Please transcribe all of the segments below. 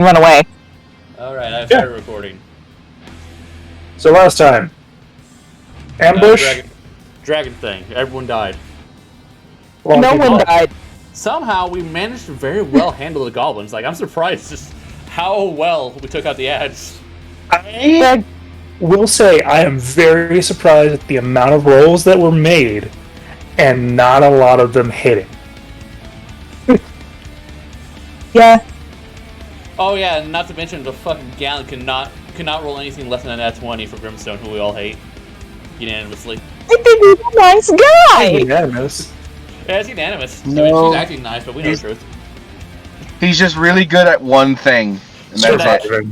Run away. Alright, I've started recording. So last time, ambush. Dragon thing. Everyone died. No one died. Somehow we managed to very well handle the goblins. Like, I'm surprised just how well we took out the ads. I will say I am very surprised at the amount of rolls that were made and not a lot of them hitting. Yeah. Oh yeah, and not to mention the fucking Gallon cannot roll anything less than a nat 20 for Grimstone, who we all hate unanimously. I think he's a nice guy. Unanimous. Yeah, it's unanimous. No. I mean, she's acting nice, but we know the truth. He's just really good at one thing. And that's it.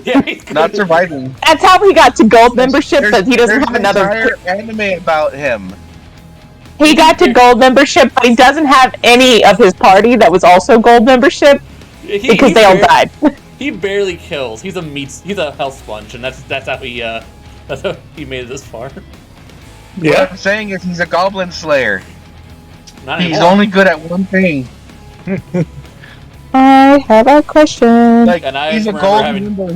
Yeah, he's good. Not surviving. That's how he got to gold membership, because he doesn't have another. There's an entire anime about him. He got to gold membership, but he doesn't have any of his party that was also gold membership because they all died. He barely kills. He's a health sponge, and that's how he made it this far. What I'm saying is he's a goblin slayer. Not He's anymore. only good at one thing. I have a question. Like, And I he's a remember gold having- member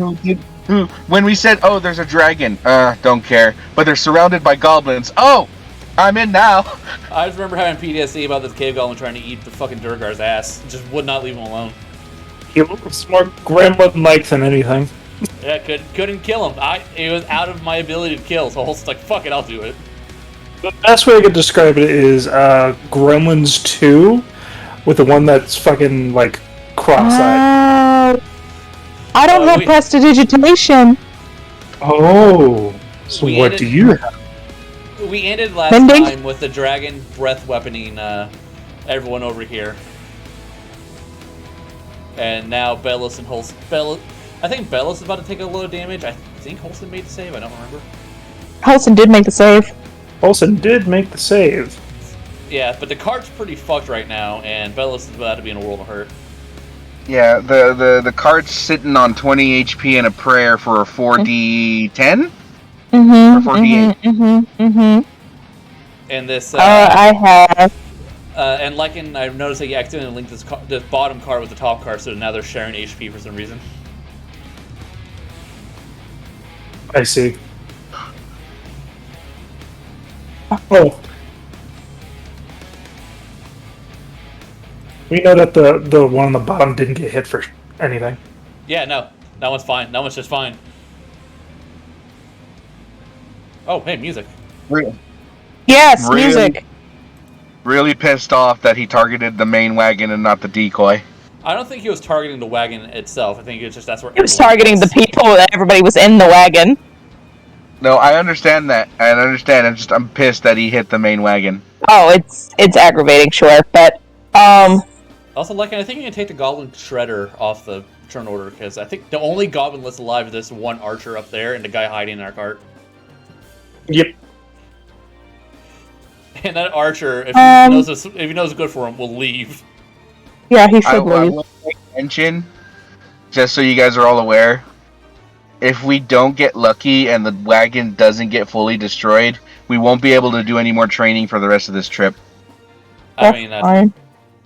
who, when we said, "Oh, there's a dragon," don't care. But they're surrounded by goblins. Oh, I'm in now. I just remember having PTSD about this cave goblin trying to eat the fucking Durgar's ass. Just would not leave him alone. He looks more gremlin-like than anything. Yeah, couldn't kill him. It was out of my ability to kill, so I was like, fuck it, I'll do it. The best way I could describe it is Gremlins 2 with the one that's fucking, like, cross-eyed. I don't have prestidigitation. Oh, so what do you have? We ended last Mending? time with the dragon breath weaponing everyone over here. And now Bellis and Holston. I think Bellis is about to take a little damage. I think Holston made the save, I don't remember. Holston did make the save. Olsen did make the save. Yeah, but the cart's pretty fucked right now, and Bellis is about to be in a world of hurt. Yeah, the cart's sitting on 20 HP and a prayer for a 4d10? Mm-hmm. Or 4d8? And this, I have. and I've noticed that you accidentally linked this bottom card with the top card, so now they're sharing HP for some reason. I see. Oh. We know that the one on the bottom didn't get hit for anything. Yeah, no. That one's fine. That one's just fine. Oh, hey, music. Yes, music. Really pissed off that he targeted the main wagon and not the decoy. I don't think he was targeting the wagon itself. I think it's just that's where He was targeting the people that everybody was in the wagon. No, I understand that. I understand. I'm pissed that he hit the main wagon. Oh, it's aggravating, sure, but Also, I think you can take the Goblin Shredder off the turn order, because I think the only Goblin that's alive is this one Archer up there and the guy hiding in our cart. Yep. And that Archer, if he knows it's good for him, will leave. Yeah, he should I leave. will mention, just so you guys are all aware, if we don't get lucky and the wagon doesn't get fully destroyed, we won't be able to do any more training for the rest of this trip. I mean, fine.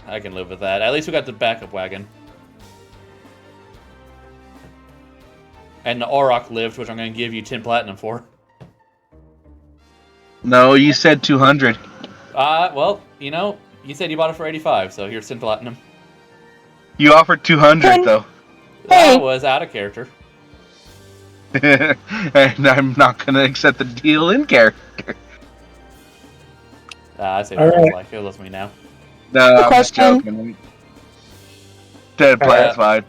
I can live with that. At least we got the backup wagon. And the Auroch lived, which I'm going to give you 10 platinum for. No, you said 200. Well, you said you bought it for 85, so here's 10 platinum. You offered 200, though. Hey. That was out of character. And I'm not going to accept the deal in character. I say All right. like it was me now. No, I'm just question. joking. 10 plans, fine.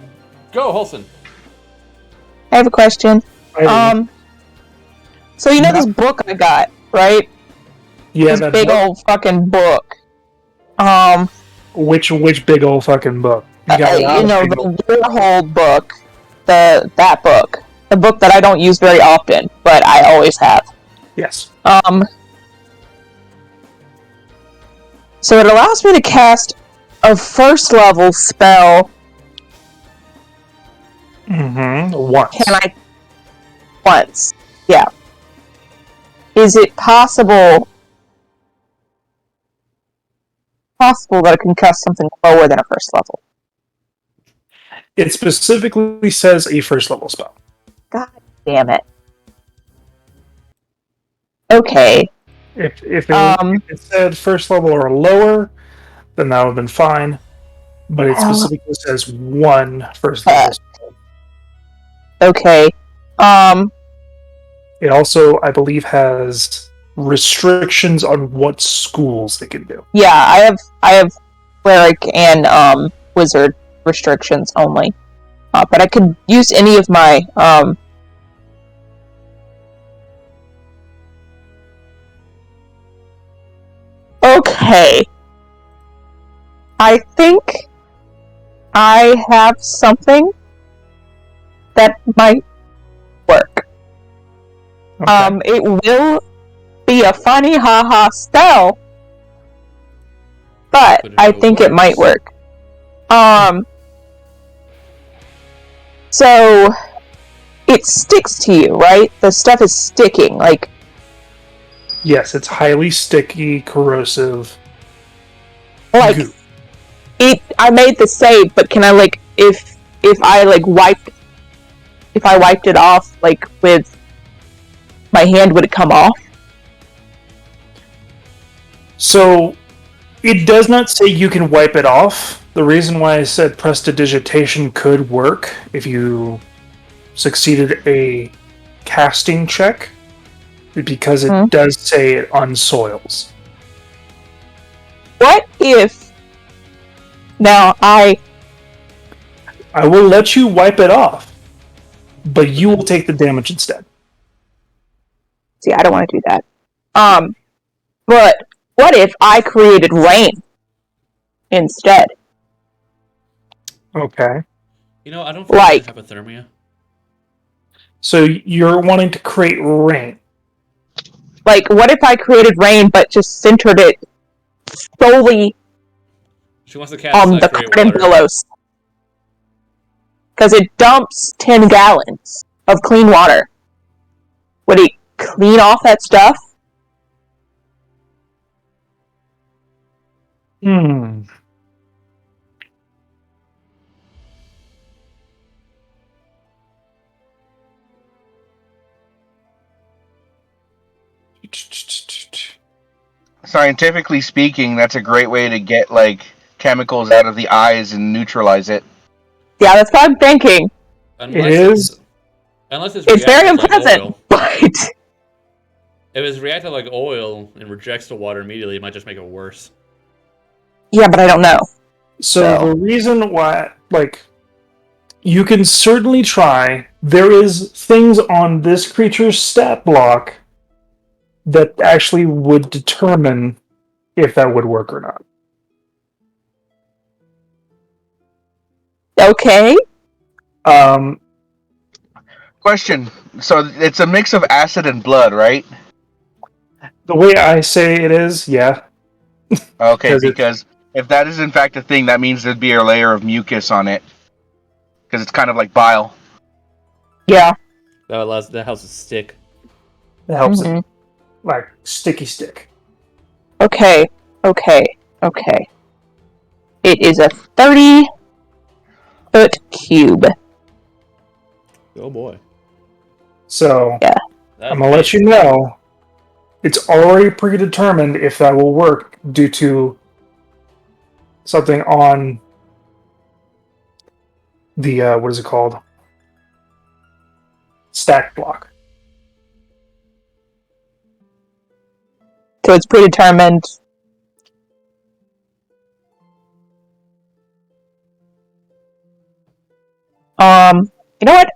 Go, Holson. I have a question. So you know this book I got, right? Yeah, This that big book. old fucking book. Which big old fucking book? You got a lot of big old- the Warhol book, that book, the book that I don't use very often, but I always have. Yes. So it allows me to cast a first level spell. Mm-hmm. Once. Can I? Once. Yeah. Is it possible that I can cast something lower than a first level? It specifically says a first level spell. God damn it. Okay. If it said first level or lower, then that would have been fine. But it specifically says one first level spell. Okay. It also, I believe, has restrictions on what schools they can do. Yeah, I have cleric and wizard restrictions only. But I could use any of my Okay. I think I have something that might work. Okay. It will be a funny haha spell, but I think it might work. So it sticks to you, right? The stuff is sticking, like. Yes, it's highly sticky, corrosive. Like goo. I made the save, but can I if I wiped it off with my hand, would it come off? So it does not say you can wipe it off. The reason why I said prestidigitation could work if you succeeded a casting check is because it does say it unsoils. What if now I will let you wipe it off, but you will take the damage instead. See, I don't want to do that. But what if I created rain instead? Okay. I don't feel like hypothermia. So you're wanting to create rain. What if I created rain but just centered it solely She wants to cast on the garden billows? Because it dumps 10 gallons of clean water. Would it clean off that stuff? Scientifically speaking, that's a great way to get chemicals out of the eyes and neutralize it. Yeah, that's what I'm thinking. Unless it's very unpleasant, but if it's reacted like oil and rejects the water immediately, it might just make it worse. Yeah, but I don't know. So the reason why, you can certainly try. There is things on this creature's stat block that actually would determine if that would work or not. Okay. Question. So it's a mix of acid and blood, right? The way I say it is, yeah. Okay, because if that is in fact a thing, that means there'd be a layer of mucus on it. Because it's kind of like bile. Yeah. That helps it stick. It helps it. Sticky stick. Okay. It is a 30-foot cube. Oh boy. So, yeah. I'm going to let you know, it's already predetermined if that will work due to something on the, what is it called? Stack block. So it's predetermined. You know what?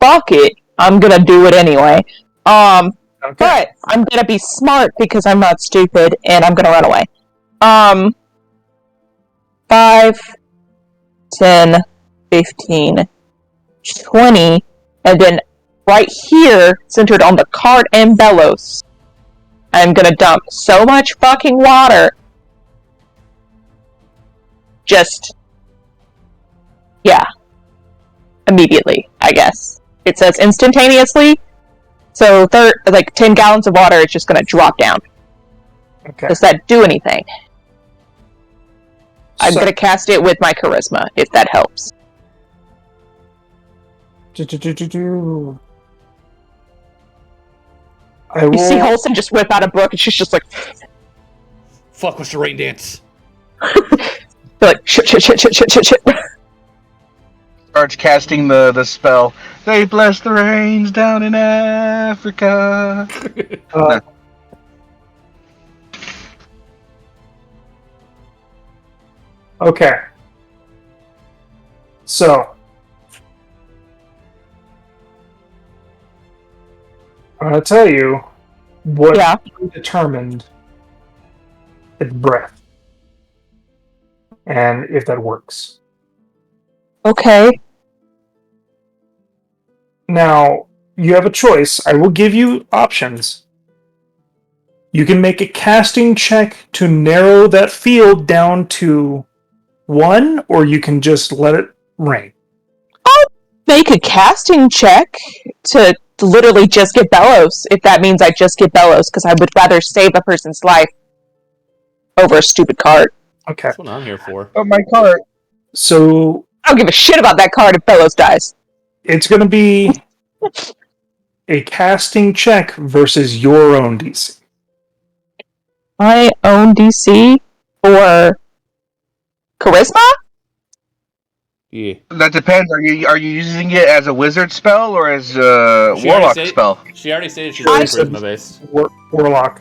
Fuck it. I'm gonna do it anyway. Okay. But I'm gonna be smart because I'm not stupid and I'm gonna run away. 5, 10, 15, 20, and then right here, centered on the cart and bellows, I'm gonna dump so much fucking water. Immediately, I guess. It says instantaneously, so 10 gallons of water is just gonna drop down. Okay. Does that do anything? I'm gonna cast it with my charisma, if that helps. I You see will. Holson just whip out a book, and she's just like, Fuck, what's the rain dance? they're like shit. Starts casting the spell. They bless the rains down in Africa. Uh, okay. So, I'm going to tell you what Yeah. you determined its breath. And if that works. Okay. Now, you have a choice. I will give you options. You can make a casting check to narrow that field down to 1, or you can just let it rain. Make a casting check to literally just get Bellows, if that means I just get Bellows, because I would rather save a person's life over a stupid card. Okay. That's what I'm here for. Oh, my cart. So, I don't give a shit about that card if Bellows dies. it's going to be a casting check versus your own DC. My own DC for charisma? Yeah. That depends. Are you using it as a wizard spell or as a She already warlock said- spell? She already stated she's I charisma said- based. Warlock.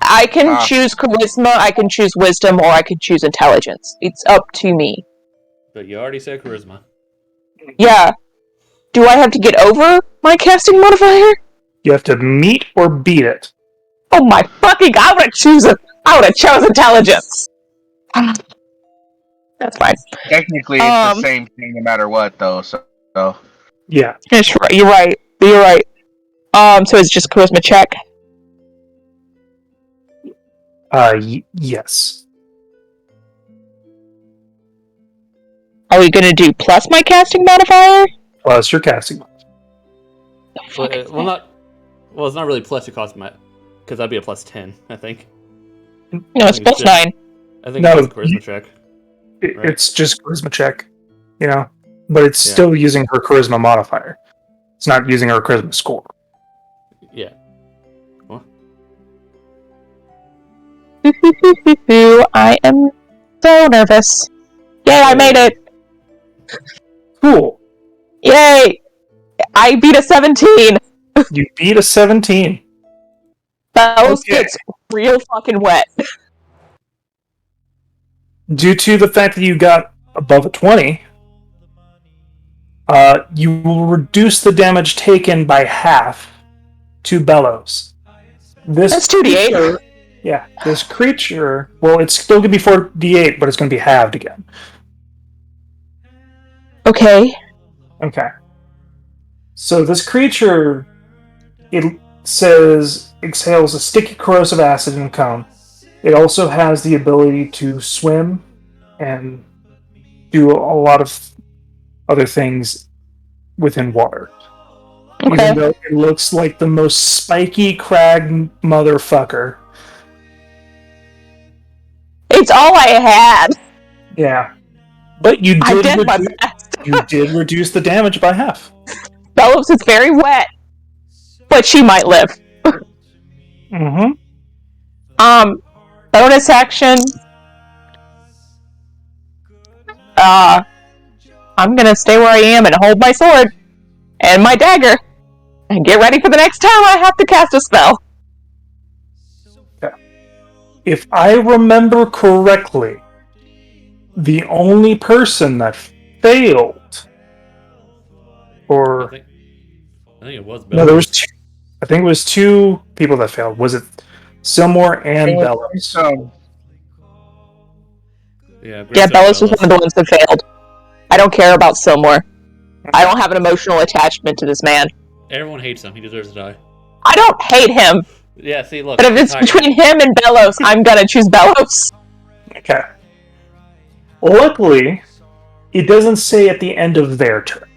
I can Ah. choose charisma, I can choose wisdom, or I can choose intelligence. It's up to me. But you already said charisma. Yeah. Do I have to get over my casting modifier? You have to meet or beat it. Oh my fucking! I would have chosen intelligence. That's fine. Technically, it's the same thing no matter what, though. So Yeah. That's right. You're right. You're right. So it's just charisma check. Yes. Are we gonna do plus my casting modifier? Plus your casting. Well, it's not really plus your cost, because that'd be a plus 10, I think. No, it's plus 9. I think No, it's a charisma check. Right. It's just charisma check, but it's Yeah. still using her charisma modifier. It's not using her charisma score. Yeah. What? I am so nervous. Yay, I made it! Cool. Yay! I beat a 17! You beat a 17. Bellows Okay. gets real fucking wet. Due to the fact that you got above a 20, you will reduce the damage taken by half to Bellows. That's 2d8. creature- Yeah, this creature, well, it's still going to be 4d8, but it's going to be halved again. Okay. Okay. So this creature, it says, exhales a sticky corrosive acid in a cone. It also has the ability to swim and do a lot of other things within water. Okay. Even though it looks like the most spiky crag motherfucker. It's all I had. Yeah. But you I did, did my best. you did reduce the damage by half. Bellows is very wet. But she might live. Mm-hmm. Bonus action. I'm gonna stay where I am and hold my sword and my dagger and get ready for the next time I have to cast a spell. If I remember correctly, the only person that failed, I or think it was no, there was two. I think it was two people that failed. Was it Silmore and Bellows? Yeah, Yeah, Bellows was one of the ones that failed. I don't care about Silmore. I don't have an emotional attachment to this man. Everyone hates him. He deserves to die. I don't hate him, Yeah, see, look. but if it's between him and Bellows, I'm gonna choose Bellows. Okay. Luckily, it doesn't say at the end of their turn.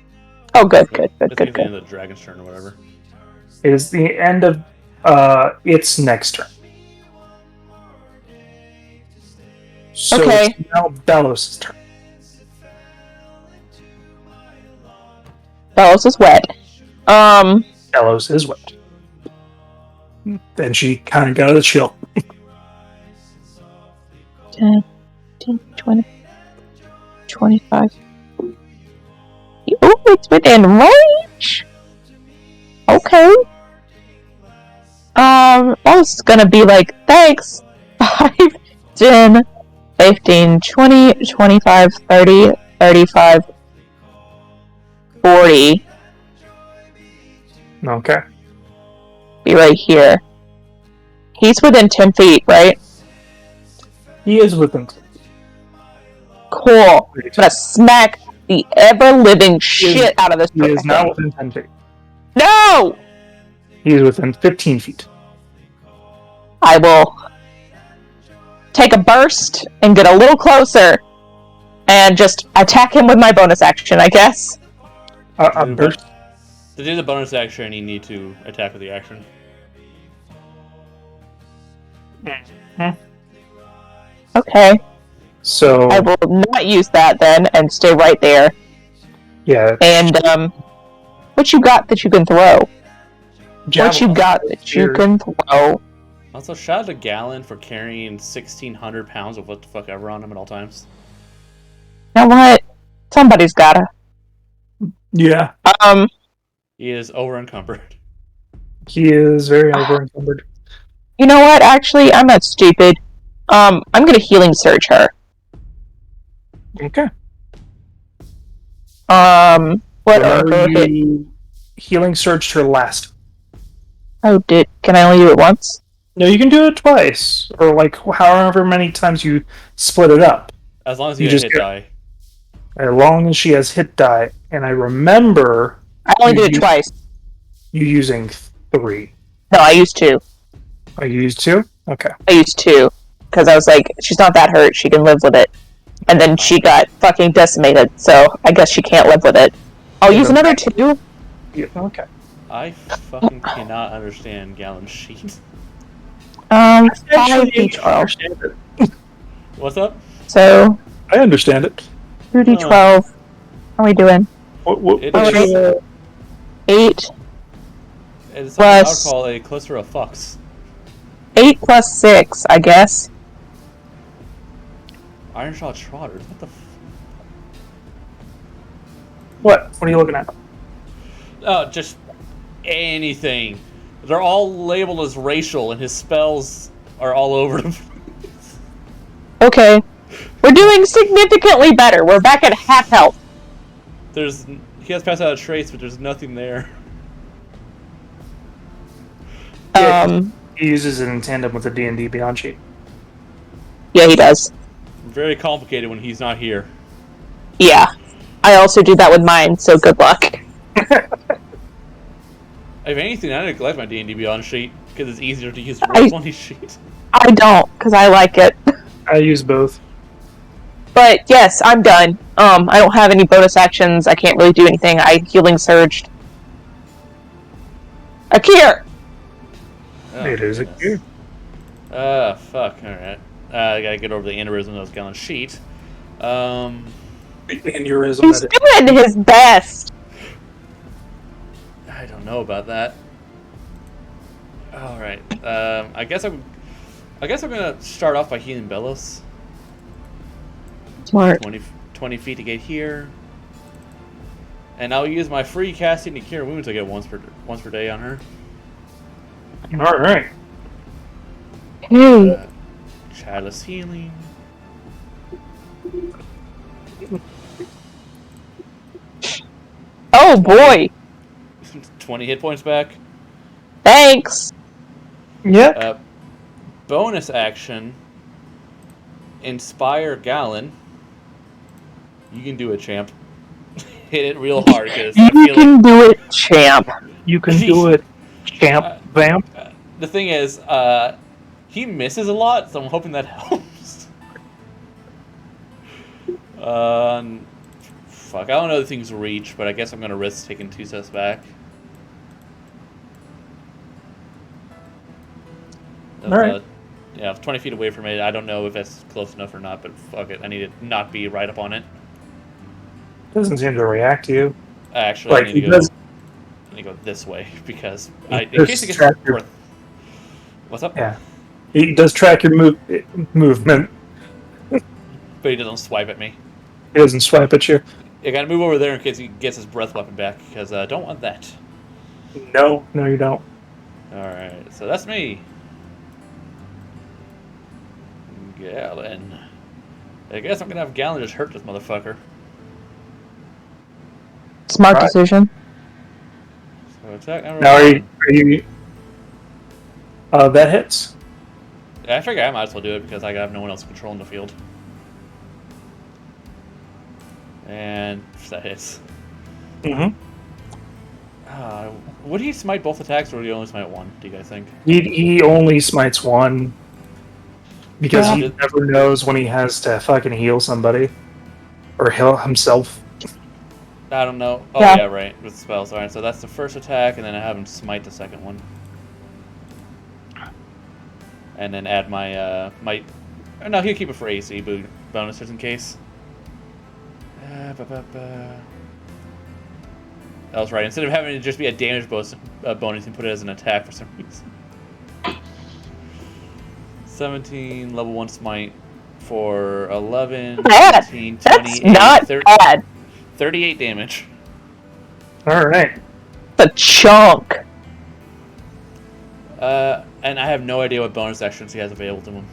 Oh, good. It's the end of the dragon's turn or whatever. It is the end of its next turn. So Okay. it's now Bellows' turn. Bellows is wet. Bellows is wet. Then she kind of got a chill. 10, 20, 25. Oh, it's within range! Okay. I was gonna be like, thanks! 5, 10, 15, 20, 25, 30, 35, 40. Okay. Be right here. He's within 10 feet, right? He is within. Cool. I'm gonna smack the ever-living shit out of this He is not thing. within 10 feet. No! He is within 15 feet. I will take a burst and get a little closer and just attack him with my bonus action, I guess. A burst. To do the bonus action, you need to attack with the action. Okay. So I will not use that then and stay right there. yeah. And, what you got that you can throw? What you Javelin. got that you can throw? Also, shout out to Gallon for carrying 1,600 pounds of what the fuck ever on him at all times. You know what? Somebody's gotta. Yeah. He is over encumbered. He is very over-encumbered. You know what? Actually, I'm not stupid. I'm gonna healing surge her. Okay. What are her hit? You healing surged her last. Oh, can I only do it once? No, you can do it twice, or like however many times you split it up. As long as You you just hit get- die. As long as she has hit die, and I remember I only You did it twice. you using 3. No, I used 2. I used 2. Okay. I used 2. Because I was like, she's not that hurt, she can live with it. And then she got fucking decimated, so I guess she can't live with it. I'll use another 2. Yeah, okay. I fucking cannot understand Gallon's sheet. 5 Actually, I D12. understand it. What's up? So, I understand it. 2D12. How are we doing? What, It what's is- your, 8. It's something I would Plus- call a cluster of fucks. 8 plus 6, I guess. Iron Shot Trotters. What the what are you looking at? Oh, just anything. They're all labeled as racial, and his spells are all over them. Okay. We're doing significantly better. We're back at half health. He has passed out a trace, but there's nothing there. Yeah. He uses it in tandem with the D&D Beyond sheet. Yeah, he does. Very complicated when he's not here. Yeah. I also do that with mine, so good luck. If anything, I neglect my D&D Beyond sheet because it's easier to use the Roll20 sheet. I don't, because I like it. I use both. But yes, I'm done. I don't have any bonus actions. I can't really do anything. I healing surged. Akir! Oh, It is a goodness. gear. Fuck. Alright. I gotta get over the aneurysm that was Gallon's sheet. Aneurysm. He's doing his best! I don't know about that. Alright. I guess I'm gonna start off by healing Bellows. Smart. 20 feet to get here. And I'll use my free casting to cure wounds I get once per day on her. All right. Hey. Chalice healing. Oh boy! 20 hit points back. Thanks! Yeah. Bonus action. Inspire Gallon. You can do it, champ. Hit it real hard because I You feel like can do it, champ. You can do it, champ vamp. the thing is, he misses a lot, so I'm hoping that helps. Fuck, I don't know if things reach, but I guess I'm gonna risk taking 2 steps back. Alright. Yeah, 20 feet away from it. I don't know if that's close enough or not, but fuck it. I need to not be right up on it. Doesn't seem to react to you. Actually, Like, I he need does- to go this way because He in does case it gets track your- worth. What's up? Yeah. He does track your movement. But he doesn't swipe at me. He doesn't swipe at you. You gotta move over there in case he gets his breath weapon back, because I don't want that. No, you don't. Alright, so that's me. Gallon. I guess I'm gonna have Gallon just hurt this motherfucker. Smart Right. decision. So attack number Now, one. are you that hits. Yeah, I figure I might as well do it because I have no one else controlling the field. And that hits. Mm-hmm. Would he smite both attacks or would he only smite one, do you guys think? He only smites one because Yeah. he never knows when he has to fucking heal somebody or heal himself. I don't know. Oh, Yeah. yeah, right. With spells. Alright, so that's the first attack, and then I have him smite the second one. And then add my, no, he'll keep it for AC bonus just in case. That was right. Instead of having it just be a damage bonus, you can put it as an attack for some reason. 17, level 1 smite for 11, Bad. 15, 28, That's not 30, bad. 38 damage. All right. It's a chunk. And I have no idea what bonus actions he has available to him.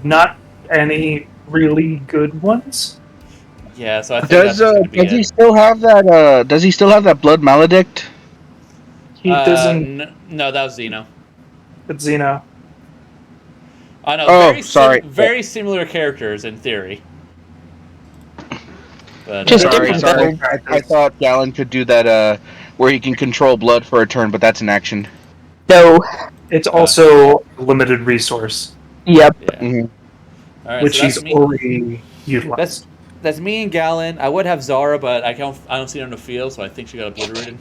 Not any really good ones. Yeah, so I think Does that's just gonna be does he it. still have that? Does he still have that blood maledict? He doesn't. No, that was Zeno. It's Xeno. I know. Oh, Very sorry. very similar characters in theory. But Just Sorry, different sorry. I thought Gallon could do that. Where he can control blood for a turn, but that's an action. No. It's also a limited resource, Yep. yeah. Mm-hmm. All right, which so that's he's me. already utilized. That's me and Gallon. I would have Zara, but I don't see her in the field, so I think she got obliterated.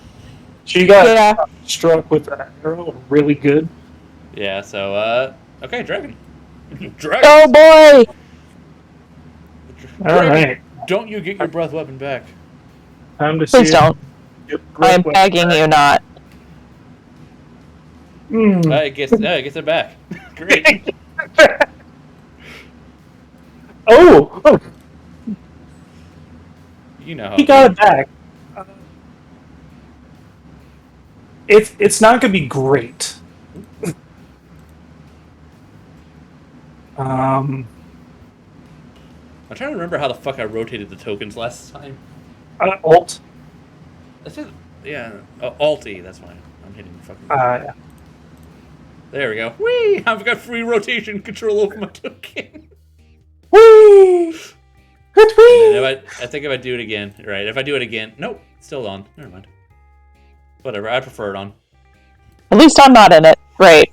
She got Yeah. struck with an arrow really good. Yeah. So okay, dragon. Dragon. Oh boy! All right. Don't you get your breath weapon back? Time to see. Please don't. Your I am breath begging weapon. you not. It gets it back. Great. Oh, You know how he it got goes. it back. It's not going to be great. I'm trying to remember how the fuck I rotated the tokens last time. Alt. That's it. Yeah. Alt-E, that's why I'm hitting the fucking... Yeah. There we go. Whee! I've got free rotation control over my token. Whee! Good whee! And I think if I do it again... Right, if I do it again... Nope, it's still on. Never mind. Whatever, I prefer it on. At least I'm not in it. Right.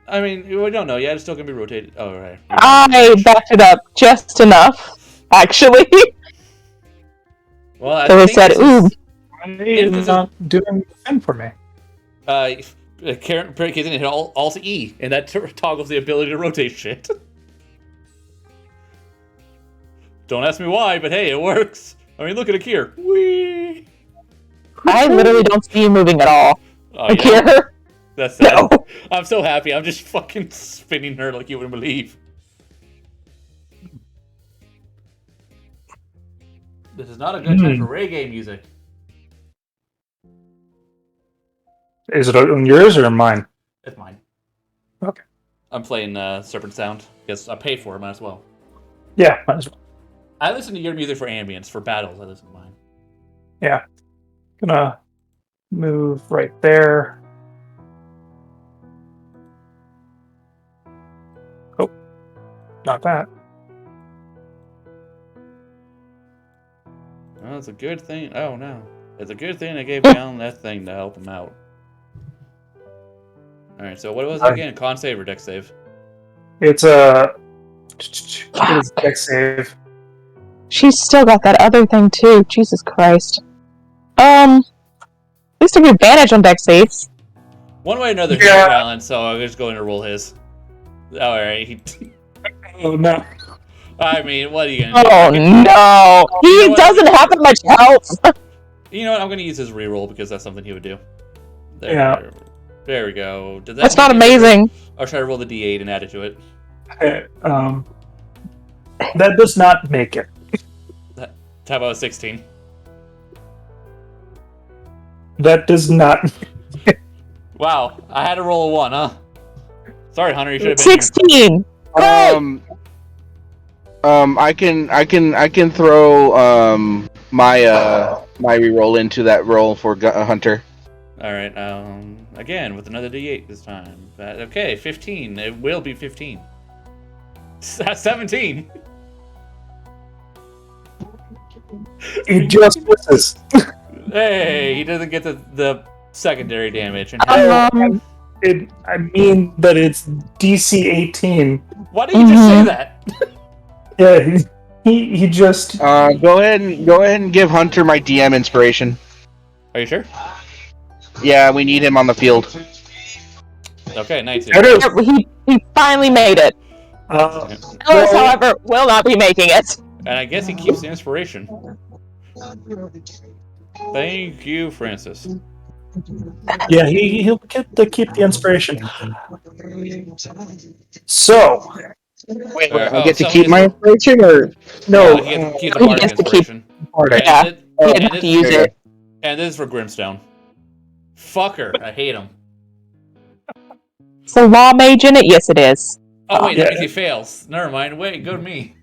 I mean, we don't know yet. It's still going to be rotated. Oh, right. I backed it up just enough, actually. Well, I So I think said, this ooh. is- It's not doing anything for me. Karen didn't hit Alt-E, and that toggles the ability to rotate shit. Don't ask me why, but hey, it works. I mean, look at Akir. Whee! I literally don't see you moving at all. Oh, yeah. Akir? That's sad. No. I'm so happy. I'm just fucking spinning her like you wouldn't believe. This is not a good time for reggae music. Is it on yours or mine? It's mine. Okay. I'm playing Serpent Sound because I paid for it. Might as well. Yeah, might as well. I listen to your music for ambience. For battles, I listen to mine. Yeah. Gonna move right there. Oh, not that. Well, it's a good thing. Oh no, it's a good thing I gave Gallon that thing to help him out. All right, so what was it again? Con save or deck save? It's a deck save. She's still got that other thing too. Jesus Christ. At least I get advantage on deck saves. One way or another, he's Yeah. Gallon, so I'm just going to roll his. All right. Oh no. I mean, what are you gonna do? Oh no! He doesn't have that much health! You know what? I'm gonna use his reroll because that's something he would do. There, Yeah. there we go. Did that That's make not it bigger? amazing. Or should I roll the D8 and add it to it? That does not make it. How about a 16? That does not. Wow, I had to roll a 1, huh? Sorry, Hunter, you should have been here. 16! I can throw my reroll into that roll for Hunter. Alright, again, with another D8 this time. Okay, 15. It will be 15. 17! It just misses. Hey, he doesn't get the secondary damage. And I mean that it's DC 18. why did you just say that? Yeah, he just. Go ahead and give Hunter my DM inspiration. Are you sure? Yeah, we need him on the field. Okay, nice. He finally made it. Ellis, however, will not be making it. And I guess he keeps the inspiration. Thank you, Francis. Yeah, he'll get to keep the inspiration. So, Wait, I get to keep my inspiration, or no? he gets to keep the he bardic gets to keep- inspiration. Yeah, And he had to use it. And this is for Grimstone. Fucker, I hate him. It's a law mage in it? Yes, it is. Oh wait, Yeah. that means he fails. Never mind. Wait, go to me.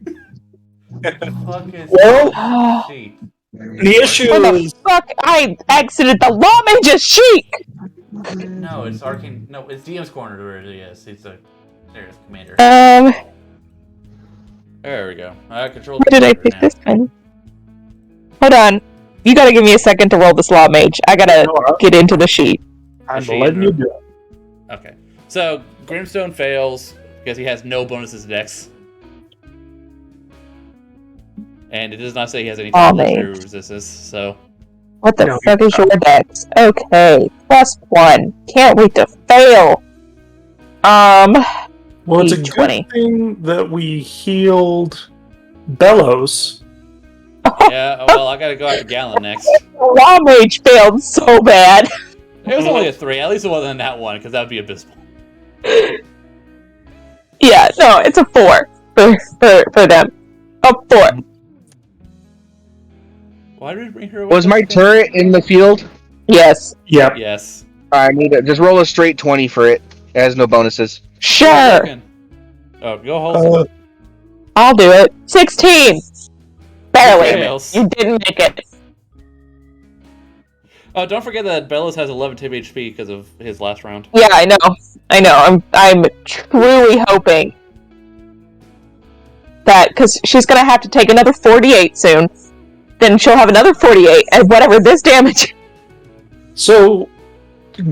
Fuck is Well, sheet? the issue Where the is fuck? I exited the law mage's sheet! No, it's Arcane. No, it's DM's corner where it is. He's the commander. There we go. I control. Where did I pick this one? Hold on. You gotta give me a second to roll this law mage. I gotta get into the sheet. I'm Machine letting you room. do it. Okay. So Grimstone fails because he has no bonuses to Dex. And it does not say he has any Aw, level mate. 3 resistance, so What the No, fuck is your dex? Okay, +1. Can't wait to fail. Well, it's a D20. good thing that we healed Bellows. yeah, well I gotta go after Gallon next. The law mage failed so bad. It was only a 3, at least it wasn't that one, because that would be abysmal. Yeah, no, it's a 4 for them. A 4. Why did we bring her away? was my turret in the field? Yes. Yep. Yes. I need to just roll a straight 20 for it. It has no bonuses. Sure. Oh, go wholesome. I'll do it. 16. Barely. Fails. You didn't make it. Oh, don't forget that Bellows has 11 tip HP because of his last round. Yeah, I know. I'm truly hoping that because she's gonna have to take another 48 soon. Then she'll have another 48 and whatever this damage. So,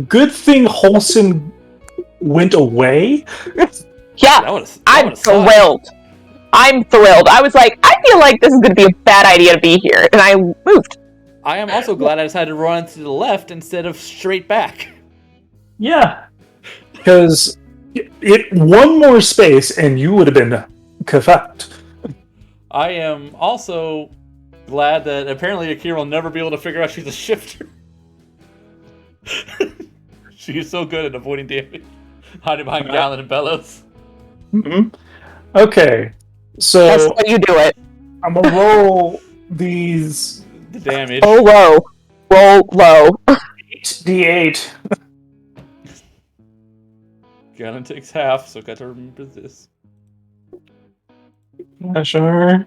good thing Holson went away. Yeah, I'm thrilled. I'm thrilled. I was like, I feel like this is gonna be a bad idea to be here, and I moved. I am also glad I decided to run to the left instead of straight back. Yeah, because it one more space and you would have been kafucked. I am also glad that apparently Akira will never be able to figure out she's a shifter. She is so good at avoiding damage. Hiding behind Gallon and Bellows. Mm-hmm. Okay, so That's how you do it. I'm gonna roll these The damage. Oh, low. Roll low. 8d8. Gallon takes half, so got to remember this. Sure.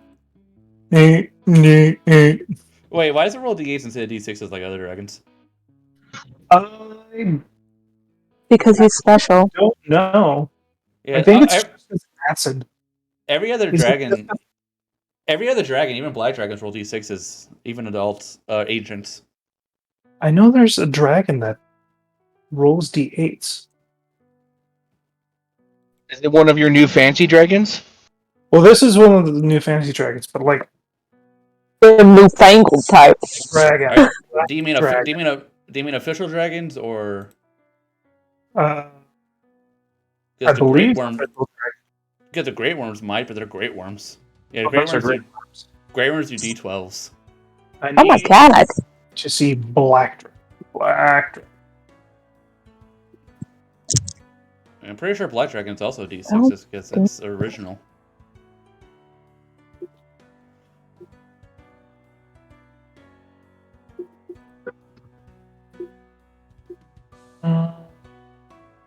8, 8, 8. Wait, why does it roll d8s instead of d6s like other dragons? I Because he's special. don't know. Yeah, I think it's just acid. every other Is it dragon. Every other dragon, even black dragons, roll d6s, even adult agents. I know there's a dragon that rolls d8s. Is it one of your new fancy dragons? Well, this is one of the new fantasy dragons, but like The newfangled type. dragon. Alright, do you mean Dragon. official dragons or? I Because the believe. Great Worm, because the Great Worms might, but they're Great Worms. Yeah, Oh, those are great. Grey Runners do D12s. I Oh my need god. to see Black Dragon. Black Dragon. I'm pretty sure Black Dragon's also D6 Oh. because it's original.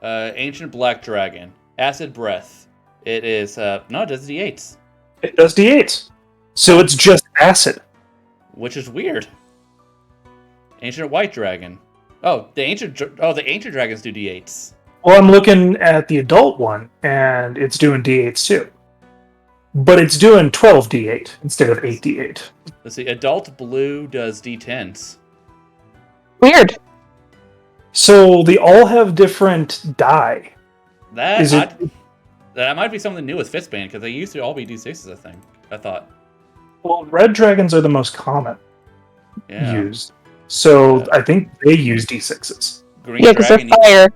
Ancient Black Dragon. Acid Breath. It is, no, it does D8s. It does D8s. So it's just acid. Which is weird. Ancient White Dragon. Oh, the Ancient Dragons do D8s. Well, I'm looking at the adult one, and it's doing D8s too. But it's doing 12 D8 instead of 8 D8. Let's see, Adult Blue does D10s. Weird. So they all have different die. That might be something new with Fistbane, because they used to all be D6s, I thought. Well, red dragons are the most common used. So I think they use D6s. Green Yeah, because they're Dragon fire.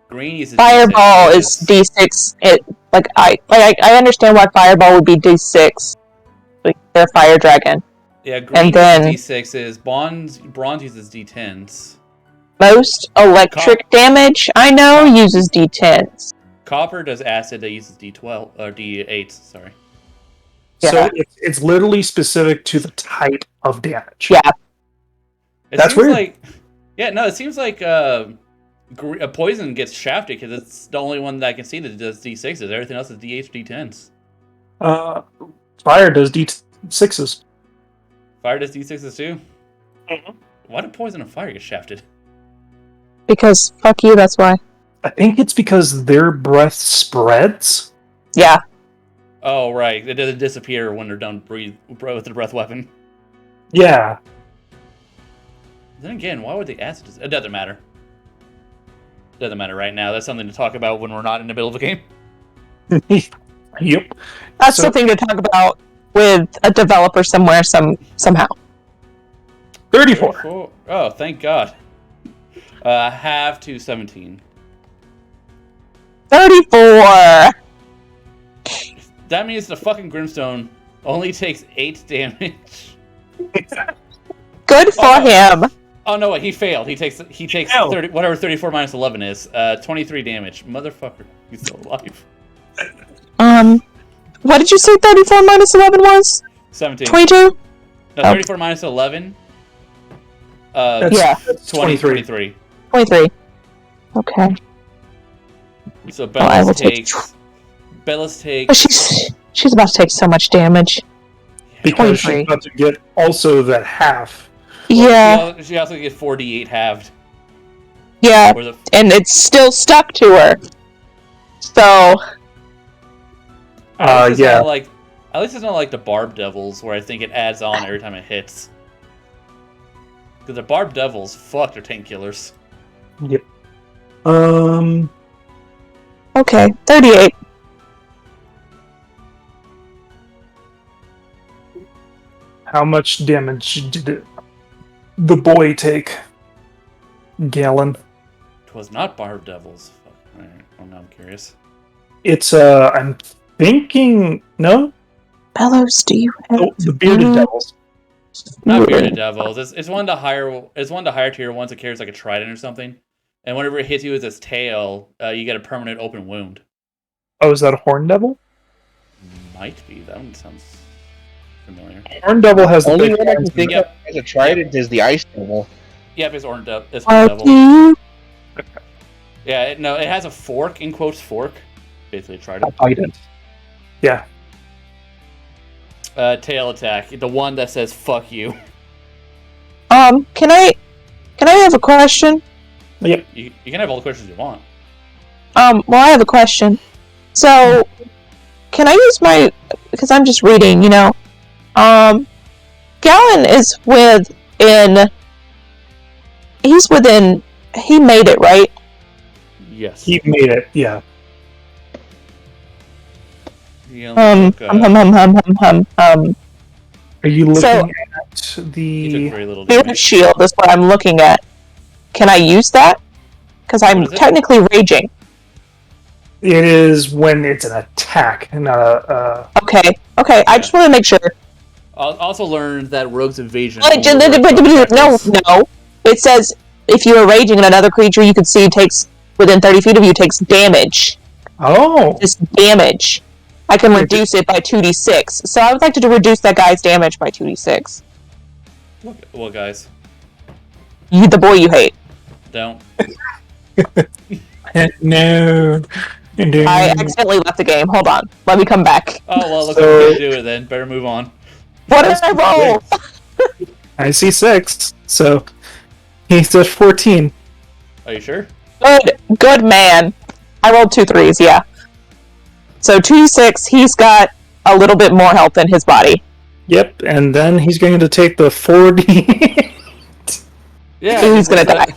Green uses Fireball D6s. is D6. I understand why Fireball would be D6. Like they're fire dragon. Yeah, green And then- uses D6s. Bronze uses D10s. Most electric damage I know uses D10s. Copper does acid that uses D12 or D8s. Sorry. So Yeah. it's literally specific to the type of damage. Yeah. That's seems weird. Like, it seems like a poison gets shafted because it's the only one that I can see that does D6s. Everything else is D8s, D10s. Fire does D6s. Fire does D6s too. Mhm. Why did poison and fire get shafted? Because fuck you, that's why. I think it's because their breath spreads. Yeah. Oh right, it doesn't disappear when they're done with the breath weapon. Yeah. Then again, why would the acid? It doesn't matter. Doesn't matter right now. That's something to talk about when we're not in the middle of a game. Yep. That's So- something to talk about with a developer somewhere somehow. 34. Oh, thank God. Half to 17. 34! That means the fucking Grimstone only takes 8 damage. Good for him! Oh no, wait, he failed. He takes Hell. 30, whatever 34 minus 11 is. 23 damage. Motherfucker, he's still alive. What did you say 34 minus 11 was? 17. 22? No, 34 minus 11. Yeah. That's 23. 23. Okay. So I will Bellis take takes. Bellis But takes. she's about to take so much damage. because 23. she's about to get also that half. Yeah. She also gets 4d8 halved. Yeah. Or the, And it's still stuck to her. So, at least it's yeah. not like, at least it's not like the Barb Devils where I think it adds on every time it hits. Because the Barb Devils, fuck, they're tank killers. Yep. okay. 38. How much damage did the boy take? Gallon. It was not Barb Devils. Fuck. Alright, well, now I'm curious. It's I'm thinking no. Bellows, do you have Oh, the bearded devils. Not Bearded Devils. It's one of the higher tier ones that carries like a trident or something. And whenever it hits you with its tail, you get a permanent open wound. Oh, is that a horn devil? Might be. That one sounds familiar. Horn devil has the Only big one I can horns. think of as a trident is the ice devil. Yep, it's Horn Devil. you? Yeah, it has a fork, in quotes, fork. Basically a trident. Trident. Yeah. Tail attack. The one that says, fuck you. Can I have a question? Yep. You can have all the questions you want. Well, I have a question. So, can I use because I'm just reading, Gallon is he made it, right? Yes. He made it, yeah. Yeah, Are you looking So- at He the... took very little Spirit damage. Shield is what I'm looking at. Can I use that? Because I'm What is it? technically raging. It is when it's an attack, not a. Okay. I just want to make sure. Also learned that Rogue's Invasion. No. It says if you are raging and another creature you can see takes within 30 feet of you takes damage. Oh. Just damage. I can reduce it by 2d6. So I would like to reduce that guy's damage by 2d6. What guys? The boy you hate. Don't. No. I accidentally left the game. Hold on. Let me come back. Oh, well, looks like we can't do it then. Better move on. What did I roll? I see 6, so he's just 14. Are you sure? Good man. I rolled 2 3s, yeah. So 2d6, he's got a little bit more health in his body. Yep, and then he's going to take the 4D. Yeah. He's gonna die.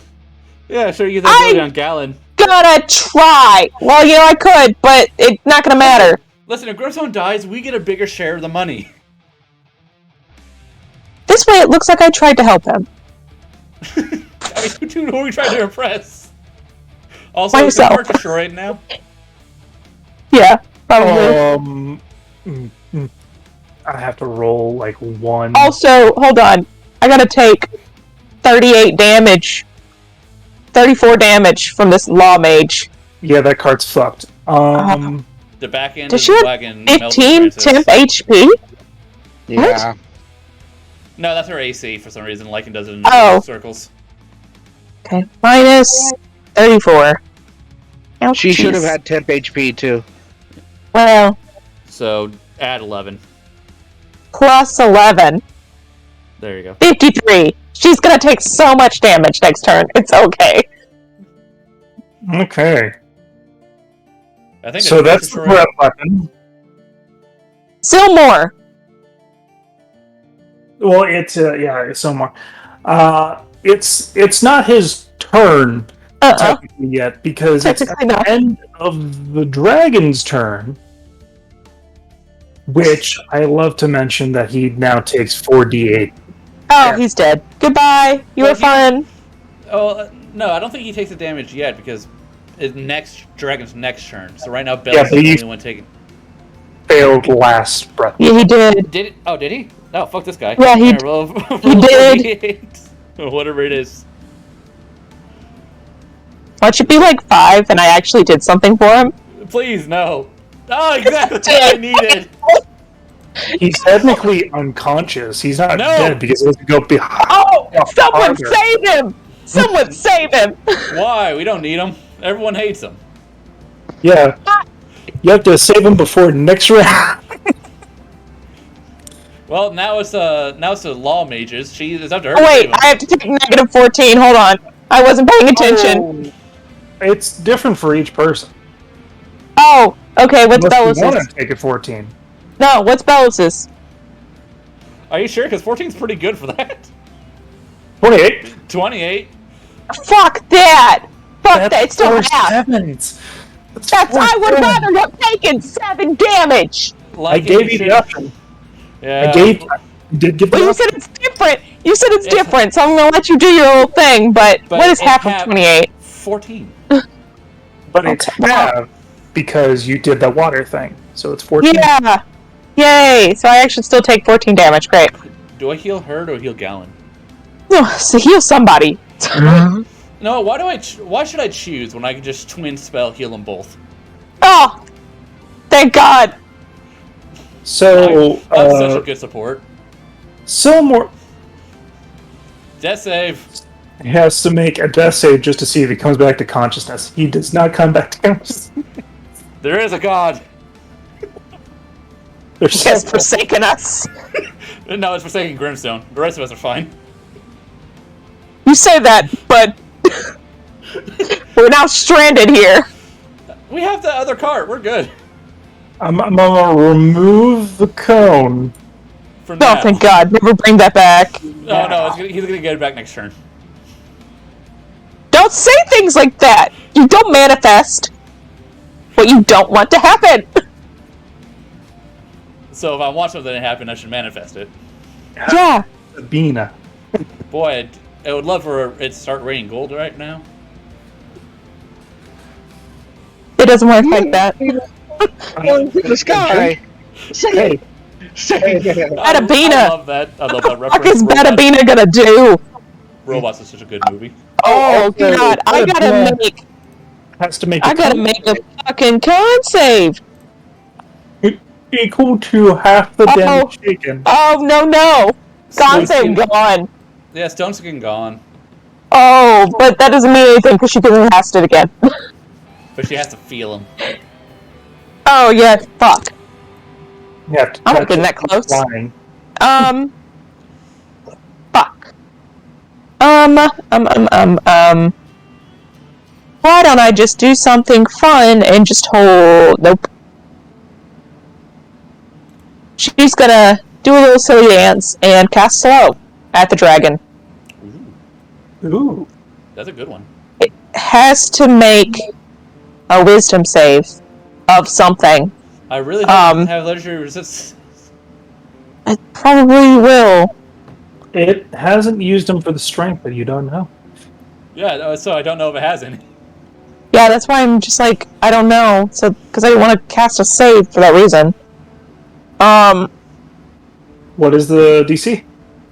Yeah, sure, you can go on Gallon. Gonna try! Well, I could, but it's not gonna matter. Listen, if Grimstone dies, we get a bigger share of the money. This way it looks like I tried to help him. I mean, who are we trying to impress? Also, Myself. is the card destroyed now? Yeah, probably. I have to roll like 1. Also, hold on. I gotta take 38 damage. 34 damage from this Law Mage. Yeah, that card's fucked. The back end Does of she the have wagon 15 temp HP? Yeah. No, that's her AC for some reason. Lycan does it in circles. Okay, minus 34. Ouch, She should have had temp HP too. Well, So, add 11. plus 11. There you go. 53. She's gonna take so much damage next turn. It's okay. Okay. I think So that's the breath weapon. Still more. Well, it's it's some more. It's not his turn technically yet because it's at Technically the not. end of the dragon's turn. Which I love to mention that he now takes 4d8. Oh, he's dead. Goodbye. You were fun. Oh, no, I don't think he takes the damage yet because it's Dragon's next turn. So right now, Bell's Yeah, is but the you- only one taking. Failed last breath. Yeah, he did. Did it? Oh, did he? Oh, fuck this guy. Yeah, he Here, roll did. 48. Whatever it is. Watch it be like 5 and I actually did something for him. Please, no. Oh, exactly what I needed. He's technically unconscious. He's not No. dead because he has to go behind. Oh! Someone farther. save him! Someone save him! Why? We don't need him. Everyone hates him. Yeah. You have to save him before next round. Well, now it's the law mages. It's up to her. Oh, to wait, save him. I have to take negative 14. Hold on. I wasn't paying attention. Oh, it's different for each person. Oh, okay, what's Unless you want Bellus's? to take it 14. No, what's Bellus's? Are you sure? Because 14's pretty good for that. 28. 28. Fuck that! Fuck that, it's still four half. sevens. I would rather have taken 7 damage! I gave you the option. Yeah. Did give the Well, you option. said it's different. You said it's different, so I'm gonna let you do your old thing, but what is it half of had 28? 14. But it's Okay. half because you did the water thing. So it's 14. Yeah! Yay! So I actually still take 14 damage, great. Do I heal her or do I heal Gallon? No, so heal somebody. No, why should I choose when I can just twin spell heal them both? Oh! Thank God! So, I'm such a good support. Silmore Death save. has to make a death save just to see if he comes back to consciousness. He does not come back to consciousness. There is a god. There's He has several. forsaken us. No, it's Forsaken Grimstone. The rest of us are fine. You say that, but we're now stranded here. We have the other cart. We're good. I'm gonna remove the cone. For Oh, now. thank God. Never bring that back. No, he's gonna get it back next turn. Don't say things like that. You don't manifest what you don't want to happen. So if I want something to happen, I should manifest it. Yeah. Sabina. Boy, I would love for it to start raining gold right now. It doesn't work like that. Going through the sky. Hey, Betabina. I love that. I love that What reference. is Betabina gonna do? Robots is such a good movie. Oh god, I gotta make a fucking con save. Equal to half the damage taken. Oh no. Con save gone. Yeah, Stone's getting gone. Oh, but that doesn't mean anything because she can cast it again. But she has to feel him. Oh yeah, fuck. Yeah, I'm not getting that close. Flying. Fuck. Why don't I just do something fun and just hold... Nope. She's gonna do a little silly dance and cast slow at the dragon. Ooh. That's a good one. It has to make a wisdom save of something. I really don't have legendary resistance. It probably will. It hasn't used them for the strength, but you don't know. Yeah, so I don't know if it has any. Yeah, that's why I'm just like, I don't know. So, because I didn't want to cast a save for that reason. What is the DC?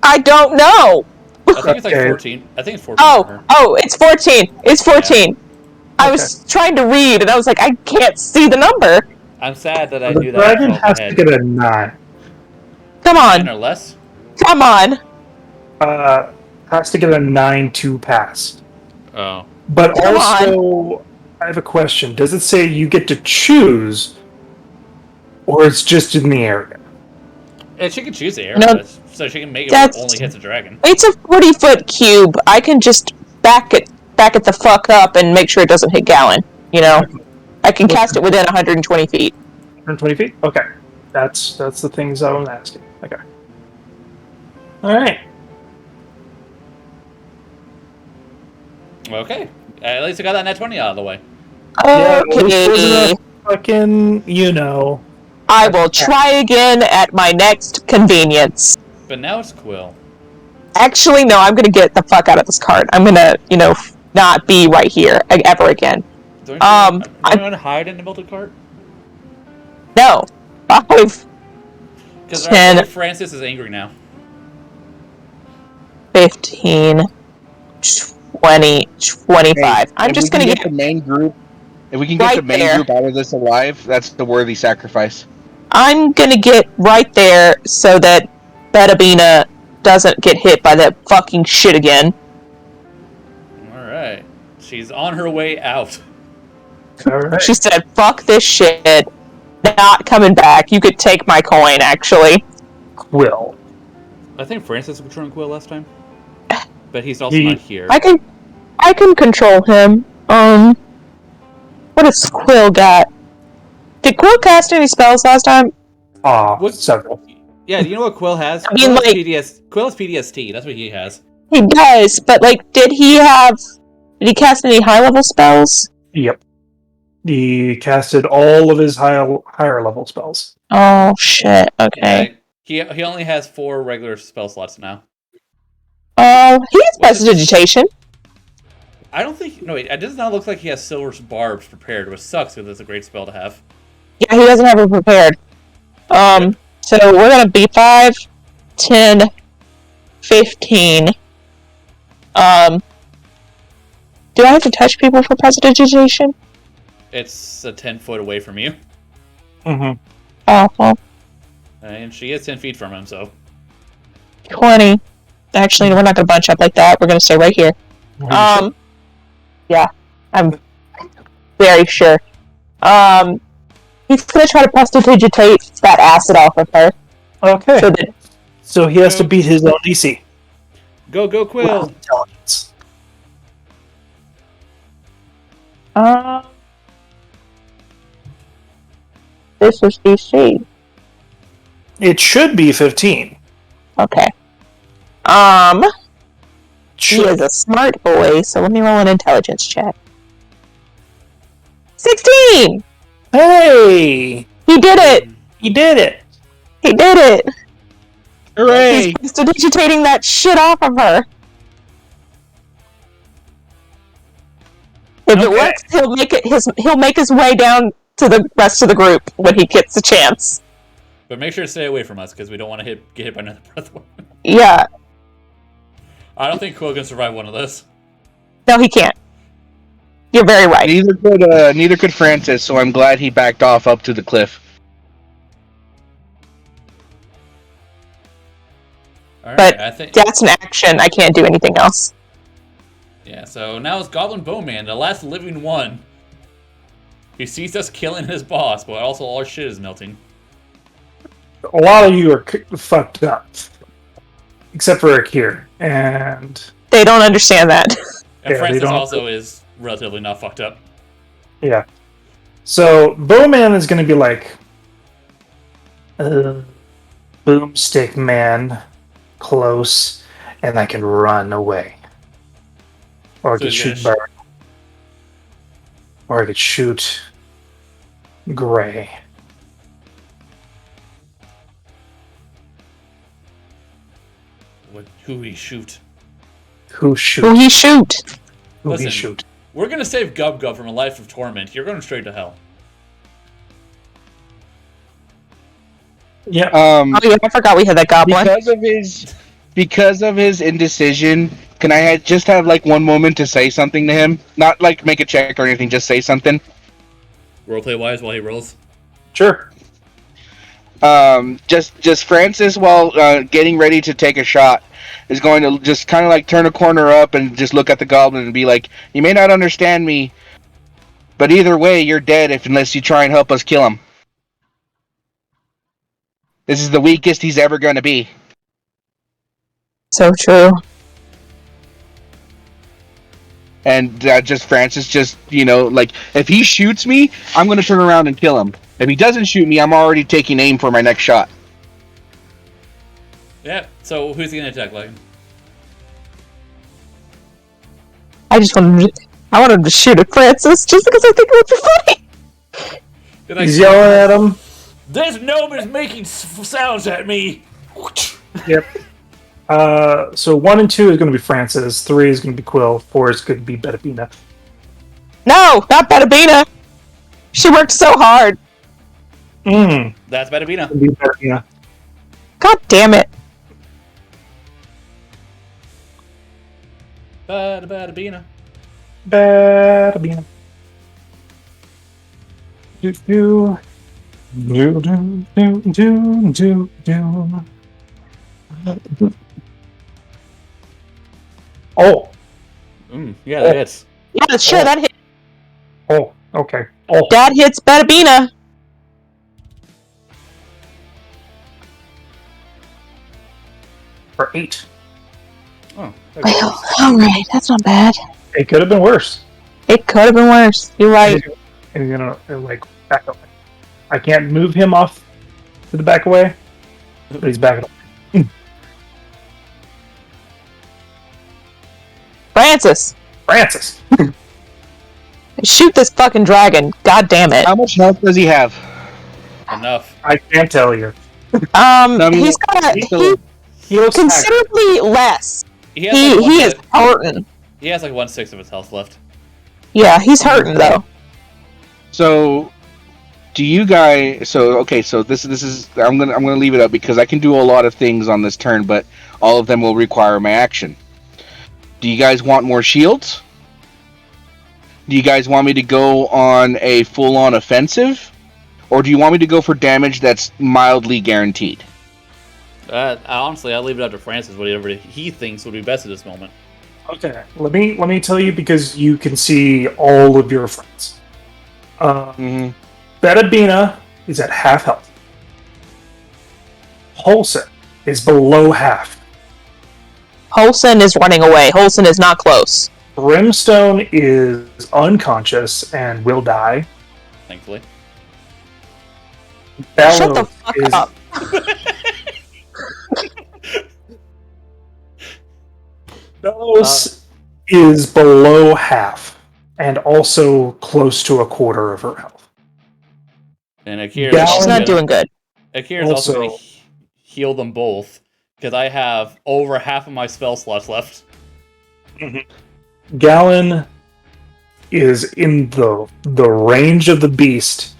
I don't know! I think it's like 14. I think it's 14 for her. Oh, it's 14. It's 14. Yeah. I was trying to read, and I was like, I can't see the number. I'm sad that I The knew that. dragon has to get a 9. Come 9 on. or less? Come on. Has to get a 9 to pass. Oh. But Come also, I have a question. Does it say you get to choose, or it's just in the area? And she can choose the area, No, so she can make it where it only hits a dragon. It's a 40-foot cube. I can just back it the fuck up and make sure it doesn't hit Gallon. You know? I can cast it within 120 feet. 120 feet? Okay. That's the things I was asking. Okay. Alright. Okay. At least I got that net 20 out of the way. Okay. Fucking, you know. I will try again at my next convenience. But now it's Quill. Actually, no, I'm gonna get the fuck out of this cart. I'm gonna, not be right here ever again. Don't you want to hide in the melted cart? No. 5, Because 10, Francis is angry now. 15, 20, 25. I'm just gonna get the main group. If we can get right the main there. group out of this alive, that's the worthy sacrifice. I'm gonna get right there so that Betabina doesn't get hit by that fucking shit again. Alright. She's on her way out. Alright. She said, fuck this shit. Not coming back. You could take my coin, actually. Quill. I think Francis was controlling Quill last time. But he's also not here. I can control him. What has Quill got? Did Quill cast any spells last time? Several. Yeah, do you know what Quill has? I mean, Quill has PTSD. That's what he has. He does, but did he cast any high level spells? Yep. He casted all of his higher level spells. Oh shit, okay. He only has 4 regular spell slots now. Oh, he has Prestidigitation. I don't think... No, wait. It does not look like he has Silver's Barbs prepared, which sucks because it's a great spell to have. Yeah, he doesn't have it prepared. So we're gonna be 5, 10, 15. Do I have to touch people for Prestidigitation? It's a 10 foot away from you. Mm-hmm. Oh, well. And she is 10 feet from him, so... 20. Actually, we're not gonna bunch up like that. We're gonna stay right here. Yeah, I'm very sure. He's gonna try to prestidigitate that acid off of her. Okay. So he has to Go. beat his own DC. Go, Quill! Well, intelligence. This is DC. It should be 15. Okay. He is a smart boy, so let me roll an intelligence check. 16! Hey! He did it! He did it! He did it! Hooray! He's prestidigitating that shit off of her. If it works, he'll make his way down to the rest of the group when he gets a chance. But make sure to stay away from us because we don't want to get hit by another breath weapon. Yeah. I don't think Quill can survive one of those. No, he can't. You're very right. Neither could Francis, so I'm glad he backed off up to the cliff. All right, But I think that's an action. I can't do anything else. yeah. So now it's Goblin Bowman, the last living one. He sees us killing his boss, but also all our shit is melting. A lot of you are fucked up, except for Akir, and They don't understand that. And Yeah, they Francis don't- also is relatively not fucked up. yeah. So Bowman is going to be like, boomstick man, close, and I can run away, or I So could he's shoot gonna Bird, or I could shoot Gray. Who he shoot? Who shoot? Who he shoot? Who Listen. he shoot? We're gonna save Gub Gub from a life of torment. You're going straight to hell. Yeah. Oh yeah, I forgot we had that goblin. Because of his indecision, can I just have like one moment to say something to him? Not like make a check or anything, just say something. Roleplay wise, while he rolls. Sure. Just Francis, while getting ready to take a shot, is going to just kind of like turn a corner up and just look at the goblin and be like, "You may not understand me, but either way, you're dead unless you try and help us kill him. This is the weakest he's ever going to be." So true. And just Francis, just, you know, like, if he shoots me, I'm going to turn around and kill him. If he doesn't shoot me, I'm already taking aim for my next shot. Yeah. So who's he gonna attack, Logan? I wanted him to shoot at Francis just because I think it would be funny. Be like, He's yelling at him. this gnome is making sounds at me. Yep. So 1 and 2 is going to be Francis. 3 is going to be Quill. 4 is going to be Bettabina. No, not Bettabina. She worked so hard. That's Bettabina. Be Bettabina. God damn it. Bettabina. Bettabina. Do do do do do do do. Oh, Yeah, that hits. Yeah, sure, that hit. oh, okay. Oh, That hits Bettabina. for 8. Oh. Well, alright, that's not bad. It could have been worse. It could have been worse. You're right. And he's gonna like back up. I can't move him off to the back away, but he's backing up. Francis, Francis. shoot this fucking dragon. God damn it. How much health does he have? Enough. I can't tell you. He's got He looks considerably less. He has like He is hurting. He has like 1/6 of his health left. Yeah, he's hurting though. So, do you guys? So okay, so this is I'm gonna leave it up because I can do a lot of things on this turn, but all of them will require my action. Do you guys want more shields? Do you guys want me to go on a full-on offensive, or do you want me to go for damage that's mildly guaranteed? Honestly, I'll leave it up to Francis. Whatever he thinks would be best at this moment. Okay, let me tell you because you can see all of your friends. Bettabina is at half health. Holson is below half. Holson is running away. Holson is not close. Brimstone is unconscious and will die. Thankfully. Shut the fuck is, up. Bellows is below half and also close to a quarter of her health. And Akira She's not doing good. Akira's also going to heal them both because I have over half of my spell slots left. Gallon is in the range of the beast,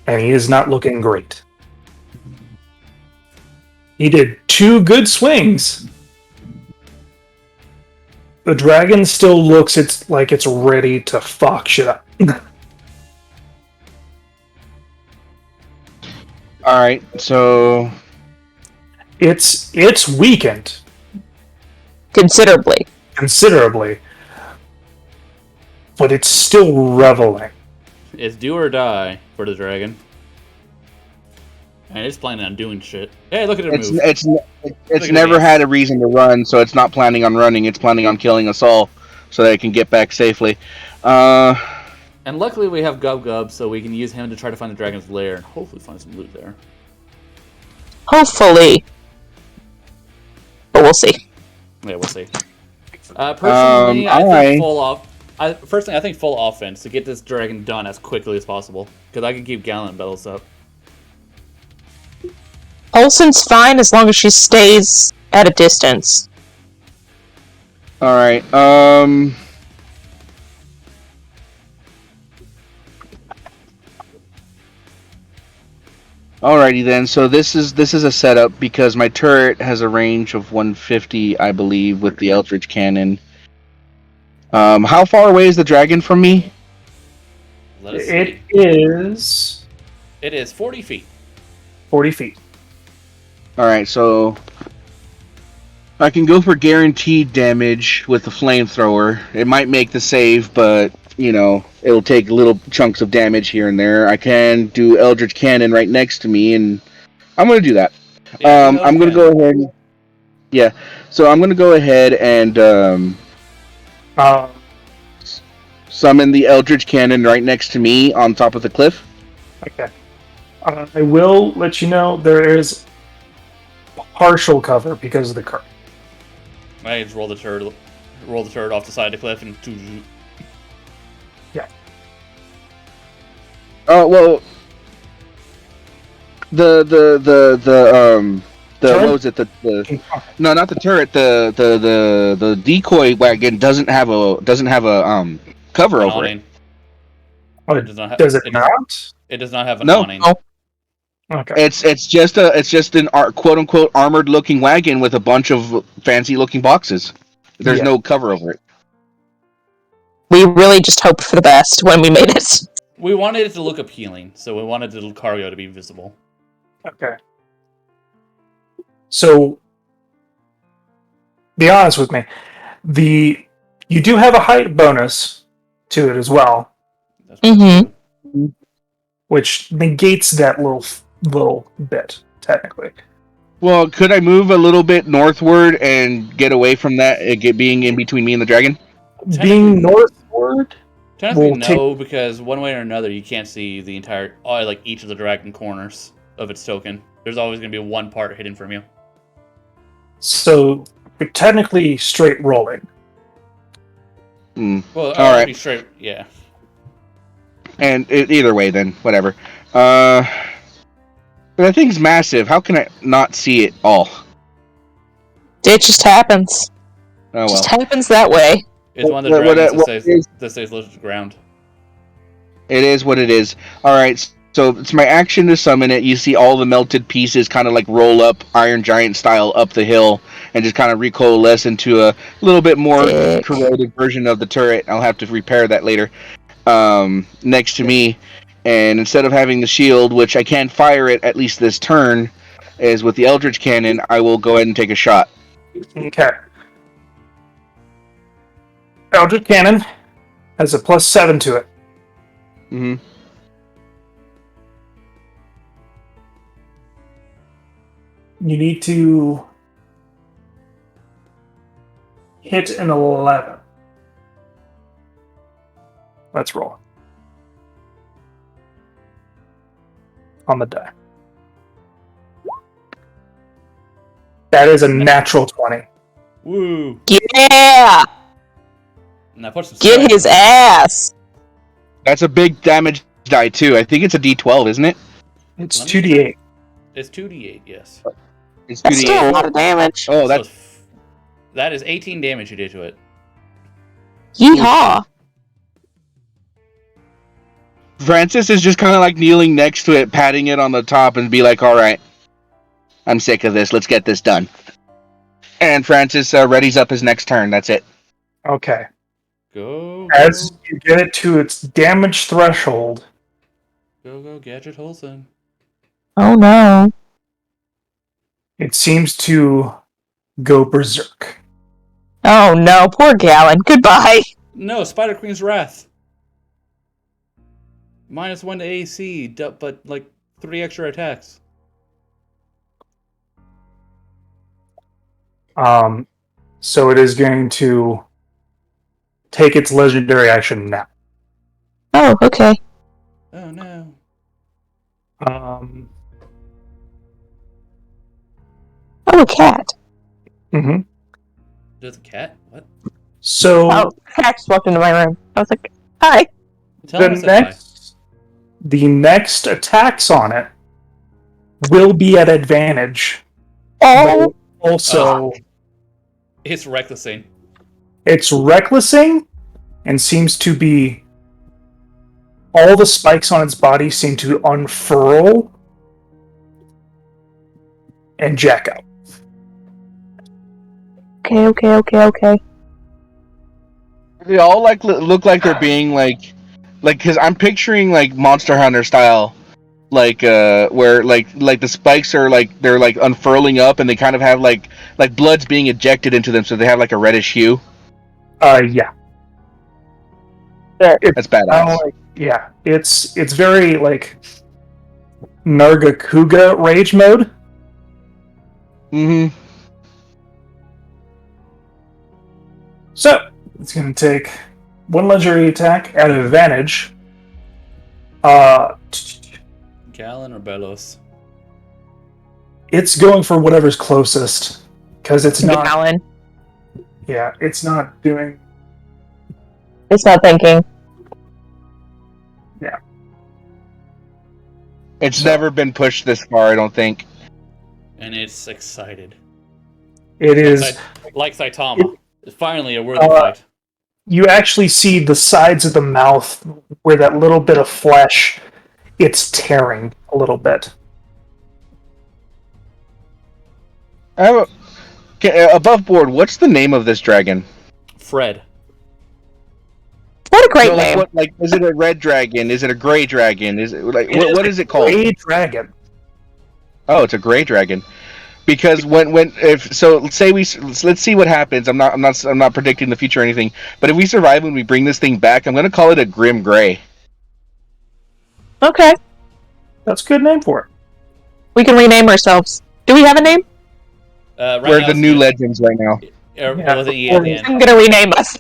and he is not looking great. He did 2 good swings. The dragon still looks like it's ready to fuck shit up. All right, so It's weakened Considerably. considerably, but it's still reveling. It's do or die for the dragon. And it's planning on doing shit. Hey, look at it move. it's at never me. had a reason to run, so it's not planning on running. It's planning on killing us all, so that it can get back safely. And luckily we have Gub Gub, so we can use him to try to find the dragon's lair and hopefully find some loot there. Hopefully. But we'll see. Yeah, we'll see. Personally, I think full off. First thing, I think full offense to get this dragon done as quickly as possible, because I can keep Gallant Bells up. Olsen's fine as long as she stays at a distance. All right. Alrighty then. So this is a setup because my turret has a range of 150, I believe, with the Eldritch Cannon. How far away is the dragon from me? Let us It see. is It is 40 feet. 40 feet. Alright, so I can go for guaranteed damage with the flamethrower. It might make the save, but, you know, it'll take little chunks of damage here and there. I can do Eldritch Cannon right next to me, and I'm going to do that. Yeah, do I'm going to go ahead. Yeah, so I'm going to go ahead and summon the Eldritch Cannon right next to me on top of the cliff. Okay. I will let you know there is partial cover because of the current. I just roll the turret off the side of the cliff and Yeah. Oh well. The Turret? what was it? No, not the turret. The decoy wagon doesn't have a cover over it. awning. Oh, It does not have- does it it- not? It does not have an No. awning. Oh. Okay. It's just an quote unquote armored looking wagon with a bunch of fancy looking boxes. There's Yeah. no cover over it. We really just hoped for the best when we made it. We wanted it to look appealing, so we wanted the cargo to be visible. Okay. So, be honest with me. You do have a height bonus to it as well, That's Mhm. which negates that little bit technically. Well, could I move a little bit northward and get away from that, being in between me and the dragon? Being northward, Technically, We'll no, because one way or another, you can't see the entire, like each of the dragon corners of its token. There's always going to be one part hidden from you. so you're technically straight rolling. Well, All right. be straight, yeah. And either way, then whatever. But that thing's massive. How can I not see it all? It just happens. Oh well. Just happens that way. It's one of the What- dragons what that stays close to the ground. It is what it is. All right. So it's my action to summon it. You see all the melted pieces kind of like roll up Iron Giant style up the hill and just kind of recoalesce into a little bit more Sick. corroded version of the turret. I'll have to repair that later. Next to me, and instead of having the shield, which I can fire it at least this turn, is with the Eldritch Cannon, I will go ahead and take a shot. Okay. Eldritch Cannon has a +7 to it. Mm-hmm. You need to hit an 11. Let's roll. On the die. That is a natural 20. Woo! Yeah! Now put some Get his ass! That's a big damage die too. I think it's a D12, isn't it? It's Let me- 2d8. It's 2d8, yes. It's That's still a 2d8. lot of damage. Oh, that's That is 18 damage you did to it. Yeehaw! Francis is just kind of like kneeling next to it, patting it on the top, and be like, "All right, I'm sick of this. Let's get this done." And Francis readies up his next turn. That's it. Okay. Go. As you get it to its damage threshold. Go, Gadget Holson. Oh no. It seems to go berserk. Oh no, poor Gallon. Goodbye. No, Spider Queen's Wrath. -1 to AC, but like 3 extra attacks. So it is going to take its legendary action now. Oh, okay. Oh no. Oh, a cat. Mm-hmm. There's a cat? What? So Oh, cat just walked into my room. I was like, hi. Tell him I said hi. the next attacks on it will be at advantage. Oh. Also, It's recklessing. it's recklessing and seems to be... all the spikes on its body seem to unfurl and jack out. Okay. They all like look like they're being like because I'm picturing like Monster Hunter style, like where like the spikes are like they're like unfurling up and they kind of have like blood's being ejected into them, so they have like a reddish hue. Yeah. That's badass. Yeah, it's very like Nargacuga rage mode. Mm-hmm. So it's going to take one legendary attack at advantage. Gallon or Belos? It's going for whatever's closest because it's not. Gallon. Yeah, it's not doing. It's not thinking. Yeah. It's never been pushed this far, I don't think. And it's excited. It is. Like Saitama. It's finally a worthy fight. You actually see the sides of the mouth where that little bit of flesh, it's tearing a little bit. Above board, what's the name of this dragon? Fred. What a great name. Is it a red dragon? Is it a gray dragon? Is it like what is it called? Gray dragon. Oh, it's a gray dragon. Because let's see what happens. I'm not predicting the future or anything. But if we survive when we bring this thing back, I'm going to call it a Grim Gray. Okay. That's a good name for it. We can rename ourselves. Do we have a name? We're the new legends right now. With an E at the end. I'm gonna rename us.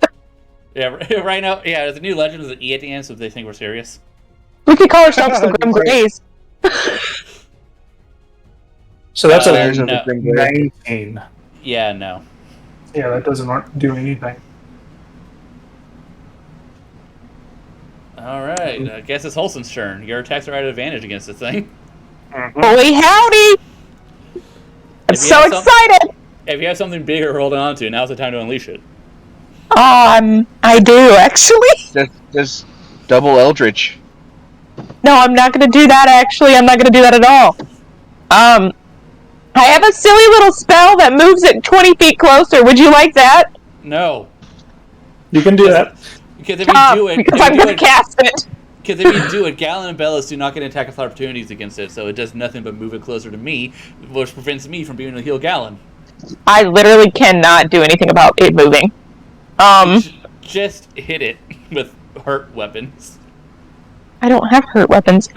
Yeah, right now. Yeah, there's a new legend with an E at the end, so they think we're serious. We could call ourselves the Grim Grays. So that's no. 19. Yeah, no. Yeah, that doesn't do anything. Alright, I guess it's Holson's turn. Your attacks are at advantage against this thing. Mm-hmm. Holy howdy! I'm so excited! If you have something bigger holding on to, now's the time to unleash it. I do, actually. Just double Eldritch. No, I'm not gonna do that, actually. I'm not gonna do that at all. I have a silly little spell that moves it 20 feet closer. Would you like that? No. You can do that. Because if you do it... Because I'm gonna cast it. Because if you do it, Gallon and Bellis do not get attack of opportunities against it, so it does nothing but move it closer to me, which prevents me from being able to heal Gallon. I literally cannot do anything about it moving. Just hit it with hurt weapons. I don't have hurt weapons.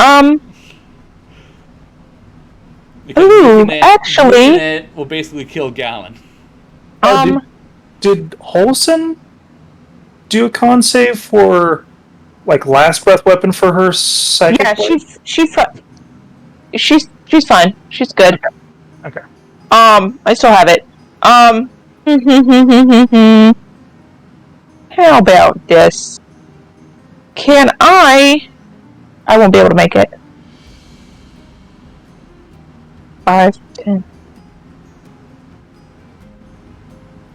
Because Ooh, actually... it will basically kill Gallon. Did Holson do a con save for, like, last breath weapon for her psychic? Yeah, she's fine. She's fine. She's good. Okay. I still have it. How about this? I won't be able to make it. 5, 10.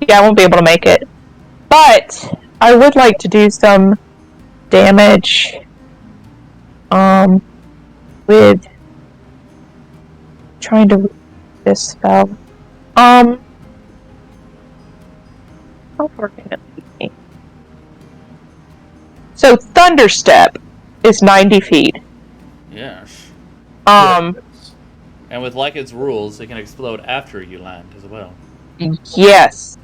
Yeah, I won't be able to make it. But I would like to do some damage With trying to read this spell. How far can it lead me? So Thunderstep is 90 feet. Yes. Um, And with like its rules, it can explode after you land as well. yes.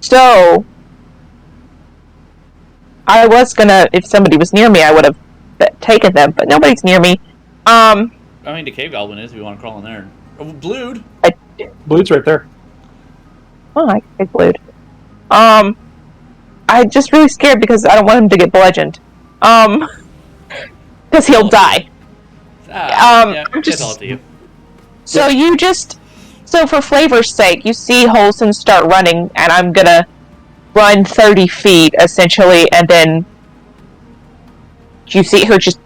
So I was gonna, if somebody was near me, I would have taken them, but nobody's near me. I mean, the cave goblin is if you want to crawl in there. Oh, Blued! Blue's right there. Oh, I can Blued. I'm just really scared because I don't want him to get bludgeoned. Because he'll die. Yeah, it's all to you. So so for flavor's sake, you see Holson start running, and I'm gonna run 30 feet, essentially, and then you see her just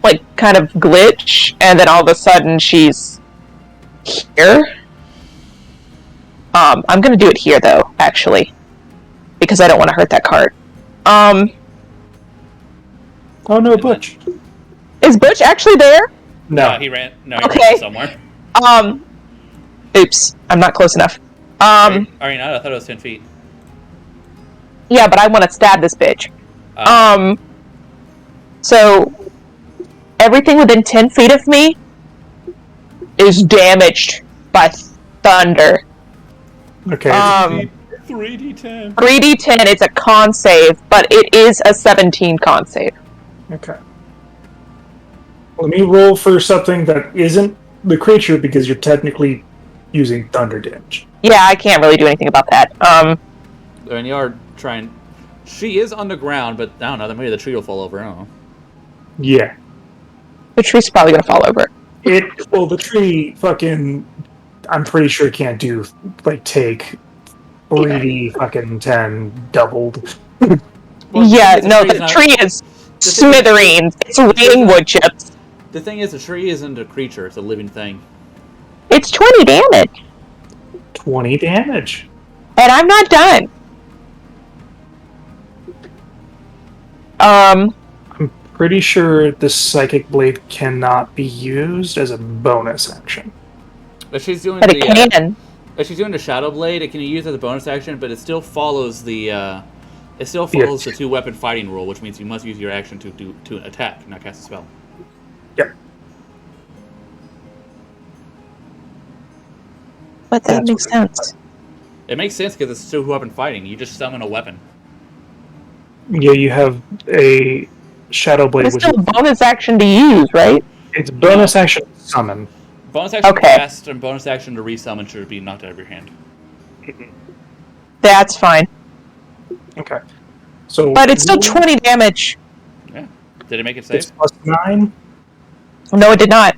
like, kind of glitch, and then all of a sudden she's here. I'm gonna do it here, though, actually, because I don't want to hurt that cart. Oh no, Butch. Is Butch actually there? No. He ran. No, he Okay. ran somewhere. Oops, I'm not close enough. Are you not? I thought it was 10 feet. Yeah, but I want to stab this bitch. So everything within 10 feet of me is damaged by thunder. Okay. 3d10. 3d10, it's a con save, but it is a 17 con save. Okay. Let me roll for something that isn't the creature because you're technically using thunder damage. Yeah, I can't really do anything about that. And you are trying. She is on the ground, but I don't know. Maybe the tree will fall over. I don't know. Yeah. The tree's probably gonna fall over. Well, the tree fucking, I'm pretty sure can't do, like, take 3d fucking 10 doubled. Well, Yeah, the no, tree is the not- tree is smithereens. It's raining wood chips. The thing is, the tree isn't a creature; it's a living thing. It's 20 damage. 20 damage. And I'm not done. I'm pretty sure the Psychic Blade cannot be used as a bonus action. But she's doing But it can. If she's doing the Shadow Blade, it can be used as a bonus action, but it still follows the the two-weapon fighting rule, which means you must use your action to attack, not cast a spell. Yep. But that makes sense. It makes sense because it's two-weapon fighting. You just summon a weapon. Yeah, you have a Shadow Blade, It's which still a bonus action to use, right? it's bonus action to summon. Bonus action to Okay. cast and bonus action to resummon should be knocked out of your hand. That's fine. Okay. So, But it's still 20 damage. Yeah. Did it make it it's safe? plus 9. No, it did not.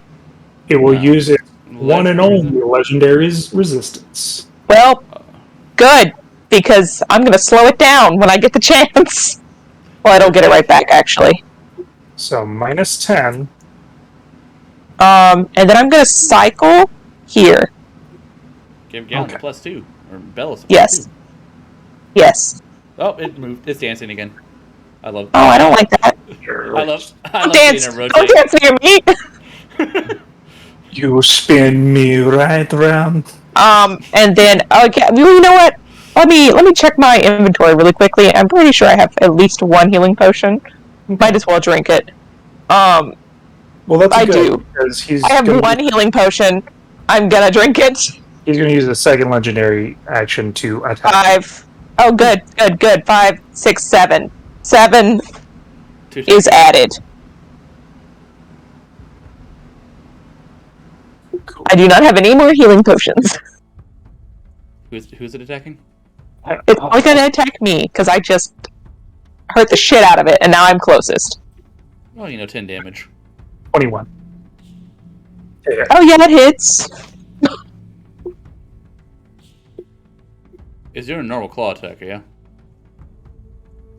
It will No. use its one and Legendary only Legendary's resistance. Well, good, because I'm going to slow it down when I get the chance. Well, I don't get it right back, actually. So minus 10. And then I'm going to cycle here. Give Gallon a Okay. +2. Or Bellis a Yes. +2. Yes. Oh, it moved. It's dancing again. I love Oh, I don't like that. I love Don't seeing dance. it Don't rotate. dance near me. You spin me right round. And then, okay, you know what? Let me check my inventory really quickly. I'm pretty sure I have at least one healing potion. Might as well drink it. Well, that's I good, do. because I have one healing potion. I'm gonna drink it. He's going to use a second legendary action to attack. 5. Oh, good. 5, 6, 7. 7 Two is added. Cool. I do not have any more healing potions. Who's it attacking? It's only gonna attack me, because I just hurt the shit out of it, and now I'm closest. Well, 10 damage. 21. Yeah. Oh yeah, that hits. Is doing a normal claw attack, yeah?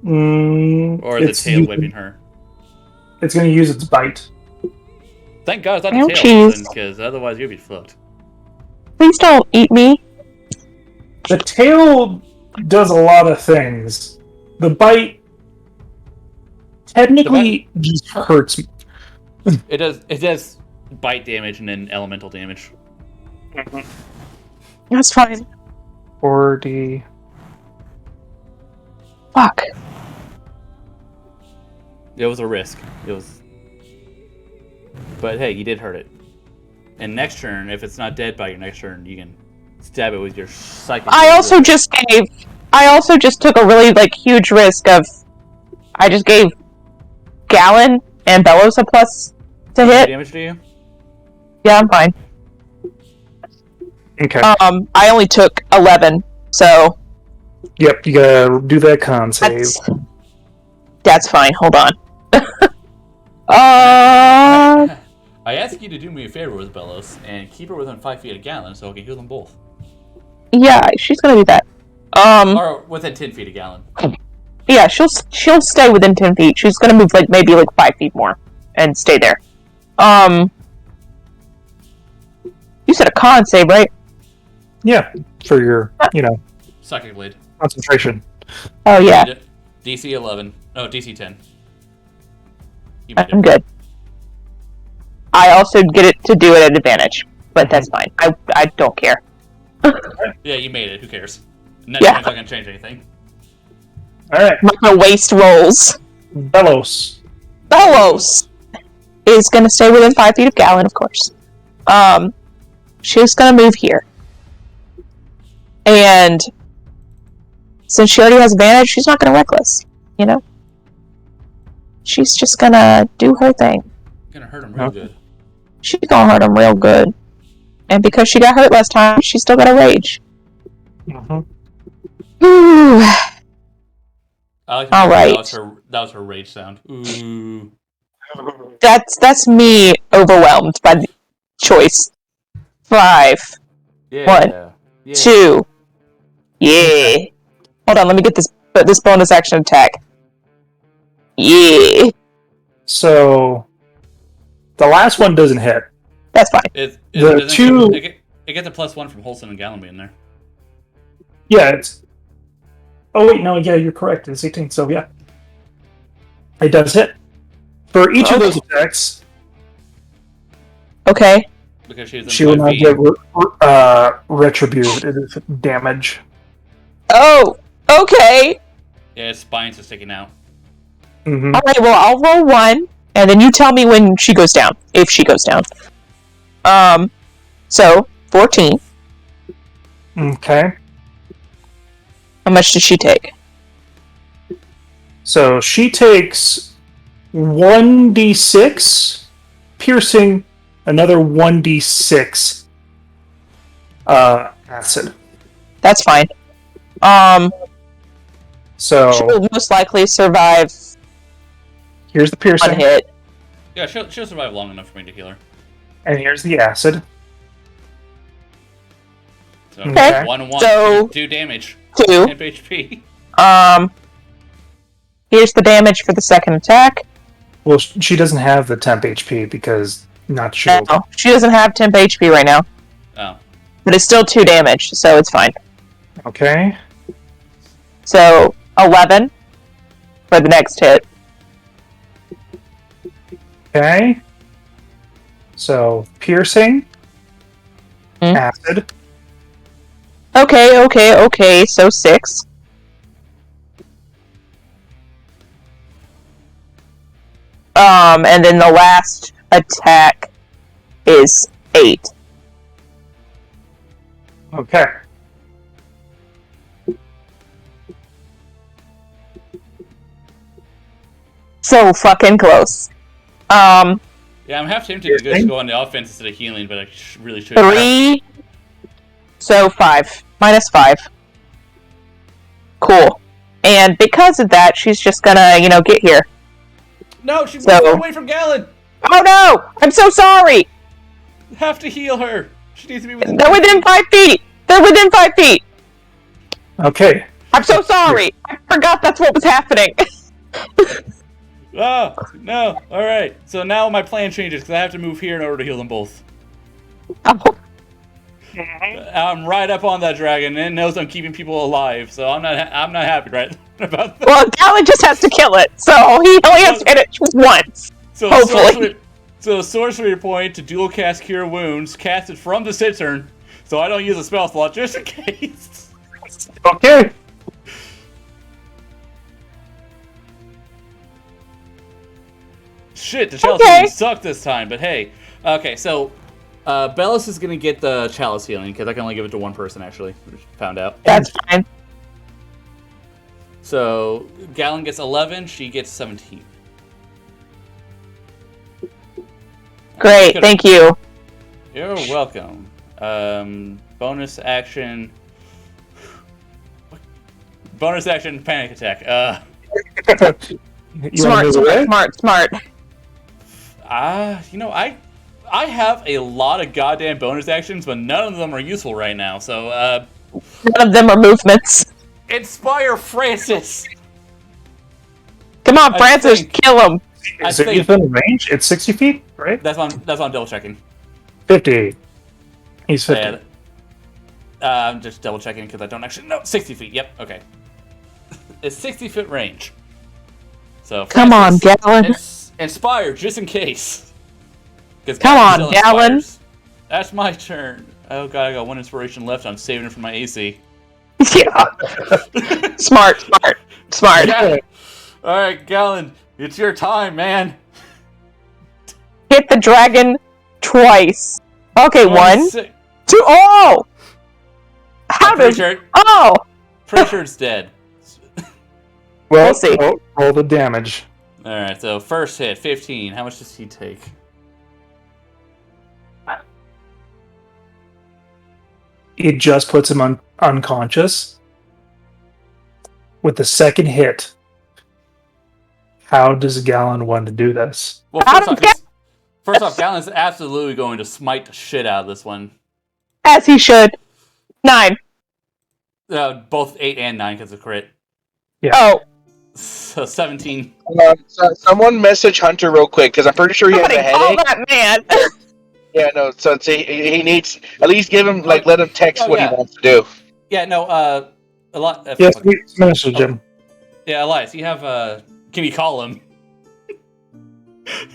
Or It's is the tail using- whipping her? It's going to use its bite. Thank God it's not Oh, the tail, jeez. because otherwise you'd be fucked. Please don't eat me. The tail does a lot of things. The bite technically just hurts me. It does bite damage and then elemental damage. That's fine. 40. Fuck. It was a risk. But hey, you did hurt it. And next turn, if it's not dead by your next turn, you can stab it with your psychic. I also just took a really huge risk of. I just gave Gallon and Bellows a plus to hit. Damage to you? Yeah, I'm fine. Okay. I only took 11, so. Yep, you gotta do that con save. That's fine. Hold on. I ask you to do me a favor with Bellows and keep her within 5 feet of Gallon so I can heal them both. Yeah, she's gonna do that. Or within 10 feet of Gallon. Yeah, she'll stay within 10 feet. She's gonna move maybe 5 feet more and stay there. You said a con save, right? Yeah, for your, Psychic Blade. concentration. Oh yeah, DC 11. No, DC 10. I'm good. I also get it to do it at advantage, but that's fine. I don't care. Yeah, you made it. Who cares? Yeah. It's not gonna change anything. Alright. I'm not gonna waste rolls. Bellows. Bellows is gonna stay within 5 feet of Gallon, of course. She's gonna move here. And since she already has advantage, she's not gonna reckless, She's just gonna do her thing. Gonna hurt him real good. She's gonna hurt him real good. And because she got hurt last time, she's still got a rage. Ooh. All right. That was her rage sound. Ooh. That's me overwhelmed by the choice. 5. Yeah. 1. 2. Yeah. Hold on, let me get this bonus action attack. Yeah. So, the last one doesn't hit. That's fine. It gets a +1 from Holson and Gallon being there. Yeah, it's... Oh, wait, no, yeah, you're correct. It's 18, so yeah. It does hit. For each of those attacks... Okay. Because she will not get retributive damage. Oh, okay. Yeah, its spines are sticking out. Mm-hmm. Alright, well, I'll roll 1, and then you tell me when she goes down. If she goes down. So, 14. Okay. How much does she take? So, she takes 1d6 piercing, another 1d6 acid. That's fine. So she will most likely survive. Here's the piercing. 1 hit. Yeah, she'll survive long enough for me to heal her. And here's the acid. So, Okay. 1, So, 2 damage. 2. 10 HP. Here's the damage for the second attack. Well, she doesn't have the temp HP because not shield. No, she doesn't have temp HP right now. Oh. But it's still 2 damage, so it's fine. Okay. So, 11 for the next hit. Okay. So, piercing. Acid. Okay, so 6. And then the last attack is 8. Okay. So fucking close. Yeah, I'm half tempted to just go on the offense instead of healing, but I really should. 3. So 5. -5. Cool. And because of that, she's just gonna, get here. No, she's moving away from Gallon! Oh no! I'm so sorry! You have to heal her! She needs to be within... They're within 5 feet! They're within 5 feet! Okay. I'm so sorry! I forgot that's what was happening. Oh, no. Alright. So now my plan changes, because I have to move here in order to heal them both. Oh. I'm right up on that dragon, and it knows I'm keeping people alive, so I'm not happy right about that. Well, Galen just has to kill it, so he only has to hit it once. So hopefully. sorcery point to dual cast Cure Wounds, cast it from the cistern, so I don't use a spell slot just in case. Okay. Shit, the chalice healing sucked this time, but hey. Okay, so Bellis is gonna get the chalice healing because I can only give it to one person. Actually, we found out. That's fine. So Galen gets 11, she gets 17. Great, thank you. You're welcome. Bonus action. Bonus action, panic attack. Smart. I have a lot of goddamn bonus actions, but none of them are useful right now. So, none of them are movements. Inspire Francis. Come on, Francis, kill him. Is it within range? It's 60 feet, right? That's on double checking. 50. He's 50. I'm just double checking because I don't actually know. 60 feet. Yep. Okay. It's 60-foot range. So come on, Galen. Inspire just in case. Come on, Galen. That's my turn. Oh god, I got one inspiration left. I'm saving it for my AC. Yeah. Smart. Yeah. All right, Galen, it's your time, man. Hit the dragon twice. Okay, 26. 1, 2. Oh! How does? Oh! Pretty sure it's dead. Well, we'll see. Roll the damage. All right, so first hit, 15. How much does he take? It just puts him unconscious. With the second hit, how does Galen want to do this? Well, first off, Galen's absolutely going to smite the shit out of this one. As he should. 9. Both 8 and 9 because of crit. Yeah. Oh. So 17. Someone message Hunter real quick because I'm pretty sure he has a headache. That man. Yeah, no. So he needs at least give him let him text what he wants to do. Yeah, no. A lot. Yes, message him. Yeah, Elias, you have can you call him?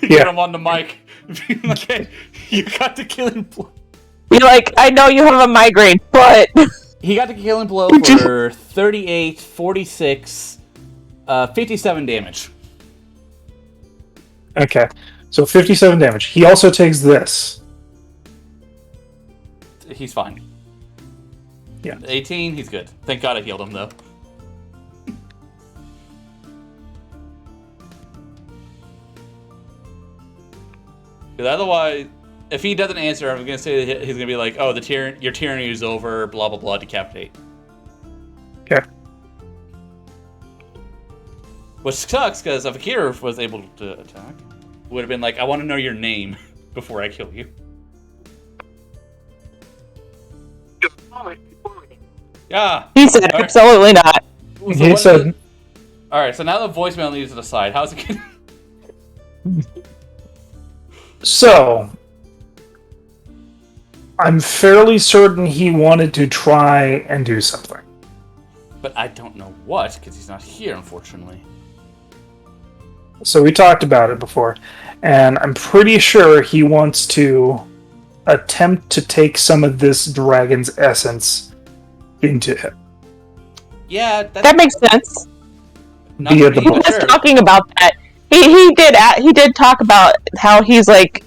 Yeah. Get him on the mic. Okay, you got the killing blow. You're like, I know you have a migraine, but he got the killing blow for 38, 46, 57 damage. Okay, so 57 damage. He also takes this. He's fine. Yeah. 18, he's good. Thank God I healed him, though. Because otherwise, if he doesn't answer, I'm going to say that he's going to be like, oh, your tyranny is over, blah, blah, blah, decapitate. Okay. Which sucks, because if Akira was able to attack, would have been like, I want to know your name before I kill you. Yeah. He said absolutely not. So he said. Alright, so now the voicemail needs to decide. How's it going? So, I'm fairly certain he wanted to try and do something. But I don't know what, because he's not here, unfortunately. So we talked about it before, and I'm pretty sure he wants to attempt to take some of this dragon's essence into him. Yeah, that makes sense. Via the he was talking about that. He did talk about how he's like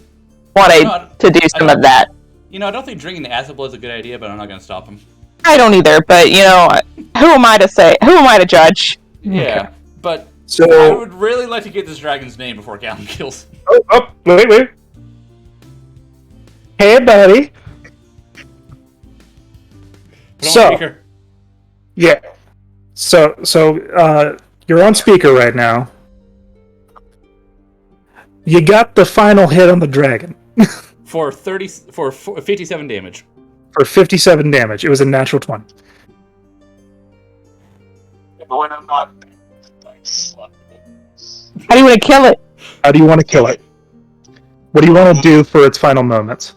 wanted to do some of that. You know, I don't think drinking the acid blood is a good idea, but I'm not going to stop him. I don't either, but you know, who am I to say? Who am I to judge? Yeah, okay. But so, I would really like to get this dragon's name before Galen kills him. Oh, wait. Hey, buddy. Speaker. Yeah. So, you're on speaker right now. You got the final hit on the dragon. For 57 damage. For 57 damage. It was a natural 20. When I'm not. How do you want to kill it? How do you want to kill it? What do you want to do for its final moments?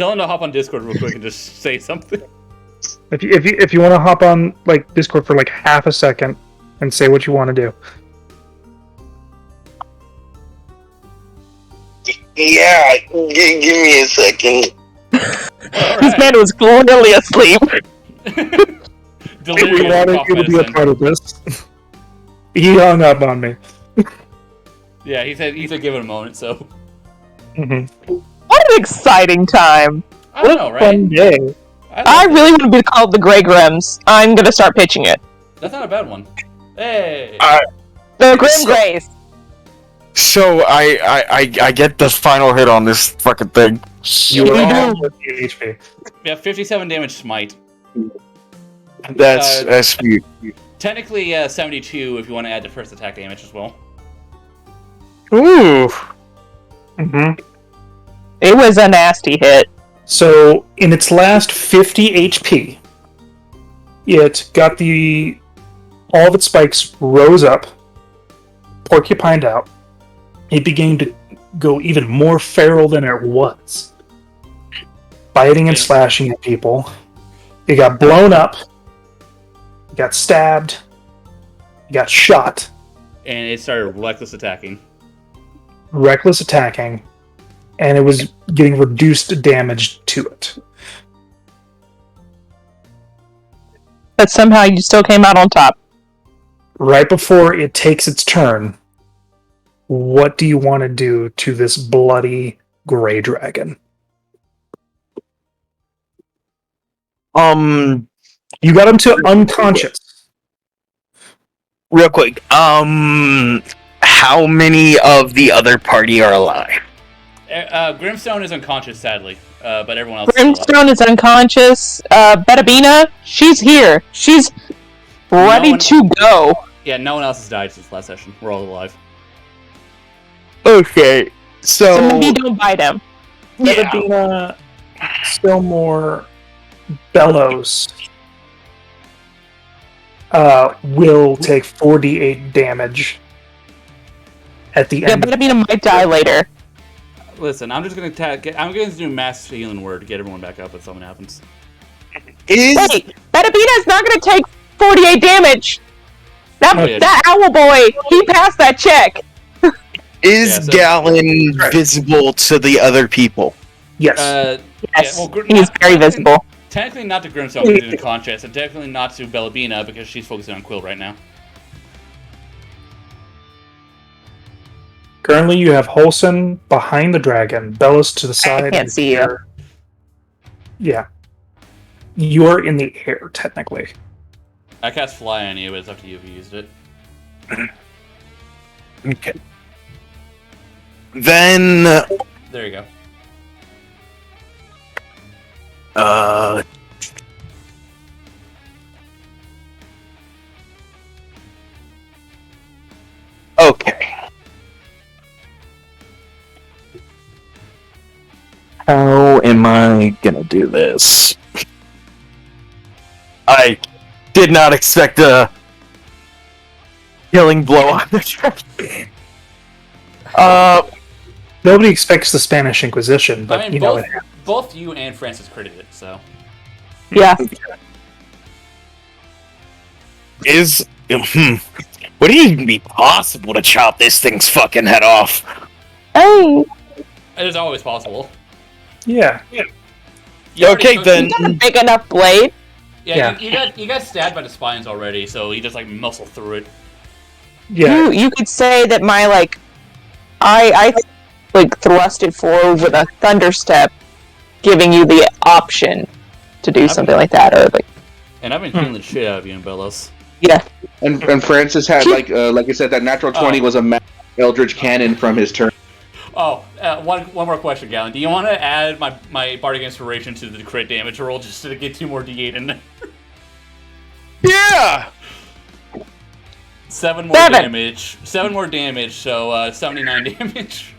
Tell him to hop on Discord real quick and just say something. If you want to hop on like Discord for like half a second and say what you want to do. Yeah, give me a second. This man was clearly asleep. We wanted you to be a part of this. He hung up on me. Yeah, he said give it a moment. So. Mm-hmm. What an exciting time! I don't know, right? Fun day. I really want to be called the Grey Grims. I'm gonna start pitching it. That's not a bad one. Hey. The Grim Greys. So I get the final hit on this fucking thing. You were all with the HP. Yeah, 57 damage smite. That's sweet. Technically 72 if you want to add the first attack damage as well. Ooh. Mm-hmm. It was a nasty hit. So, in its last 50 HP, it got all of its spikes rose up, porcupined out. It began to go even more feral than it was, biting and slashing at people. It got blown up, it got stabbed, it got shot. And it started reckless attacking. And it was getting reduced damage to it. But somehow you still came out on top. Right before it takes its turn, what do you want to do to this bloody gray dragon? You got him to unconscious. Real quick, how many of the other party are alive? Grimstone is unconscious, sadly, but everyone else Grimstone is unconscious. Betabina, she's here. She's ready to go. Yeah, no one else has died since last session. We're all alive. Okay, So maybe don't bite him. Betabina, Stillmore, Bellows will take 4d8 damage at the end. Yeah, Betabina might die later. Listen, I'm just gonna I'm gonna do mass healing word to get everyone back up if something happens. Wait, Betabina's not gonna take 48 damage. That owl boy, he passed that check. Is Gallon visible to the other people? Yes. Yes, yeah, well, he's very visible. Technically not to Grimstone because he's unconscious, and definitely not to Bellabina because she's focusing on Quill right now. Currently, you have Holson behind the dragon, Bellows to the side. I can't see you. Yeah. You're in the air, technically. I cast Fly on you, but it's up to you if you used it. Okay. Then... There you go. Okay. How am I gonna do this? I did not expect a killing blow on the dragon. Nobody expects the Spanish Inquisition, but I mean, you know both you and Francis critted it, so. Yeah. Would it even be possible to chop this thing's fucking head off? Oh. It is always possible. Yeah. Okay, then. You got a big enough blade. Yeah, you got stabbed by the spines already, so you just like muscle through it. Yeah. You could say that my I thrust it forward with a thunder step, giving you the option to do something like that, or like. And I've been killing the shit out of you in Bellows. Yeah. And Francis had like I said, that natural 20 was a Eldritch Cannon from his turn. Oh, one more question, Gallon. Do you want to add my Bardic Inspiration to the crit damage roll just to get 2 more D8 in there? Yeah! 7 more damage. 7 more damage, so 79 damage.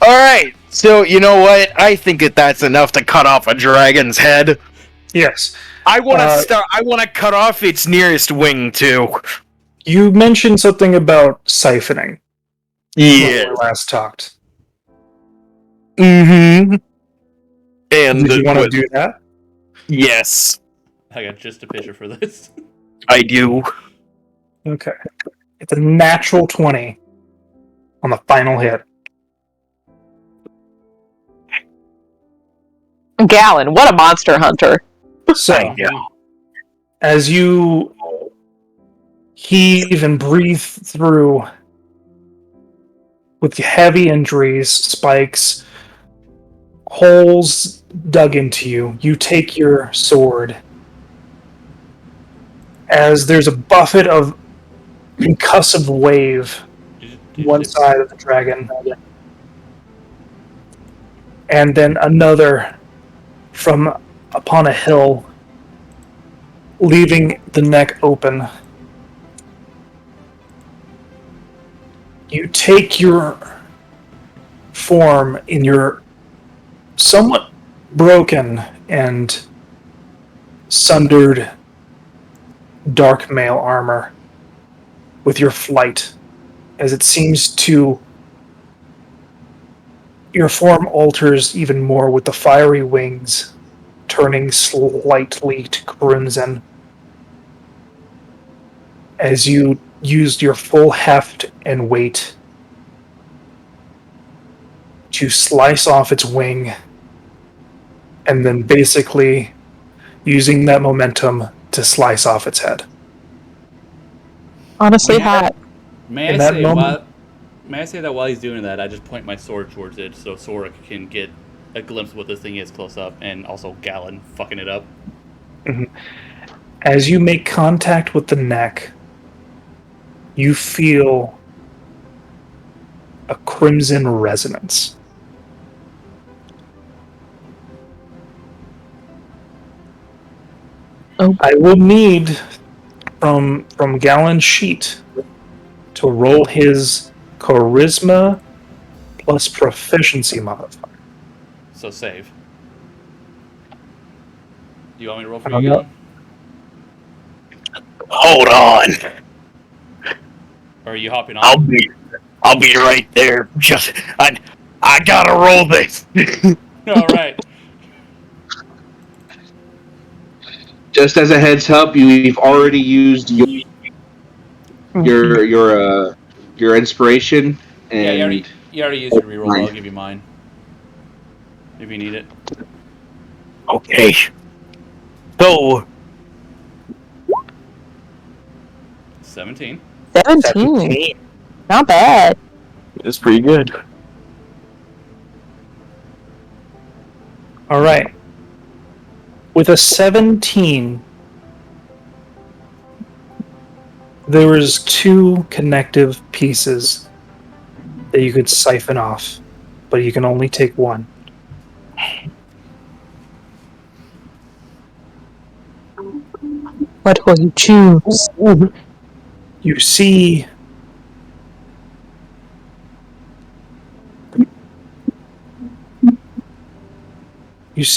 Alright, so you know what? I think that's enough to cut off a dragon's head. Yes. I want to cut off its nearest wing, too. You mentioned something about siphoning. When Yeah. we last talked. Mm-hmm. And Did you want to do that? Yes, I got just a picture for this. I do. Okay. It's a natural 20 on the final hit. Gallon, what a monster hunter. So, I know. as you heave and breathe through with heavy injuries, spikes, holes dug into you, you take your sword. As there's a buffet of concussive wave one side of the dragon, and then another from upon a hill, leaving the neck open. You take your form in your somewhat broken and sundered dark mail armor with your flight, as it seems to your form alters even more with the fiery wings turning slightly to crimson as you used your full heft and weight to slice off its wing, and then basically using that momentum to slice off its head. Honestly hot. May I say that while he's doing that, I just point my sword towards it so Sora can get a glimpse of what this thing is close up, and also Gallon fucking it up. Mm-hmm. As you make contact with the neck, you feel a crimson resonance. Oh. I will need from Gallon's sheet to roll his charisma plus proficiency modifier. So save. Do you want me to roll for you, Gallon? Hold on. Or are you hopping on? I'll be right there. Just I gotta roll this. All right. Just as a heads up, you've already used your inspiration. And yeah, you already used your reroll. I'll give you mine if you need it. Okay. So 17. 17. Not bad. it's pretty good. All right. With a 17, there was 2 connective pieces that you could siphon off, but you can only take one. What will you choose? You see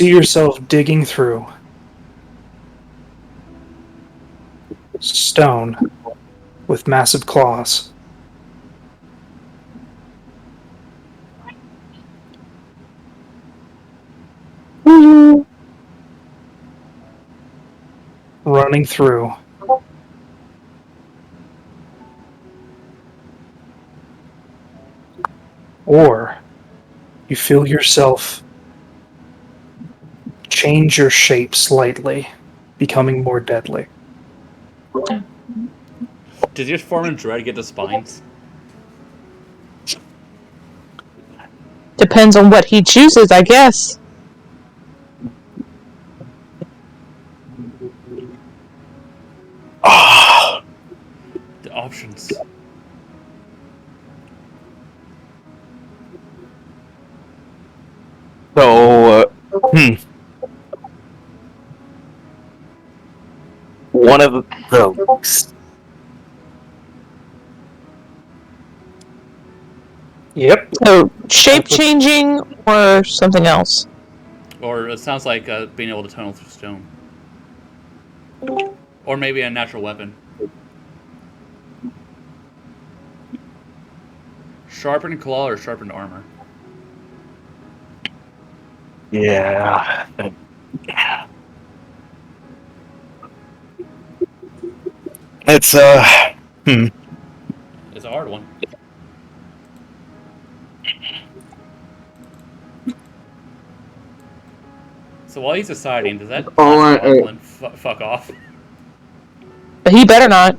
yourself digging through stone with massive claws. Running through. Or you feel yourself change your shape slightly, becoming more deadly. Does your form in Dread get the spines? Depends on what he chooses, I guess. The options. So one of the Yep. So, shape changing or something else? Or it sounds like being able to tunnel through stone. Or maybe a natural weapon. Sharpened claw or sharpened armor? Yeah. It's It's a hard one. So while he's deciding, does that goblin fuck off? But he better not.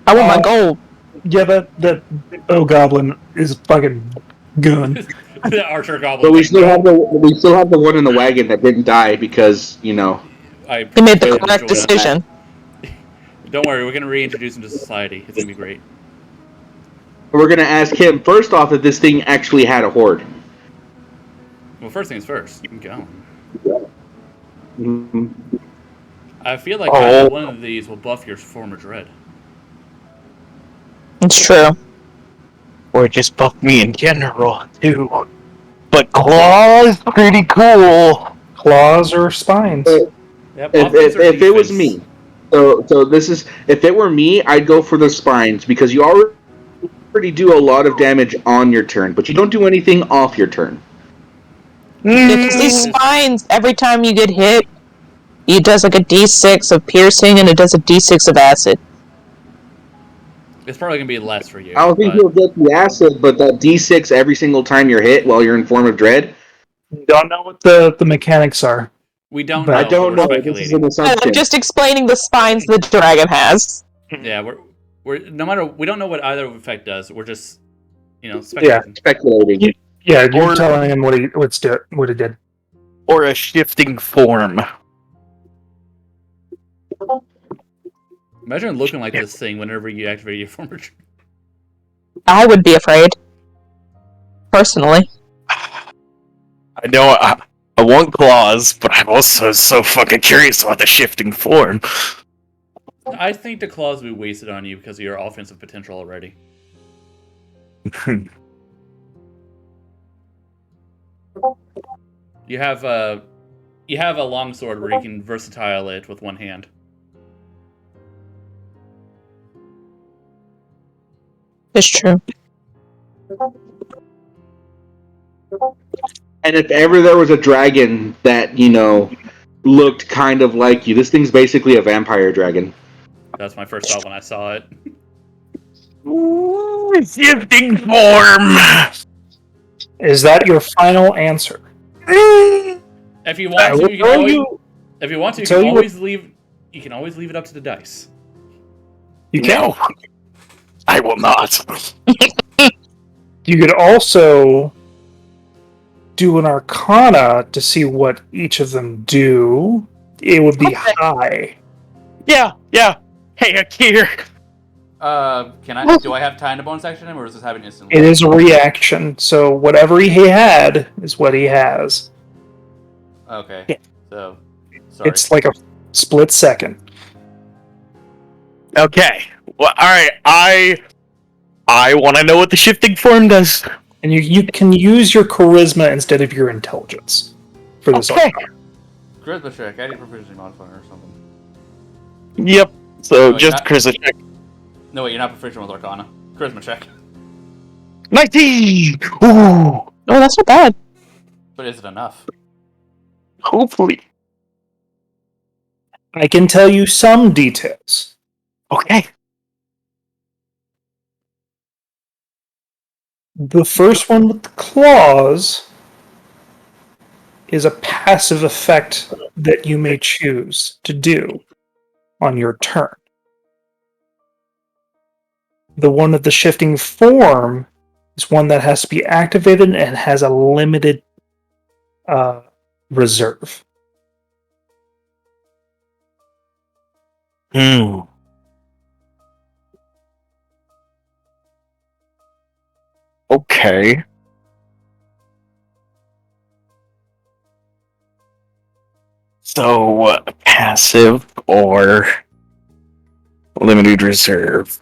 I want my gold. Yeah, that goblin is fucking gun. The archer goblin. But we still have the one in the wagon that didn't die because He made the correct decision. Don't worry, we're gonna reintroduce him to society. It's gonna be great. We're gonna ask him first off if this thing actually had a horde. Well, first things first. Go. Mm-hmm. I feel like either one of these will buff your form of dread. It's true. Or just buff me in general too. But claws, pretty cool. Claws or spines? Yep, If it was me, so this is if it were me, I'd go for the spines because you already do a lot of damage on your turn, but you don't do anything off your turn. Because these spines, every time you get hit, it does like a d6 of piercing and it does a d6 of acid. It's probably gonna be less for you. I don't think you'll get the acid, but that d6 every single time you're hit while you're in form of dread. Don't know what the mechanics are. We don't know. I don't know. This is an assumption. I'm just explaining the spines the dragon has. Yeah, we're no matter we don't know what either effect does. We're just speculating. Speculating. Yeah, you're telling him what it did. Or a shifting form. Imagine looking like this thing whenever you activate your form of dread. I would be afraid. Personally. I know I want claws, but I'm also so fucking curious about the shifting form. I think the claws will be wasted on you because of your offensive potential already. You have a longsword where you can versatile it with one hand. It's true. And if ever there was a dragon that, looked kind of like you, this thing's basically a vampire dragon. That's my first thought when I saw it. Ooh, shifting form! Is that your final answer? If you want to, you can always leave. You can always leave it up to the dice. You can. No, I will not. You could also do an arcana to see what each of them do. It would be high. Yeah. Hey, Akir. Do I have time to bonus action him, or is this happening instantly? It is a reaction, so whatever he had is what he has. Okay. Yeah. So, sorry. It's like a split second. Okay. Well, all right. I want to know what the shifting form does. And you can use your charisma instead of your intelligence for this. Okay. Charisma check. Add your proficiency modifier or something. Yep. So No, just charisma check. No, wait, you're not proficient with Arcana. Charisma check. 19! Ooh! Oh, that's not bad. But is it enough? Hopefully. I can tell you some details. Okay. The first one with the claws is a passive effect that you may choose to do on your turn. The one with the shifting form is one that has to be activated and has a limited reserve. Okay. So, passive or limited reserve.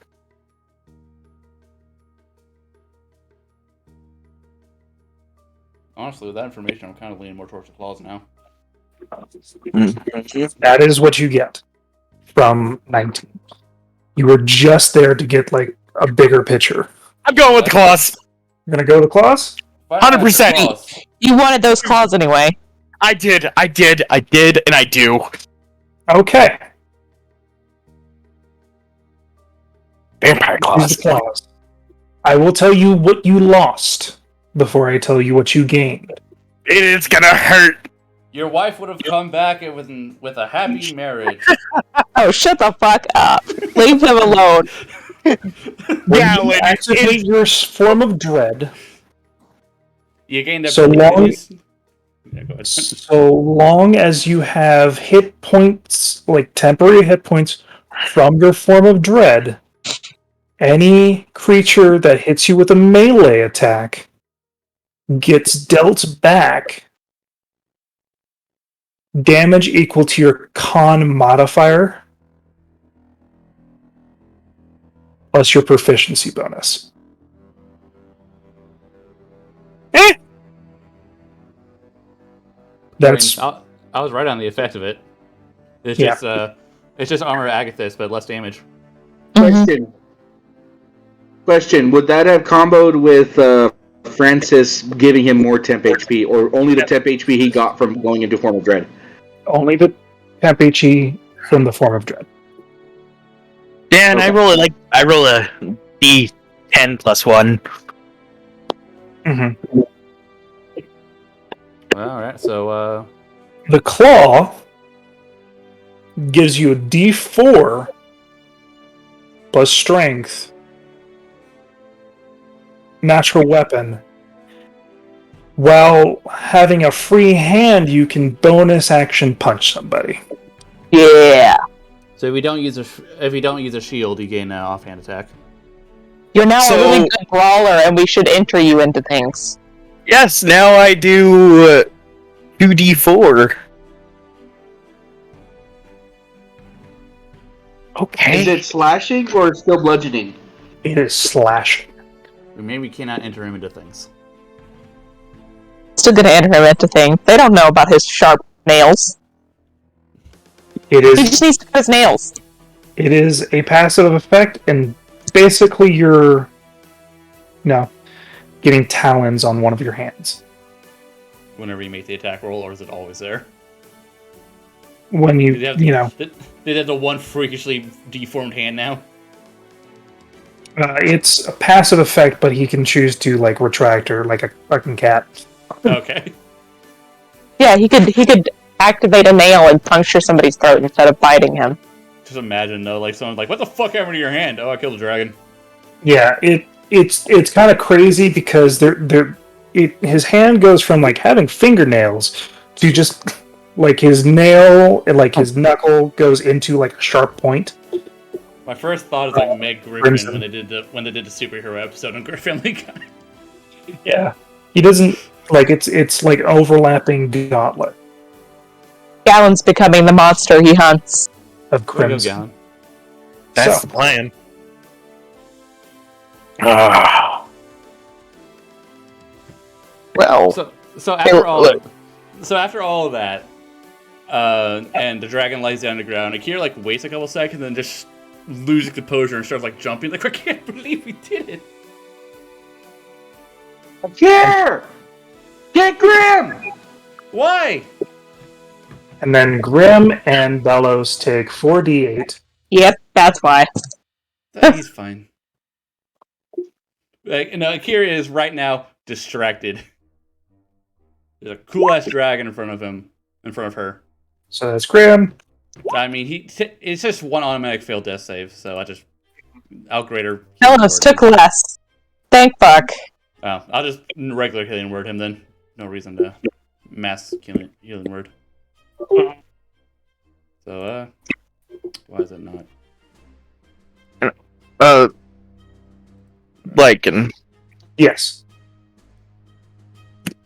Honestly, with that information, I'm kind of leaning more towards the claws now. That is what you get from 19. You were just there to get like a bigger picture. I'm going with the claws. You're gonna go with the claws? 100%. You wanted those claws anyway. I did, and I do. Okay. Vampire Use the claws. claws. I will tell you what you lost before I tell you what you gained. It's gonna hurt. Your wife would have come back with a happy marriage. Oh, shut the fuck up. Leave him alone. When you activate your form of dread, You gained a So long- Yeah, go ahead. so long as you have hit points, like temporary hit points from your form of dread, any creature that hits you with a melee attack gets dealt back damage equal to your con modifier plus your proficiency bonus. That's I was right on the effect of it. It's Yeah. just armor Agathis, but less damage. Question: would that have comboed with Francis giving him more temp HP, or only the temp HP he got from going into form of dread? only the temp HE from the form of dread. Yeah, and I roll a D10 plus 1. Mm-hmm. Well, all right. So The claw gives you a D4 plus strength, natural weapon. While having a free hand, you can bonus action punch somebody. Yeah. if you don't use a shield, you gain an offhand attack. You're now So- a really good brawler, and we should enter you into things. Yes, now I do 2d4. Okay. Is it slashing or still bludgeoning? It is slash. Maybe we cannot enter him into things. Still gonna enter him into things. They don't know about his sharp nails. It He is just needs to cut his nails. It is a passive effect, and basically you're getting talons on one of your hands. Whenever you make the attack roll, or is it always there? When Did they have, you know, They have the one freakishly deformed hand now. it's a passive effect, but he can choose to like retract or like a fucking cat. Okay. Yeah, he could activate a nail and puncture somebody's throat instead of biting him. Just imagine though, like someone's like, "What the fuck happened to your hand?" Oh, I killed a dragon. Yeah, it's kind of crazy because his hand goes from like having fingernails to just like his nail and like his knuckle goes into like a sharp point. My first thought is like Meg Griffin Crimson. when they did the superhero episode on Family Guy. Yeah, he doesn't like it's like overlapping gauntlet Gallon's becoming the monster he hunts. of Go crimson. Gallon. That's So- the plan. Ah. Well, So after all, look. after all of that, and the dragon lies down on the ground, Akira like waits a couple seconds and then just loses composure and starts like jumping. Like, I can't believe we did it. Here! Get Grim! Why? And then Grim and Bellows take 4d8. yep, that's why. He's fine. Like, Akira is right now distracted. There's a cool ass dragon in front of her. So that's Grim. I mean, it's just one automatic failed death save, so I'll grade her. Bellows took less. Thank fuck. Oh, I'll just regular healing word him then. No reason to mass healing word. So, why is it not? Lycan, Yes.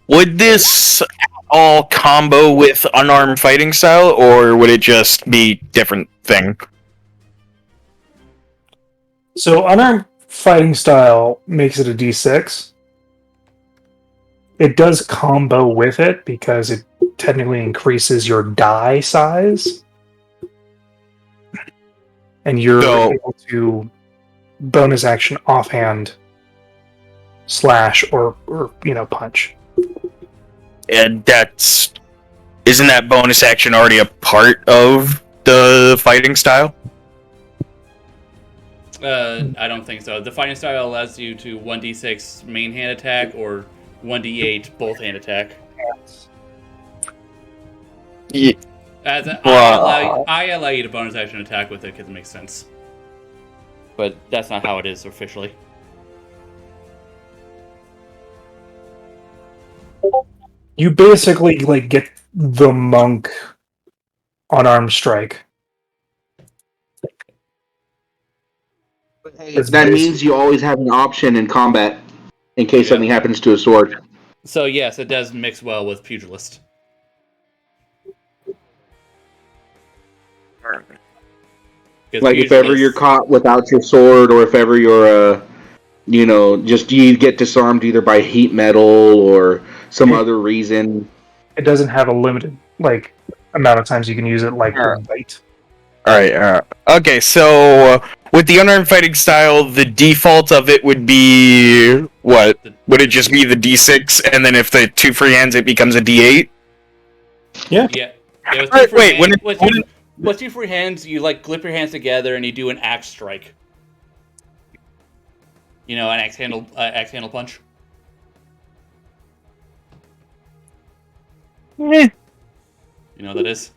would this all combo with unarmed fighting style, or would it just be different thing? So unarmed fighting style makes it a d6. It does combo with it because it technically increases your die size. And you're So- able to bonus action offhand slash or punch. isn't that bonus action already a part of the fighting style? I don't think so. The fighting style allows you to 1d6 main hand attack or 1d8 both hand attack. Yeah. I allow you to bonus action attack with it because it makes sense. But that's not how it is officially. You basically like get the monk unarmed strike. That means you always have an option in combat in case something happens to a sword. So yes, it does mix well with pugilist. Like if ever you're caught without your sword, or if ever you're, just you get disarmed either by heat metal or some other reason. It doesn't have a limited amount of times you can use it, like bite. All right. Okay, so with the unarmed fighting style, the default of it would be what? Would it just be the D6, and then if the 2 free hands, it becomes a D8? Yeah. With 2 free hands, you clip your hands together and you do an axe strike. An axe handle punch. Yeah. You know what that is?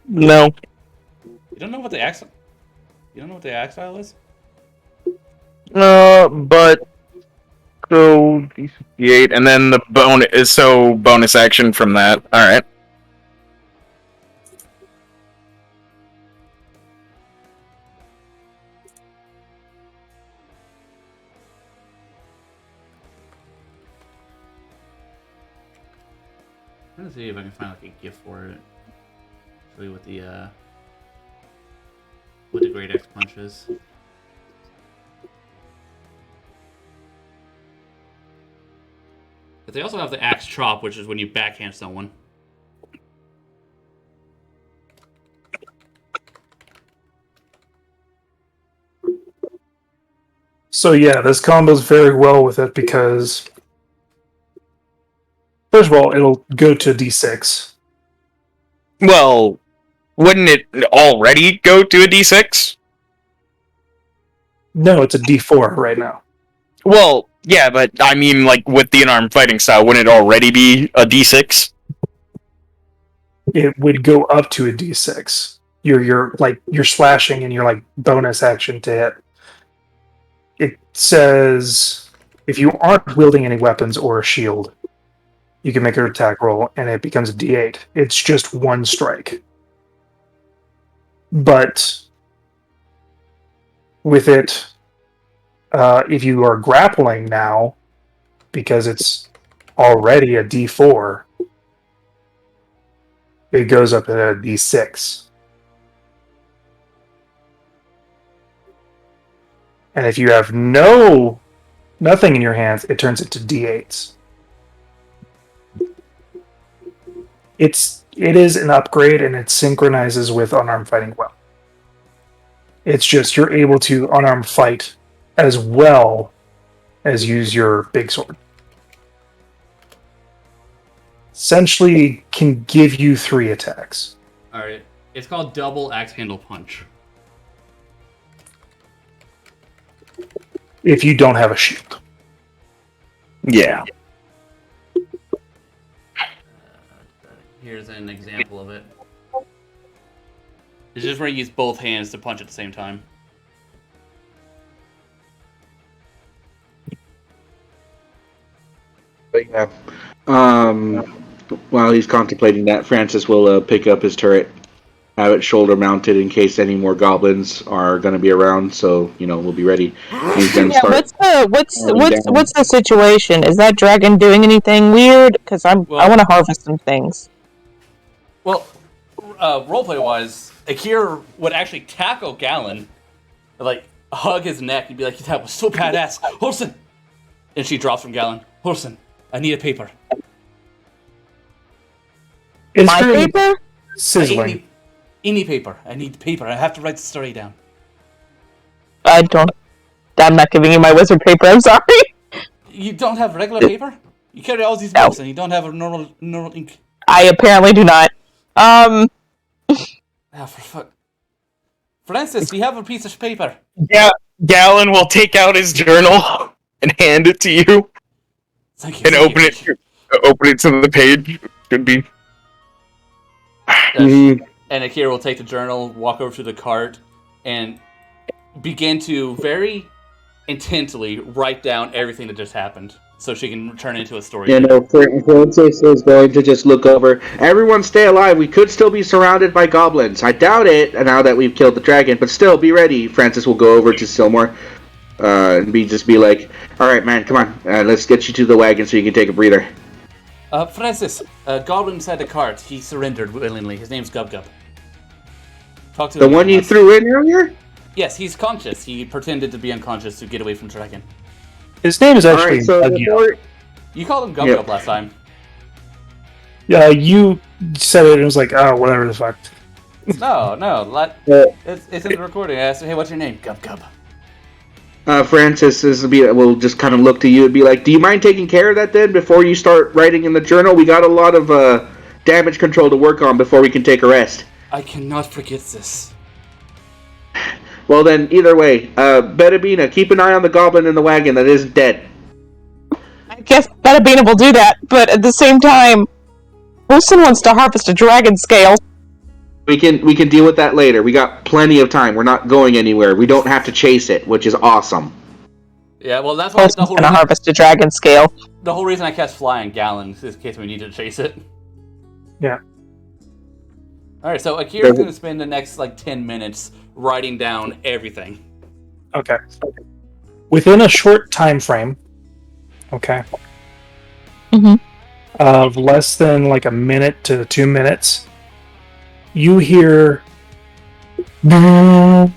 No. You don't know what the axe style is? But so D8, and then the bonus action from that. All right. I'm gonna see if I can find a GIF for it. Show you what the great X punch is. But they also have the axe chop, which is when you backhand someone. So yeah, this combos very well with it because, first of all, it'll go to D6. Well, wouldn't it already go to a D6? No, it's a D4 right now. Well, yeah, but I mean, with the unarmed fighting style, wouldn't it already be a D6? It would go up to a D6. You're slashing and you're bonus action to hit. It says if you aren't wielding any weapons or a shield, you can make an attack roll and it becomes a D8. It's just one strike. But with it, if you are grappling now, because it's already a D4, it goes up to a D6. And if you have nothing in your hands, it turns it to D8s. It is an upgrade, and it synchronizes with unarmed fighting well. It's just you're able to unarmed fight as well as use your big sword. Essentially, can give you 3 attacks. All right, it's called double axe handle punch. If you don't have a shield. Yeah. Here's an example of it. It's just where you use both hands to punch at the same time. But yeah. While he's contemplating that, Francis will pick up his turret, have it shoulder mounted in case any more goblins are going to be around. So we'll be ready. He's going to start. What's the situation? Is that dragon doing anything weird? Because I want to harvest some things. Well, roleplay wise, Akira would actually tackle Galen, hug his neck and be like, "That was so badass, Holson!" And she drops from Galen. "Holson, I need a paper." My paper? Sizzling. Any paper. I need paper. I have to write the story down. I'm not giving you my wizard paper. I'm sorry. You don't have regular paper? You carry all these No. books and you don't have a normal ink. I apparently do not. Ah, for fuck. Francis, do you have a piece of paper? Yeah, Gallon will take out his journal and hand it to you, Thank you. and open it to the page. Should be. And Akira will take the journal, walk over to the cart, and begin to very intently write down everything that just happened, so she can turn it into a story. Francis is going to just look over. Everyone stay alive. We could still be surrounded by goblins. I doubt it now that we've killed the dragon, but still, be ready. Francis will go over to Silmore and be like, all right, man, come on. Let's get you to the wagon so you can take a breather. Francis, goblin inside the cart. He surrendered willingly. His name's Gub Gub. Talk to the one you threw in earlier? Yes, he's conscious. He pretended to be unconscious to get away from the dragon. His name is actually. You called him Gub Gub last time. Yeah, you said it and it was like, oh, whatever the fuck. No. It's in the recording. I asked him, hey, what's your name? Gub Gub. Francis will just kind of look to you and be like, do you mind taking care of that then before you start writing in the journal? We got a lot of damage control to work on before we can take a rest. I cannot forget this. Well then, either way, Betabina, keep an eye on the goblin in the wagon that isn't dead. I guess Betabina will do that, but at the same time, Wilson wants to harvest a dragon scale. We can deal with that later. We got plenty of time. We're not going anywhere. We don't have to chase it, which is awesome. Yeah, well, that's why Wilson's gonna harvest a dragon scale. The whole reason I cast flying gallons is in case we need to chase it. Yeah. Alright, so Akira's gonna spend the next 10 minutes writing down everything. Okay. Within a short time frame, okay, of less than a minute to 2 minutes, you hear in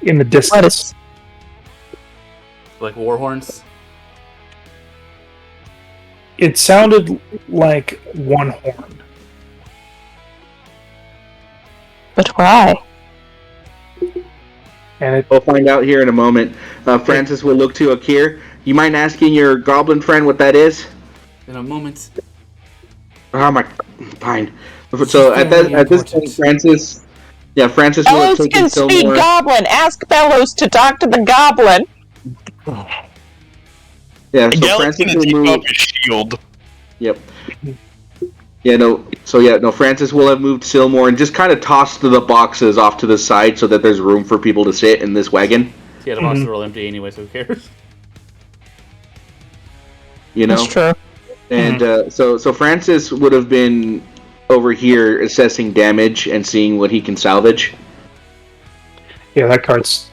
the distance. Like war horns? It sounded like one horn. But why? And we'll find out here in a moment. Francis will look to Akir. You mind asking your goblin friend what that is? In a moment. Oh my, fine. So at this point, Francis will have Bellows taken can speak goblin. Ask Bellows to talk to the goblin. Yeah, so Francis will move his shield. Yep. Francis will have moved Silmore and just kind of tossed the boxes off to the side so that there's room for people to sit in this wagon. Yeah, the boxes are all empty anyway, so who cares? That's true. And so Francis would have been over here assessing damage and seeing what he can salvage. Yeah, that cart's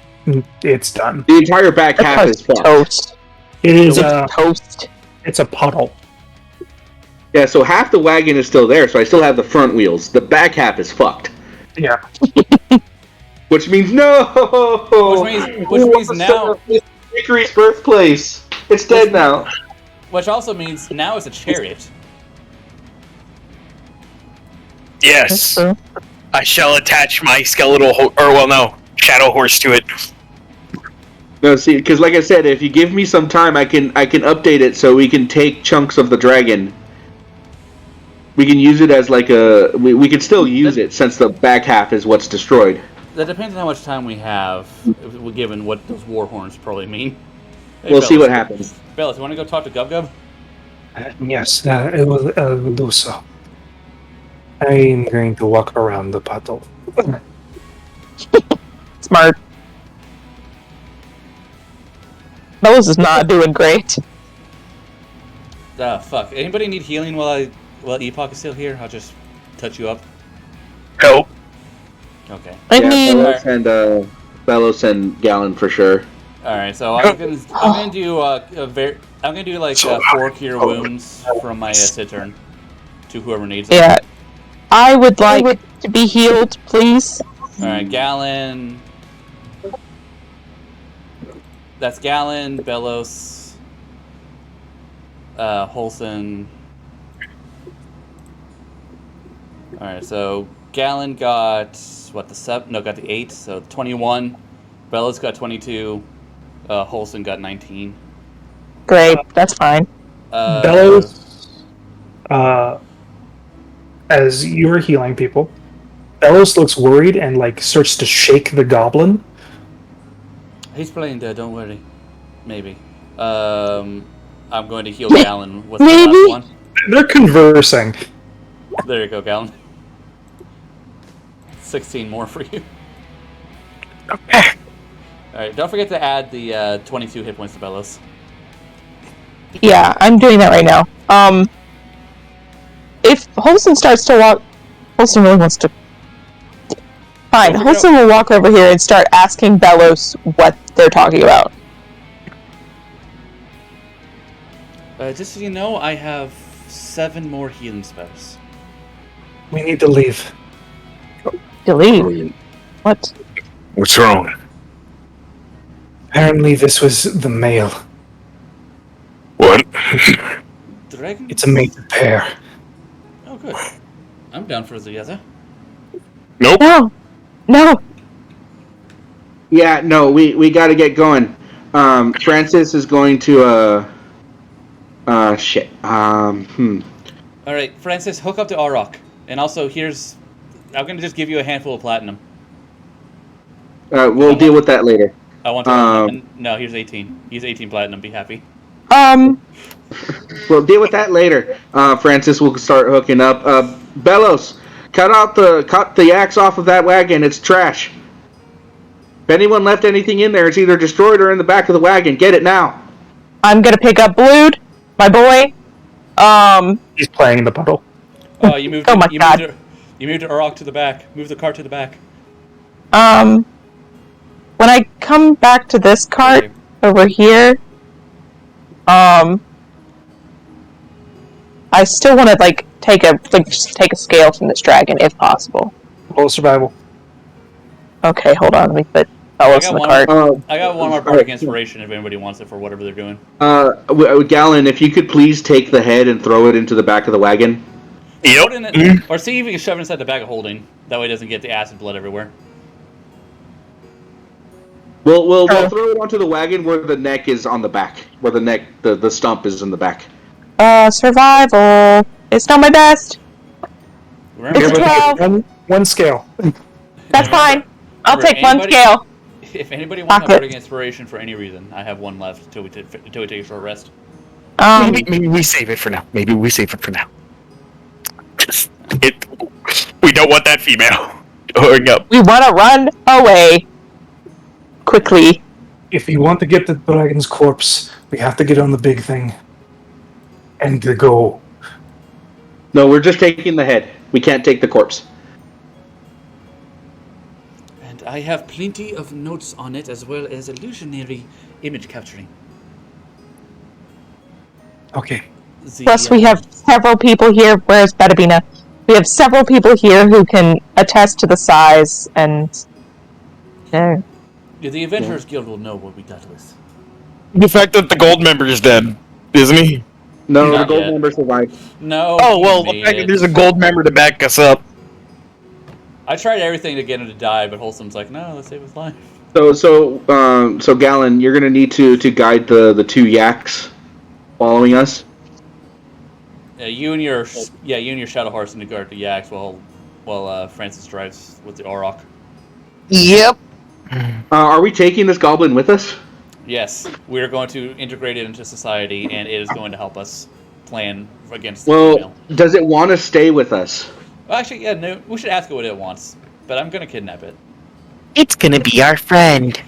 it's done. The entire back half is fucked. Toast. It is toast. It's a puddle. Yeah, so half the wagon is still there, so I still have the front wheels. The back half is fucked. Yeah. Which means no. Which means now Hickory's birthplace. It's dead now. Which also means now it's a chariot. Yes. I shall attach my skeletal shadow horse to it. No, see, because like I said, if you give me some time, I can update it so we can take chunks of the dragon. We can use it as we can still use it since the back half is what's destroyed. That depends on how much time we have, given what those war horns probably mean. Hey, we'll see what happens. Bellas, you want to go talk to Gub Gub? Yes, it will do so. I'm going to walk around the puddle. Smart. Bellows is not doing great. Fuck. Anybody need healing while Epoch is still here? I'll just touch you up. Help. Okay. Bellows and Gallon for sure. All right, so I'm gonna do 4 cure wounds from my citern to whoever needs it. Yeah, I would like to be healed, please. All right, Gallon. That's Gallon, Bellows, Holson. All right, so Gallon got got the 8, so 21. Bellows got 22. Holson got 19. Great, that's fine. Bellows, as you are healing people, Bellows looks worried and starts to shake the goblin. He's playing dead, don't worry. Maybe. I'm going to heal Gallon with the last one. They're conversing. There you go, Gallon. 16 more for you. Okay. Alright, don't forget to add the 22 hit points to Bellows. Yeah, I'm doing that right now. If Holson starts to walk... Holson really wants to... Fine, Holson will walk over here and start asking Bellows what they're talking about. Just so you know, I have 7 more healing spells. We need to leave. You leave? What? What's wrong? Apparently this was the male. What? Dragon? It's a mated pair. Oh, good. I'm down for the other. Nope. No! Yeah, no, we got to get going. Francis is going to shit. Alright, Francis, hook up to Auroch. And also, I'm going to just give you a handful of platinum. We'll deal with that later. I want to... no, here's 18. He's 18 platinum, be happy. We'll deal with that later. Francis will start hooking up. Bellows, cut the axe off of that wagon. It's trash. If anyone left anything in there, it's either destroyed or in the back of the wagon. Get it now. I'm gonna pick up Blued, my boy. He's playing in the puddle. Oh, you moved. You moved Auroch to the back. Move the cart to the back. When I come back to this cart over here, I still want to take a scale from this dragon if possible. Roll survival. Okay, hold on. Let me put Bellows in the cart. I got one more bardic inspiration if anybody wants it for whatever they're doing. Gallon, if you could please take the head and throw it into the back of the wagon. Yep. Or see if you can shove it inside the bag of holding. That way it doesn't get the acid blood everywhere. We'll throw it onto the wagon where the neck is on the back. Where the neck, the stump is in the back. Survival. It's not my best. Remember, It's 12. One scale. That's fine. I'll take one scale. If anybody wants my bardic inspiration for any reason, I have one left until we take a short rest. Maybe we save it for now. We don't want that female going up. We want to run away. Quickly. If you want to get the dragon's corpse, we have to get on the big thing. And to go. No, we're just taking the head. We can't take the corpse. And I have plenty of notes on it, as well as illusionary image capturing. Okay. Plus, we have several people here. Where's Bettabina? We have several people here who can attest to the size and... Yeah, the Adventurers Guild will know what we dealt with. The fact that the gold member is dead, isn't he? No, Not the gold yet. member survived. No. Oh, well, the fact that there's a gold member to back us up. I tried everything to get him to die, but Wholesom's like, no, let's save his life. So Gallon, you're gonna need to guide the two yaks following us. You and your Shadow Horse in the guard the yaks while Francis drives with the Auroch. Yep. Are we taking this goblin with us? Yes, we are going to integrate it into society, and it is going to help us plan against the Well, female. does it want to stay with us? Well, actually, yeah, no, we should ask it what it wants, but I'm going to kidnap it. It's gonna be our friend.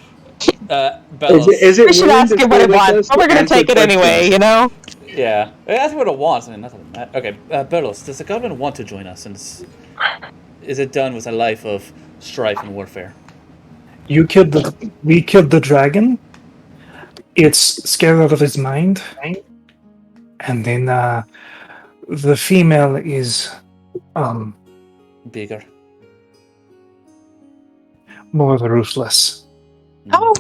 Bellows. Is it We should willing ask to it what stay it with wants, us but we're to gonna answer take it questions? anyway, you know? Yeah, ask what it wants. I mean, nothing. Okay, Bellows, does the goblin want to join us? And is it done with a life of strife and warfare? We killed the dragon. It's scared out of his mind. And then the female is Bigger. more ruthless. Oh,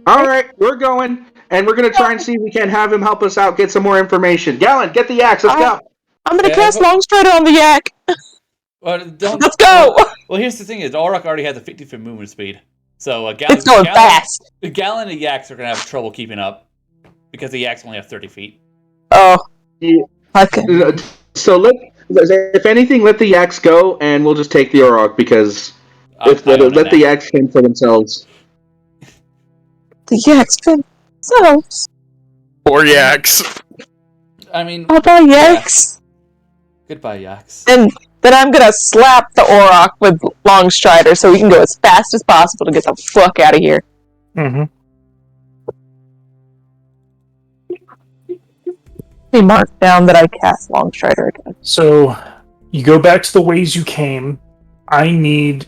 All right, we're going, and we're gonna try and see if we can have him help us out, get some more information. Gallon, get the axe. Let's go. I'm gonna Yeah, cast but- Longstrider on the yak. Well, don't. Let's go! Well, here's the thing: is Auroch already has a 50-foot movement speed, So Gallon, It's going fast. Gallon and Yaks are going to have trouble keeping up because the Yaks only have 30 feet. Oh. Yeah. Okay. So if anything, let the Yaks go, and we'll just take the Orog because let the Yaks fend for themselves. The Yaks themselves. Or Yaks. I mean, Bye-bye, Yaks. Yeah. Goodbye, Yaks. And then I'm gonna slap the Orok with Longstrider so we can go as fast as possible to get the fuck out of here. Mm-hmm. Let me mark down that I cast Longstrider again. So you go back to the ways you came. I need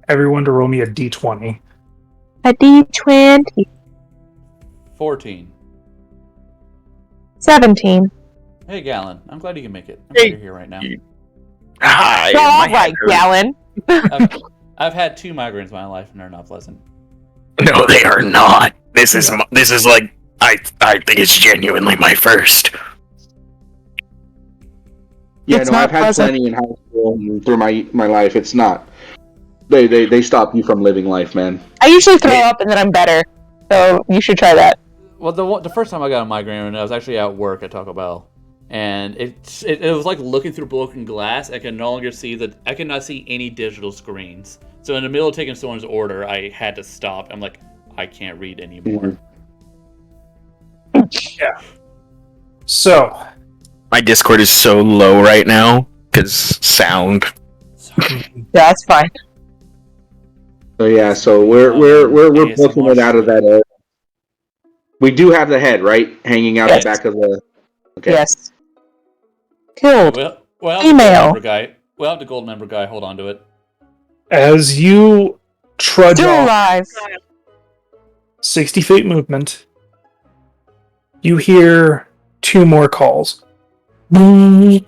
everyone to roll me a d20. A D20. 14. 17. Hey, Gallon. I'm glad you can make it. I'm glad you're here right now. Hi. All right, Gallon. I've had 2 migraines in my life, and they're not pleasant. No, they are not. This is like I think it's genuinely my first. Yeah, It's no, not I've had pleasant. plenty in high school and through my life. It's not. They stop you from living life, man. I usually throw up and then I'm better. So you should try that. Well, the first time I got a migraine, I was actually at work at Taco Bell, and it was like looking through broken glass. I could no longer see I could not see any digital screens. So in the middle of taking someone's order, I had to stop. I'm like, I can't read anymore. Yeah. So My Discord is so low right now because sound. Sorry. Yeah, that's fine. So yeah, so we're booking it out of that area. We do have the head, right? Hanging out Yes. the back of the... Okay. Yes. Killed. Well, Email. the gold member guy, hold on to it. as you trudge Still off alive. 60 feet movement, you hear 2 more calls. We'll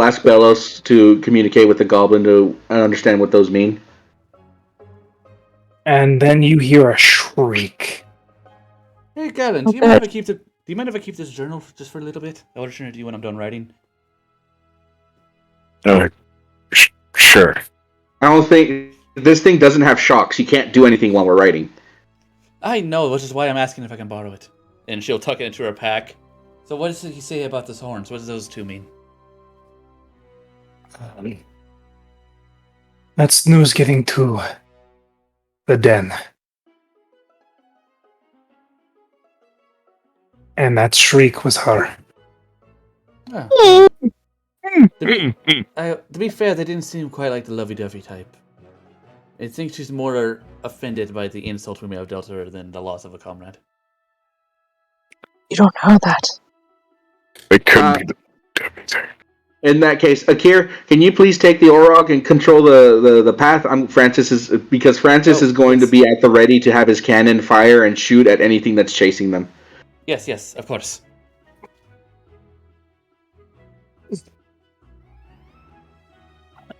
ask Belos to communicate with the goblin to understand what those mean. And then you hear a shriek. Hey, Gavin, do you mind if I keep this journal just for a little bit? I'll return it to you when I'm done writing. Sure. I don't think... This thing doesn't have shocks. You can't do anything while we're writing. I know, which is why I'm asking if I can borrow it. And she'll tuck it into her pack. So what does he say about this horns? What does those 2 mean? That's news getting to the den. And that shriek was her. Oh. To be fair, they didn't seem quite like the lovey-dovey type. I think she's more offended by the insult we may have dealt her than the loss of a comrade. You don't know that. It could be the... In that case, Akir, can you please take the Orog and control the path? Francis is going to be at the ready to have his cannon fire and shoot at anything that's chasing them. Yes, of course.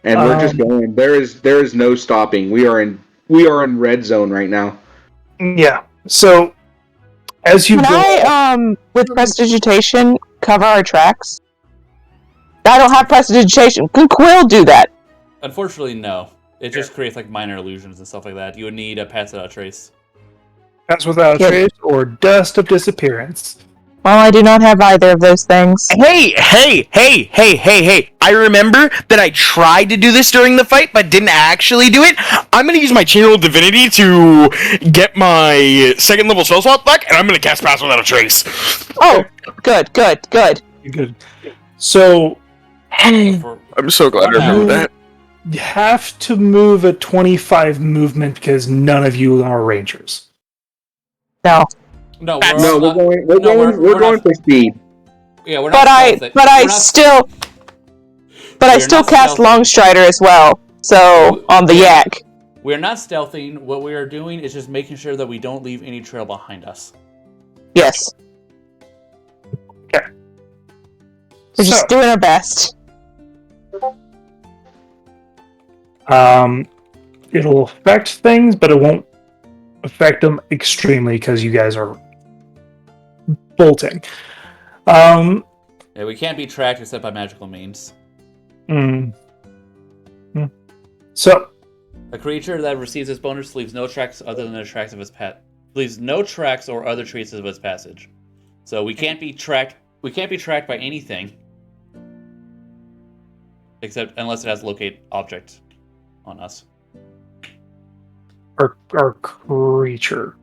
And we're just going. There is no stopping. We are in red zone right now. Yeah. So as you Can go, I, with prestidigitation, cover our tracks? I don't have prestidigitation. Can Quill do that? Unfortunately, no. It just creates like minor illusions and stuff like that. You would need a pass without a trace. pass without a trace or dust of disappearance. Well, I do not have either of those things. Hey! I remember that I tried to do this during the fight, but didn't actually do it. I'm gonna use my Channel of Divinity to get my 2nd level spell slot back, and I'm gonna cast Pass Without a Trace. Oh, good. Good. So I'm so glad I remember that. you have to move a 25 movement because none of you are rangers. No. No, we're going for speed. Yeah, we're But not I still cast Longstrider as well. So on the yak. We're not stealthing. What we are doing is just making sure that we don't leave any trail behind us. Yes. Okay. We're just doing our best. It'll affect things, but it won't affect them extremely because you guys are bolting. Yeah, we can't be tracked except by magical means. So, A creature that receives this bonus leaves no tracks other than the tracks of its leaves no tracks or other traces of its passage. So we can't be tracked. We can't be tracked by anything, except unless it has locate object on us. Our creature.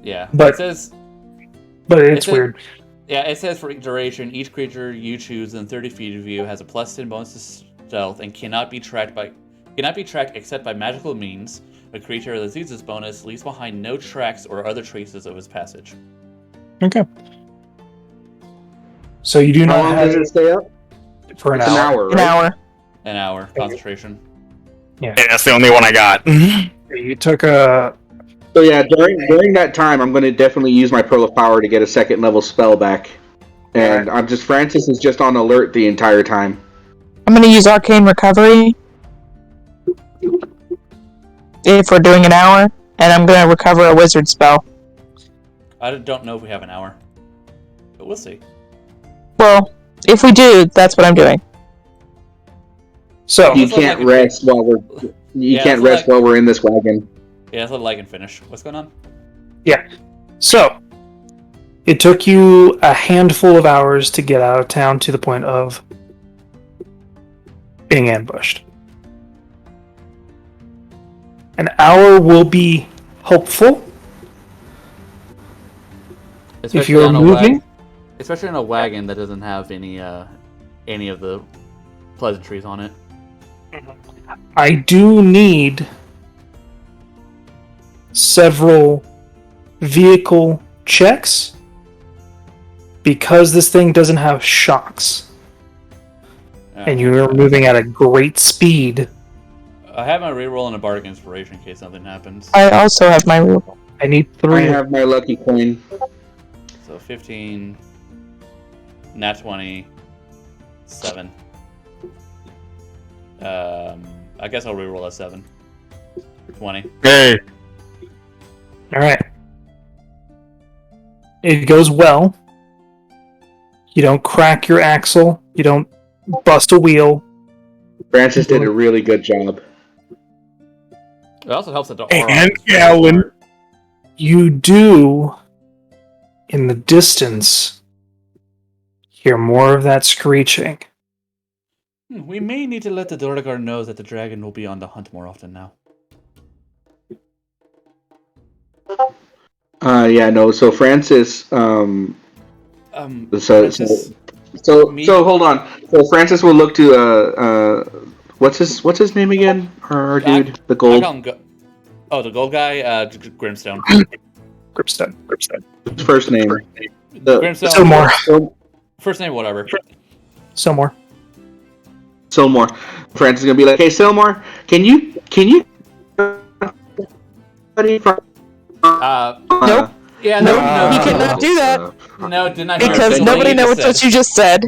Yeah, But it says. But it's says, weird. Yeah, it says for duration, each creature you choose within 30 feet of you has a +10 bonus to stealth and cannot be tracked except by magical means. A creature that receives this bonus leaves behind no tracks or other traces of its passage. Okay. So you do How not long have does it stay up? for an It's hour. an hour, An right? hour. An hour concentration. Yeah, that's the only one I got. You took a. So yeah, during that time, I'm going to definitely use my Pearl of Power to get a 2nd level spell back. And Francis is just on alert the entire time. I'm gonna use Arcane Recovery. If we're doing an hour. And I'm gonna recover a wizard spell. I don't know if we have an hour, but we'll see. Well, if we do, that's what I'm doing. So You Let's let can't Lycan rest while we're let's let while we're in this wagon. Yeah, let's let Lycan finish. What's going on? So, it took you a handful of hours to get out of town to the point of being ambushed. An hour will be helpful if you're on a moving. especially in a wagon that doesn't have any of the pleasantries on it. I do need several vehicle checks because this thing doesn't have shocks and you're moving at a great speed. I have my reroll and a bardic inspiration in case something happens. I also have my rule. I need I 3. have my lucky coin. So 15, nat 20, 7. I guess I'll reroll a 7. 20. Hey. Alright. It goes well. You don't crack your axle. You don't bust a wheel. Francis did a really good job. It also helps that the And aura- Gallon. You do, in the distance, hear more of that screeching. We may need to let the Dorgar know that the dragon will be on the hunt more often now. So Francis, Francis, so hold on. So Francis will look to what's his name again? Our dude, the I gold. call him the gold guy, Grimstone. Gripstone. His first name. Grimstone. Silmore. First name, whatever. Silmore. Silmore. Francis is gonna be like, "Hey, Silmore, can you?" Nope. Yeah, Nope, he cannot do that. No, did not hear Because anything nobody you knows just what said. you just said.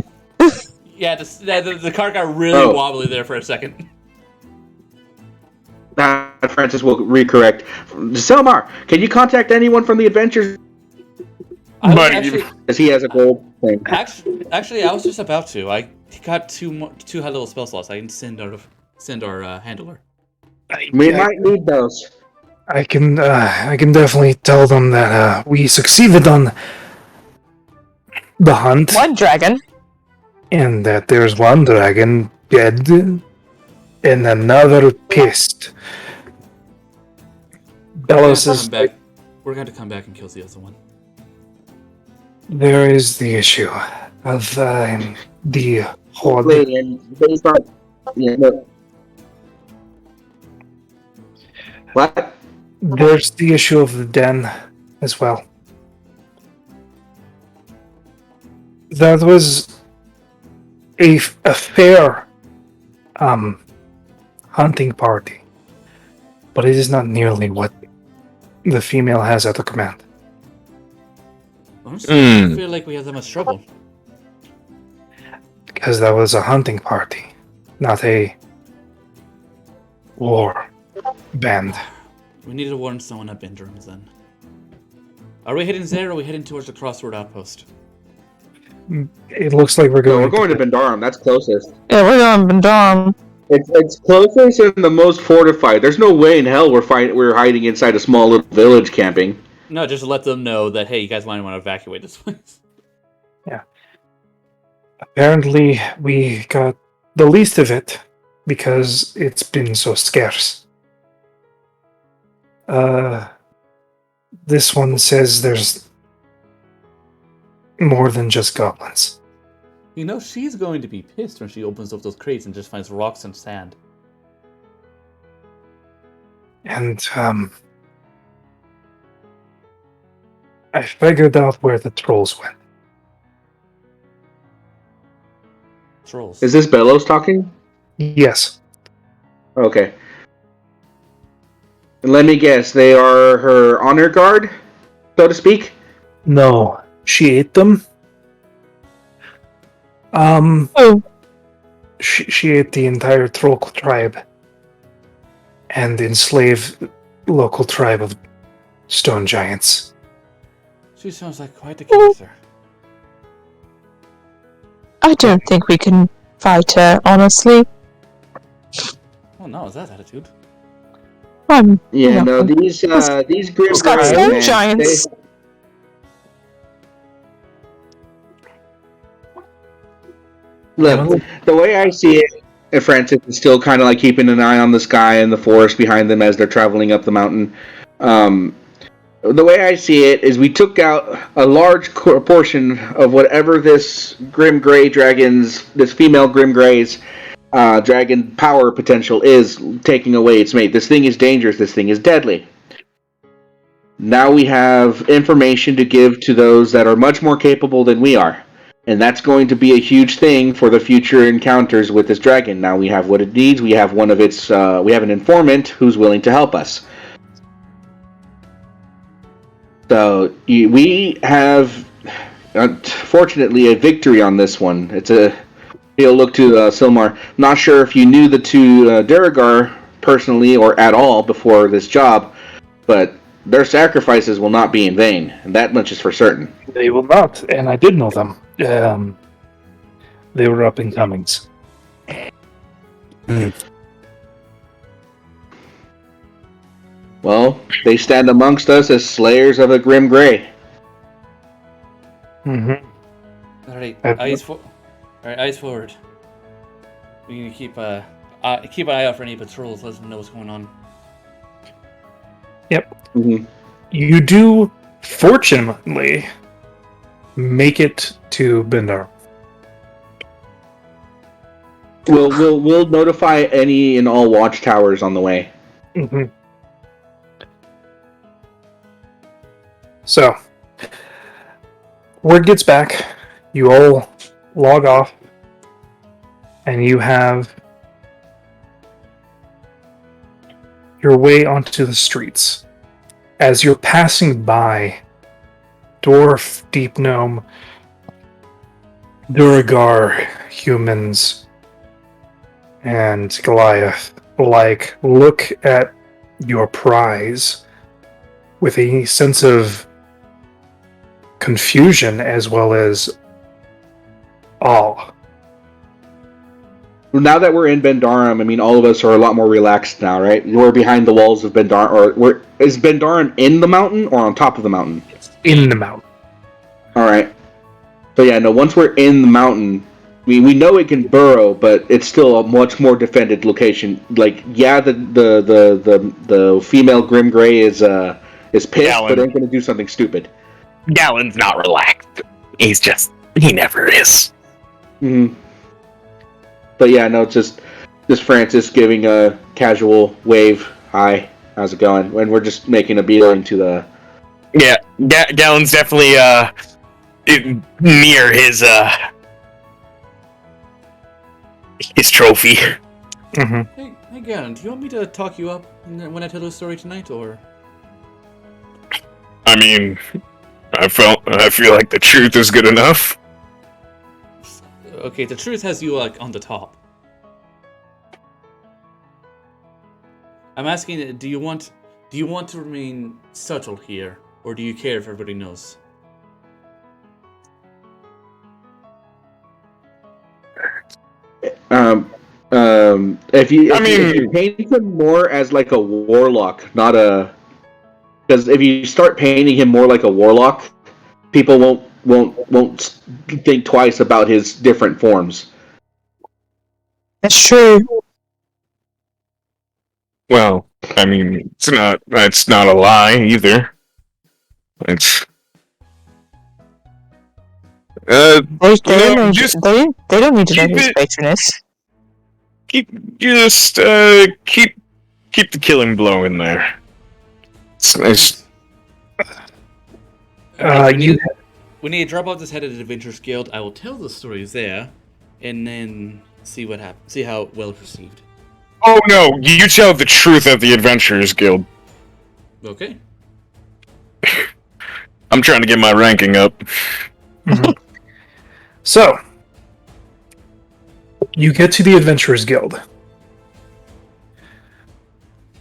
Yeah, the car got really wobbly there for a second. Francis will recorrect. Silmar, can you contact anyone from the Adventures? Because he has a gold thing. Actually, I was just about to. I got two high level spell slots. I can send our handler. We might need those. I can definitely tell them that we succeeded on the hunt, One dragon. and that there's one dragon dead and another pissed. Bellows is We're going to come back and kill the other one. there is the issue of the horde. Wait, and based on what? There's the issue of the den as well. That was a fair hunting party, but it is not nearly what the female has at the command. Honestly, I don't feel like we have that much trouble. Because that was a hunting party, not a war band. We need to warn someone at Benderum's then. Are we heading there or are we heading towards the crossroad outpost? It looks like we're No, going. we're going to Bendarum. That's closest. Yeah, we're going Bendarum. It's closest and the most fortified. There's no way in hell we're hiding inside a small little village camping. No, just to let them know that, hey, you guys might want to evacuate this place. Apparently, we got the least of it because it's been so scarce. This one says there's more than just goblins. You know, she's going to be pissed when she opens up those crates and just finds rocks and sand. And, I figured out where the trolls went. Trolls. Is this Bellows talking? Yes. Okay. And let me guess, they are her honor guard, so to speak? No, she ate them. Oh, She ate the entire troll tribe and enslaved local tribe of stone giants. She sounds like quite a character. I don't think we can fight her, honestly. Oh no, is that attitude? Yeah, no, these grim Who's got Greys, stone man, giants? Look, the way I see it, Francis is still kind of like keeping an eye on the sky and the forest behind them as they're traveling up the mountain. The way I see it is we took out a large portion of whatever this Grim Grey dragon's, this female Grim Grey's dragon power potential is, taking away its mate. This thing is dangerous. This thing is deadly. Now we have information to give to those that are much more capable than we are. And that's going to be a huge thing for the future encounters with this dragon. Now we have what it needs. We have one of its. We have an informant who's willing to help us. So we have, fortunately, a victory on this one. It's a. He'll look to Silmar. Not sure if you knew the two Duragar personally or at all before this job, but their sacrifices will not be in vain, and that much is for certain. They will not, and I did know them. They were up and comings. Well, they stand amongst us as slayers of a Grim Grey. Mm-hmm. Alright, eyes forward. We need to keep an eye out for any patrols. Let them know what's going on. Yep. Mm-hmm. You do, fortunately, make it to Bindar. We'll notify any and all watchtowers on the way. Mm-hmm. So, word gets back. You all log off, and you have your way onto the streets. As you're passing by Dwarf, Deep Gnome, Duragar, humans, and Goliath, look at your prize with a sense of confusion as well as awe. Now that we're in Bendarum, I mean, all of us are a lot more relaxed now, right? We're behind the walls of Bendarum, is Bendarum in the mountain or on top of the mountain? It's in the mountain. All right. So yeah, no. Once we're in the mountain, we know it can burrow, but it's still a much more defended location. Like, yeah, the female Grim Grey is pissed, but ain't gonna do something stupid. Gallen's not relaxed. He never is. Mm-hmm. But yeah, no, it's just Francis giving a casual wave. Hi, how's it going? When we're just making a beeline to the. Yeah, Gallen's definitely near his trophy. Mm-hmm. Hey, Galen, do you want me to talk you up when I tell the story tonight, or? I mean, I feel like the truth is good enough. Okay, the truth has you on the top. I'm asking, do you want to remain subtle here, or do you care if everybody knows? If you paint him more as like a warlock, not a, because if you start painting him more like a warlock, people won't think twice about his different forms. That's true. Well, I mean, that's not a lie either. It's They you don't know, need just they don't need to know keep his it- patroness. keep the killing blow in there. It's nice. You When you drop off this head at the Adventurers Guild, I will tell the stories there, and then see what happens. See how well received. Oh no, you tell the truth at the Adventurers Guild. Okay. I'm trying to get my ranking up. So, you get to the Adventurers Guild.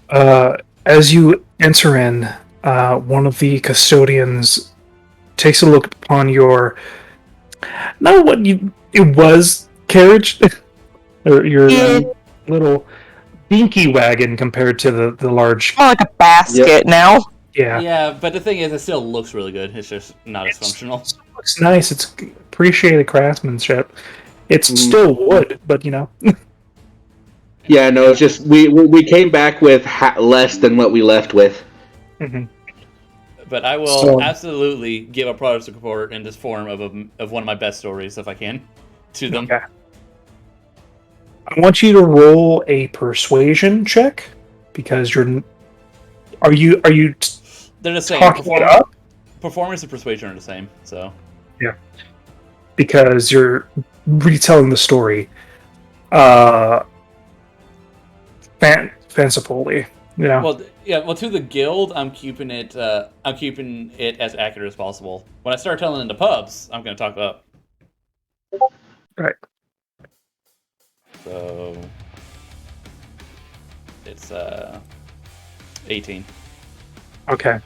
As you enter in, one of the custodians takes a look upon your, not what it was, carriage, or your little dinky wagon compared to the large, More like a basket now. yeah. Yeah, but the thing is, it still looks really good. It's just not as functional. It looks nice. It's appreciated craftsmanship. It's still wood, but you know. Yeah, no, it's just we came back with less than what we left with. But I will absolutely give a product support in this form of one of my best stories, if I can, to them. Okay. I want you to roll a persuasion check because are you They're the same. talking it up? Performance and persuasion are the same, so. Yeah. Because you're retelling the story fancifully, you know. Well, to the guild, I'm keeping it as accurate as possible. When I start telling in the pubs, I'm going to talk up. Right. So it's 18. Okay.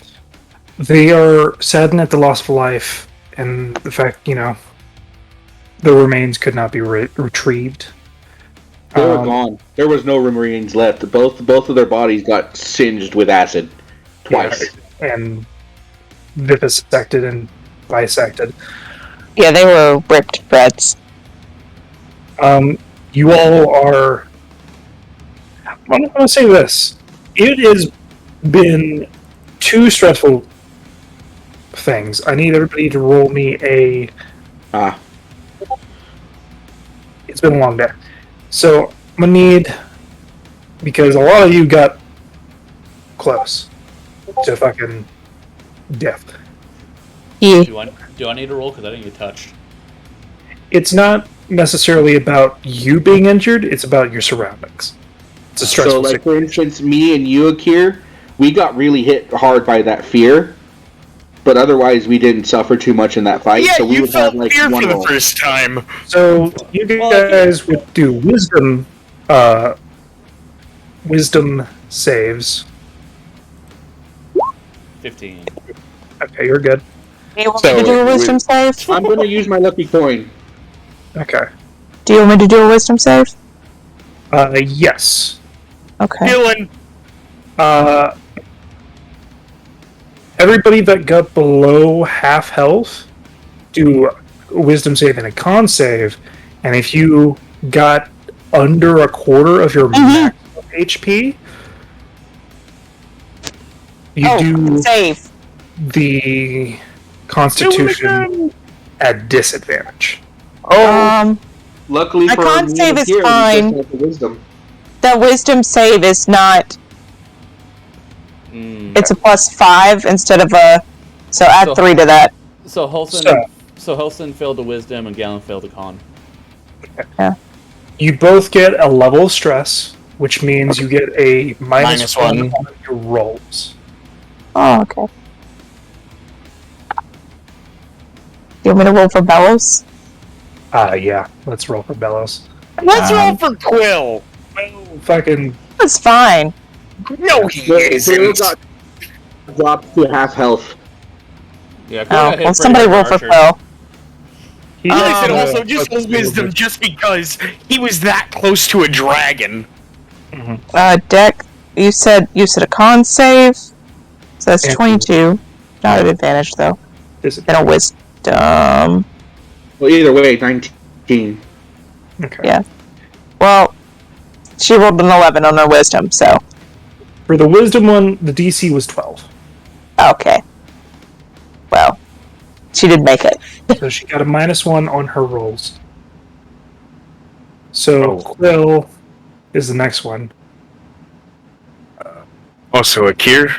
They are saddened at the loss of life and the fact, you know, the remains could not be retrieved. They were gone. There was no remains left. Both of their bodies got singed with acid twice. Yeah, and vivisected and bisected. Yeah, they were ripped shreds. You all are. I'm going to say this. It has been two stressful things. I need everybody to roll me a. It's been a long day. So, I'm going to need. Because a lot of you got close to fucking death. Yeah. Do I need to roll? Because I didn't get touched. It's not necessarily about you being injured, it's about your surroundings. It's a stressful So, like, for instance, me and you, Akir, we got really hit hard by that fear, but otherwise we didn't suffer too much in that fight. Yeah, so we you would felt have, like, fear one for the roll. first time. So you guys would do wisdom saves. 15. Okay, you're good. Do you want me to do a wisdom save? I'm going to use my lucky coin. Okay. Do you want me to do a wisdom save? Yes. Okay. Dylan, Everybody that got below half health, do a wisdom save and a con save, and if you got under a quarter of your maximum HP, you do save. the Constitution at disadvantage. Luckily My for con me save and is Akir, we fine. just have the wisdom. The wisdom save is not. It's a +5 instead of a. So add So- 3 to that. So Holston failed the wisdom and Gallon failed the con. You both get a level of stress, which means you get a minus one on your rolls. Oh, okay. You want me to roll for Bellows? Yeah. Let's roll for Bellows. let's roll for Quill. Fucking. That's fine. No, he Quill isn't. got dropped to half health. Yeah. Oh, well, somebody roll for Quill. Listen, also, just roll wisdom just because he was that close to a dragon. Deck. You said a con save. So that's And- 22. Not an advantage though. And a wisdom. Well, either way, 19. Okay. Yeah. Well, she rolled an 11 on her wisdom, so. For the wisdom one, the DC was 12. Okay. Well, she did make it. So she got a -1 on her rolls. So Quill is the next one. Also, Akir,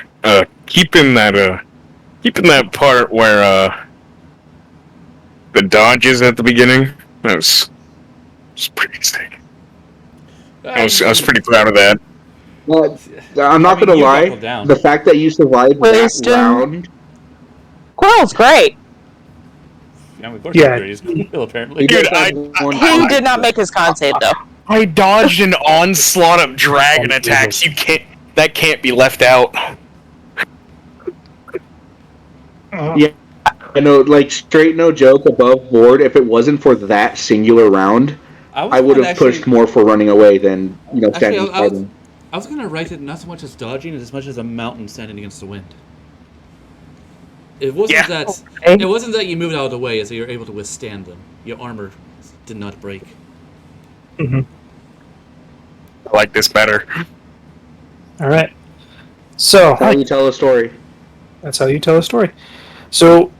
keeping that part where the dodge is at the beginning. That was pretty sick. I was pretty proud of that. Well, I'm not gonna you lie. buckled down. The fact that you survived that Wisdom. round, Quill's great. Yeah, of course Yeah. he's cool, apparently. he Dude, does have one He fight, did not though. make his con save though. I dodged an onslaught of dragon attacks. That can't be left out. Yeah, I know, like straight no joke, above board. If it wasn't for that singular round, I would have pushed more for running away than standing fighting. I was gonna write it not so much as dodging as much as a mountain standing against the wind. It wasn't that you moved out of the way, as so you're able to withstand them. Your armor did not break. I like this better. All right. So How you tell a story? that's how you tell a story. So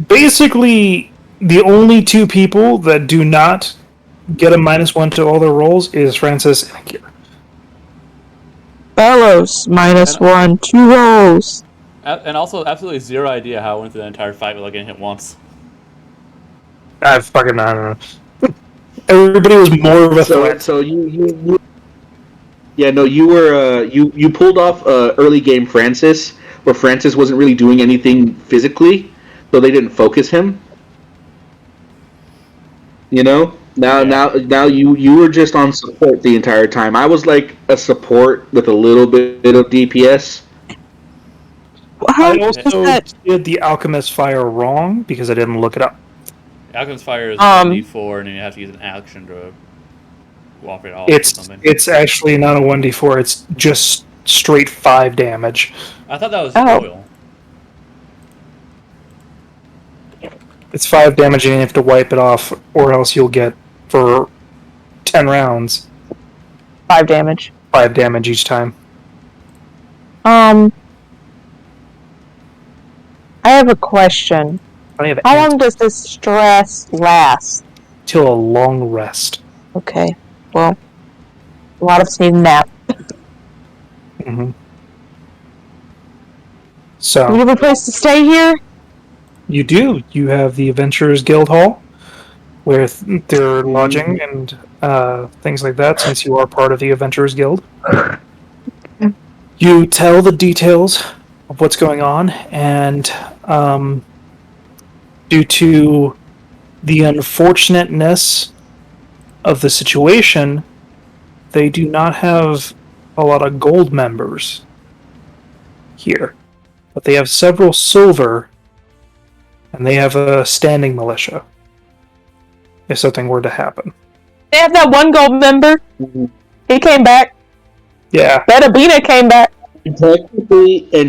basically, the only two people that do not get a -1 to all their rolls is Francis and Akira. Bellows -1, 2 rolls. And also, absolutely zero idea how I went through the entire fight without getting hit once. I don't know. Everybody was more of a threat. So you yeah, no, you were you pulled off early game Francis, where Francis wasn't really doing anything physically, so they didn't focus him. Now you were just on support the entire time. I was like a support with a little bit of DPS. How I is also that? did the Alchemist Fire wrong because I didn't look it up. Alchemist Fire is 1d4, and then you have to use an action to walk it off or something. It's actually not a 1d4. It's just straight 5 damage. I thought that was Oh. oil. It's 5 damage and you have to wipe it off, or else you'll get, for 10 rounds, 5 damage. 5 damage each time. I have a question. How long does this stress last? Till a long rest. Okay, well, a lot of us need a nap. Mm-hmm. Do we So, have a place to stay here? you do. You have the Adventurers Guild Hall, where their lodging and things like that, since you are part of the Adventurers Guild. You tell the details of what's going on, and due to the unfortunateness of the situation, they do not have a lot of gold members here, but they have several silver, and they have a standing militia if something were to happen. They have that one gold member. He came back. Yeah, That Abina came back. And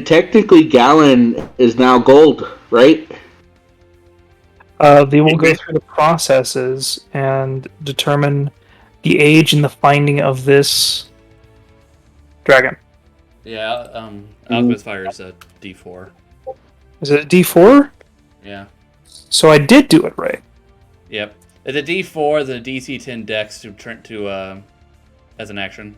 technically, Gallon is now gold, right? they will go through the processes and determine the age and the finding of this dragon. Yeah, Alchemist Fire is a d4. Is it a D4? Yeah. So I did do it right. Yep. It's a d4, then a DC 10 dex to turn to as an action.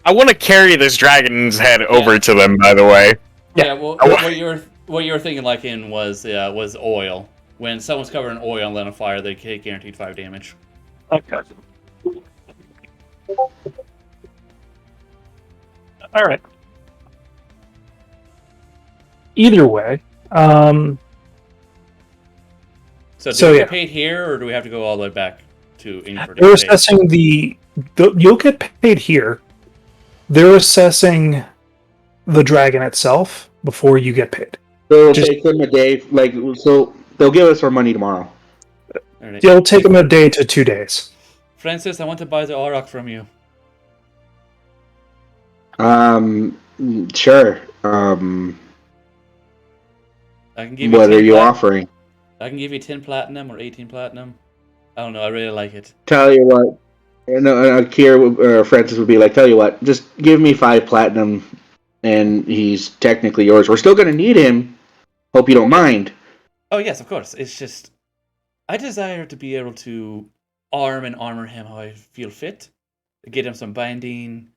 I want to carry this dragon's head over to them, by the way. Yeah, well, what you were thinking like in was oil. When someone's covered in oil and lit on fire, they get guaranteed 5 damage. Okay. Alright. Either way, So do So, we yeah. get paid here, or do we have to go all the way back to Inglewood? they're assessing you'll get paid here. They're assessing the dragon itself before you get paid. So it'll Just- take them a day. So they'll give us our money tomorrow. It'll take them a day to 2 days. Francis, I want to buy the Auroch from you. Sure. I can give you What 10 are you plat- offering? I can give you 10 platinum or 18 platinum. I don't know, I really like it. Tell you what. No, Kier, Francis would be like, tell you what, just give me 5 platinum, and he's technically yours. We're still going to need him. Hope you don't mind. Oh yes, of course. It's just I desire to be able to arm and armor him how I feel fit. Get him some binding,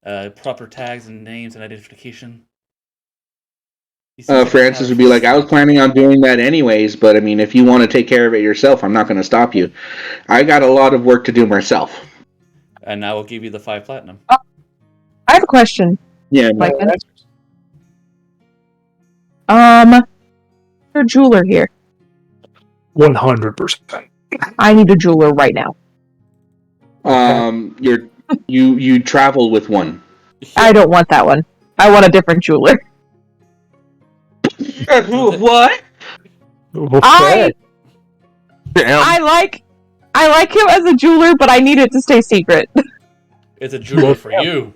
proper tags and names and identification. He seems like a Francis would be talented- like, I was planning on doing that anyways, but I mean, if you want to take care of it yourself, I'm not going to stop you. I got a lot of work to do myself. And I will give you the 5 platinum. I have a question. Yeah, Mike. Your jeweler here. 100%. I need a jeweler right now. you travel with one. I don't want that one. I want a different jeweler. What? I Damn. like him as a jeweler, but I need it to stay secret. It's a jeweler for you.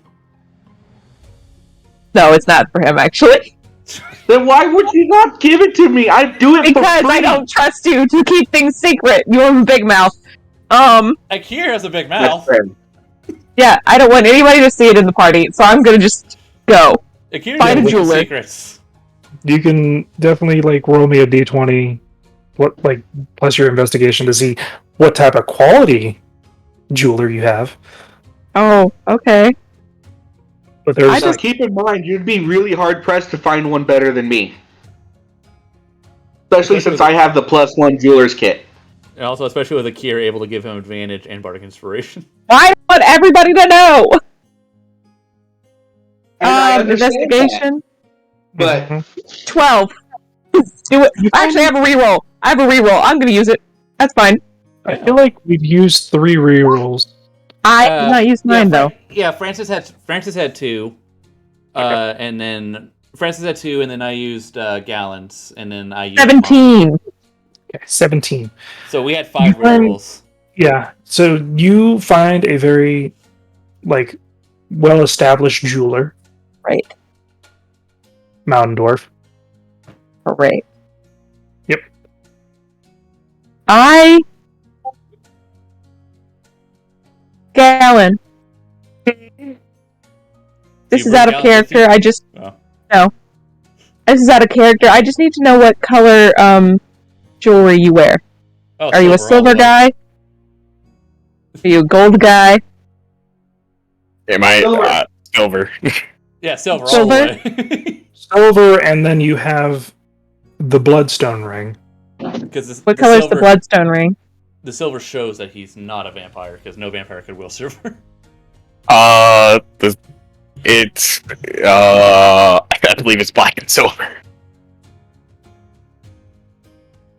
No, it's not for him actually. Then why would you not give it to me? I do it Because for free. I don't trust you to keep things secret. You have a big mouth. Akir has a big mouth. Yeah, I don't want anybody to see it in the party, so I'm gonna just go. Akir Find a knows jeweler. secrets. You can definitely roll me a d20, plus your investigation to see what type of quality jeweler you have. Oh, okay. But there's Now, keep in mind, you'd be really hard pressed to find one better than me. Especially since I have the +1 jeweler's kit. And also, especially with Akir able to give him advantage and bardic inspiration. I want everybody to know. And I understand Investigation. that, but 12. Do it. Actually, I have a reroll. I'm gonna use it. That's fine. I feel like we've used 3 rerolls. I did not use mine though. Yeah, Francis had 2, and then Francis had 2, and then I used Gallons, and then I used 17. Okay, 17. So we had 5 You find- rerolls. Yeah, so you find a very, well-established jeweler, Right. Moundorf. Great. Yep. Gallon. This is out of character. I just no. This is out of character. I just need to know what color jewelry you wear. Oh, Are you a silver guy? Are you a gold guy? Am I silver? Yeah, silver. Silver? All the way. Silver, and then you have the Bloodstone ring. What color is the bloodstone ring? The silver shows that he's not a vampire, because no vampire could wield silver. I believe it's black and silver.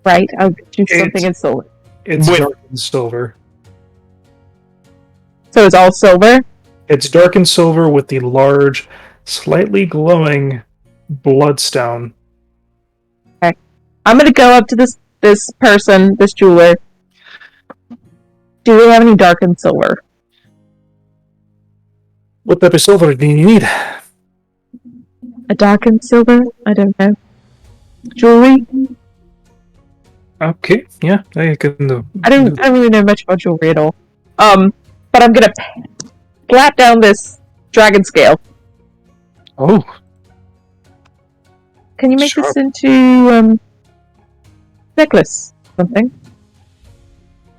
Right, I'll do something in silver. It's With- dark and silver. So it's all silver? It's dark and silver with the large, slightly glowing bloodstone. I'm gonna go up to this person, this jeweler. Do they have any dark and silver? What type of silver do you need? A dark and silver? I don't know. Jewelry? Okay, yeah, I can do. I don't really know much about jewelry at all. But I'm gonna slap down this dragon scale. Oh, Can you make Sure. this into necklace? Something?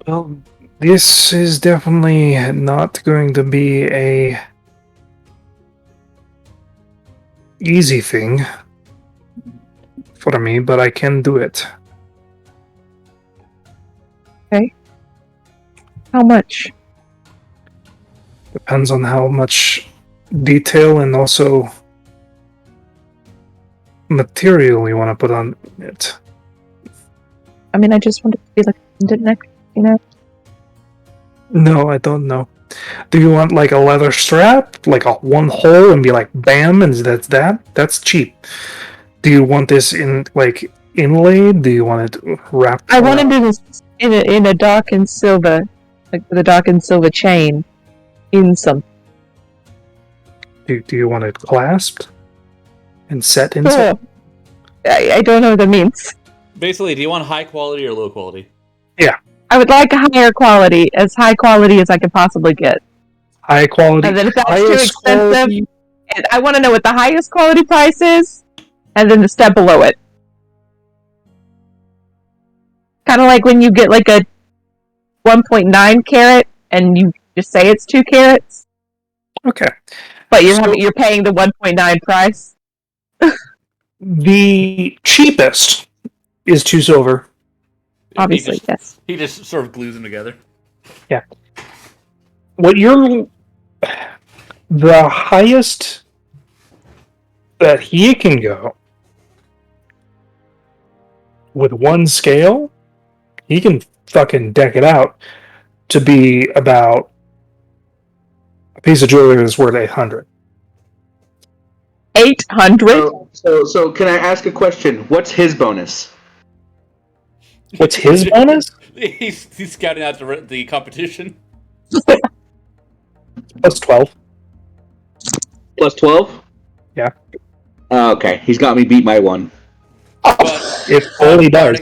well, this is definitely not going to be a easy thing for me, but I can do it. How much? Depends on how much detail and also material you want to put on it. I mean, I just want it to be like a pendant necklace, you know? No, I don't know. Do you want a leather strap, a one hole, and be bam, and that's that? That's cheap. Do you want this in inlaid? Do you want it wrapped? I want it in a dark and silver. Like with a dark and silver chain in some. Do you want it clasped and set in something? I don't know what that means. Basically, do you want high quality or low quality? I would like a higher quality, as high quality as I could possibly get. High quality. And then if that's too highest expensive, quality- I want to know what the highest quality price is, and then the step below it. Kind of like when you get like a 1.9 carat, and you just say it's 2 carats, Okay. but So- you're paying the 1.9 price. The cheapest is 2 silver. Obviously, yes. He just sort of glues them together. What you're... The highest that he can go with 1 scale, he can fucking deck it out to be about a piece of jewelry that's worth 800. 800? So can I ask a question? What's his bonus? What's his bonus? He's scouting out the competition. Plus 12. Plus 12? Yeah. Okay, he's got me beat by 1. But It fully does.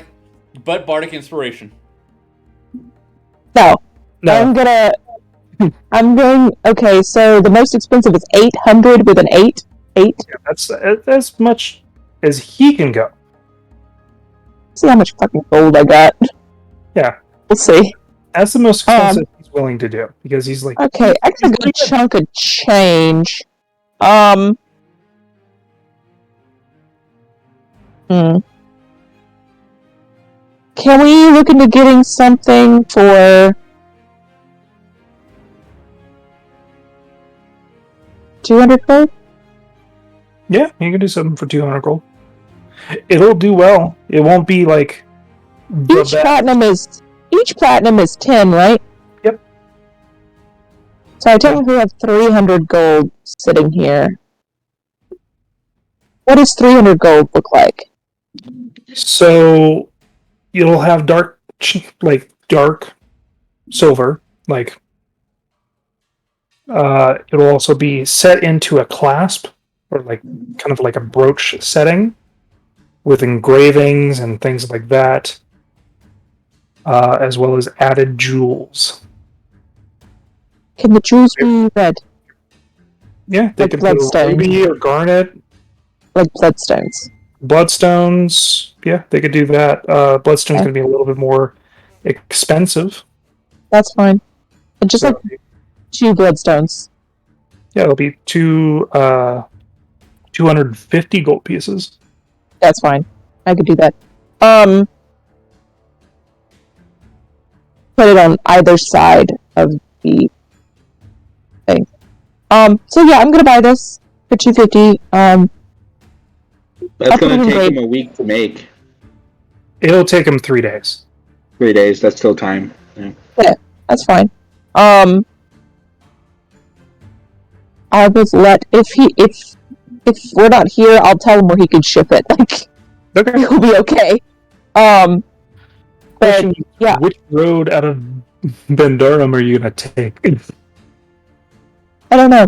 Bardic inspiration. No. No. I'm going... Okay, so the most expensive is 800 with an 8. 8. Yeah, that's as much as he can go. See how much fucking gold I got. Yeah. We'll see. That's the most expensive he's willing to do. Because he's like... Okay, that's a good chunk of change. Can we look into getting something for 200 gold? Yeah, you can do something for 200 gold. It'll do well. It won't be like... the Each best. platinum is 10, right? Yep. So I technically have 300 gold sitting here. What does 300 gold look like? So you'll have dark silver, it'll also be set into a clasp or kind of like a brooch setting with engravings and things like that, as well as added jewels. Can the jewels be red? Yeah, they Like could be bloodstone. ruby or garnet. Like bloodstones? Bloodstones, yeah, they could do that. Bloodstone's Okay. going to be a little bit more expensive. That's fine. And just So, like 2 bloodstones. yeah, it'll be 250 gold pieces. That's fine. I could do that. Put it on either side of the thing. So yeah, I'm gonna buy this for 250. That's I'll put going it to in take grade. him a week to make. It'll take him 3 days. 3 days, that's still time. Yeah. That's fine. I would let if we're not here, I'll tell him where he can ship it. Like Okay. he'll be okay. But Question, yeah. Which road out of Bendurum are you going to take? I don't know.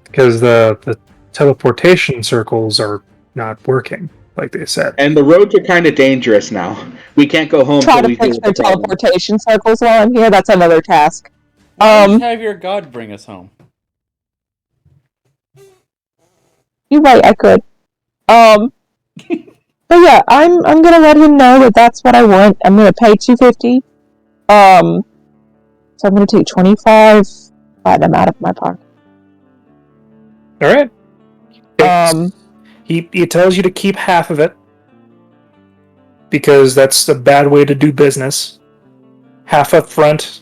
Because the teleportation circles are not working, like they said. And the roads are kind of dangerous now. We can't go home Try till to we deal fix with their the problem. teleportation circles while I'm here. That's another task. Just have your god bring us home. You're right. I could. But yeah, I'm gonna let him know that that's what I want. I'm gonna pay 250. So I'm gonna take 25 platinum out of my pocket. All right. He He tells you to keep half of it because that's a bad way to do business. Half up front.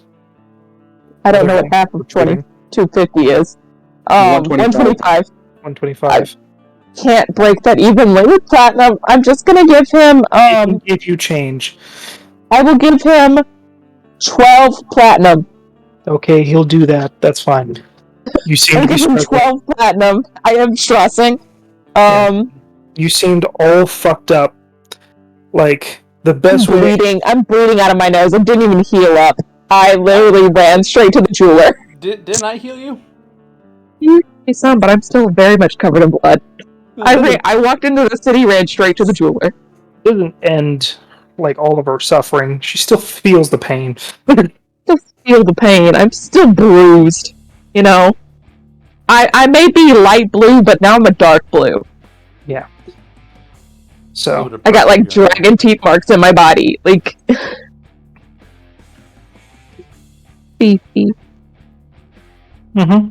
I don't know what half of 250 is. 125. 125. Can't break that evenly with platinum. I'm just gonna give him If you change. I will give him 12 platinum. Okay, he'll do that. That's fine. You seem I'll to be give him struggling. 12 platinum. I am stressing. You seemed all fucked up. Like, the best way... I'm bleeding out of my nose. I didn't even heal up. I literally ran straight to the jeweler. Didn't I heal you? You see some, but I'm still very much covered in blood. I walked into the city, ran straight to the jeweler. It doesn't end like all of her suffering. She still feels the pain. Still feel the pain. I'm still bruised. You know? I may be light blue, but now I'm a dark blue. Yeah. So I got like dragon teeth marks in my body. Like beefy. Mm-hmm.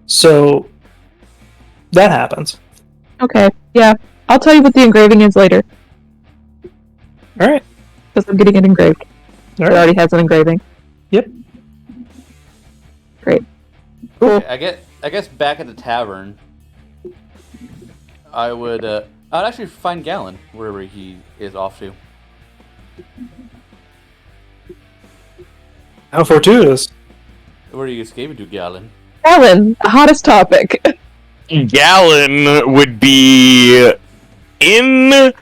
So that happens. Okay, yeah. I'll tell you what the engraving is later. Alright. Because I'm getting it engraved. All It right. already has an engraving. Yep. Great. Cool. Okay, I guess back at the tavern, I would actually find Galen wherever he is off to. How fortuitous. Where are you escaping to, Galen? Alan, the hottest topic. Galen would be in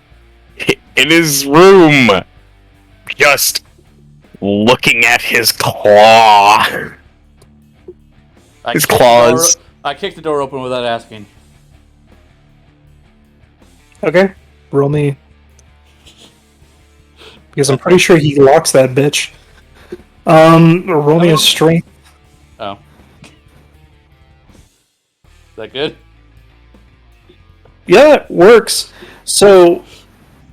his room, just looking at his claw. His claws. I kicked the door open without asking. Okay. Roll me. Because I'm pretty sure he locks that bitch. Roll me a strength. Oh. Is that good? Yeah, it works. So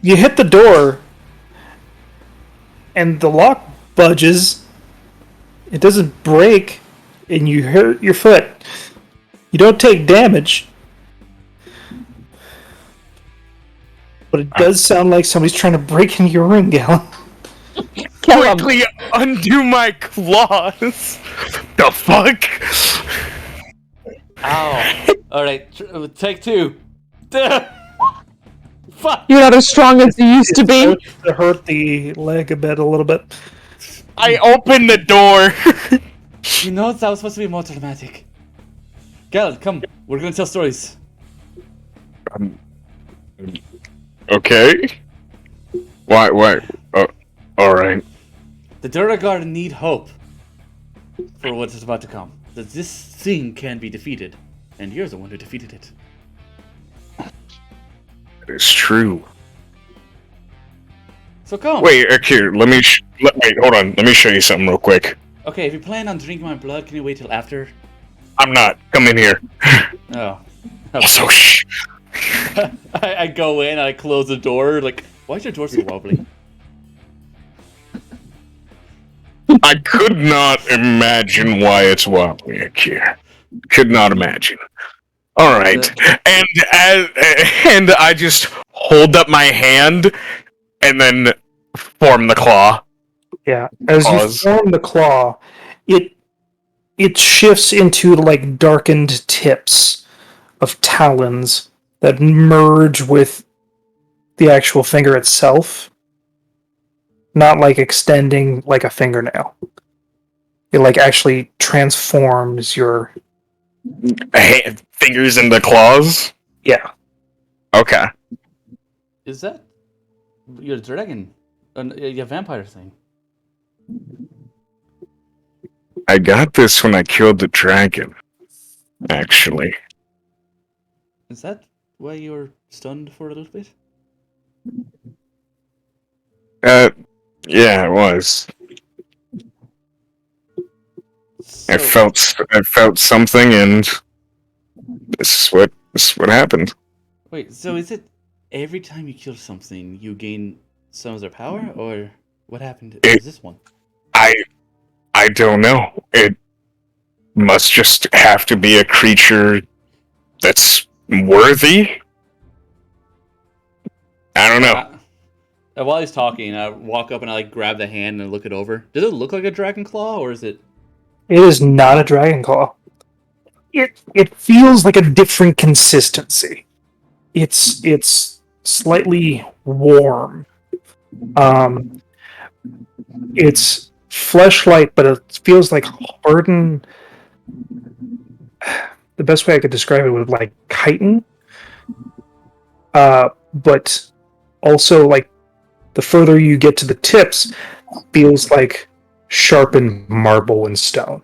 you hit the door and the lock budges. It doesn't break and you hurt your foot. You don't take damage. But it does sound like somebody's trying to break into your room, Galen. Quickly undo my claws. The fuck? Ow. Alright, take two. Fuck! You're not as strong as you used to be. To hurt the leg a little bit. I opened the door. You know that was supposed to be more dramatic. Galen, come. We're gonna tell stories. Okay. Why? Oh, alright. The Duragard need hope for what is about to come. That this thing can be defeated. And you're the one who defeated it. It's true. So come. Wait, here, wait, hold on. Let me show you something real quick. Okay, if you plan on drinking my blood, can you wait till after? I'm not. Come in here. Oh. Also, shh. I go in, I close the door, like, why is your door so wobbly? I could not imagine why it's wobbly here. Could not imagine. All right, and I just hold up my hand, and then form the claw. Yeah, as Pause. you form the claw, it shifts into like darkened tips of talons that merge with the actual finger itself, not like extending like a fingernail. It like actually transforms your Fingers into claws. yeah. Okay. Is that your dragon? Your vampire thing? I got this when I killed the dragon. Actually. Is that why you were stunned for a little bit? Yeah, it was. So, I felt something, and this is what happened. wait, so is it every time you kill something, you gain some of their power, or what happened to this one? I don't know. It must just have to be a creature that's worthy. I don't know. While he's talking, I walk up and I like grab the hand and look it over. Does it look like a dragon claw, or is it? It is not a dragon claw. It feels like a different consistency. It's slightly warm. It's fleshlight, but it feels like hardened. The best way I could describe it would like chitin. But also like the further you get to the tips, feels like sharpened marble and stone.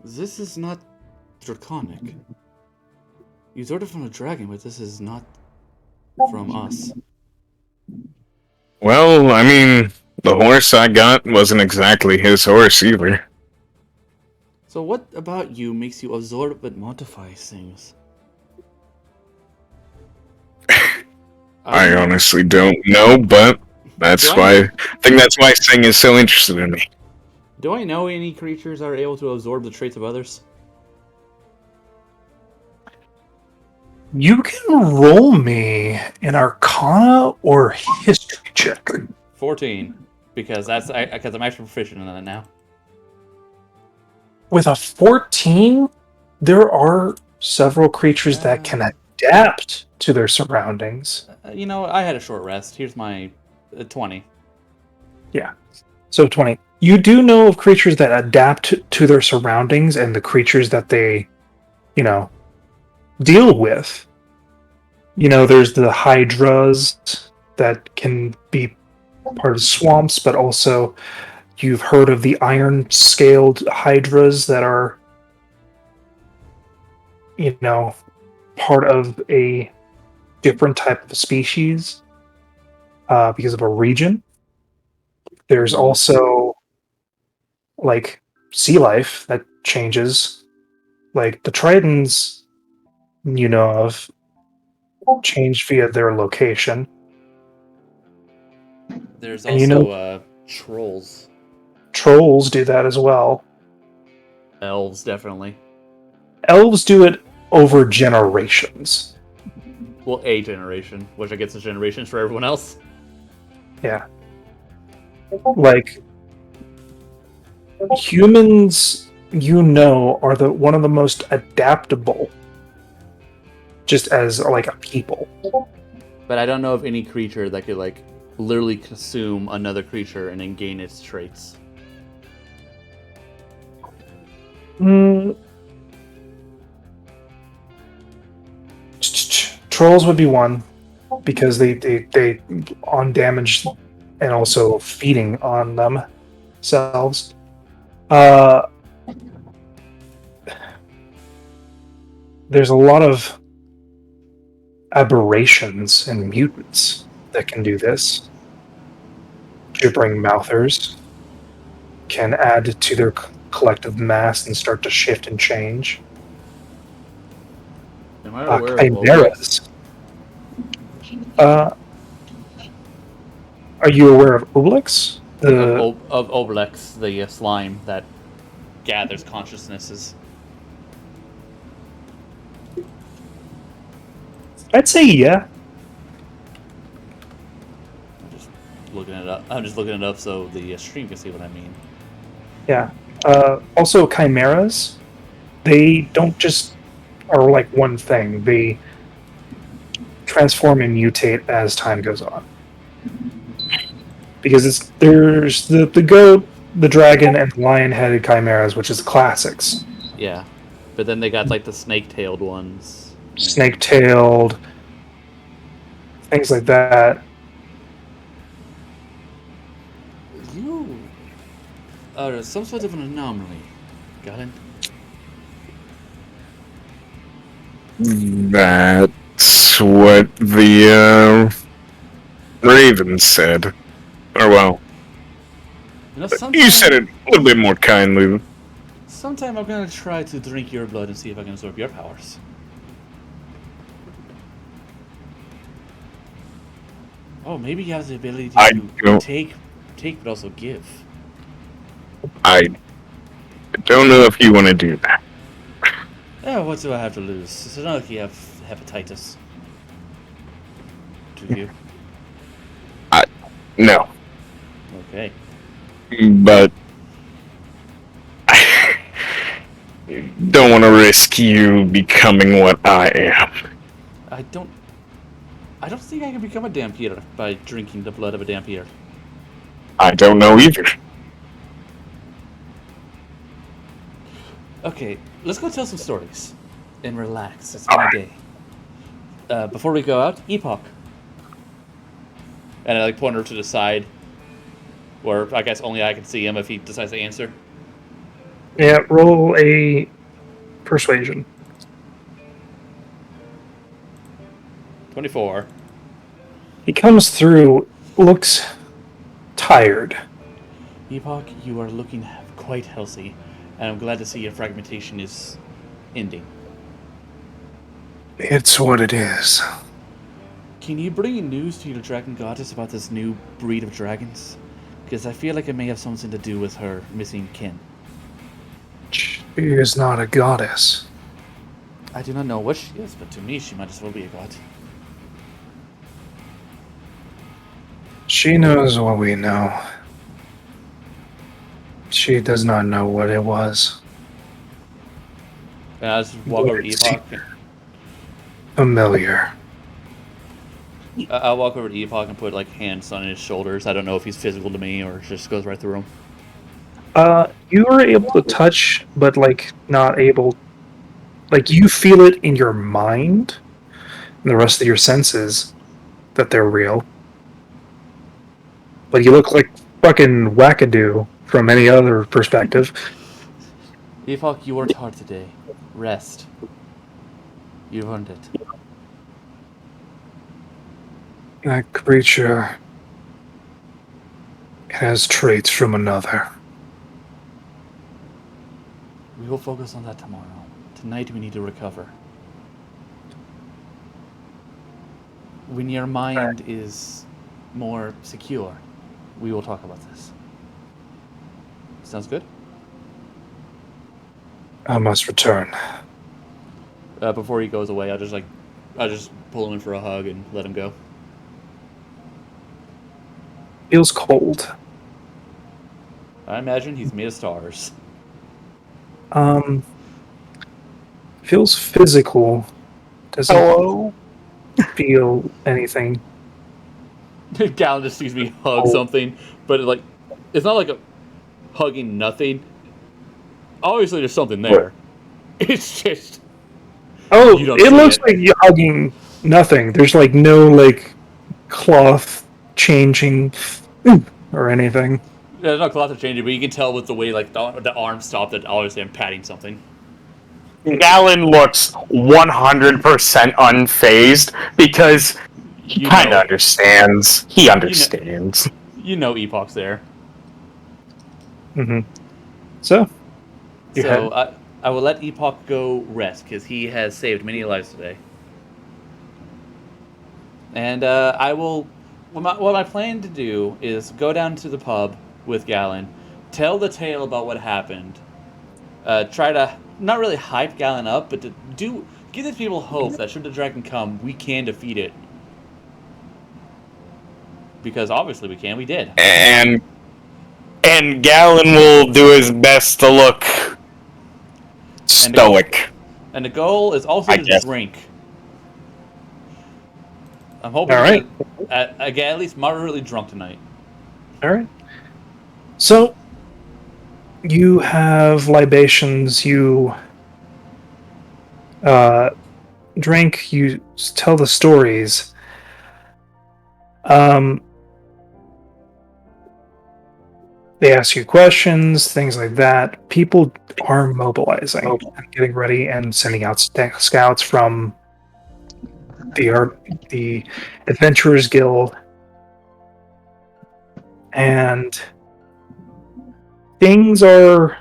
This is not draconic. You ordered from a dragon, but this is not from us. Well, I mean, the horse I got wasn't exactly his horse either. So what about you makes you absorb but modify things? I honestly don't know, but that's why I think that's why Sing is so interested in me. Do I know any creatures are able to absorb the traits of others? You can roll me an Arcana or History check. 14, because I'm actually proficient in that now. With a 14, there are several creatures that can adapt to their surroundings. You know, I had a short rest. Here's my 20. Yeah. So 20. You do know of creatures that adapt to their surroundings and the creatures that they, deal with. There's the hydras that can be part of swamps, but also you've heard of the iron-scaled hydras that are, part of a different type of species because of a region. There's also sea life that changes. Like the tritons, of change via their location. There's also trolls. Trolls do that as well. Elves, definitely. Elves do it over generations. Well, a generation, which I guess is generations for everyone else. Yeah. Humans, are one of the most adaptable, just as a people. But I don't know of any creature that could literally consume another creature and then gain its traits. Trolls would be one, because they on damage and also feeding on themselves. There's a lot of aberrations and mutants that can do this. Gibbering mouthers can add to their collective mass and start to shift and change. Am I aware of Chimeras. Are you aware of Obelix? Of Obelix, the slime that gathers consciousnesses. I'd say yeah. I'm just looking it up so the stream can see what I mean. Yeah. Also, chimeras, they don't just are one thing. They transform and mutate as time goes on. Because there's the goat, the dragon, and the lion-headed chimeras, which is classics. Yeah, but then they got the snake-tailed ones. Snake-tailed, things like that. You are some sort of an anomaly, Galen. That's what the Raven said. Or well, you said it a little bit more kindly. Sometime I'm gonna try to drink your blood and see if I can absorb your powers. Oh, maybe you have the ability to take but also give. I don't know if you want to do that. Oh, what do I have to lose? It's not like you have hepatitis. Do you? No. Okay. But don't want to risk you becoming what I am. I don't think I can become a Dampier by drinking the blood of a Dampier. I don't know either. Okay, let's go tell some stories. And relax. It's been a day. Before we go out, Epoch. And I point her to the side. Or I guess only I can see him if he decides to answer. Yeah, roll a persuasion. 24. He comes through, looks tired. Epoch, you are looking quite healthy, and I'm glad to see your fragmentation is ending. It's what it is. Can you bring news to your dragon goddess about this new breed of dragons? Because I feel like it may have something to do with her missing kin. She is not a goddess. I do not know what she is, but to me she might as well be a god. She knows what we know. She does not know what it was. And I just walk over to Epoch. Familiar. I'll walk over to Epoch and put like hands on his shoulders. I don't know if he's physical to me or just goes right through him. You are able to touch, but like not able. Like you feel it in your mind, and the rest of your senses that they're real. But you look like fucking wackadoo from any other perspective. Epoch, you worked hard today. Rest. You've earned it. That creature has traits from another. We will focus on that tomorrow. Tonight we need to recover. When your mind is more secure, we will talk about this. Sounds good? I must return. Before he goes away, I'll just pull him in for a hug and let him go. Feels cold. I imagine he's made of stars. Feels physical. Doesn't feel anything. Gallon just sees me hug something, but it's not like a hugging nothing. Obviously, there's something there. It's just It looks like you're hugging nothing. There's like no like cloth changing or anything. There's no cloth to change it, but you can tell with the way like the arm stopped that obviously I'm patting something. Galen looks 100% unfazed because he kind of understands. He understands. You know Epoch's there. Mm-hmm. So I will let Epoch go rest because he has saved many lives today. And I will. What I plan to do is go down to the pub with Galen, tell the tale about what happened. Try to not really hype Galen up, but to give these people hope that should the dragon come, we can defeat it. Because obviously we can. We did. And Galen will do his best to look stoic. And the goal is also to drink. I'm hoping I get at least moderately drunk tonight. All right. So you have libations. You drink. You tell the stories. They ask you questions, things like that. People are mobilizing and getting ready and sending out scouts from the Adventurers Guild, and things are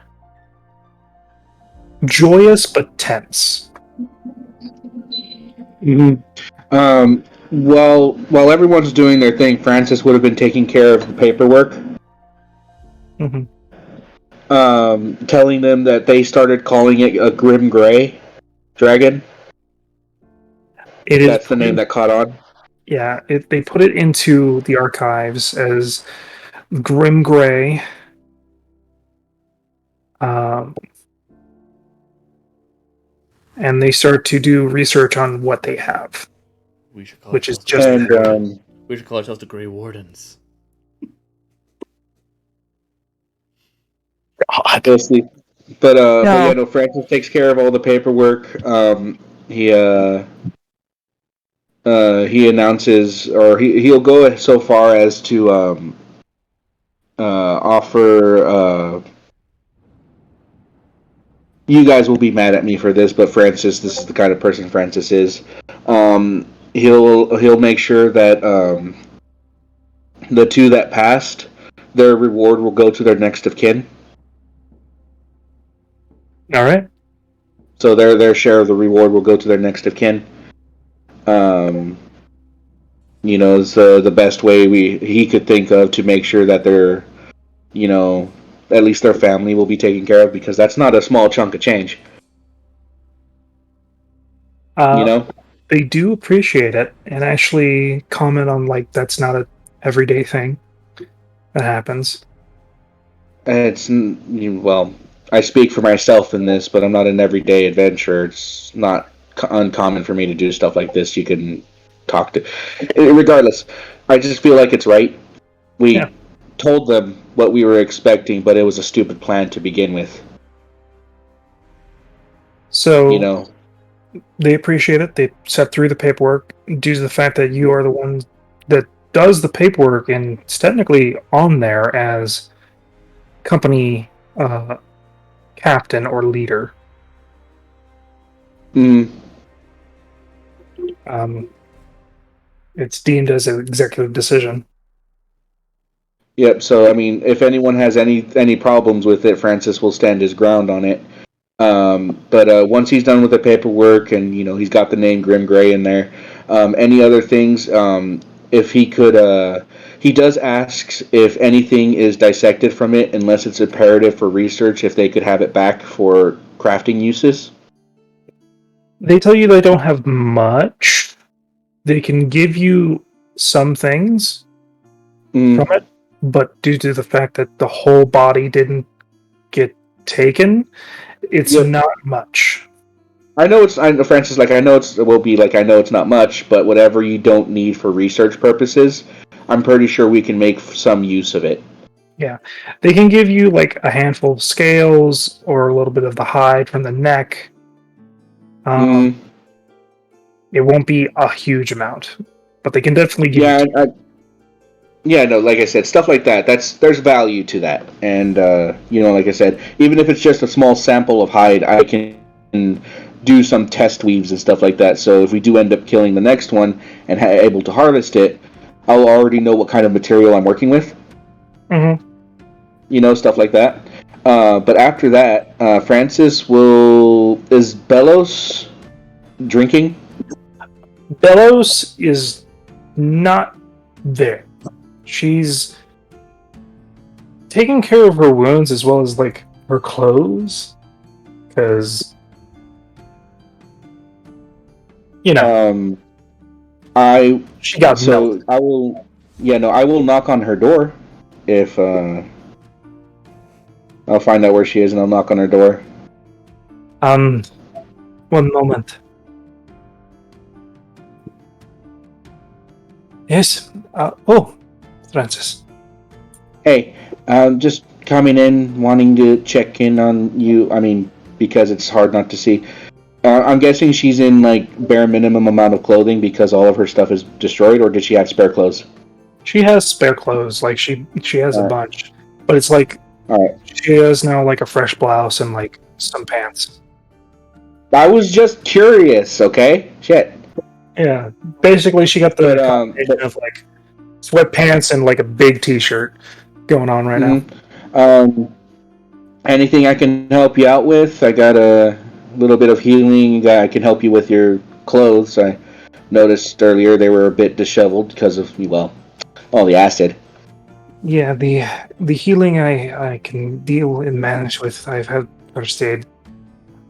joyous but tense. Mm-hmm. While everyone's doing their thing, Francis would have been taking care of the paperwork. Mm-hmm. Telling them that they started calling it a Grim Grey dragon. That's the name that caught on. Yeah, they put it into the archives as Grim Grey. And they start to do research on what they have, which is just. We should call ourselves the Grey Wardens. Basically. But Francis takes care of all the paperwork. He announces, or he'll go so far as to offer. You guys will be mad at me for this, but Francis, this is the kind of person Francis is. He'll make sure that the two that passed, their reward will go to their next of kin. All right. So their share of the reward will go to their next of kin. It's the best way he could think of to make sure that their, at least their family will be taken care of, because that's not a small chunk of change. They do appreciate it and actually comment on that's not a everyday thing that happens. I speak for myself in this, but I'm not an everyday adventurer. It's not uncommon for me to do stuff like this. You can talk to, regardless. I just feel like it's right. We told them what we were expecting, but it was a stupid plan to begin with. So, they appreciate it. They set through the paperwork due to the fact that you are the one that does the paperwork and it's technically on there as company captain or leader. It's deemed as an executive decision. Yep. So if anyone has any problems with it, Francis will stand his ground on it. But once he's done with the paperwork and he's got the name Grim Gray in there, any other things? If he could, he does ask if anything is dissected from it, unless it's imperative for research. If they could have it back for crafting uses. They tell you they don't have much. They can give you some things from it, but due to the fact that the whole body didn't get taken, it's not much. I know Francis. I know it's not much, but whatever you don't need for research purposes, I'm pretty sure we can make some use of it. Yeah, they can give you a handful of scales or a little bit of the hide from the neck. It won't be a huge amount, but they can definitely give you. Like I said, stuff like that. There's value to that, and like I said, even if it's just a small sample of hide, I can do some test weaves and stuff like that. So if we do end up killing the next one and able to harvest it, I'll already know what kind of material I'm working with. Stuff like that. But after that, Francis is Bellows drinking? Bellows is not there. She's taking care of her wounds as well as her clothes, because she got melted. I will knock on her door if I'll find out where she is and I'll knock on her door. 1 moment. Yes. Francis. Hey, just coming in, wanting to check in on you. Because it's hard not to see. I'm guessing she's in bare minimum amount of clothing because all of her stuff is destroyed, or did she have spare clothes? She has spare clothes. She has a bunch, but it's all right. She has now a fresh blouse and some pants. I was just curious. Okay, shit. Yeah, basically she got the combination of sweatpants and a big t-shirt going on right now. Anything I can help you out with? I got a little bit of healing. I can help you with your clothes. I noticed earlier they were a bit disheveled because of all the acid. Yeah, the healing I can deal and manage with. I've had first aid.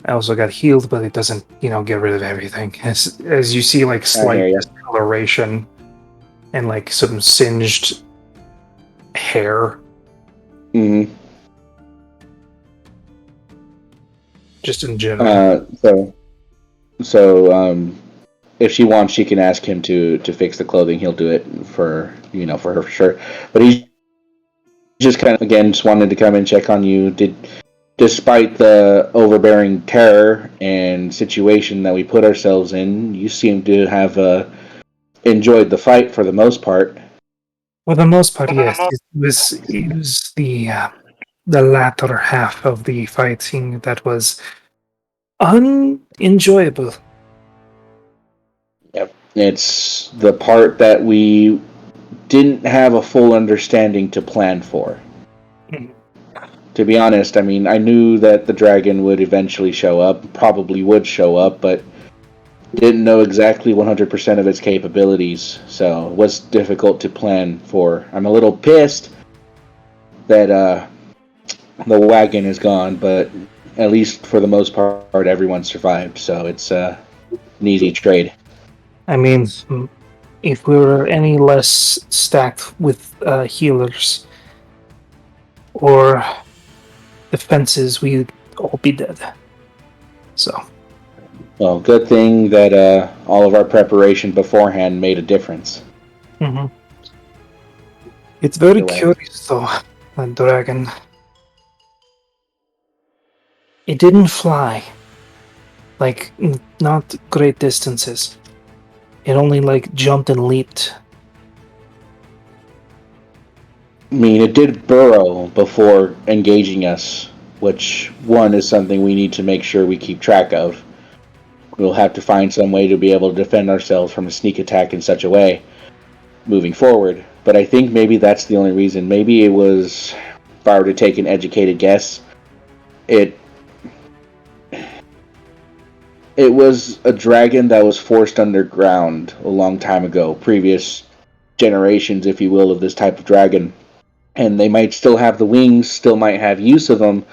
I also got healed, but it doesn't, get rid of everything. As you see, slight discoloration and some singed hair. Just in general. So if she wants, she can ask him to fix the clothing. He'll do it for her for sure. But he's just kind of just wanted to come and check on you. Despite the overbearing terror and situation that we put ourselves in, you seem to have enjoyed the fight for the most part. For the most part, yes. It was the latter half of the fighting that was unenjoyable. Yep. It's the part that we didn't have a full understanding to plan for. Mhm. To be honest, I mean, I knew that the dragon would eventually show up, probably would show up, but didn't know exactly 100% of its capabilities, so it was difficult to plan for. I'm a little pissed that the wagon is gone, but at least for the most part, everyone survived, so it's an easy trade. I mean, if we were any less stacked with healers or defenses, we'd all be dead. So, Well, good thing that all of our preparation beforehand made a difference. mhm. It's very Either way. curious, though, that dragon. It didn't fly, like, not great distances. It only, like, jumped and leaped. I mean, it did burrow before engaging us, which, one, is something we need to make sure we keep track of. We'll have to find some way to be able to defend ourselves from a sneak attack in such a way moving forward. But I think maybe that's the only reason. Maybe it was, if I were to take an educated guess, it was a dragon that was forced underground a long time ago, previous generations, if you will, of this type of dragon. And they might still have the wings, still might have use of them.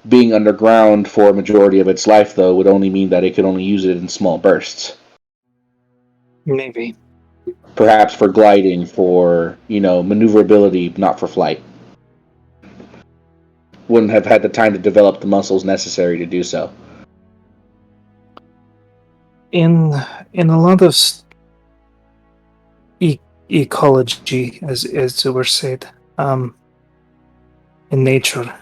Being underground for a majority of its life, though, would only mean that it could only use it in small bursts. Maybe. Perhaps for gliding, for, maneuverability, not for flight. Wouldn't have had the time to develop the muscles necessary to do so. In a lot of ecology, as it were said, in nature,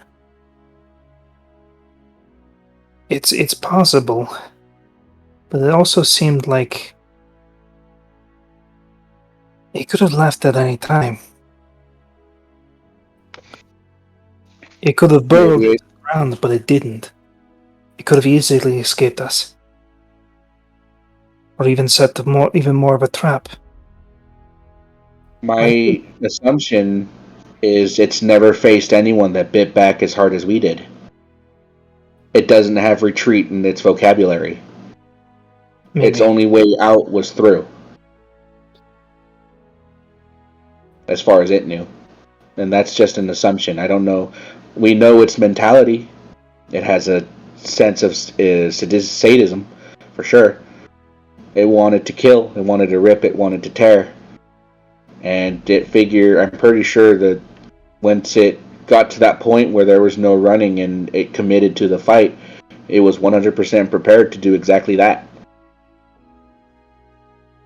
it's possible, but it also seemed like it could have left at any time. It could have burrowed into the ground, but it didn't. It could have easily escaped us, or even set even more of a trap. My assumption is it's never faced anyone that bit back as hard as we did. It doesn't have retreat in its vocabulary. Maybe. Its only way out was through. As far as it knew. And that's just an assumption. I don't know. We know its mentality. It has a sense of sadism, for sure. It wanted to kill. It wanted to rip. It wanted to tear. And I'm pretty sure that once it got to that point where there was no running and it committed to the fight, it was 100% prepared to do exactly that.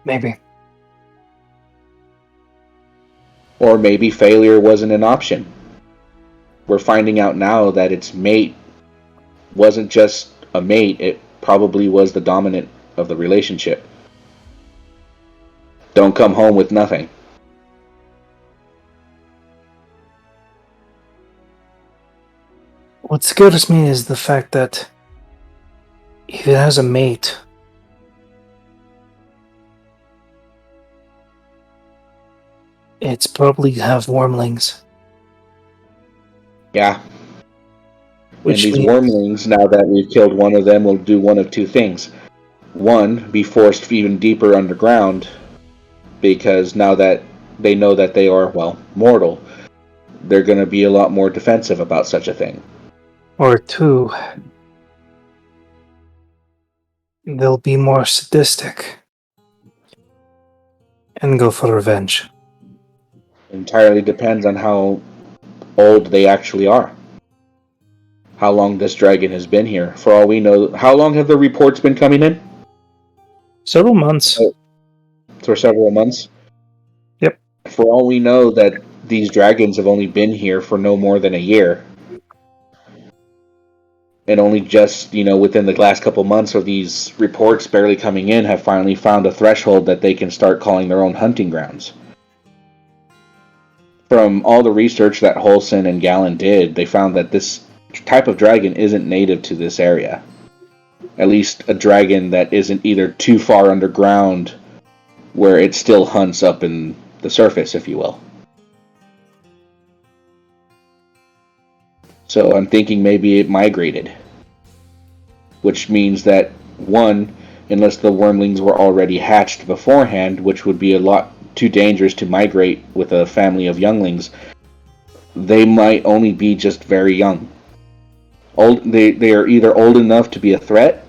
Maybe. Or maybe failure wasn't an option. We're finding out now that its mate wasn't just a mate, it probably was the dominant of the relationship. Don't come home with nothing. What scares me is the fact that if it has a mate, it's probably have wormlings. Yeah. Which and these means, wormlings, now that we've killed one of them, will do one of two things. One, be forced even deeper underground, because now that they know that they are, mortal, they're going to be a lot more defensive about such a thing. or two, they'll be more sadistic and go for revenge. Entirely depends on how old they actually are. How long this dragon has been here. For all we know, how long have the reports been coming in? Several months. For several months? Yep. For all we know, that these dragons have only been here for no more than a year. And only just, within the last couple months of these reports barely coming in, have finally found a threshold that they can start calling their own hunting grounds. from all the research that Holson and Gallon did, they found that this type of dragon isn't native to this area. At least a dragon that isn't either too far underground where it still hunts up in the surface, if you will. So I'm thinking maybe it migrated. Which means that, one, unless the wormlings were already hatched beforehand, which would be a lot too dangerous to migrate with a family of younglings, they might only be just very young. They are either old enough to be a threat,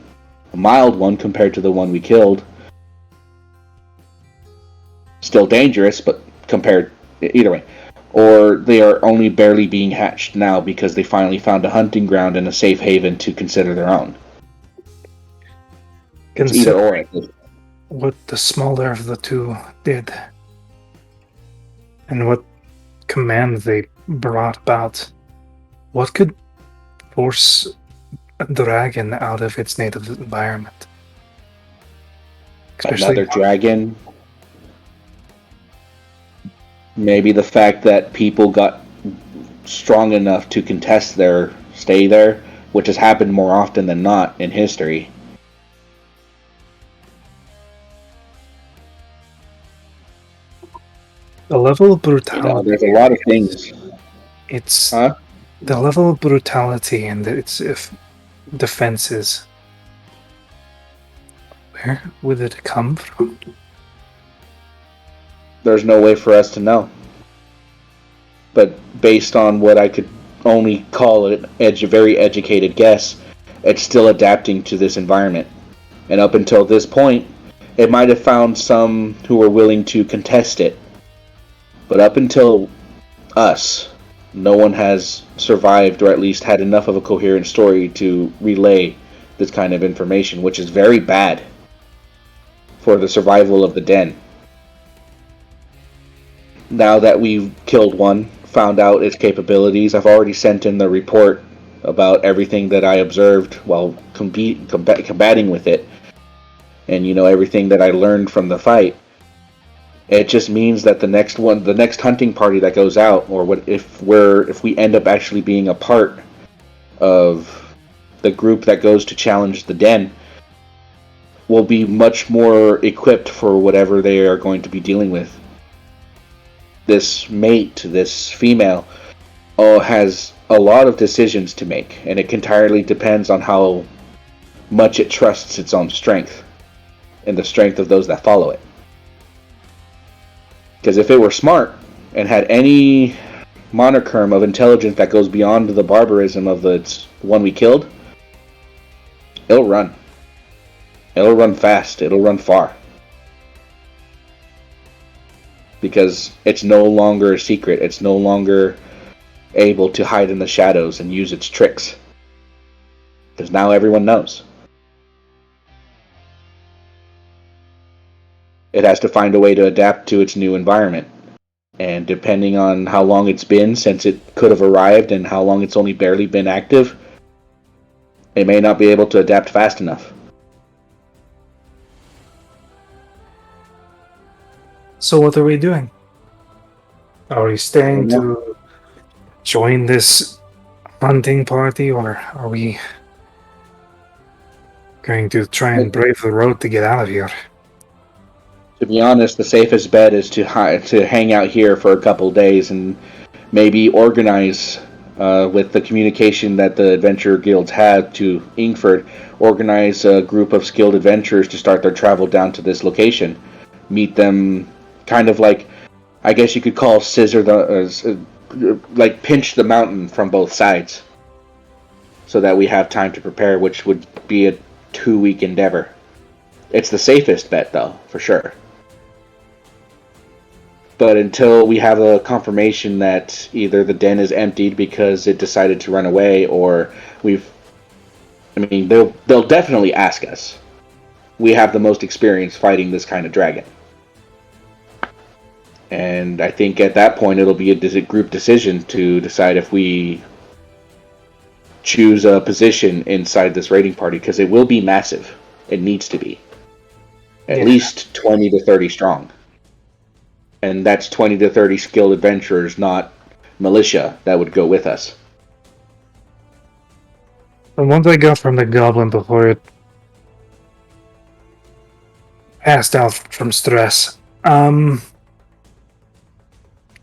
a mild one compared to the one we killed, still dangerous, but compared either way, or they are only barely being hatched now because they finally found a hunting ground and a safe haven to consider their own. It's either or. What the smaller of the two did, and what command they brought about, what could force a dragon out of its native environment? Another dragon? Maybe the fact that people got strong enough to contest their stay there, which has happened more often than not in history. The level of brutality. There's a lot of things. It's the level of brutality and its defenses. Where would it come from? There's no way for us to know. But based on what I could only call a very educated guess, it's still adapting to this environment. And up until this point, it might have found some who were willing to contest it. But up until us, no one has survived, or at least had enough of a coherent story to relay this kind of information, which is very bad for the survival of the den. Now that we've killed one, found out its capabilities, I've already sent in the report about everything that I observed while combating with it, and everything that I learned from the fight. It just means that the next hunting party that goes out, or if we end up actually being a part of the group that goes to challenge the den, will be much more equipped for whatever they are going to be dealing with. This mate, this female, has a lot of decisions to make, and it entirely depends on how much it trusts its own strength and the strength of those that follow it. Because if it were smart and had any monicum of intelligence that goes beyond the barbarism of the one we killed, it'll run. It'll run fast. It'll run far. Because it's no longer a secret. It's no longer able to hide in the shadows and use its tricks. Because now everyone knows. It has to find a way to adapt to its new environment. And depending on how long it's been since it could have arrived and how long it's only barely been active, it may not be able to adapt fast enough. So what are we doing? Are we staying to join this hunting party, or are we going to try and brave the road to get out of here? To be honest, the safest bet is to hang out here for a couple days and maybe organize, with the communication that the adventure guilds had to Ingford, organize a group of skilled adventurers to start their travel down to this location. Meet them kind of like, I guess you could call like pinch the mountain from both sides, so that we have time to prepare, which would be a 2-week endeavor. It's the safest bet, though, for sure. But until we have a confirmation that either the den is emptied because it decided to run away, or they'll definitely ask us. We have the most experience fighting this kind of dragon. And I think at that point it'll be a group decision to decide if we choose a position inside this raiding party, because it will be massive. It needs to be. At least 20 to 30 strong. And that's 20 to 30 skilled adventurers, not militia, that would go with us. The ones I got from the goblin before it passed out from stress.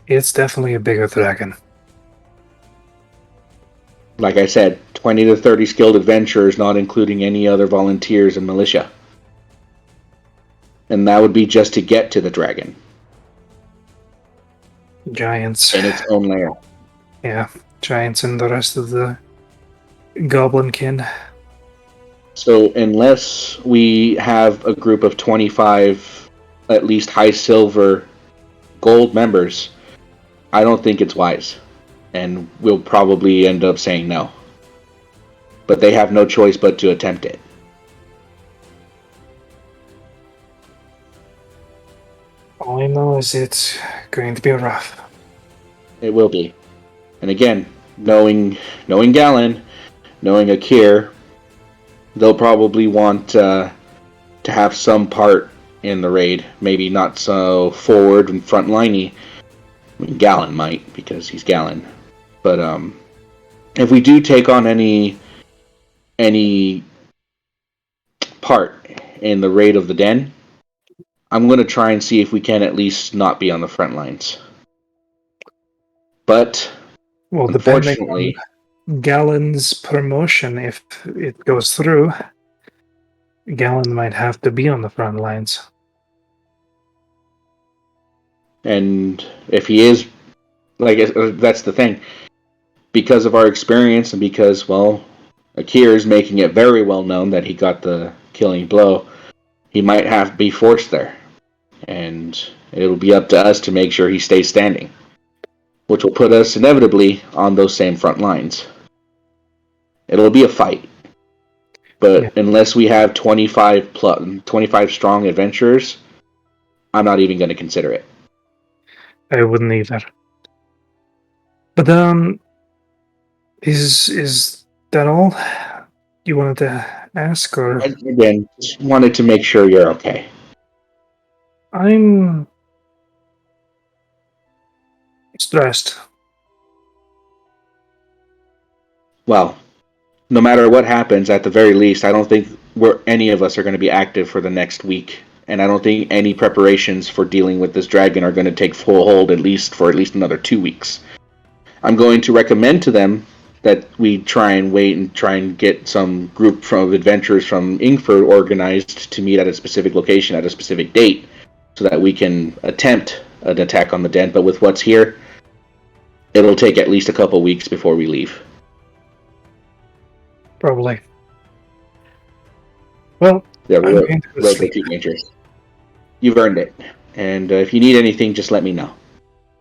It's definitely a bigger dragon. Like I said, 20 to 30 skilled adventurers, not including any other volunteers and militia. And that would be just to get to the dragon. Giants. In its own lair. Yeah, giants and the rest of the goblin kin. So unless we have a group of 25, at least high silver gold members, I don't think it's wise. And we'll probably end up saying no. But they have no choice but to attempt it. All I know is it's going to be rough. It will be. And again, knowing Galen, knowing Akir, they'll probably want to have some part in the raid. Maybe not so forward and front-liney. I mean, Galen might, because he's Galen. But if we do take on any part in the raid of the den, I'm going to try and see if we can at least not be on the front lines. But Well, unfortunately, depending on Galen's promotion, if it goes through, Galen might have to be on the front lines. and if he is, that's the thing. Because of our experience and because, well, Akir is making it very well known that he got the killing blow, he might have to be forced there. And it'll be up to us to make sure he stays standing, which will put us inevitably on those same front lines. It'll be a fight. But unless we have 25 strong adventurers, I'm not even going to consider it. I wouldn't either. But is that all you wanted to ask, or Again, just wanted to make sure you're okay. I'm stressed. Well, no matter what happens, at the very least, I don't think any of us are going to be active for the next week. And I don't think any preparations for dealing with this dragon are going to take full hold at least another 2 weeks. I'm going to recommend to them that we try and wait and try and get some group of adventurers from Ingford organized to meet at a specific location at a specific date so that we can attempt an attack on the den. But with what's here, it'll take at least a couple weeks before we leave. Probably. Well, Yeah, I'm we'll going to go sleep. keep interest. You've earned it. And if you need anything, just let me know.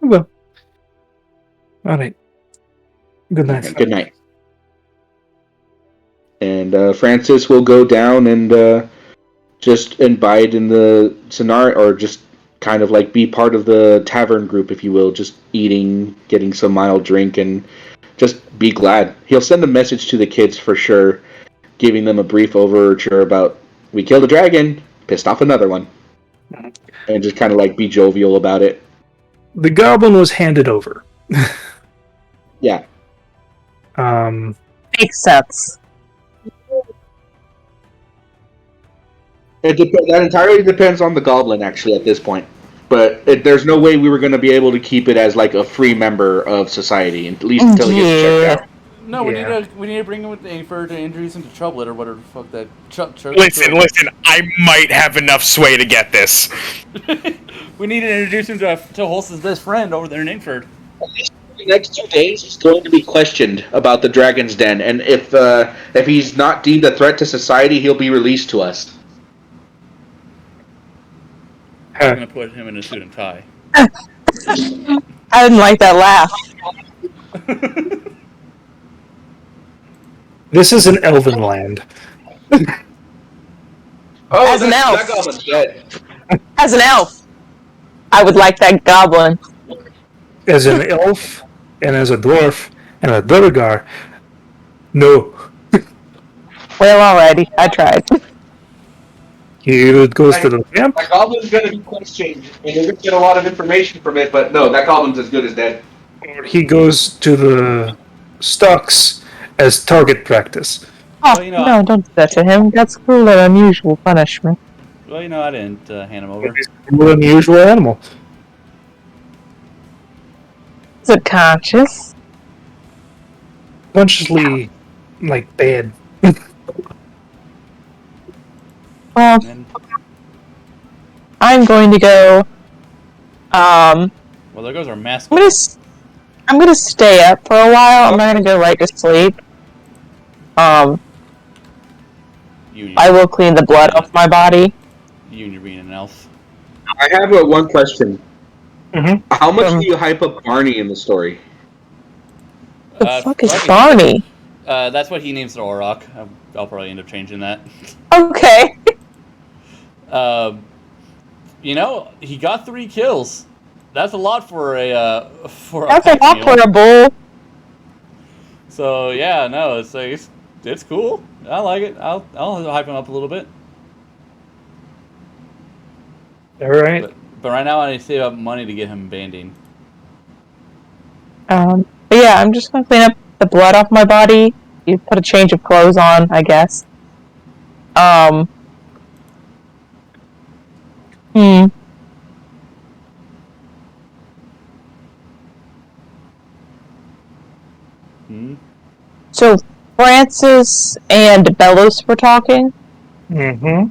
Well, all right. Good night. Good night. And Francis will go down and just imbibe in the scenario, or just kind of like be part of the tavern group, if you will, just eating, getting some mild drink, and just be glad. He'll send a message to the kids for sure, giving them a brief overture about, we killed a dragon, pissed off another one. And just kind of like be jovial about it. The goblin was handed over. Yeah. Makes sense. That entirely depends on the goblin, actually, at this point. But there's no way we were going to be able to keep it as like a free member of society, at least until he gets checked out. No, we need to bring him with Ingford to introduce him to Troublet or whatever the fuck that. Listen, I might have enough sway to get this. We need to introduce him to Holston's best friend over there in Ingford. The next 2 days, he's going to be questioned about the Dragon's Den, and if he's not deemed a threat to society, he'll be released to us. I'm gonna put him in a suit and tie. I didn't like that laugh. This is an elven land. As an elf. That goblin's dead. As an elf, I would like that goblin. As an elf, and as a dwarf, and a Durgar, no. Well, alrighty, I tried. He goes to the camp. That goblin's gonna be quest changed, and you're gonna get a lot of information from it. But no, that goblin's as good as dead. Or he goes to the stocks as target practice. Oh, Well, you know, no, don't do that to him. That's cruel and unusual punishment. Well, I didn't hand him over. He's an unusual animal. Is it conscious? Consciously, like, bad. Well, And, I'm going to go. well, there goes our mask. I'm gonna stay up for a while. I'm not gonna go right to sleep. I will clean the blood off my body. You and you're being an elf. I have one question. Mm-hmm. How much do you hype up Barney in the story? The fuck is Barney? That's what he names the Auroch. I'll probably end up changing that. Okay. He got 3 kills. That's a lot for a That's a lot meal. for a bull. So yeah, no, it's like it's cool. I like it. I'll hype him up a little bit. All right. But right now I need to save up money to get him banding. But yeah, I'm just gonna clean up the blood off my body. You put a change of clothes on, I guess. So Francis and Bellows were talking. Mm-hmm.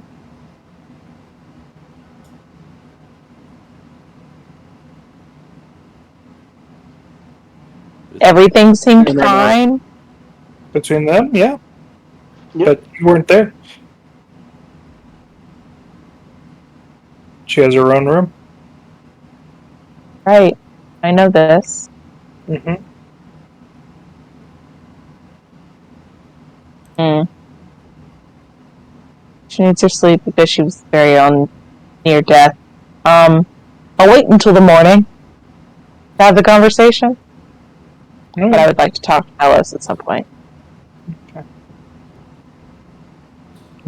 Everything seemed fine. Between them, yeah. But you weren't there. She has her own room. Right. I know this. Mm-hmm. She needs her sleep because she was very near death. I'll wait until the morning to have the conversation. But I would like to talk to Bellows at some point. Okay.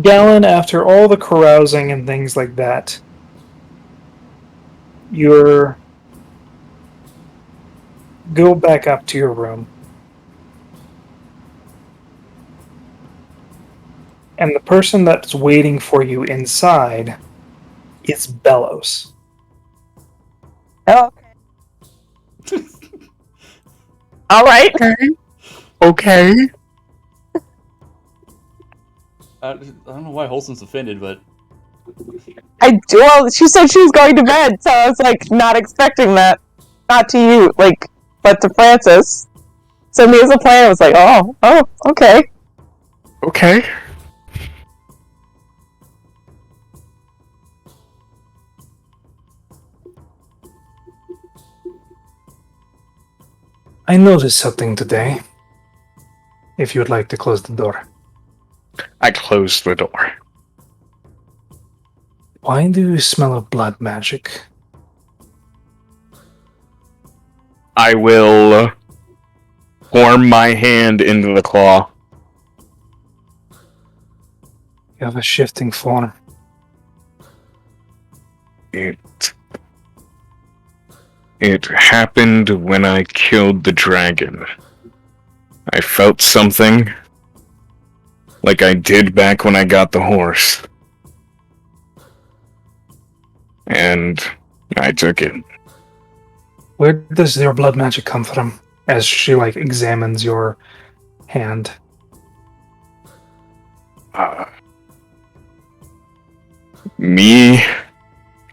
Gallon, after all the carousing and things like that, you're go back up to your room. And the person that's waiting for you inside is Bellows. Oh, okay. All right. Okay. I don't know why Holson's offended, but Well, she said she was going to bed, so I was like not expecting that. Not to you, but to Francis. So me as a player was like, oh, okay. Okay. I noticed something today. If you would like to close the door. I closed the door. Why do you smell of blood magic? I will form my hand into the claw. You have a shifting form. It happened when I killed the dragon. I felt something like I did back when I got the horse. And I took it. Where does your blood magic come from? As she examines your hand. Me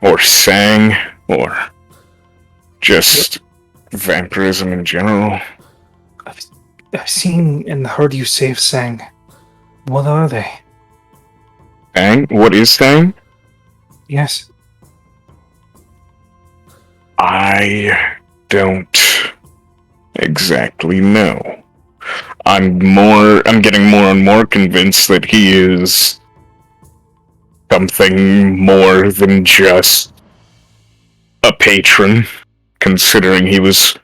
or Sang or just vampirism in general. I've seen and heard you save Sang. What are they? Sang? What is Sang? Yes. I don't exactly know. I'm getting more and more convinced that he is something more than just a patron, considering he was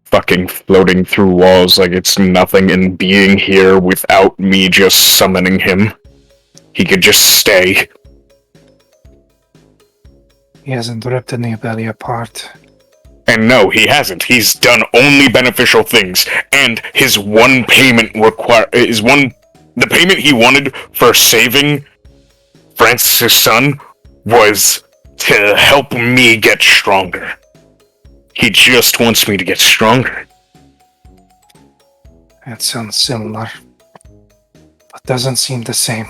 fucking floating through walls like it's nothing and being here without me just summoning him. He could just stay. He hasn't ripped anybody apart. And no, he hasn't. He's done only beneficial things, and his one payment the payment he wanted for saving Francis' son was to help me get stronger. He just wants me to get stronger. That sounds similar, but doesn't seem the same.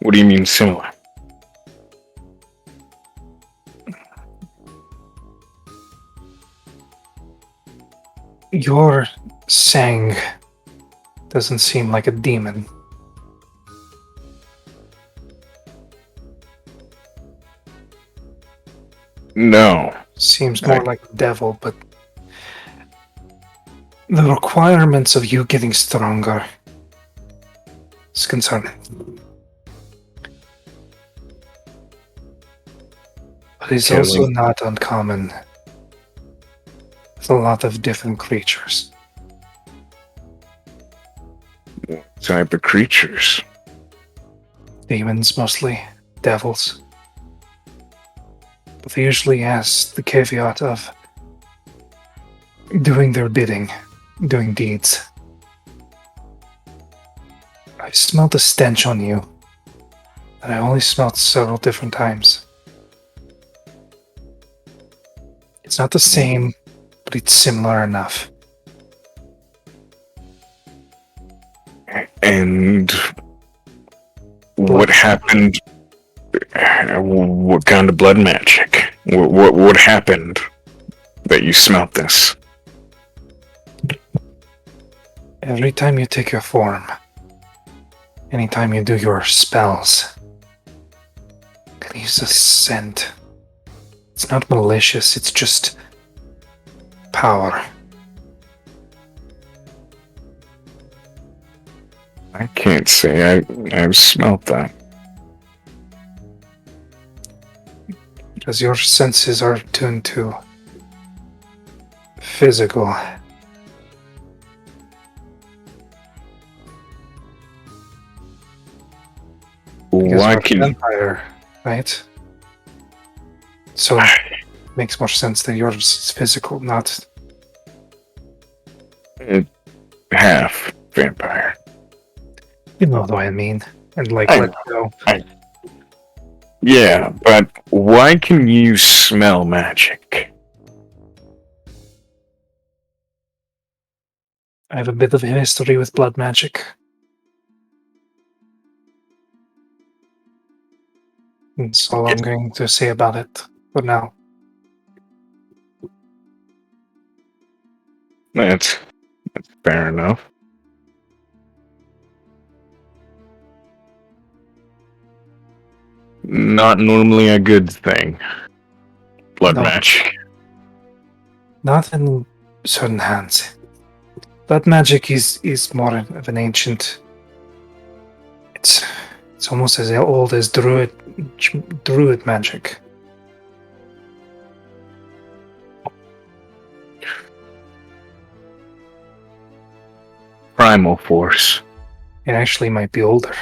What do you mean similar? Your Sang doesn't seem like a demon. No. Seems more like a devil, but the requirements of you getting stronger is concerning. But it's also not uncommon with a lot of different creatures. What type of creatures? Demons mostly, devils. But they usually has the caveat of doing their bidding, doing deeds. I smelled a stench on you that I only smelled several different times. It's not the same, but it's similar enough. And what happened? What kind of blood magic? What happened that you smelt this? Every time you take your form, anytime you do your spells, it leaves a scent. It's not malicious, it's just power. I can't say I've smelt that. Because your senses are tuned to physical. Because Why you're a can vampire, right? So it makes more sense that yours is physical, not half vampire? you know what I mean. And like I let go. Yeah, but why can you smell magic? I have a bit of a history with blood magic. That's all I'm going to say about it for now. That's fair enough. Not normally a good thing. Blood No. magic. Not in certain hands. Blood magic is more of an ancient. It's almost as old as druid magic. Primal force. It actually might be older.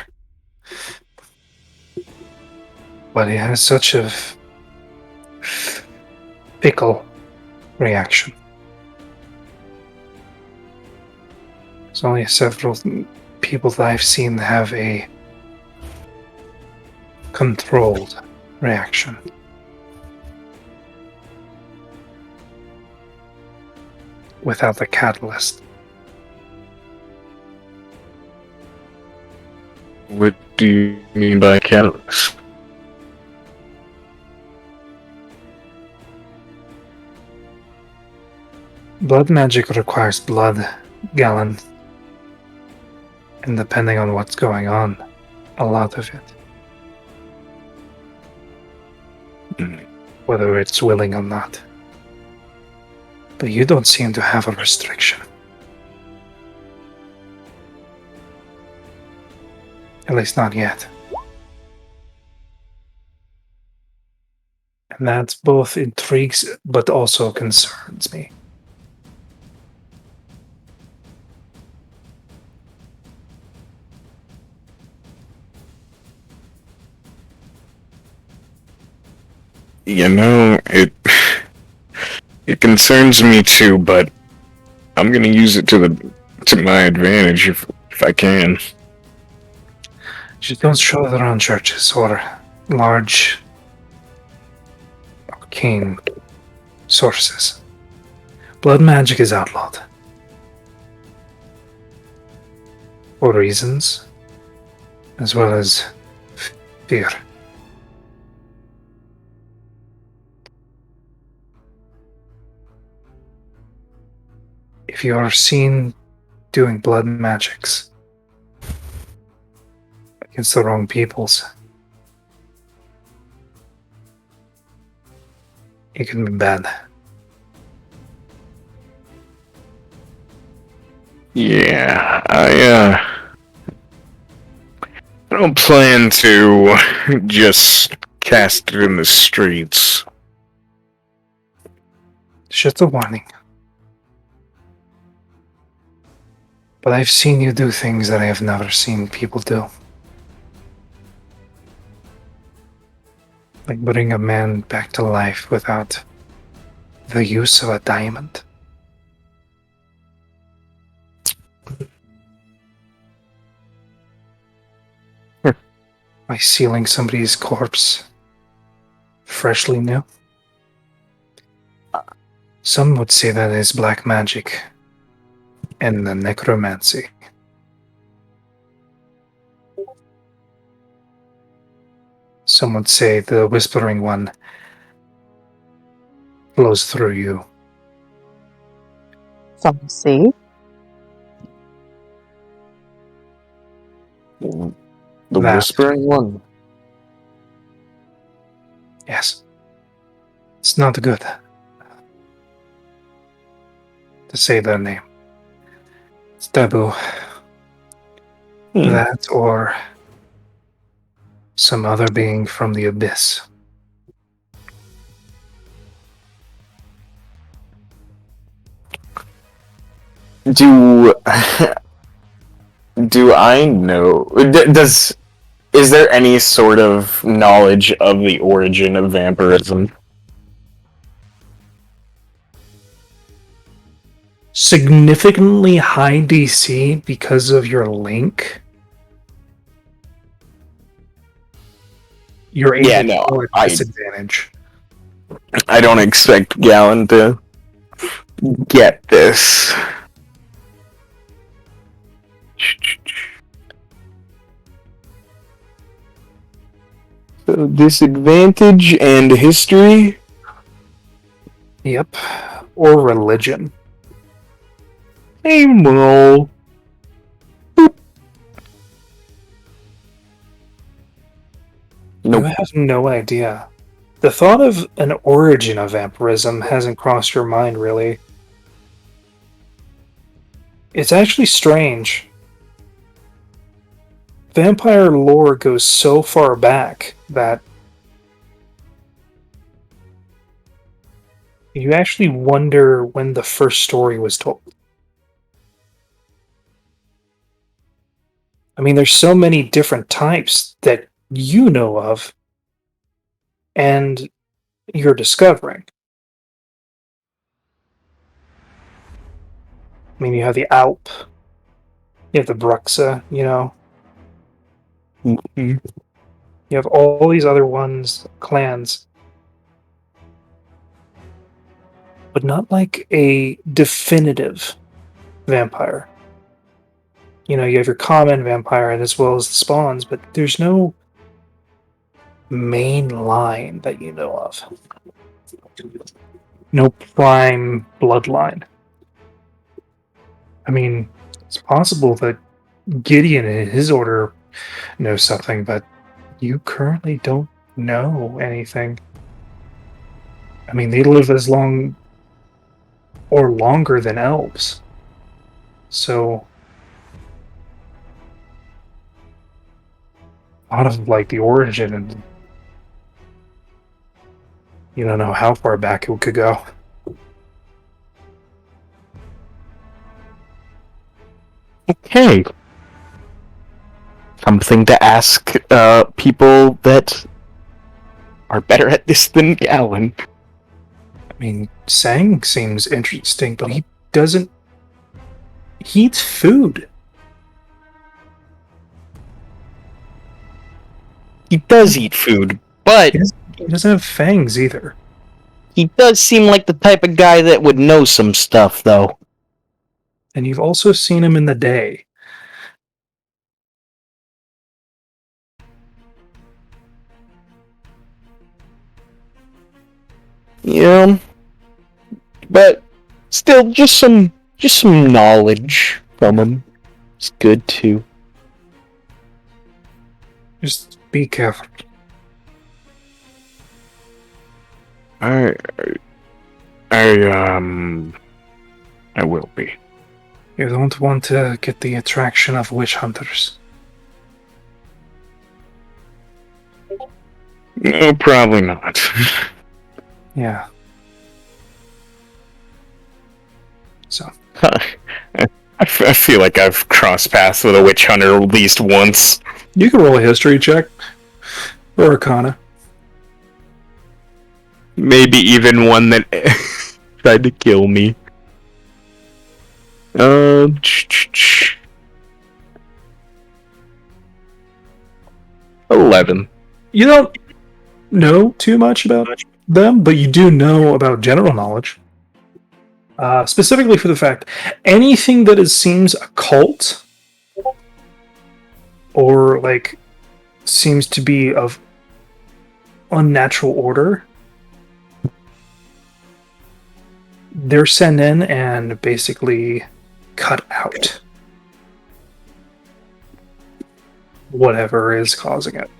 But it has such a fickle reaction. There's only several people that I've seen have a controlled reaction. Without the catalyst. What do you mean by catalyst? Blood magic requires blood, Galen. And depending on what's going on, a lot of it. Whether it's willing or not. But you don't seem to have a restriction. At least not yet. And that both intrigues but also concerns me. It concerns me too, but I'm gonna use it to my advantage if I can. Just don't show it around churches or large arcane sources. Blood magic is outlawed. For reasons, as well as fear. If you are seen doing blood magics against the wrong peoples, it can be bad. Yeah, I don't plan to just cast it in the streets. Just a warning. But I've seen you do things that I have never seen people do. Like bring a man back to life without the use of a diamond. By sealing somebody's corpse freshly new. Some would say that is black magic and the necromancy. Some would say the Whispering One flows through you. Some see. The That- Whispering One. Yes. It's not good to say their name. It's taboo. That or some other being from the abyss. Do I know? Is there any sort of knowledge of the origin of vampirism? Significantly high DC because of your link. You're able Yeah, to no, roll at I- disadvantage. I don't expect Gallon to get this. So disadvantage and history? Yep. Or religion. Same roll. Nope. You have no idea. The thought of an origin of vampirism hasn't crossed your mind, really. It's actually strange. Vampire lore goes so far back that you actually wonder when the first story was told. I mean, there's so many different types that you know of and you're discovering. I mean, you have the Alp, you have the Bruxa, you know. Mhm. You have all these other ones, clans. But not like a definitive vampire. You know, you have your common vampire as well as the spawns, but there's no main line that you know of. No prime bloodline. I mean, it's possible that Gideon and his order know something, but you currently don't know anything. I mean, they live as long or longer than elves. So, out of like the origin, and you don't know how far back it could go. Okay. Something to ask people that are better at this than Galen. I mean, Sang seems interesting, but he doesn't. He eats food. He does eat food, but He doesn't have fangs either. he does seem like the type of guy that would know some stuff, though. And you've also seen him in the day. Yeah, but still, just some knowledge from him. It's good too. Just be careful. I will be. You don't want to get the attraction of witch hunters. No, probably not. Yeah. So. I feel like I've crossed paths with a witch hunter at least once. You can roll a history check. Or Arcana. Maybe even one that tried to kill me. 11. You don't know too much about them, but you do know about general knowledge. Specifically for the fact, anything that seems occult or like seems to be of unnatural order, they're sent in and basically cut out whatever is causing it.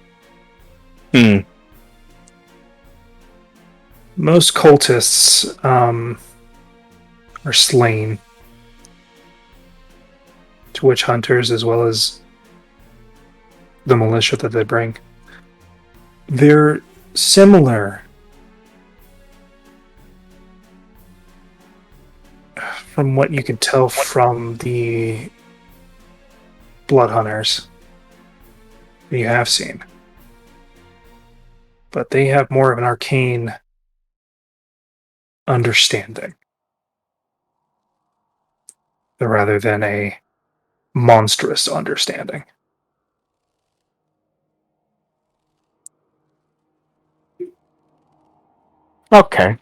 Most cultists are slain to witch hunters as well as the militia that they bring. They're similar from what you can tell from the blood hunters that you have seen. But they have more of an arcane understanding rather than a monstrous understanding. Okay.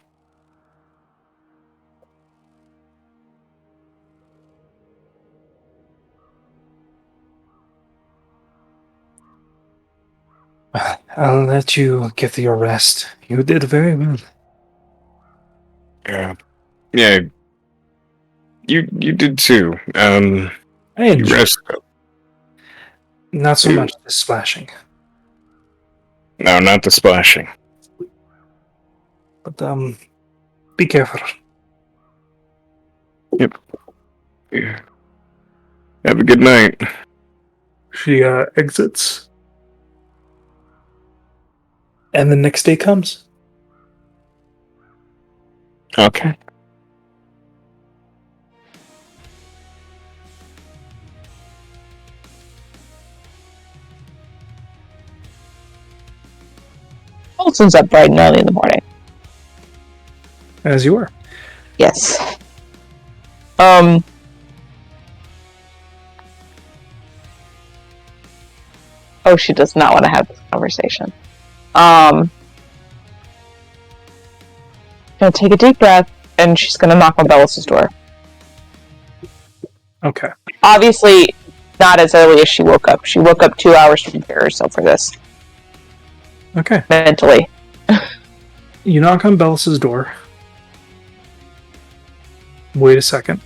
I'll let you get your rest. You did very well. Yeah. Yeah. You did too. I You enjoyed rest. not so much the splashing, No, not the splashing. but be careful. Yep. Yeah. Have a good night. She exits, and the next day comes. Okay. Olson's up bright and early in the morning. As you were. Yes. Oh, she does not want to have this conversation. Gonna take a deep breath, and she's gonna knock on Bellis' door. Okay. Obviously, not as early as she woke up. She woke up 2 hours to prepare herself for this. Okay. Mentally. You knock on Bellis' door. Wait a second.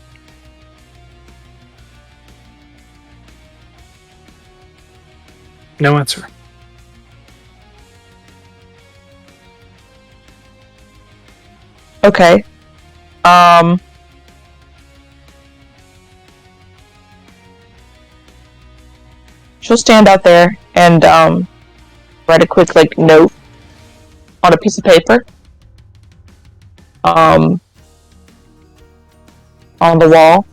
No answer. Okay. She'll stand out there and write a quick note on a piece of paper. On the wall.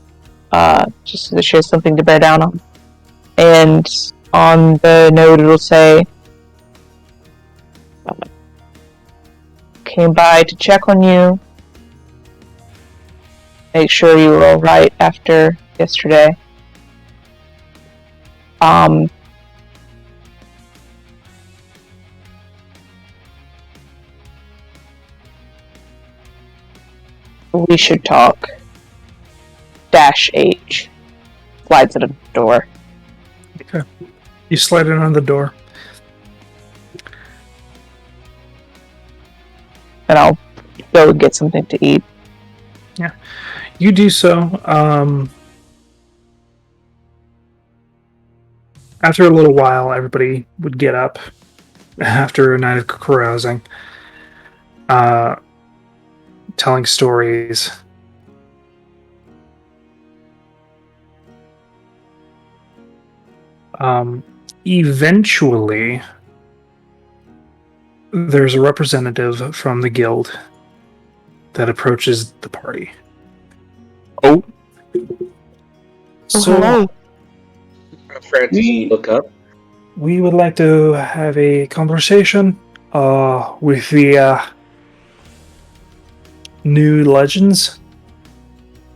Just so that she has something to bear down on. And on the note it'll say came by to check on you. Make sure you were alright after yesterday. We should talk. -H. Slides at a door. Okay. You slide it on the door. And I'll go get something to eat. Yeah. You do so. After a little while, everybody would get up after a night of carousing, telling stories. Eventually, there's a representative from the guild that approaches the party. Oh. So, hello. Francis, look up. we would like to have a conversation with the new legends.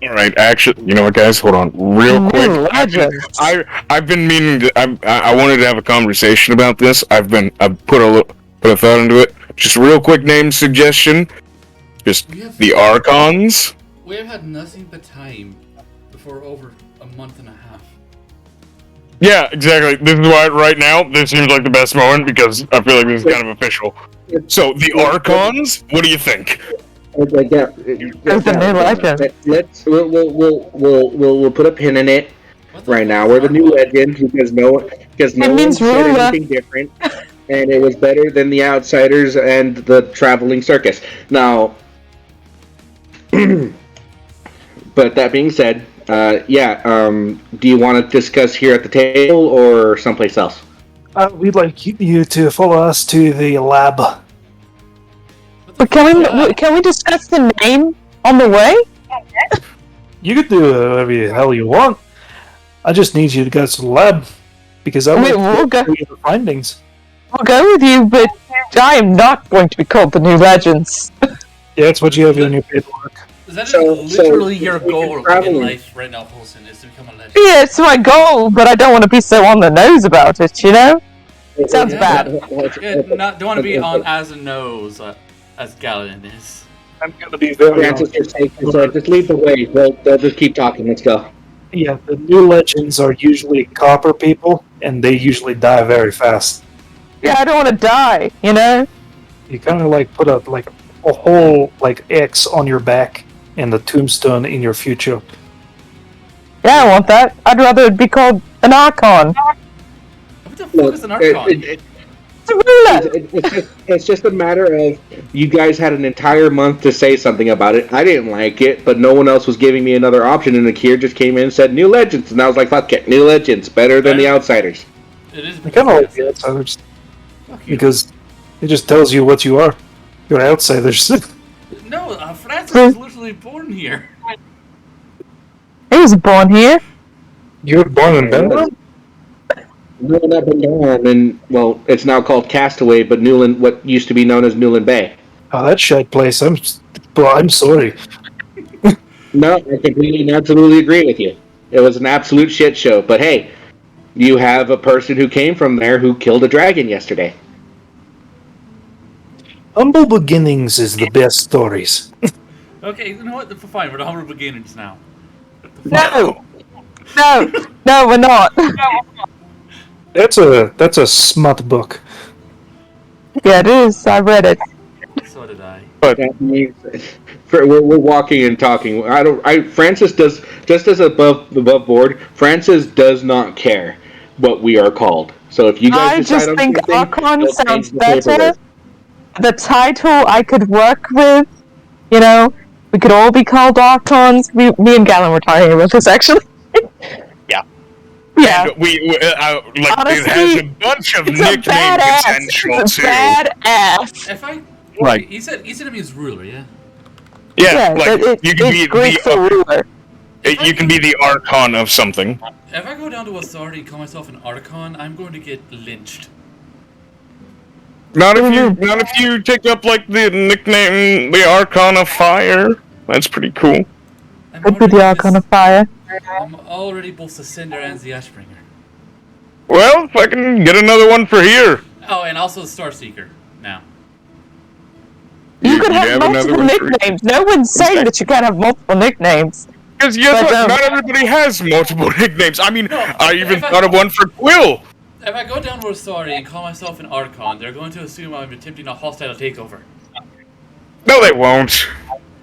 All right, actually, you know what, guys? Hold on, real quick. I've been meaning to. I wanted to have a conversation about this. I've put a thought into it. Just real quick name suggestion. Just the Archons. We have had nothing but time for over a month and a half. Yeah, exactly. This is why right now this seems like the best moment because I feel like this is kind of official. So the Archons. What do you think? There's a new legend. We'll put a pin in it right now. We're the new legend because no one said anything different, and it was better than the Outsiders and the Traveling Circus. Now, but that being said, do you want to discuss here at the table or someplace else? We'd like you to follow us to the lab. But can we discuss the name on the way? You could do whatever the hell you want. I just need you to go to the lab because We'll go. The findings. I'll go with you, but I am not going to be called the New Legends. Yeah, that's what you have in your paperwork. That is literally your goal in life right now, Paulson, is to become a legend. Yeah, it's my goal, but I don't want to be so on the nose about it, you know? Sounds bad. Yeah, don't want to be on as a nose as Gallion is. I'm going to be very Francis, just lead the way. They'll just keep talking. Let's go. Yeah, the new legends are usually copper people, and they usually die very fast. Yeah, I don't want to die, you know? You kind of put a whole X on your back and the tombstone in your future. Yeah, I want that. I'd rather it be called an Archon. What the fuck is an Archon? It's just a matter of you guys had an entire month to say something about it. I didn't like it, but no one else was giving me another option, and Akir just came in and said New Legends, and I was like, fuck it, New Legends, better than the Outsiders. It is. I kind of like the Outsiders because it just tells you what you are. You're Outsiders. No, Francis was literally born here. He was born here. You were born in Belgium? Newland up and down, and well, it's now called Castaway, but Newland, what used to be known as Newland Bay. Oh, that shit place. I'm sorry. No, I completely and absolutely agree with you. It was an absolute shit show, but hey, you have a person who came from there who killed a dragon yesterday. Humble beginnings is the best stories. Okay, you know what? Fine, we're the humble beginnings now. No, we're not. That's a smut book. Yeah, it is. I read it. So did I. But that means we're walking and talking. Francis does just as above board. Francis does not care what we are called. So if you guys decide on something, I just think Archon they'll sounds change the paperwork. better. The title I could work with. You know, we could all be called Archons. Me and Galen were talking about this actually. Yeah. And Honestly, it has a bunch of nickname potential it's a too. badass. If I Right. he said to me he's ruler, yeah. Yeah, you can be Greek for ruler. You can be the Archon of something. If I go down to authority and call myself an Archon, I'm going to get lynched. Not if you take up like the nickname, the Archon of Fire. That's pretty cool. Could be the Archon of Fire. I'm already both the Cinder and the Ashbringer. Well, if I can get another one for here. Oh, and also the Starseeker now. You could have have another multiple one for nicknames. No one's saying that you can't have multiple nicknames. Because yes, But, not everybody has multiple nicknames. I mean, No, I even if I- thought of one for Quill. If I go down Rosari and call myself an Archon, they're going to assume I'm attempting a hostile takeover. No, they won't.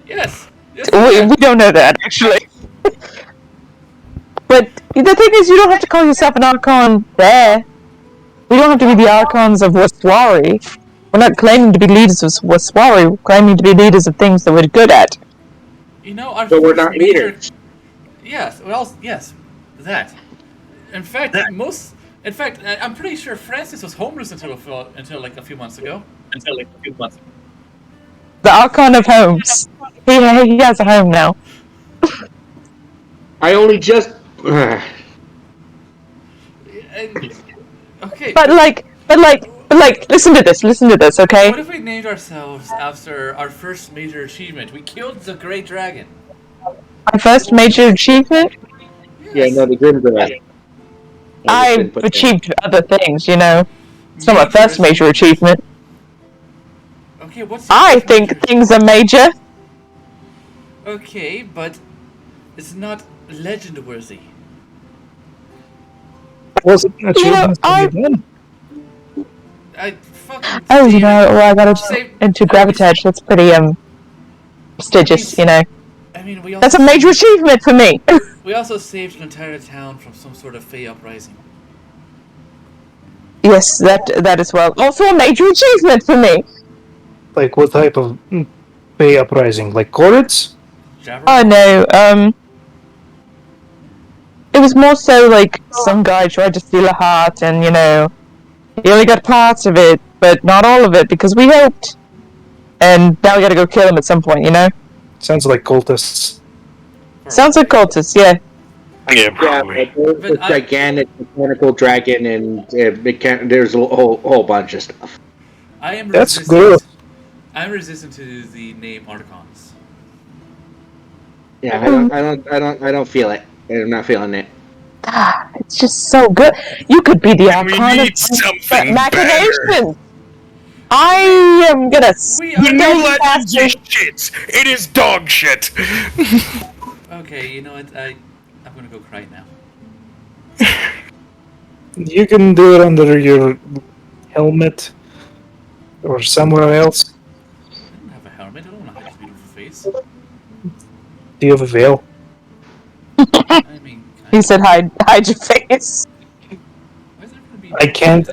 Yes. Yes. We don't know that, actually. But the thing is, you don't have to call yourself an Archon there. We don't have to be the Archons of Waswari. We're not claiming to be leaders of Waswari, we're claiming to be leaders of things that we're good at. You know, our But we're first not major- leaders. Yes. Well, yes. That. In fact, I'm pretty sure Francis was homeless until like a few months ago. The Archon of Homes. He has a home now. I only just. And- okay. But listen to this, okay? What if we named ourselves after our first major achievement? We killed the Great Dragon. Our first major achievement? Yeah, no, the Grim Dragon. I've achieved other things, you know. It's not my first major achievement. Okay, what's I your first think major- things are major. Okay, but it's not legend worthy. Wasn't You know, achievements to be done? I fucking. Oh, you know, well, I got Save- into Gravitage. That's pretty, prestigious, you know. I mean, we also That's a major achievement for me. We also saved an entire town from some sort of Fey uprising. Yes, that as well. Also a major achievement for me. Like what type of Bay uprising? Like Corrids? Jabber? Oh no, it was more so like some guy tried to steal a heart and, you know, he only got parts of it, but not all of it because we helped. And now we gotta go kill him at some point, you know? Sounds like cultists. Sounds like cultists, yeah. Yeah, Yeah, probably. but there's But a gigantic mechanical dragon, and there's a whole bunch of stuff. I am That's resistant. good. I'm resistant to the name Archons. Yeah, I don't feel it. I'm not feeling it. Ah, it's just so good. You could be the And we Archon need of something Machination. I am gonna We The are new Dead legends bastard. is shit. It is dog shit. Okay, you know what? I'm gonna go cry now. You can do it under your helmet or somewhere else. I don't have a helmet. I don't want to hide this beautiful face. Do you have a veil? I mean, He said hide your face. why is there gonna be?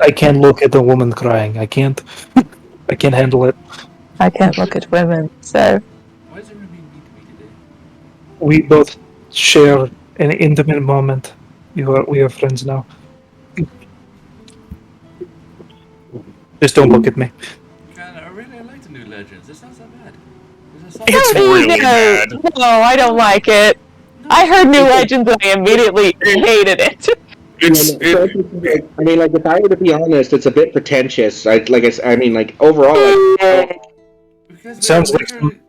I can't look at a woman crying. I can't handle it. I can't look at women, so Why is there gonna be meat to me today? We both share an intimate moment. We are friends now. Just don't look at me. God, I really like the new legends. It's not so bad. It's It's No, really bad. No, I don't like it. I heard New Legends and I immediately hated it. I mean, like, if I were to be honest, it's a bit pretentious. I mean, like, overall, like, Because Sounds we're like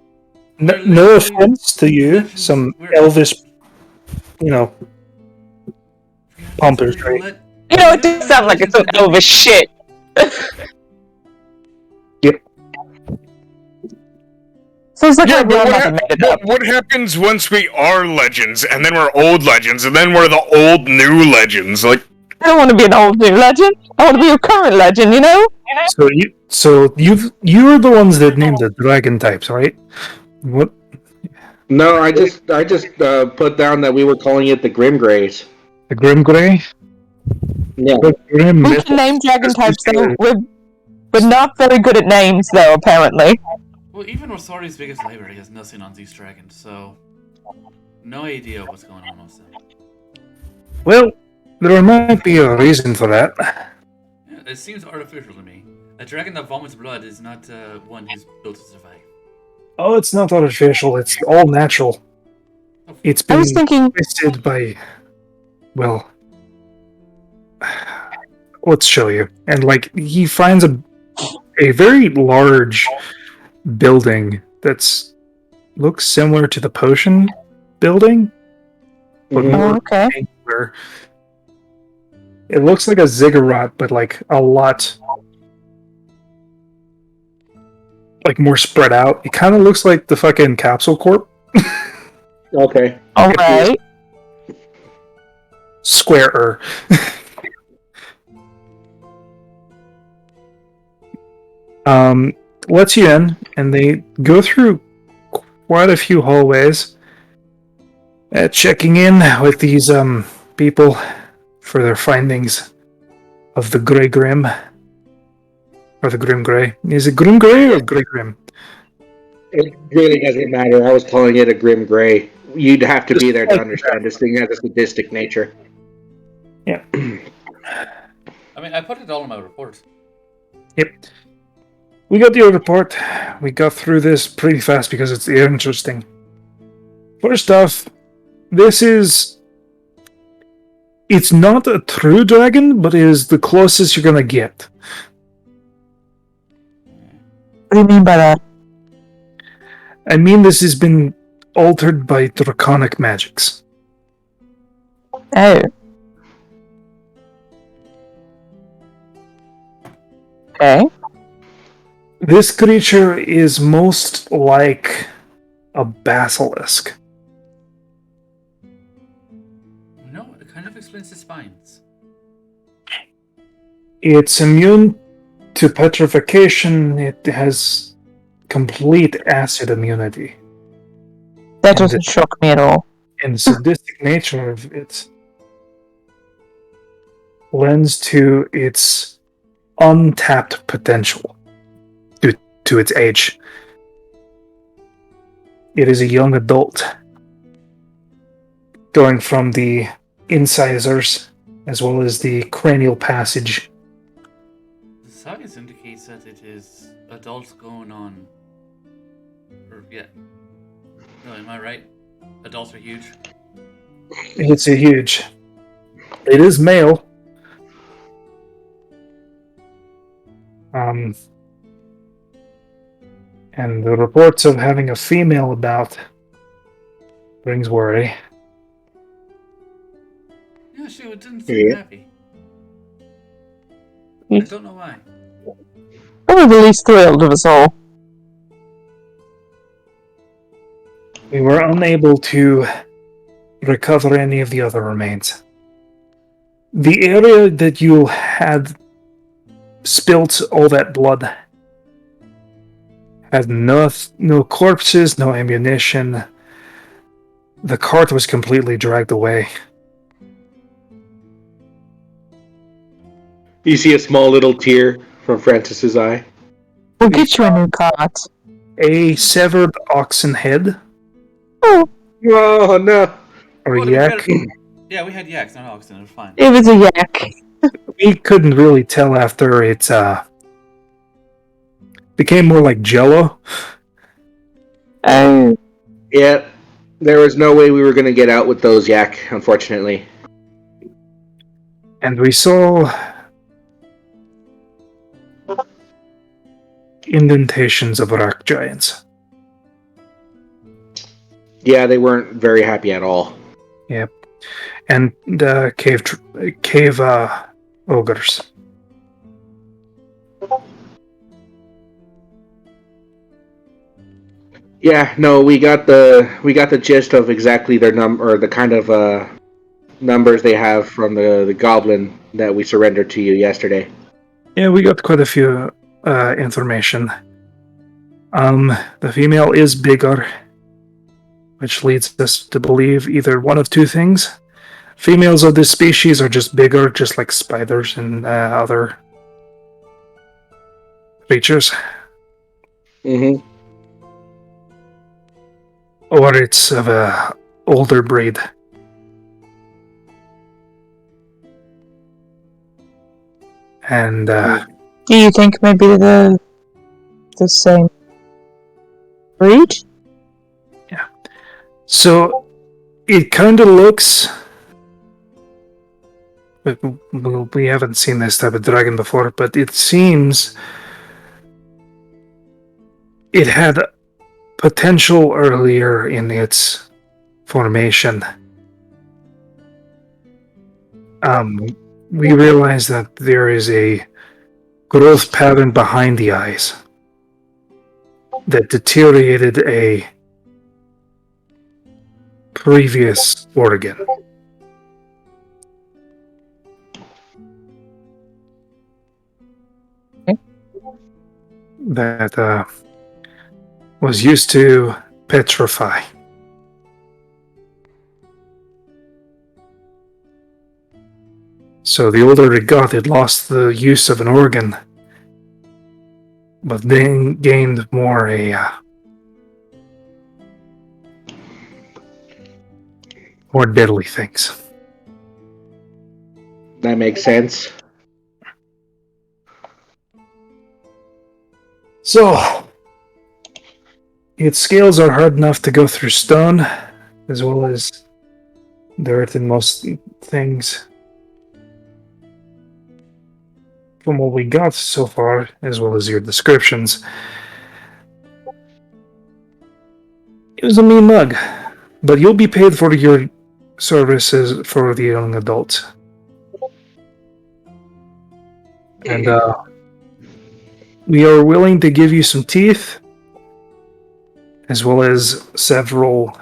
literally- No offense to you, some Elvis, you know, pompous, right? You know, it does sound like it's some Elvis shit. Yep. Sounds like Yeah, my but grandmother made it up. what happens once we are legends, and then we're old legends, and then we're the old new legends? Like, I don't want to be an old new legend. I want to be a current legend, you know? You're the ones that named the dragon types, right? What? no, I just put down that we were calling it the Grim Greys. The Grim Grey? Yeah. The Grim We Myth- can name dragon types, though. We're not very good at names, though, apparently. Well, even Rosari's biggest library has nothing on these dragons, so no idea what's going on with them. Well, there might be a reason for that. Yeah, it seems artificial to me. A dragon that vomits blood is not one who's built to survive. Oh, it's not artificial. It's all natural. It's I been was thinking, twisted by, well, let's show you. And like he finds a very large building that's looks similar to the potion building, but Mhm. more okay. angular. It looks like a ziggurat, but like a lot like more spread out. It kind of looks like the fucking Capsule Corp. Okay. Alright. Squarer. Lets you in, and they go through quite a few hallways, checking in with these people for their findings of the Grey Grim. Or the Grim Grey. Is it Grim Grey or Grey Grim? It really doesn't matter. I was calling it a grim gray. You'd have to be there to understand this thing has a sadistic nature. Yeah. I mean, I put it all in my report. Yep. We got your report. We got through this pretty fast because it's interesting. First off, this is... It's not a true dragon, but it is the closest you're gonna get. What do you mean by that? I mean, this has been altered by draconic magics. Oh. Okay. This creature is most like a basilisk. No, it kind of explains the spines. It's immune to petrification. It has complete acid immunity. That And doesn't shock me at all. And the sadistic nature of it lends to its untapped potential due to its age. It is a young adult, going from the incisors as well as the cranial passage. The science indicates that it is adults going on. Or, yeah. No, am I right? Adults are huge. It's a huge. It is male. And the reports of having a female about brings worry. Yeah, she didn't seem happy. I don't know why. Probably the least thrilled of us all. We were unable to recover any of the other remains. The area that you had spilt all that blood had no corpses, no ammunition. The cart was completely dragged away. You see a small little tear from Francis's eye. We'll get you a new cart. A severed oxen head, Oh, Oh no! or Well, yak. Yeah, we had yaks, not oxen. It was fine. it was a yak. We couldn't really tell after it became more like jello. Oh. Yeah, there was no way we were gonna get out with those yak, unfortunately. And we saw indentations of rock giants. Yeah, they weren't very happy at all. Yep. And cave ogres. Yeah, no, we got the gist of exactly their number, or the kind of numbers they have from the goblin that we surrendered to you yesterday. Yeah, we got quite a few information. The female is bigger, which leads us to believe either one of two things. Females of this species are just bigger, just like spiders and other creatures. Mm-hmm. Or it's of a older breed. And Do you think maybe the same breed? so it kind of looks. We haven't seen this type of dragon before, but it seems it had potential earlier in its formation. We realized that there is a growth pattern behind the eyes that deteriorated a previous organ. Okay. That was used to petrify. So the older it got, it lost the use of an organ, but then gained more more deadly things. That makes sense. So, its scales are hard enough to go through stone, as well as dirt and most things. From what we got so far, as well as your descriptions, it was a mean mug. But you'll be paid for your services for the young adults. And we are willing to give you some teeth, as well as several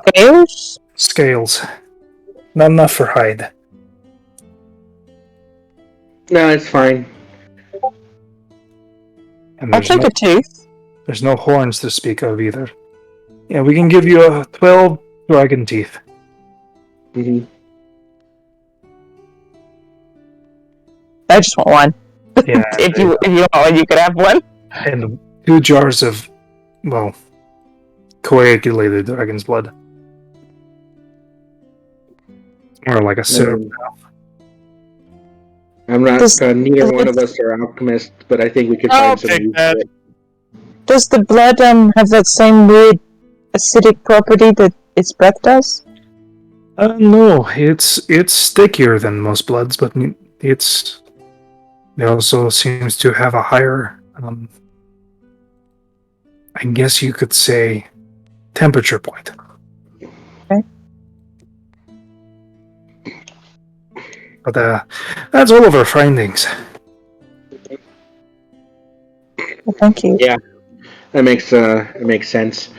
Scales? scales. Not enough for hide. No, it's fine. And I'll take a tooth. there's no horns to speak of either. Yeah, we can give you 12 dragon teeth. Mm-hmm. I just want one. Yeah, if you want one, you could have one. and 2 jars of, well, coagulated dragon's blood. Or like a syrup. I'm not. Does- Neither one of us are alchemists, but I think we could I'll find some take use that. for it. Does the blood have that same weird acidic property that its breath does? No, it's stickier than most bloods, but it also seems to have a higher, I guess you could say, temperature point. Okay. But that's all of our findings. Well, thank you. Yeah, that makes sense.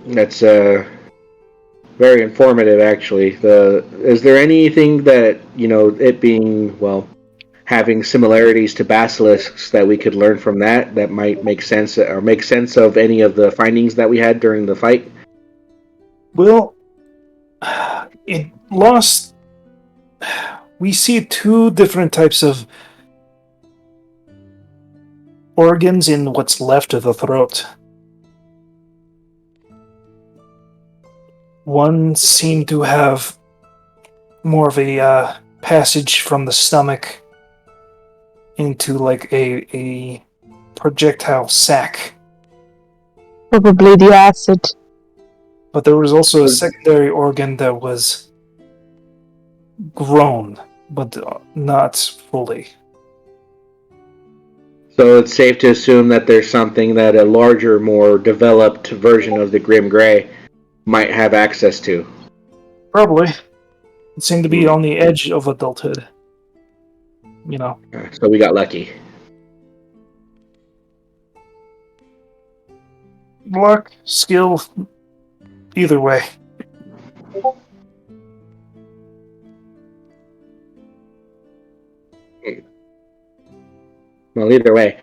That's very informative, actually. Is there anything that, it being, well, having similarities to basilisks, that we could learn from that might make sense, or make sense of any of the findings that we had during the fight? Well, it lost. We see 2 different types of organs in what's left of the throat. One seemed to have more of a passage from the stomach into like a projectile sac. Probably the acid. But there was also a secondary organ that was grown, but not fully. So it's safe to assume that there's something that a larger, more developed version of the Grim Grey might have access to. Probably. It seemed to be on the edge of adulthood. So we got lucky. Luck, skill, either way. Well, either way.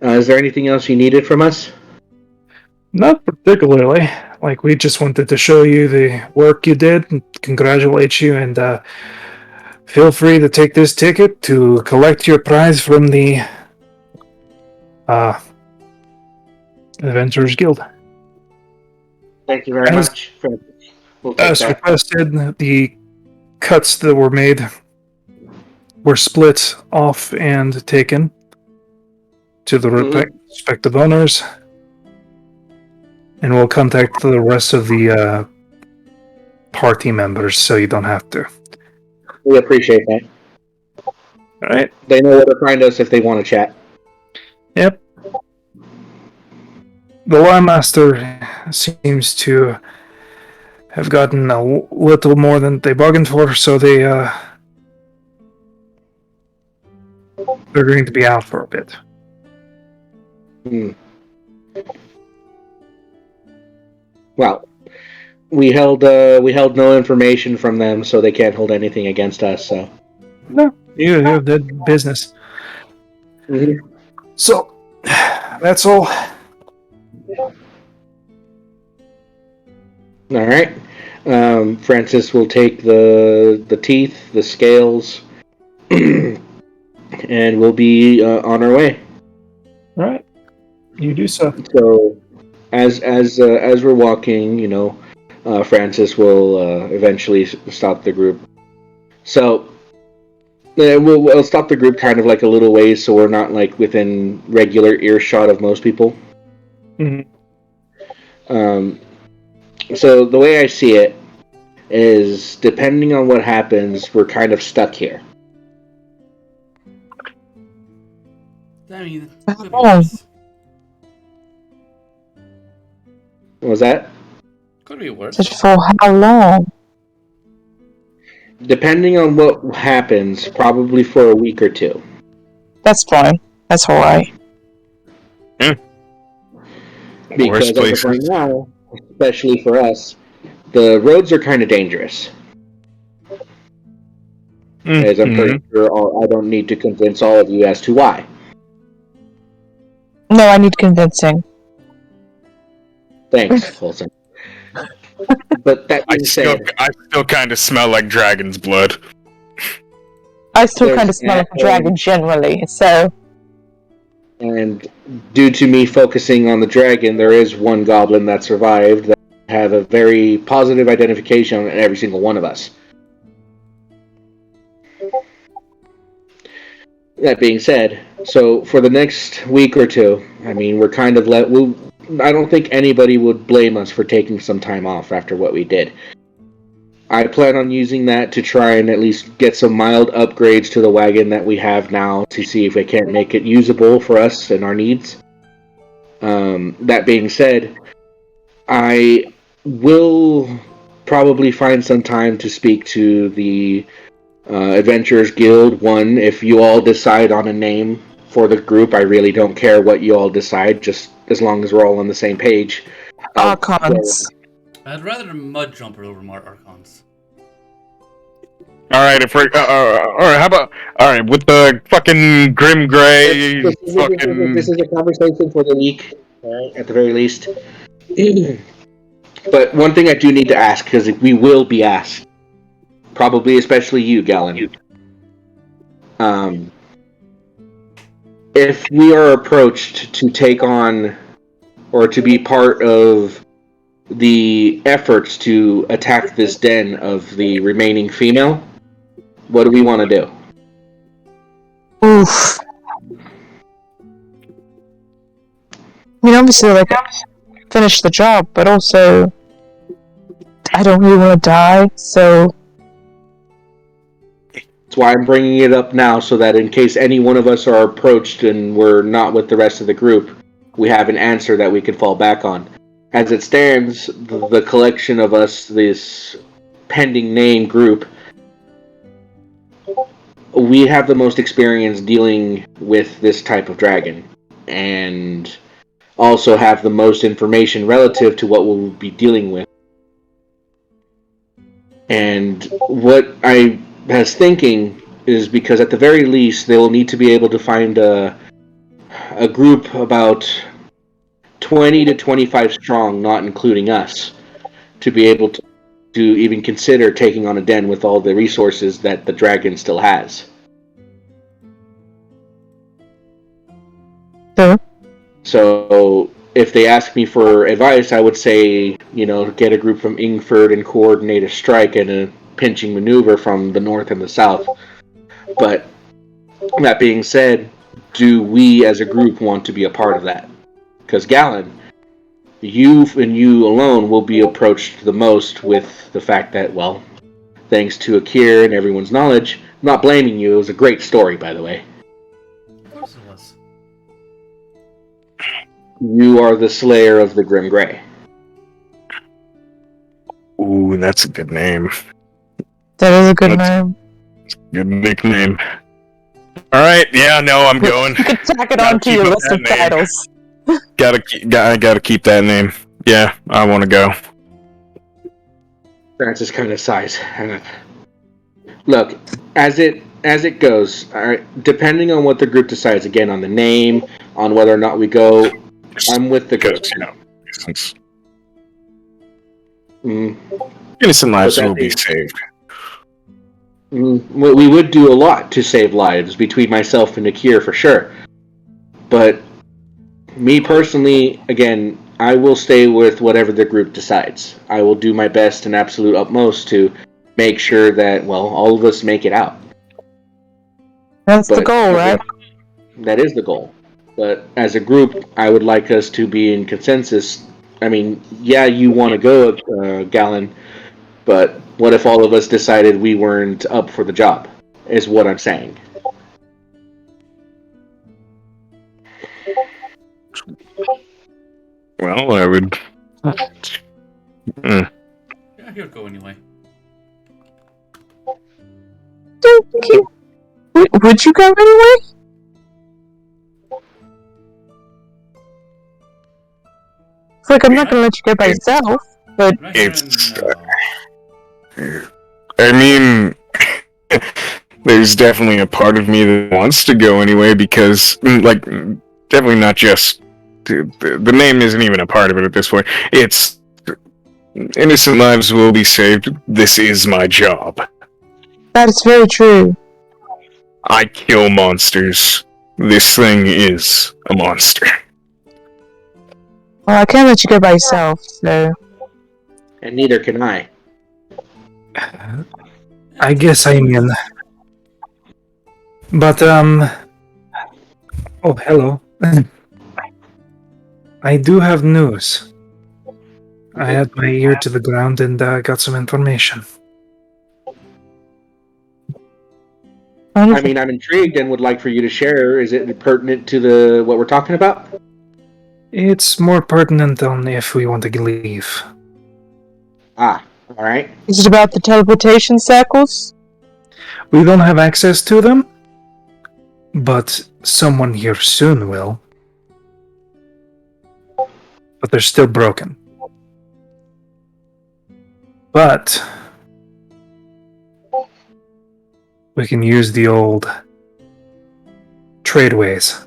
Is there anything else you needed from us? Not particularly. Like, we just wanted to show you the work you did, and congratulate you, and feel free to take this ticket to collect your prize from the Adventurers Guild. Thank you very As- much. We'll take As that. requested, the cuts that were made were split off and taken to the respective owners, and we'll contact the rest of the party members so you don't have to. We appreciate that. All right. They know where to find us if they want to chat. Yep. The Law Master seems to have gotten a little more than they bargained for, so they're going to be out for a bit. Well, we held no information from them, so they can't hold anything against us. So No, you did business. Mm-hmm. So that's all. All right. Francis will take the teeth, the scales, and we'll be on our way. All right, you do so. So, as we're walking, Francis will eventually stop the group. So, we'll stop the group kind of like a little ways, so we're not like within regular earshot of most people. Mm-hmm. So the way I see it is, depending on what happens, we're kind of stuck here. I mean, could be Oh. worse. What was that? Could be worse. But for how long? Depending on what happens, probably for a week or two. That's fine. That's alright. Because as of right now, especially for us, the roads are kind of dangerous. As I'm pretty sure I don't need to convince all of you as to why. No, I need convincing. Thanks, Folsom. But that being said, I still kind of smell like dragon's blood. I still There's kind of smell like a that, dragon generally, so... and due to me focusing on the dragon, there is one goblin that survived that have a very positive identification on every single one of us. That being said, so for the next week or two, I mean, we're kind of I don't think anybody would blame us for taking some time off after what we did. I plan on using that to try and at least get some mild upgrades to the wagon that we have now to see if we can't make it usable for us and our needs. That being said, I will probably find some time to speak to the Adventurers Guild. One, if you all decide on a name for the group, I really don't care what you all decide, just as long as we're all on the same page. Archons. I'd rather mud jumper over more Archons. All right, if we're all right, how about with the fucking Grim Gray This is a conversation for the week, at the very least. But one thing I do need to ask, because we will be asked, probably especially you, Galen. If we are approached to take on or to be part of the efforts to attack this den of the remaining female, what do we want to do? Oof. I mean, obviously, like, finish the job, but also, I don't really want to die, so... That's why I'm bringing it up now, so that in case any one of us are approached and we're not with the rest of the group, we have an answer that we can fall back on. As it stands, the collection of us, this pending name group, we have the most experience dealing with this type of dragon, and also have the most information relative to what we'll be dealing with. And what I was thinking is, because at the very least they will need to be able to find a group about 20 to 25 strong, not including us, to be able to even consider taking on a den with all the resources that the dragon still has. Sure. So if they ask me for advice, I would say, get a group from Ingford and coordinate a strike and a pinching maneuver from the north and the south. But that being said, do we as a group want to be a part of that? Because Galen, you and you alone will be approached the most with the fact that, well, thanks to Akir and everyone's knowledge. I'm not blaming you. It was a great story, by the way. Of course it was. You are the Slayer of the Grim Grey. Ooh, that's a good name. That is a good name. Good nickname. Alright, yeah, no, I'm going. You could tack it Gotta onto keep your up list of that name. titles. Gotta keep that name. Yeah, I want to go. Francis kind of sighs. Look, as it goes, all right, depending on what the group decides, again, on the name, on whether or not we go, I'm with the group. Because, you know, since Mm, innocent lives But that will be is- saved. well, we would do a lot to save lives between myself and Akir for sure. But me personally, again, I will stay with whatever the group decides. I will do my best and absolute utmost to make sure that, well, all of us make it out. That's the But- goal, right? That is the goal. But as a group, I would like us to be in consensus. I mean, yeah, you want to go, Gallon, but what if all of us decided we weren't up for the job, is what I'm saying. Well, I would. Yeah, he would go anyway. Okay. Would you go anyway? It's like, I'm not gonna let you go by yourself, but I'm not It's- no. I mean, there's definitely a part of me that wants to go anyway because, like, definitely not just the name isn't even a part of it at this point. It's innocent lives will be saved. This is my job. that is very true. I kill monsters. This thing is a monster. Well, I can't let you go by yourself, so... And neither can I. I guess I'm in. But, oh, hello. I do have news. I had my ear to the ground and got some information. I mean, I'm intrigued and would like for you to share. Is it pertinent to what we're talking about? It's more pertinent on if we want to leave. Ah, all right. Is it about the teleportation circles? We don't have access to them, but someone here soon will. But they're still broken. But we can use the old tradeways.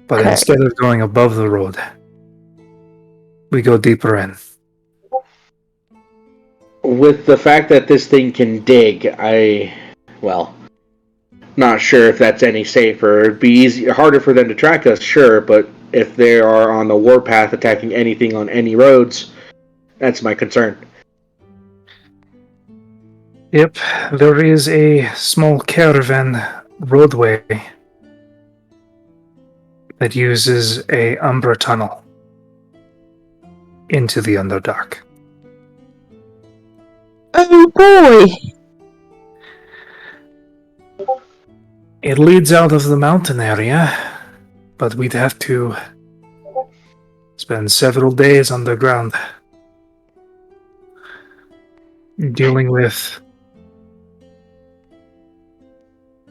But Okay. instead of going above the road, we go deeper in. With the fact that this thing can dig, not sure if that's any safer. It'd be harder for them to track us, sure, but if they are on the warpath attacking anything on any roads, that's my concern. Yep, there is a small caravan roadway that uses a Umbra tunnel into the Underdark. Oh boy! It leads out of the mountain area, but we'd have to spend several days underground dealing with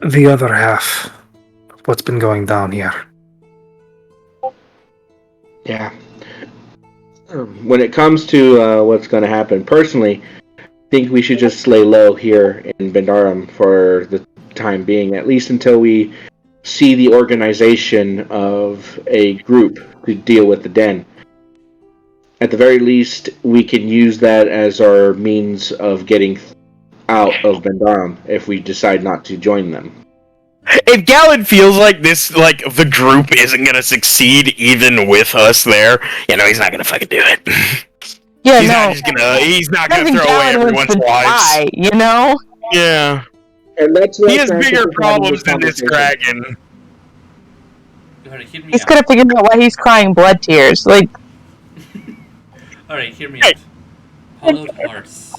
the other half of what's been going down here. Yeah. When it comes to what's going to happen, personally, I think we should just lay low here in Bendarum for the time being, at least until we see the organization of a group to deal with the den. At the very least, we can use that as our means of getting out of Bendarum if we decide not to join them. If Gallon feels like this, like the group isn't gonna succeed even with us there, you know, he's not gonna fucking do it. Yeah, he's no. not just gonna. He's not I gonna think throw away Gallon wants everyone's to lives. die, you know? Yeah, And that's what he has Francis bigger is having problems than this conversation. dragon. Alright, hear me He's out. gotta figure out why he's crying blood tears. Like, Alright, hear me Hey. out. Hollowed hearts.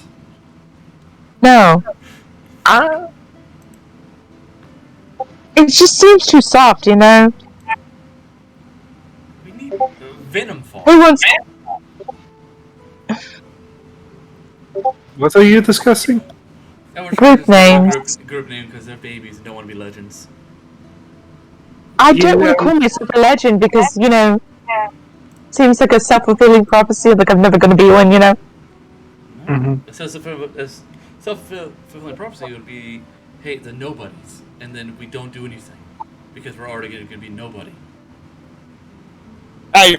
No. It just seems too soft, you know? We need Venom Fall. Who wants... What are you discussing? And we're Group trying to names. group name because they're babies and don't want to be legends. I don't want to call myself a legend because, you know, seems like a self-fulfilling prophecy, like I'm never going to be one, you know? Mm-hmm. Self-fulfilling prophecy would be, hey, the nobodies, and then we don't do anything because we're already going to be nobody. I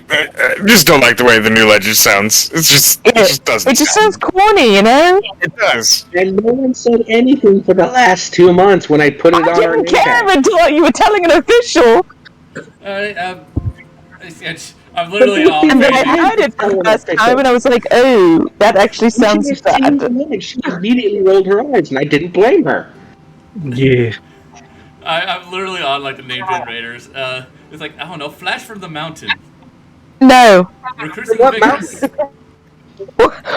just don't like the way the new legend sounds. It just doesn't. It just sounds corny, you know? It does. And no one said anything for the last 2 months when I put it on I our didn't name care tag. until you were telling an official, I'm literally off. and then I heard it for the first time, and I was like, oh, that actually sounds She was saying bad. the name. She immediately rolled her eyes, and I didn't blame her. Yeah. I'm literally on like the name generators. It's like, I don't know, Flash from the Mountain. No. Recruiting What figures.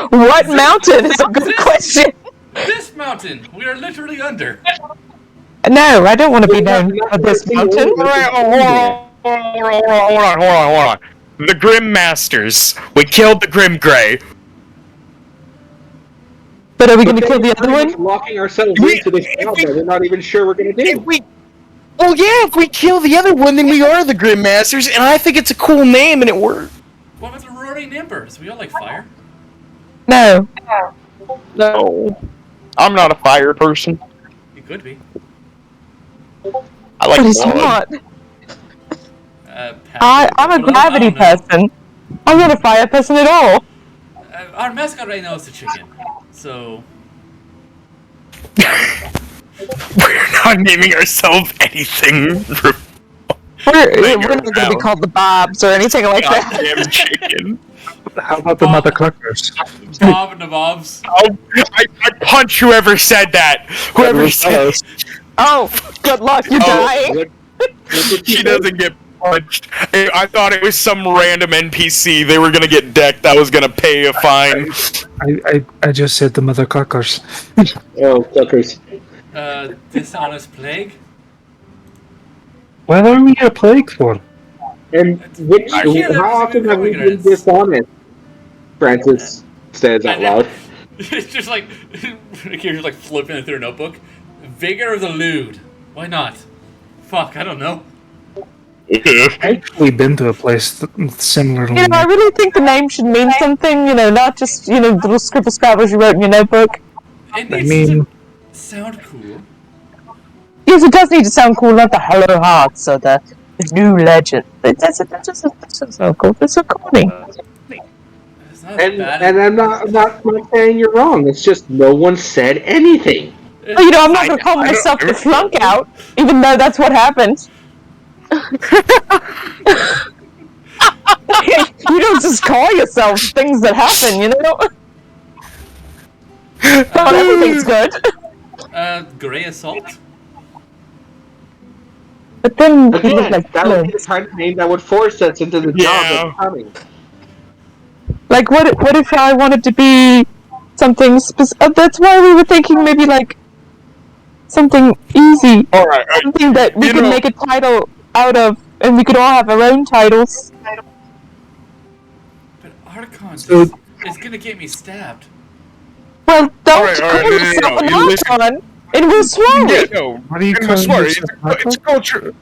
What mountain is a good question. This mountain, we are literally under. No, I don't want to be known for this mountain. Alright, hold on. The Grim Masters. We killed the Grim Grey. But are we going to kill the other one? Locking ourselves We- into this job that we're not even sure we're going to do. If we kill the other one, then we are the Grim Masters, and I think it's a cool name, and it works. What about the Roaring Embers? We all like fire. No. No, I'm not a fire person. You could be. I like But he's blood. not. I'm a Well, gravity I don't know. person. I'm not a fire person at all. Our mascot right now is the chicken. So, We're not naming ourselves anything. We're not going to be called the Bobs or anything like that. Goddamn chicken. How about the mother cluckers? Bob and the Bobs. I punch whoever said that. Whoever said Oh, good luck, you're dying. she doesn't get punched. I thought it was some random NPC. They were gonna get decked. I was gonna pay a fine. I just said the mother cluckers. Oh, fuckers. Dishonest Plague. What are we a plague for? And how often have we been dishonest? Francis says out loud. It's just like, you're just like flipping it through a notebook. Vigor of the Lewd. Why not? Fuck, I don't know. I've actually been to a place similar to You know, I really think the name should mean something, you know, not just, you know, the little scribble scrabbles you wrote in your notebook. It I needs mean, to sound cool. Yes, it does need to sound cool, not the Hello Hearts or the new legend. That doesn't sound cool. That's so corny. It's not as bad. And I'm not saying you're wrong. It's just no one said anything. Well, you know, I'm not going to call myself the flunk out, even though that's what happened. You don't just call yourself things that happen, you know? Not everything's good. Gray Assault. But then he was Again, like, that would be the kind of name that would force us into the job Yeah. that's coming. like, what if I wanted to be something specific? That's why we were thinking maybe like something easy, Alright, something that we could make a title out of, and we could all have our own titles. But Archon So- is gonna get me stabbed. Well, don't Alright, call no, yourself an you listen. Archon, and we'll swallow yeah, it. no. What are you I'm calling sorry, yourself, it's culture.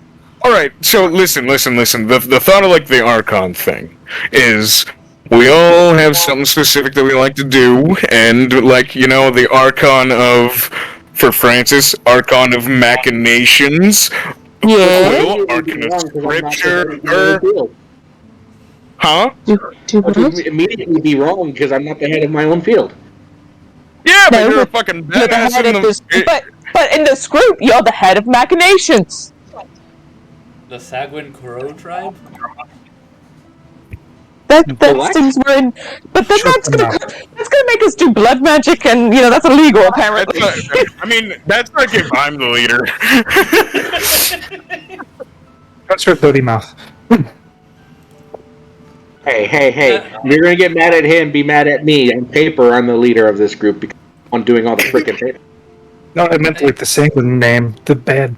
Alright, so listen. The thought of like the Archon thing is we all have something specific that we like to do, and like, you know, the Archon of, for Francis, Archon of Machinations, Yeah. Quill, Archon of Scripture, huh? Do I would immediately be wrong because I'm not the head of my own field. Yeah, but No, you're a but- fucking You're the badass head in of the... this, but in this group, you're the head of machinations. The Sagwin Crow tribe? That What? seems we're in, but then Shut that's them gonna make us do blood magic, and you know that's illegal apparently. I mean, that's like if I'm the leader. That's your dirty mouth. Hey, you're gonna get mad at him, be mad at me. On paper, I'm the leader of this group because on doing all the freaking paper. No, I meant like the Sanguine name, the bed.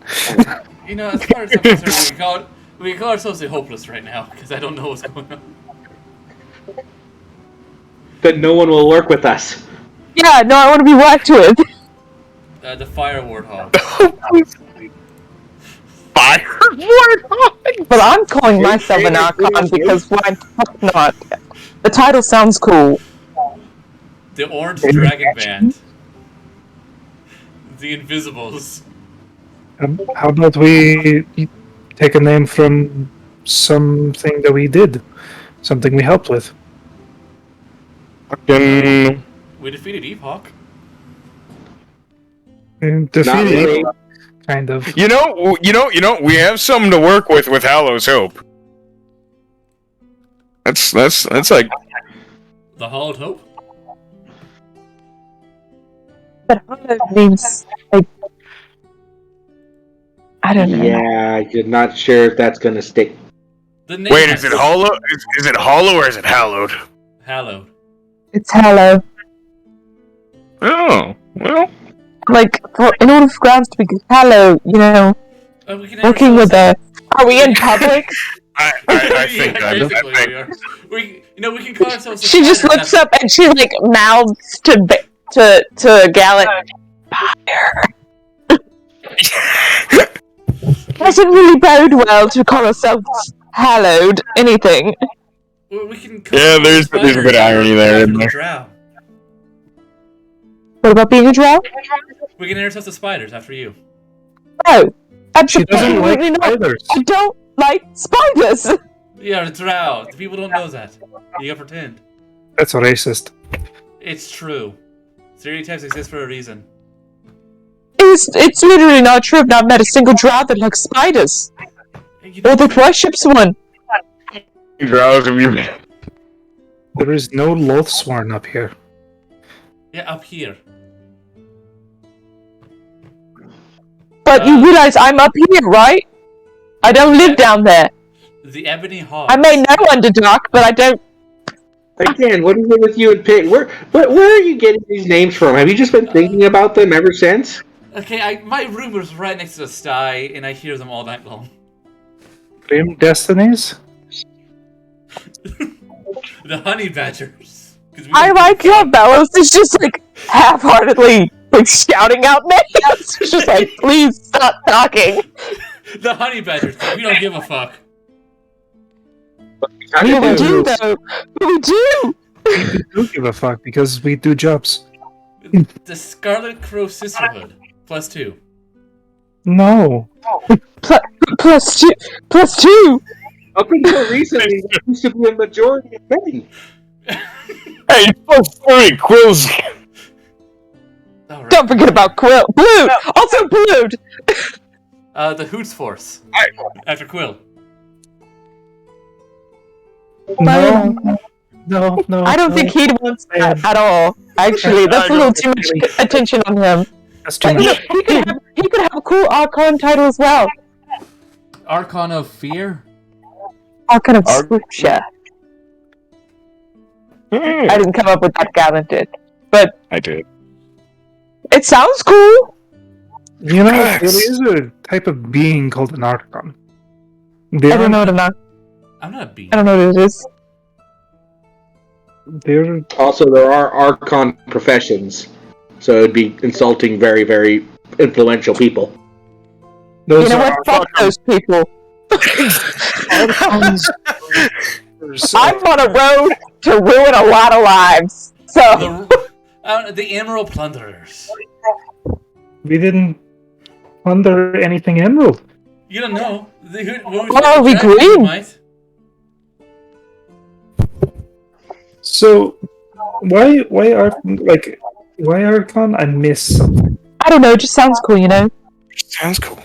You know, as far as I'm concerned, we can call ourselves the hopeless right now because I don't know what's going on. Then no one will work with us. Yeah, no, I want to be worked with. The fire warthog. Fire Warthog? But I'm calling myself an Archon because why the fuck not? The title sounds cool. The Orange Dragon Band. The Invisibles. How about we take a name from something that we did? Something we helped with? Fucking... We defeated Epoch. And Not really. defeated, kind of. You know, we have something to work with Hallow's Hope. That's like... The Hollowed Hope? But Hollow means, like... I don't know. Yeah, you're not sure if that's gonna stick. The name Wait, is it hollow? Is it hollow or is it hallowed? Hallowed. It's Hollow. Oh, well... Like, in order for grounds to be Hollow, you know, We can working with a... Are we in public? I think yeah, I basically think... we are. We can call ourselves. the She just Spider looks up and she, like, mouths to Gallant. Fire. Doesn't really bode well to call ourselves hallowed anything. We can call Yeah, ourselves there's a bit of irony there, isn't there? Drow. What about being a drow? We can name ourselves the Spiders after you. No, She doesn't like absolutely not. spiders. I don't like spiders. Yeah, the Drow. The people don't know that. You gotta pretend. That's racist. It's true. Stereotypes exist for a reason. It's literally not true. I've not met a single drow that likes spiders. Hey, you Or know, that worships one. Drows have you been? There is no Lothsworn up here. yeah, up here. But you realize I'm up here, right? I don't live down there. The Ebony Hawk. I may know Underdark, but I don't. Again, what is it with you and Pig? Where are you getting these names from? Have you just been thinking about them ever since? Okay, my room is right next to the sty, and I hear them all night long. Grim Destinies? The Honey Badgers. 'Cause we I don't like give a your fuck. bellows. It's just like half-heartedly like shouting out names. It's just like, please stop talking. The Honey Badgers. We don't give a fuck. Yeah, we do though. We do. We do give a fuck because we do jobs. The Scarlet Crow Sisterhood. +2. No. Plus two. Plus two. Up until recently, there used to be a majority of men. Hey, sorry, Quills. Alright. Don't forget about Quill. Blue. Also blued. The Hoots Force. After Quill. No. No. I don't think he'd want that at all. Actually, that's a little too much attention on him. That's too But you know, much. he could have a cool Archon title as well. Archon of Fear? Archon of Scripture. I didn't come up with that, Gallant did. But I did. it sounds cool. You know, there is a type of being called an Archon. I don't know what I'm not. I'm not a bee. I don't know what it is. They're Also, there are Archon professions, so it'd be insulting very, very influential people. those You know are what? Fuck those people. Archons. I'm on a road to ruin a lot of lives. So The Emerald Plunderers. We didn't plunder anything emerald. You don't know. Why are we green? Might. So, why Archon? I missed something. I don't know. It just sounds cool, you know. Sounds cool.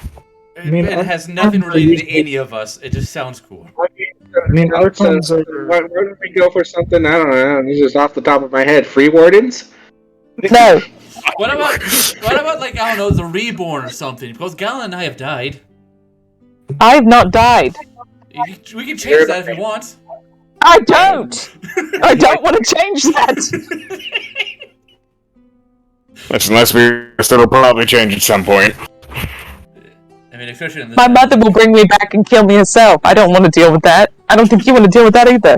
mean, It has nothing related to any of us. It just sounds cool. I mean, Archons are. Why don't we go for something? I don't know. This is just off the top of my head. Free Wardens? No. What about like, I don't know, the Reborn or something? Because Galen and I have died. I have not died. We can change that if you want. I don't. I don't want to change that. Unless it'll probably change at some point. I mean, especially in this. My mother will bring me back and kill me herself. I don't want to deal with that. I don't think you want to deal with that either.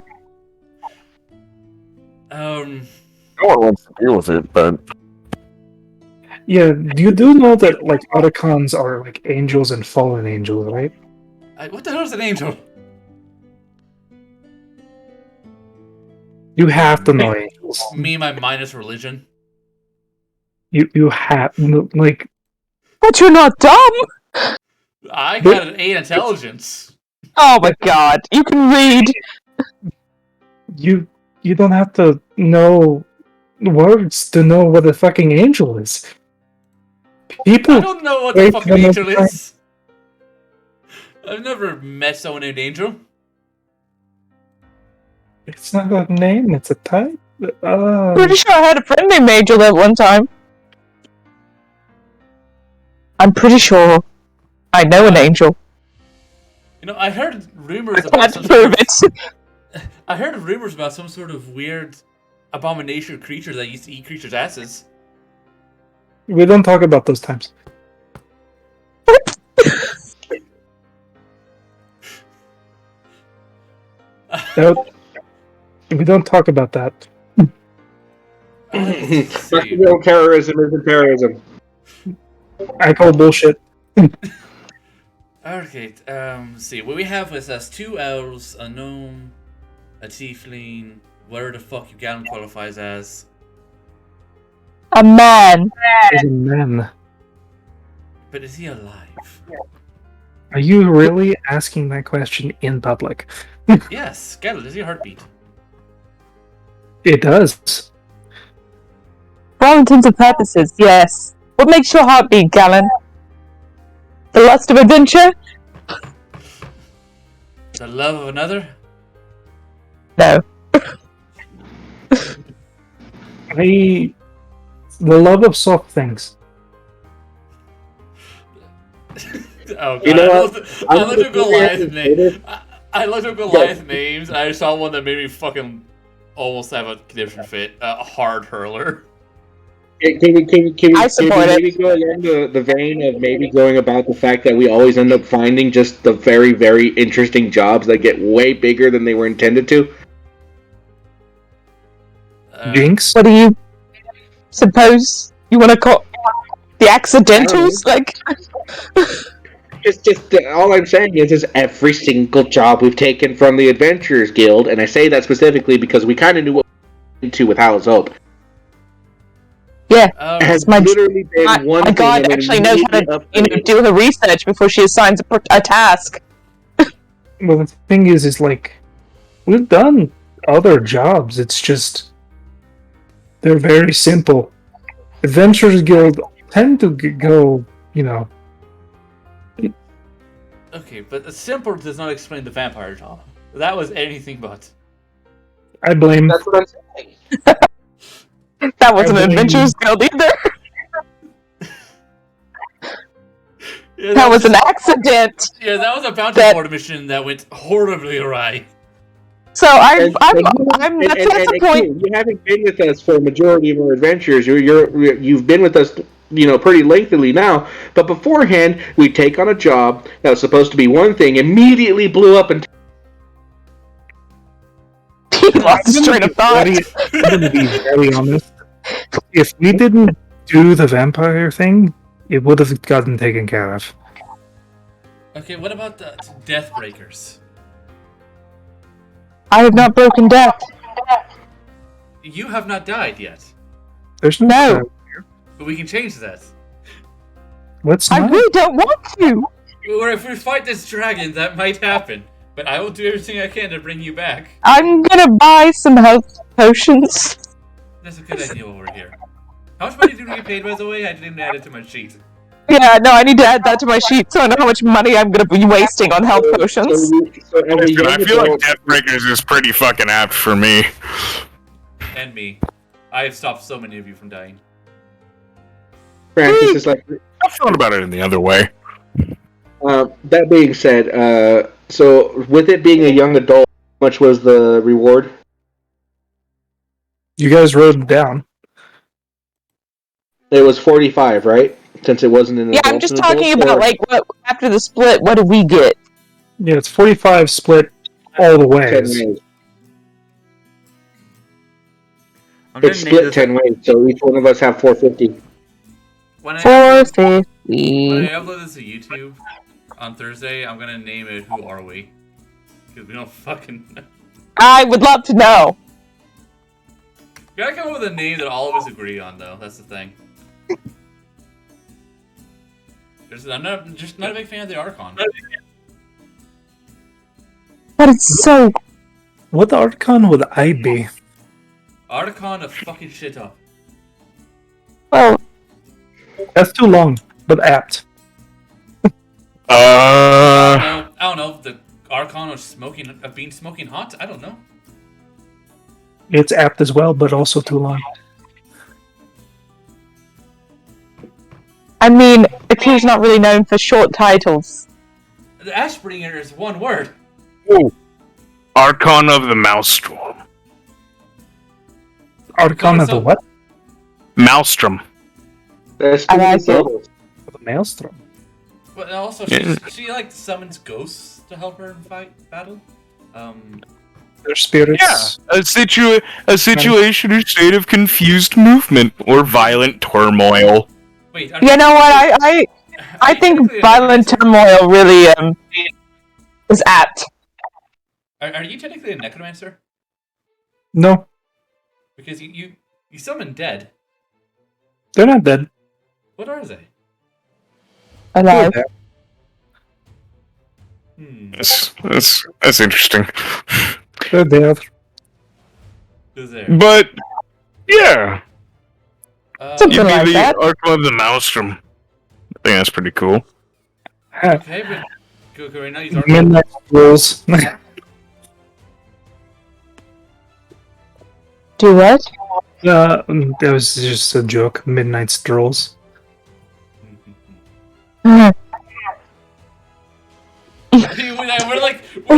No one wants to deal with it, but Yeah, you do know that like Otacons are like angels and fallen angels, right? What the hell is an angel? You have to know angels. Me, my minus religion. You have like But you're not dumb! I got an 8 intelligence. Oh my god, you can read! you don't have to know words to know what a fucking angel is. I People don't know what the Wait, fucking one more angel time. is. I've never met someone named Angel. it's not a name, it's a type. Pretty sure I had a friend named Angel at one time. I'm pretty sure I know an angel. You know, I heard rumors I about can't some prove sort it. of, I heard rumors about some sort of weird abomination creature that used to eat creatures' asses. We don't talk about those times. No, we don't talk about that. Real terrorism isn't terrorism. I call bullshit. Okay, let's see. What we have with us 2 elves, a gnome, a tiefling, whatever the fuck Galen qualifies as. A man. As a man. But is he alive? Are you really asking that question in public? Yes, Galen, is he a heartbeat? It does. For all intents and purposes, yes. What makes your heart beat, Galen? The lust of adventure? The love of another? No. The love of soft things. Oh god, You know what? I looked at Goliath names. I looked at Goliath names. I saw one that made me fucking almost have a conniption fit. A hard hurler. Can I support maybe go along the vein of maybe going about the fact that we always end up finding just the very, very interesting jobs that get way bigger than they were intended to? Jinx? What do you suppose you want to call the accidentals? Like, Just all I'm saying is every single job we've taken from the Adventurers Guild, and I say that specifically because we kind of knew what we were into with Howl's Hope, yeah. has my- literally been one My thing. god that actually knows how immediately to do her research before she assigns a task. Well, the thing is like, we've done other jobs. It's just, they're very simple. Adventurers Guild tend to go, Okay, but simple does not explain the vampire job. That was anything but. I blame. That's what I'm saying. That wasn't I an blame- adventurer's guild either. Yeah, That was an accident. Yeah, that was a bounty That- board mission that went horribly awry. So I'm And that's the point. You haven't been with us for a majority of our adventures. You've been with us, pretty lengthily now. But beforehand, we take on a job that was supposed to be one thing, immediately blew up and. He lost his train of thought. I'm gonna be very honest. If we didn't do the vampire thing, it would have gotten taken care of. Okay, what about the Deathbreakers? I have not broken death. You have not died yet, There's No. but we can change that. Let's I not. really don't want to. Or if we fight this dragon, that might happen. But I will do everything I can to bring you back. I'm gonna buy some health potions. That's a good idea while we're here. How much money did we get paid, by the way? I didn't add it to my sheet. Yeah, no, I need to add that to my sheet so I know how much money I'm gonna be wasting on health potions. So as a young I feel like adult- Deathbreakers is pretty fucking apt for me. And me. I have stopped so many of you from dying. Francis is like. I've thought about it in the other way. That being said, so with it being a young adult, how much was the reward? You guys wrote it down. It was 45, right? Since it wasn't in the Yeah, I'm just talking about like what after the split. What do we get? Yeah, it's 45 split all the 10 ways. ways. I'm gonna It's name split this 10 ways, so each one of us have 450. When I 450. upload this to YouTube on Thursday, I'm gonna name it "Who Are We?" Because we don't fucking know. I would love to know. You gotta come up with a name that all of us agree on, though. That's the thing. I'm just not a big fan of the Archon. But it's so. What Archon would I be? Archon of fucking shit up. Well, That's too long, but apt. I don't know. The Archon of being smoking hot. I don't know. It's apt as well, but also too long. I mean, Akir's not really known for short titles. The Ashbringer is one word. Ooh. Archon of the Maelstrom. Archon of the what? Maelstrom. That's I too many like it. syllables. The Maelstrom. But also, Yeah. she like summons ghosts to help her in battle. Their spirits. Yeah, a situation or state of confused movement or violent turmoil. Wait, You know what? I think violent turmoil really is apt. Are you technically a necromancer? No, Because you summon dead. they're not dead. What are they? Alive. That's interesting. They're there. Who's there? But yeah, Something give me like the that. Archon of the Maelstrom. I think that's pretty cool. Okay, but go right now. He's Archon. Midnight rules. Do what? That was just a joke. Midnight strolls. we're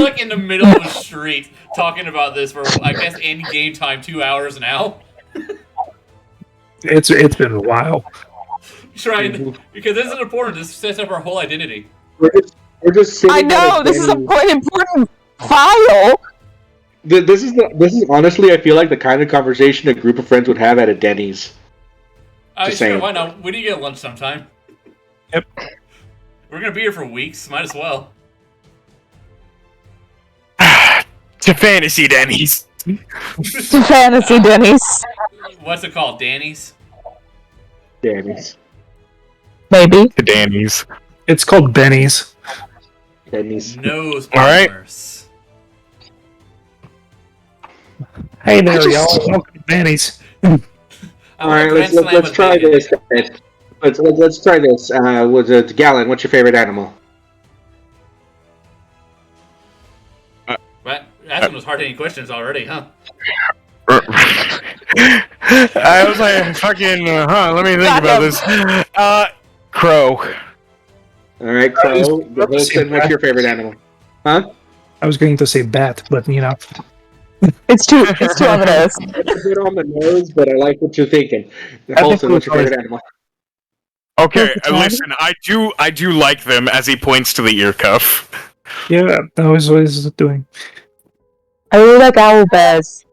like in the middle of the street talking about this for I guess in game time 2 hours now. It's been a while. Trying because this is important. This sets up our whole identity. We're just sitting I know at this is a Denny's. quite important file. This is honestly, I feel like the kind of conversation a group of friends would have at a Denny's. Sure, saying. why not? We need to get lunch sometime. Yep. We're gonna be here for weeks. Might as well. To fantasy Denny's. To fantasy Denny's. What's it called? Danny's? Denny's. Maybe. To Danny's. It's called Benny's. Denny's. Nose All right. bombers. Hey there, y'all. Welcome to Benny's. All right, let's try this. Let's try this. Gallon, what's your favorite animal? What? Asking those hard-hitting questions already, huh? I was like, fucking, let me think about this. Crow. All right, Crow. Wilson, what's your favorite animal? Huh? I was going to say bat, but you know. It's too ominous. It's a bit on the nose, but I like what you're thinking. Holson, what's your favorite animal? Okay, listen, I do like them as he points to the ear cuff. Yeah, that was what he's doing. I really like owl bears.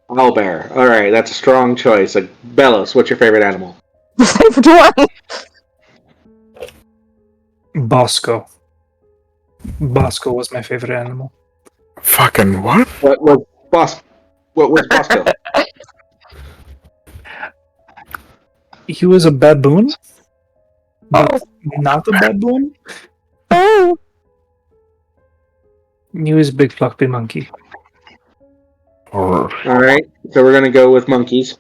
Owlbear. All right, that's a strong choice. Bellos, what's your favorite animal? The favorite one. Bosco. Bosco was my favorite animal. Fucking what? What was Bosco? He was a baboon, but not a baboon. Oh. He was a big fluffy monkey. All right, so we're gonna go with monkeys.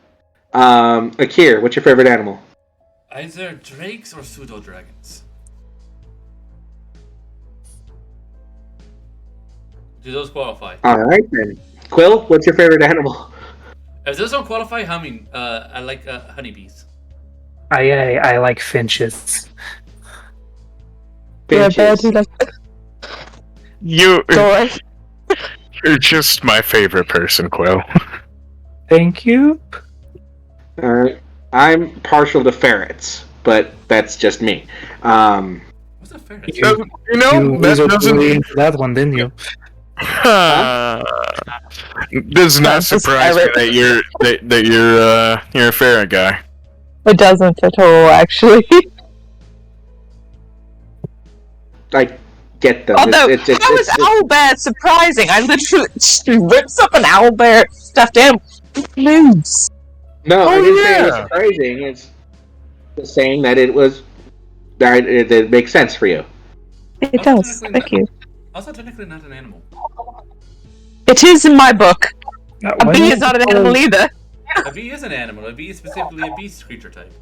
Akir, what's your favorite animal? Either drakes or pseudo dragons. Do those qualify? All right then. Quill, what's your favorite animal? If those don't qualify, I like honeybees. I like finches. Yeah, Finches. bear too, like You're Dory. just my favorite person, Quill. Thank you. All right. I'm partial to ferrets, but that's just me. What's a ferret? You that lasered doesn't. way into that one, didn't you? Does not That's a surprise me pirate. that you're a ferret guy. It doesn't at all, actually. I get them. Although, It's how is owlbear surprising? I literally just rips up an owlbear stuffed animal. Moves. no, I Oh, didn't say it was yeah. surprising. It's just saying that it makes sense for you. It does. Thank you. Also, technically not an animal. It is in my book. A Why bee not is not an call- animal either. A bee is an animal. A bee is specifically a beast creature type.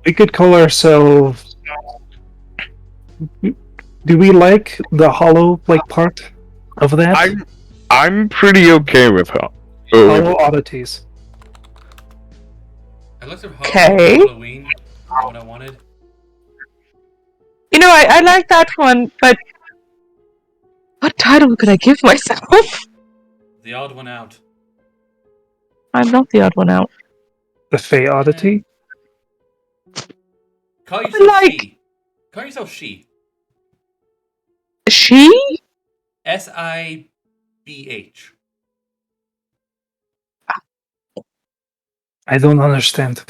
We could call ourselves. Do we like the hollow part of that? I'm pretty okay with her. Hollow oddities. I looked up Okay. Halloween. What I wanted. You know, I like that one, but what title could I give myself? The odd one out. I'm not the odd one out. The Fey oddity. Call yourself like- she. Call yourself she. She? SIBH. I don't understand.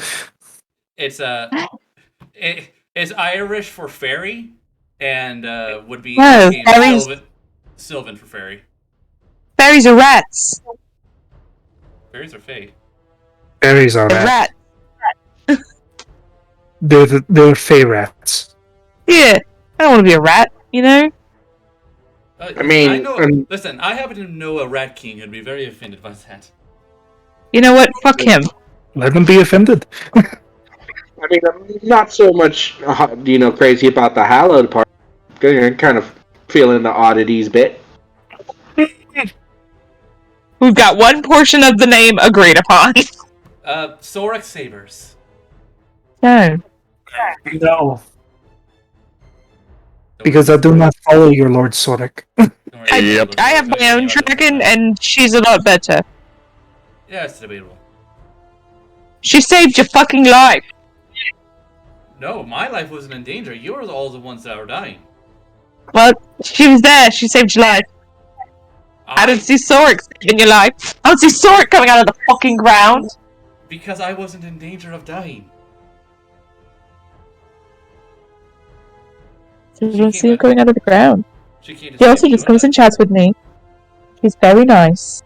It's it's Irish for fairy, and would be No, in fairies- Sylvan for fairy. Fairies are rats. Fairies are fae. Fairies are They're rats. rats. They're Fey rats. Yeah. I don't want to be a rat, you know? I mean, I know. Listen, I happen to know a rat king who'd be very offended by that. You know what? Fuck him. Let them be offended. I mean, I'm not so much, crazy about the hallowed part. You're kind of feeling the oddities bit. We've got one portion of the name agreed upon. Sorex sabers. No. No, because I do not follow your Lord Soric. Yep. I have my own dragon, and she's a lot better. Yeah, it's debatable. She saved your fucking life. No, my life wasn't in danger. You were all the ones that were dying. Well, she was there. She saved your life. I don't see Soric saving your life. I don't see Soric coming out of the fucking ground. Because I wasn't in danger of dying. So you don't see him coming out of the ground. She can't He also just comes and chats with me. He's very nice.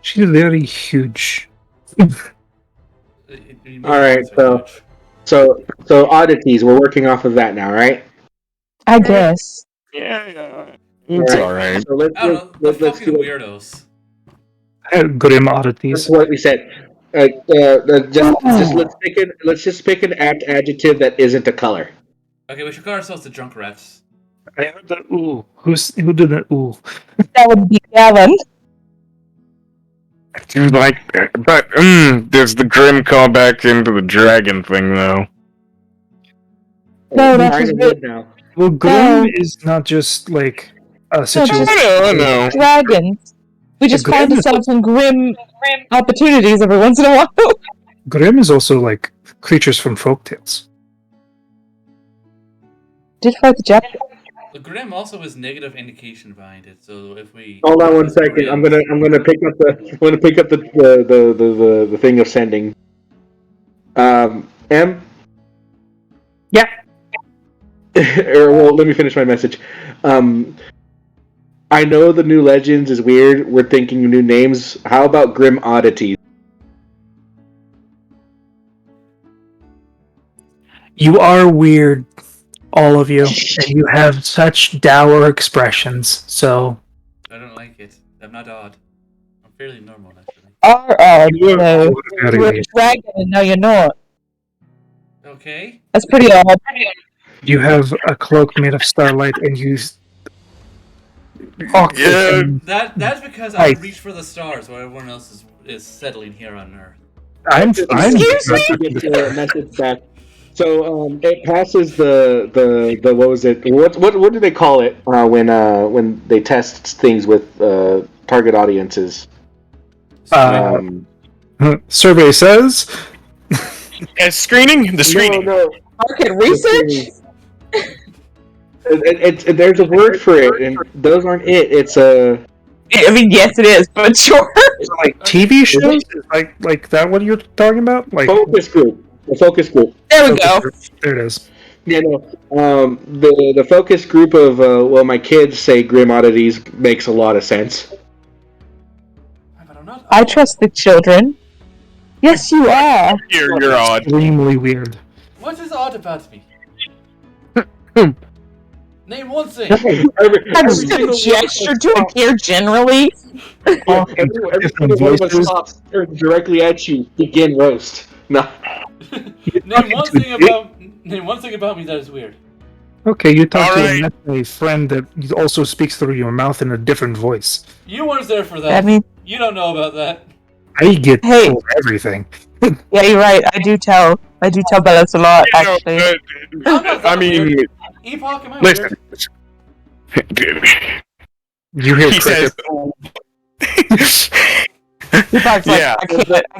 She's very huge. Alright, so oddities, we're working off of that now, right? I guess. Yeah. It's alright. So let's I don't know. The let's fucking do weirdos. Grim That's oddities. what we said. Let's just pick an adjective that isn't a color. Okay, we should call ourselves the drunk rats. I heard the ooh. Who did the ooh? That would be Gavin. Seems like, but there's the grim callback into the dragon thing though. No, that Alright, was I'm good. good now. Well, Grim is not just like a situation. I know. Dragons. We just Grim find is- ourselves in grim opportunities every once in a while. Grim is also like creatures from folktales. Did fight the Japanese. The grim also has negative indication behind it, so if we Hold on 1 second. I'm gonna pick up the thing of sending. M. Yeah. Well, let me finish my message. I know the new Legends is weird. We're thinking of new names. How about Grim Oddities? You are weird, all of you, and you have such dour expressions. So I don't like it. I'm not odd. I'm fairly normal actually. You know. You're a dragon and now you're not. Okay. That's pretty odd. you have a cloak made of starlight, and you. Yeah. That's because I Right. reach for the stars while everyone else is settling here on Earth. I'm. Excuse me? To get the message back. So it passes the what was it? What do they call it when they test things with target audiences? Survey says. Screening? The screening. No. Market research? There's a word for it, and those aren't it. It's a. I mean, yes, it is, but sure. Is it like TV shows? Is like that what you're talking about? Like Focus group. The focus group. There we go. There it is. Yeah, no. The focus group of my kids say Grim Oddities makes a lot of sense. I trust the children. Yes, you are. You're odd. Extremely weird. What is odd about me? Name one thing. That's just a gesture to appear generally. Every single one of us stops, turns directly at you, begin roast. No. Name one thing about me that is weird. Okay, you talk to Alright. a friend that also speaks through your mouth in a different voice. You weren't there for that. I mean, You don't know about that. I get Hey. told everything. yeah, you're right. I do tell Bellos a lot, actually. I mean, Epoch, am I listen. weird? You hear He crickets. says, Tupac's like, Yeah. I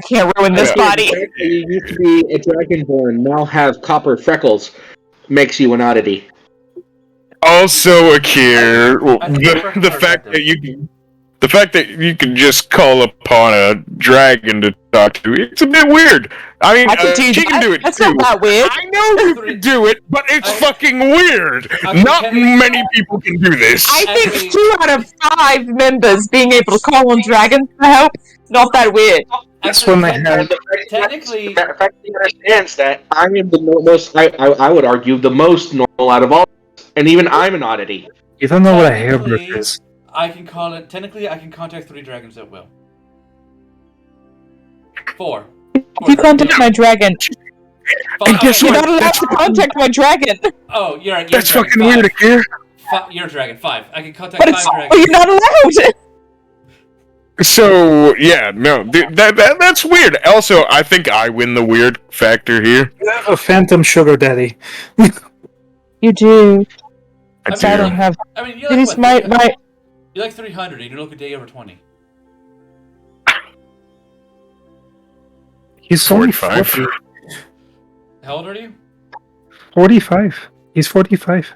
can't ruin this body. You used to be a dragonborn, now have copper freckles. Makes you an oddity. also, Akir, I think we're the fact that you can just call upon a dragon to talk to, it's a bit weird. I mean, I can do she that. can do it That's too. not that weird. I know you can do it, but it's fucking weird. Okay, Not can we- many people can do this. I think Actually- 2 out of 5 members being able to call on dragons for help, not that weird. That's Actually, when they have. technically, The fact that he understands that I am the most, I would argue, the most normal out of all, and even I'm an oddity. You don't know what a Technically- hairbrush is. I can call it. Technically, I can contact 3 dragons at will. 4. If you contact my dragon, And guess you're what? not allowed to contact my dragon. Oh, you're That's dragon, fucking 5. weird, Akir. You're a dragon. 5. I can contact But 5 it's dragons. you're not allowed. So yeah, no, that's weird. Also, I think I win the weird factor here. You have a phantom sugar daddy. You do. I I do. I don't have. I mean, you It is my. You like 300, and you look a day over 20. He's only 45. 40. How old are you? 45. He's 45.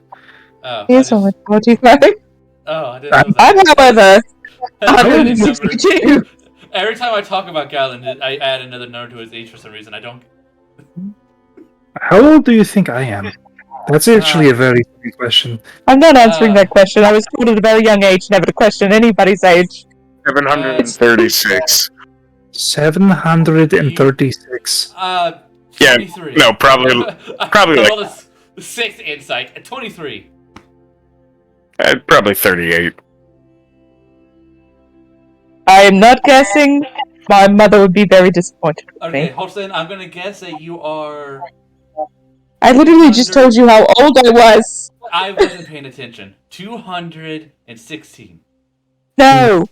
Oh, He is only 45. Oh, I didn't know I'm, that. however, I didn't know. 162. Every time I talk about Galen, I add another number to his age for some reason. I don't. How old do you think I am? That's actually a very good question. I'm not answering that question. I was told at a very young age never to question anybody's age. 736. 736. Yeah, 23. no, probably like- Well, the 6th insight at 23. Probably 38. I am not guessing. My mother would be very disappointed with Okay, me. Holston, I'm gonna guess that you are. I literally just told you how old I was. I wasn't paying attention. 216. No.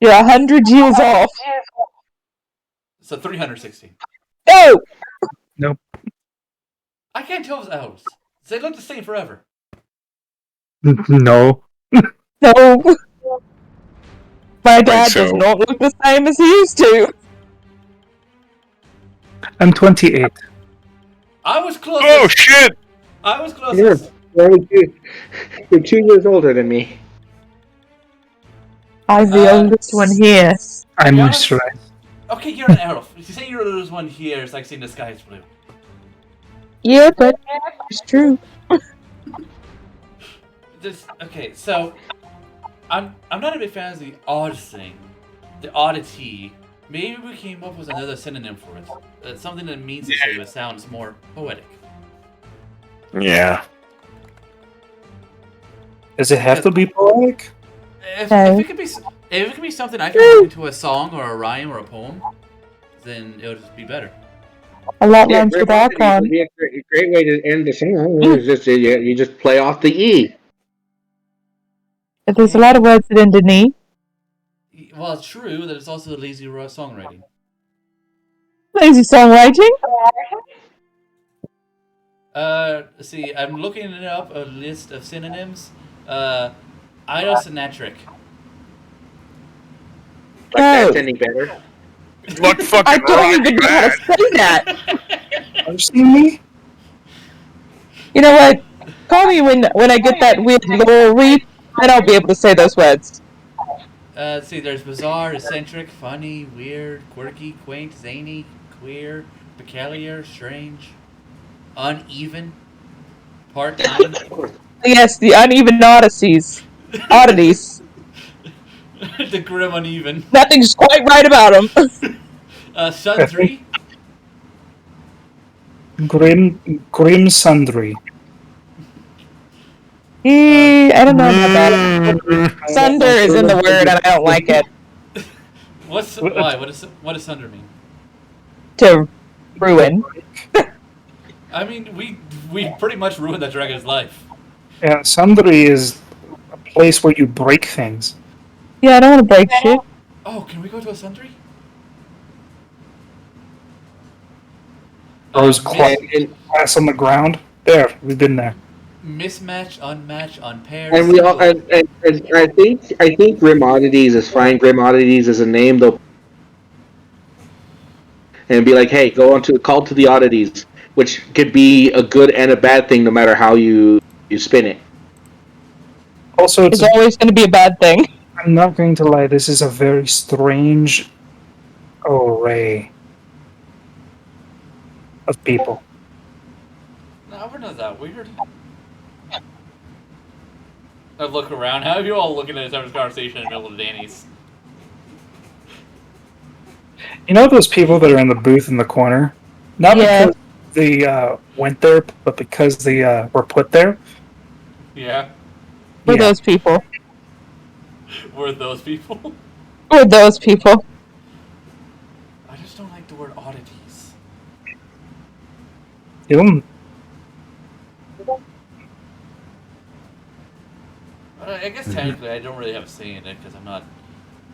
You're 100 years off. So 316. No! Nope. I can't tell if it's elves. They look the same forever. No. No. My dad so. does not look the same as he used to. I'm 28. I was closest. Oh shit! I was You're, closest. you're 2 years older than me. I'm the oldest one here. I'm Yeah. moisturized. Okay, you're an elf. If you say you're the oldest one here, it's like saying the sky is blue. Yeah, but it's true. Okay, so I'm not a big fan of the odd thing, the oddity. Maybe we came up with another synonym for it. Something that means the same but sounds more poetic. Yeah. Does it have to be poetic? If it could be something I can work into a song or a rhyme or a poem, then it would just be better. A lot Yeah, rhymes with Archon. would be a great way to end the song. Is just you just play off the E. But there's a lot of words that end in E. Well, it's true that it's also lazy songwriting. Lazy songwriting. Let's see, I'm looking up a list of synonyms. Idosynmetric. Like that's any better. Look fucking I don't even know how to say that. Are you seeing me? You know what? Call me when I get that weird laurel wreath, then I'll be able to say those words. Let's see, there's bizarre, eccentric, funny, weird, quirky, quaint, zany, queer, peculiar, strange, uneven, part-time. Yes, the uneven oddities. Oddities. The grim uneven. Nothing's quite right about them. Sundry. Grim Sundry. I don't know about that. Sunder is in the word, and I don't like it. Why? What does sunder mean? To ruin. I mean, we pretty much ruined that dragon's life. Yeah, Sundry is a place where you break things. Yeah, I don't want to break shit. Oh, can we go to a sundry? Or is glass on the ground? There, we've been there. Mismatch, unmatch, unpaired. And we all, and I think Grim Oddities is fine. Grim Oddities is a name though, and be like, hey, call to the oddities, which could be a good and a bad thing, no matter how you spin it. Also, It's always going to be a bad thing. I'm not going to lie, this is a very strange array of people. No, we're not that weird. I look around. How are you all looking at this conversation in the middle of Danny's? You know those people that are in the booth in the corner? Not Yeah. because they went there, but because they were put there? Yeah. For Yeah. those people. We're those people. For those people. I just don't like the word oddities. You I guess technically I don't really have a say in it because I'm not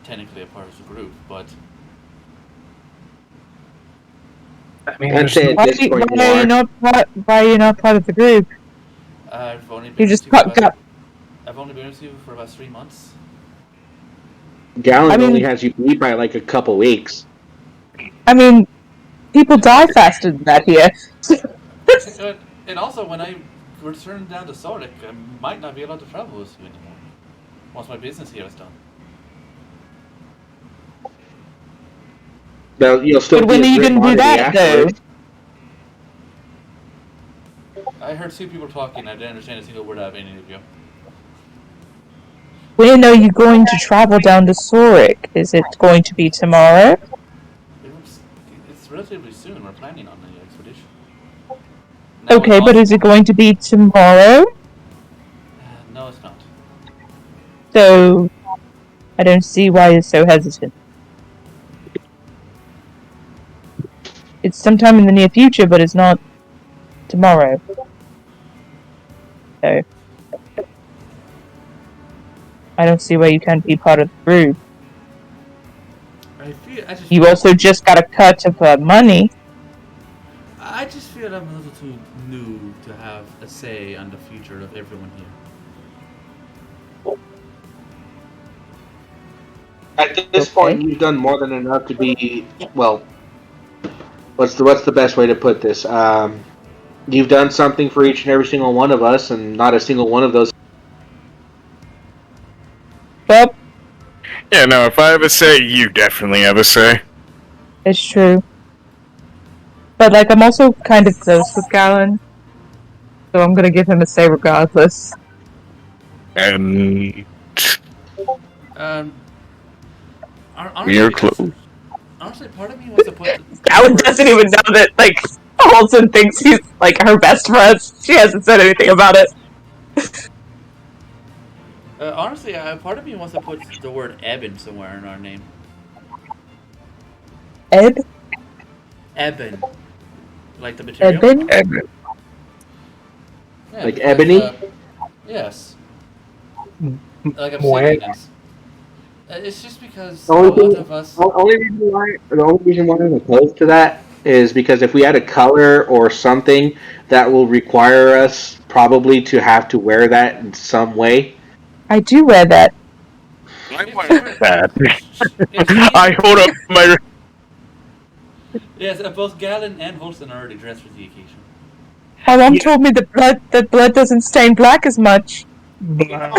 technically a part of the group, but I mean, I'd there's say no- at this point you Why are. are you not part of the group? I've only been You with just you got for about, I've only been with you for about 3 months. Gallon I mean- only has you beat by like a couple weeks. I mean, people die faster than that here. And also, when I return down to Sonic, I might not be allowed to travel with you anymore. Once my business here is done. But you'll still But when be are a you Grim gonna do Oddity that, though? afterwards. I heard 2 people talking. I didn't understand a single word out of any of you. When are you going to travel down to Soric? Is it going to be tomorrow? It's relatively soon. We're planning on the expedition. No, Okay, but is it going to be tomorrow? No, it's not. So, I don't see why you're so hesitant. It's sometime in the near future, but it's not tomorrow. So, I don't see why you can't be part of the group. You also just got a cut of money. I just feel I'm a little too new to have a say on the future of everyone here. At this point, you've done more than enough to be well. What's the best way to put this? You've done something for each and every single one of us, and not a single one of those. Well, Yeah, no, if I have a say, you definitely have a say. it's true. But, like, I'm also kind of close with Gallon. So I'm gonna give him a say regardless. And Honestly, honestly, part of me wants to put. Gallon doesn't even know that, like, Olsen thinks he's, like, her best friend. She hasn't said anything about it. Honestly, part of me wants to put the word Eben somewhere in our name. Ed? Eben. Like the material? Eben? Yeah, Like because, ebony? Yes. Like I'm Wait. saying, it's just because The a only, lot thing, of us. the only reason why I'm opposed to that is because if we had a color or something that will require us probably to have to wear that in some way. I do wear that. I want that. If we- I hold up my. Yes, both Galen and Holston are already dressed for the occasion. My mom told me that blood doesn't stain black as much. Black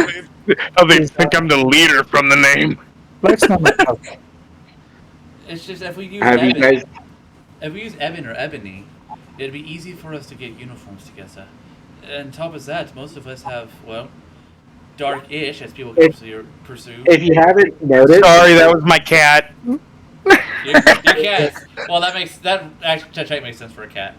Oh, they think I'm the leader from the name. Black's not my color. It's just if we use Have you Evan, guys? if we use Evan or Ebony, it'd be easy for us to get uniforms together. And on top of that, most of us have dark-ish, as people pursue. If you haven't noticed, Sorry, that was my cat. Your cats. Well, that makes sense for a cat.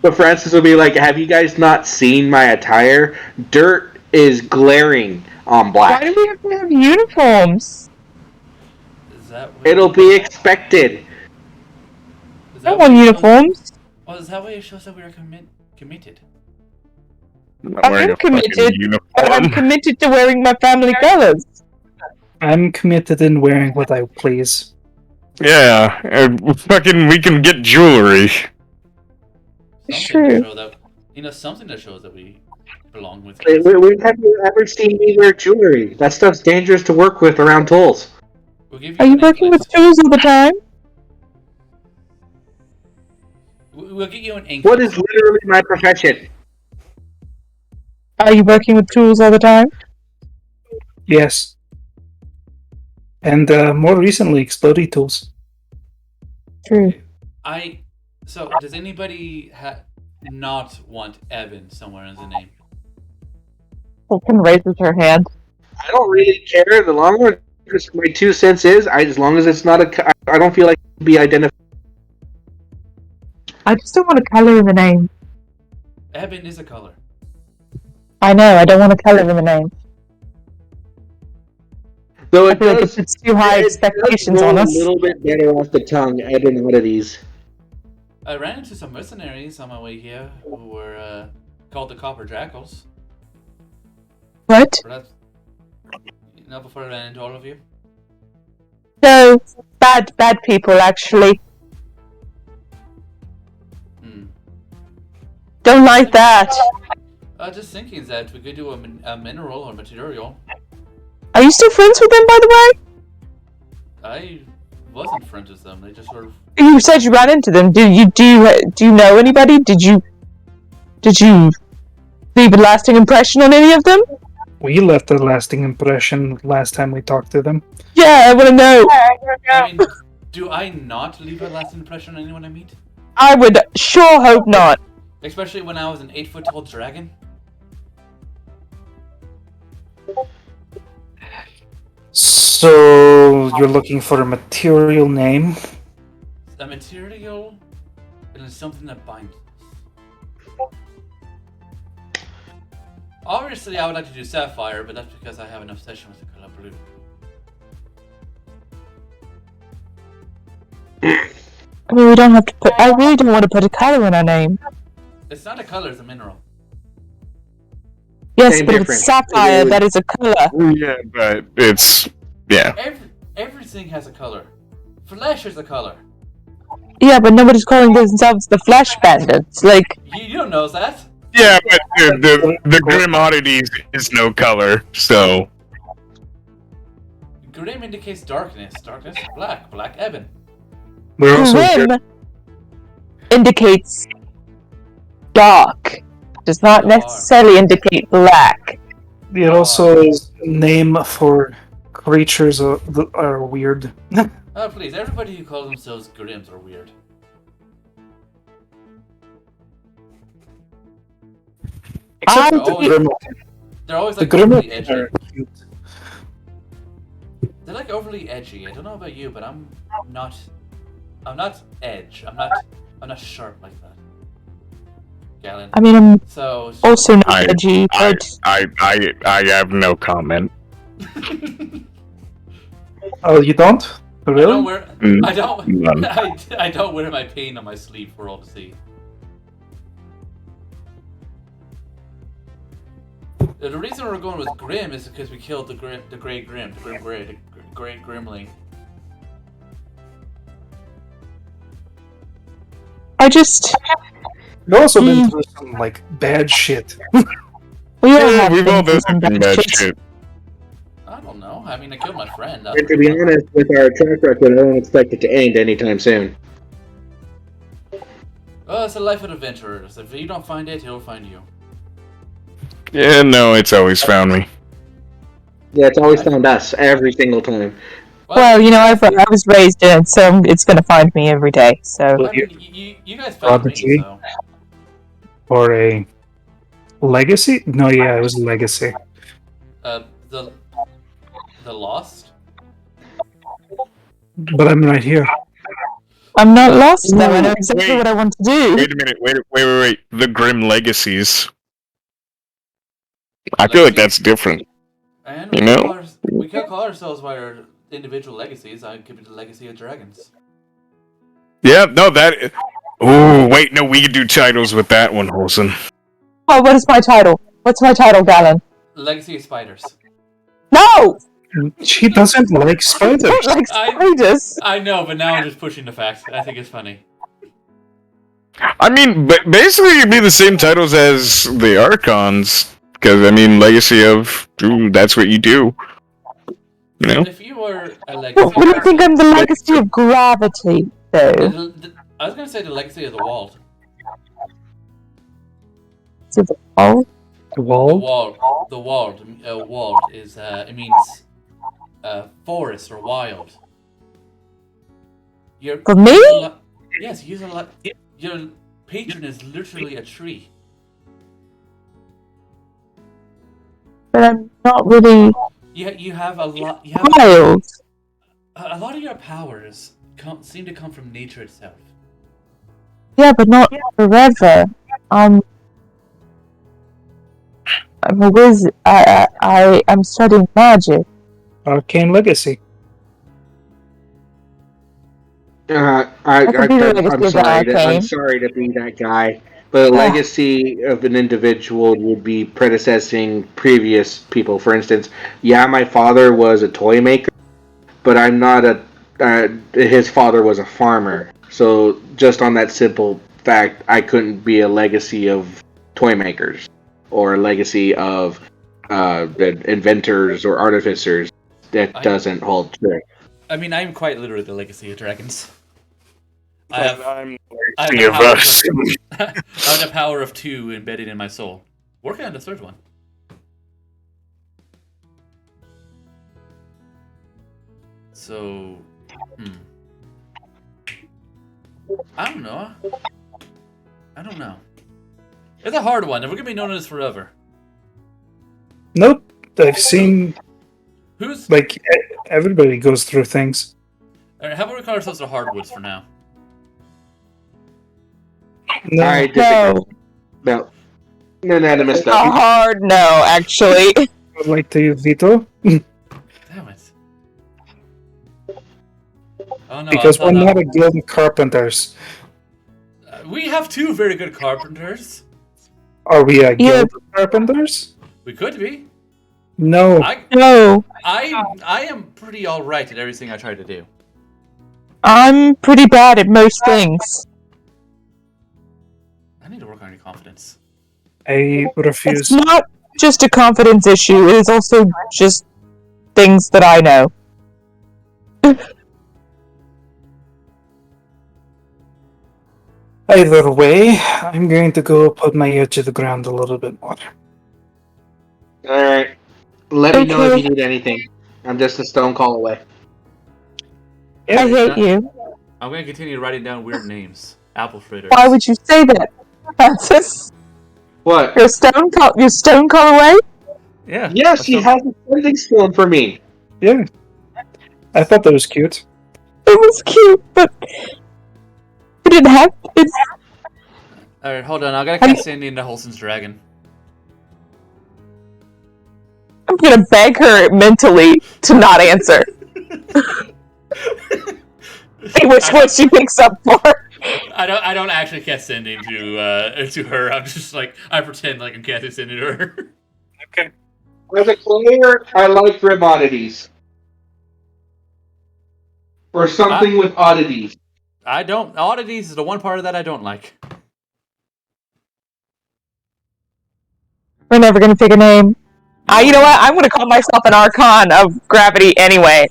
but Francis will be like, "Have you guys not seen my attire? Dirt is glaring on Why black. do we have to have uniforms? Is that what It'll be expected." Is I that don't want what- uniforms. Well, is that way it shows that we are committed? I'm not I wearing am a fucking committed, but I'm uniform. committed to wearing my family colors. I'm committed in wearing what I please. Yeah, we can get jewelry. True. Something that shows that we belong with. Have you ever seen me wear jewelry? That stuff's dangerous to work with around tolls. We'll give Are you an working anklet. with tools all the time? We'll get you an anklet. What is literally my profession? Are you working with tools all the time? Yes. And more recently, explodey tools. True. So, does anybody not want Evan somewhere in the name? Fulton raises her hand. I don't really care. The long run, just my 2 cents is, as long as it's not I don't feel like it can be identified. I just don't want a color in the name. Evan is a color. I know, I don't want a color in the name. Though I it feel like does, it's too high it expectations does roll on us. a little bit better off the tongue, Evan oddities. I ran into some mercenaries on my way here who were called the Copper Jackals. What? But not before I ran into all of you. No, bad people, actually. Don't like that. Just thinking that we could do a mineral or material. Are you still friends with them, by the way? I wasn't friends with them. They just sort of. You said you ran into them. Do you know anybody? Did you leave a lasting impression on any of them? We left a lasting impression last time we talked to them. Yeah, I want to know. I mean, do I not leave a lasting impression on anyone I meet? I would sure hope not. Especially when I was an 8-foot-tall dragon. So you're looking for a material name? A material and something that binds. Obviously, I would like to do sapphire, but that's because I have an obsession with the color blue. I mean, we don't have to put. I really don't want to put a color in our name. It's not a color; it's a mineral. Yes, Same but if difference. it's sapphire, that is a color. Yeah, but it's Everything has a color. Flesh is a color. Yeah, but nobody's calling themselves the Flesh Bandits. Like, You don't know that. yeah, but the Grim Oddities is no color, so Grim indicates darkness. Darkness is black. Black ebon. We're also Grim indicates dark. Does not Dark. necessarily indicate black. it also is a name for creatures that are weird. Oh, please! Everybody who calls themselves Grims are weird. Except I'm the always- Grim. They're always The like Grim overly edgy. are cute. They're like overly edgy. I don't know about you, but I'm not. I'm not edge. I'm not sharp like that. Galen. I mean, I'm So. also not I- edgy, I but I have no comment. Oh, you don't? I don't Really? wear. Mm. I don't. None. I don't wear my pain on my sleeve for all to see. The reason we're going with Grim is because we killed the Gray Grim, the Gray Grimling. I just You've also been through some like bad shit. we all Yeah, have we've all been through done some some bad bad shit. shit. I don't know. I mean, I killed my friend. And to be honest, with our track record, I don't expect it to end anytime soon. Oh, it's the life of adventurers. If you don't find it, he'll find you. Yeah, no, it's always found me. Yeah, it's always found us every single time. Well, I was raised in it, so it's going to find me every day. So I mean, you guys found me, Prodigy? so. Or a legacy? No, yeah, it was a legacy. The Lost? But I'm right here. I'm not lost though. I know exactly Wait. what I want to do. Wait a minute. Wait. The Grim Legacies. I feel like that's different. And You know? we can't call ourselves by our individual legacies. I could be the legacy of dragons. Yeah, no, that... Oh, wait, no, we could do titles with that one, Holson. Oh, what is my title? What's my title, Galen? Legacy of spiders. No! She doesn't like spiders. I don't like spiders. I know, but now I'm just pushing the facts. I think it's funny. I mean, but basically it'd be the same titles as the Archons. Because, I mean, Legacy of... Ooh, that's what you do. You know? But if you were a legacy... What do you think I'm the legacy of gravity, though? I was going to say the legacy of the wall. To the wall? The wall? The walled. Walled is, it means forest or wild. For me? Yes, you use a lot. Your patron is literally a tree. But I'm not really You have a lot. You have wild. a lot of your powers seem to come from nature itself. Yeah, but not forever. I'm a wizard. I'm studying magic. Arcane Legacy. I'm could be the legacy of the I'm arcane. sorry to be that guy, but a legacy of an individual would be predecessing previous people. For instance, yeah, my father was a toy maker, but I'm not a. His father was a farmer, so just on that simple fact, I couldn't be a legacy of toy makers or a legacy of the inventors or artificers. That doesn't hold true. I mean, I'm quite literally the legacy of dragons. I But have I'm I have the of us. I have the power of 2 embedded in my soul. Working on the third one. So, I don't know. It's a hard one, and we're gonna be known as forever. Nope. I've seen, Who's? like, everybody goes through things. Alright, how about we call ourselves the Hardwoods for now? No. I disagree. No. Unanimous A though. hard no, actually. I would like to veto. Damn it. Oh no, Because I we're thought not a guild of carpenters. we have 2 very good carpenters. Are we a Yeah. guild of carpenters? We could be. No. No, I am pretty alright at everything I try to do. I'm pretty bad at most things. I need to work on your confidence. I refuse. It's not just a confidence issue, it is also just things that I know. Either way, I'm going to go put my ear to the ground a little bit more. Alright. Let me know if Okay. you need anything. I'm just a stone call away. I hate you. I'm gonna continue writing down weird names. Apple fritters. Why would you say that, Francis? What? You're stone call away? Yeah. Yes, he has a sending stone for me. Yeah. I thought that was cute. It was cute, but it didn't have. It's Alright, hold on. I gotta cast Sandy into Holson's dragon. I'm gonna beg her mentally to not answer. See which one she picks up for. I don't actually cast sending to her. I'm just like I pretend like I'm casting sending to her. Okay. As a player, I like grim oddities. Or something with oddities. I don't. Oddities is the one part of that I don't like. We're never gonna pick a name. You know what? I'm going to call myself an Archon of Gravity anyway.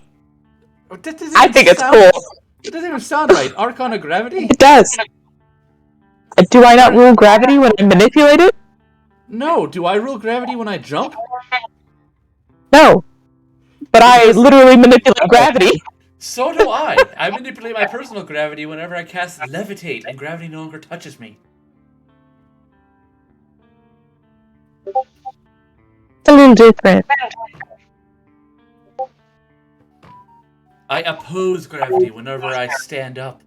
I think it's cool. It doesn't even sound right. Archon of Gravity? It does. Do I not rule gravity when I manipulate it? No. Do I rule gravity when I jump? No. But I literally manipulate gravity. So do I. I manipulate my personal gravity whenever I cast Levitate, and gravity no longer touches me. It's a little different. I oppose gravity whenever I stand up.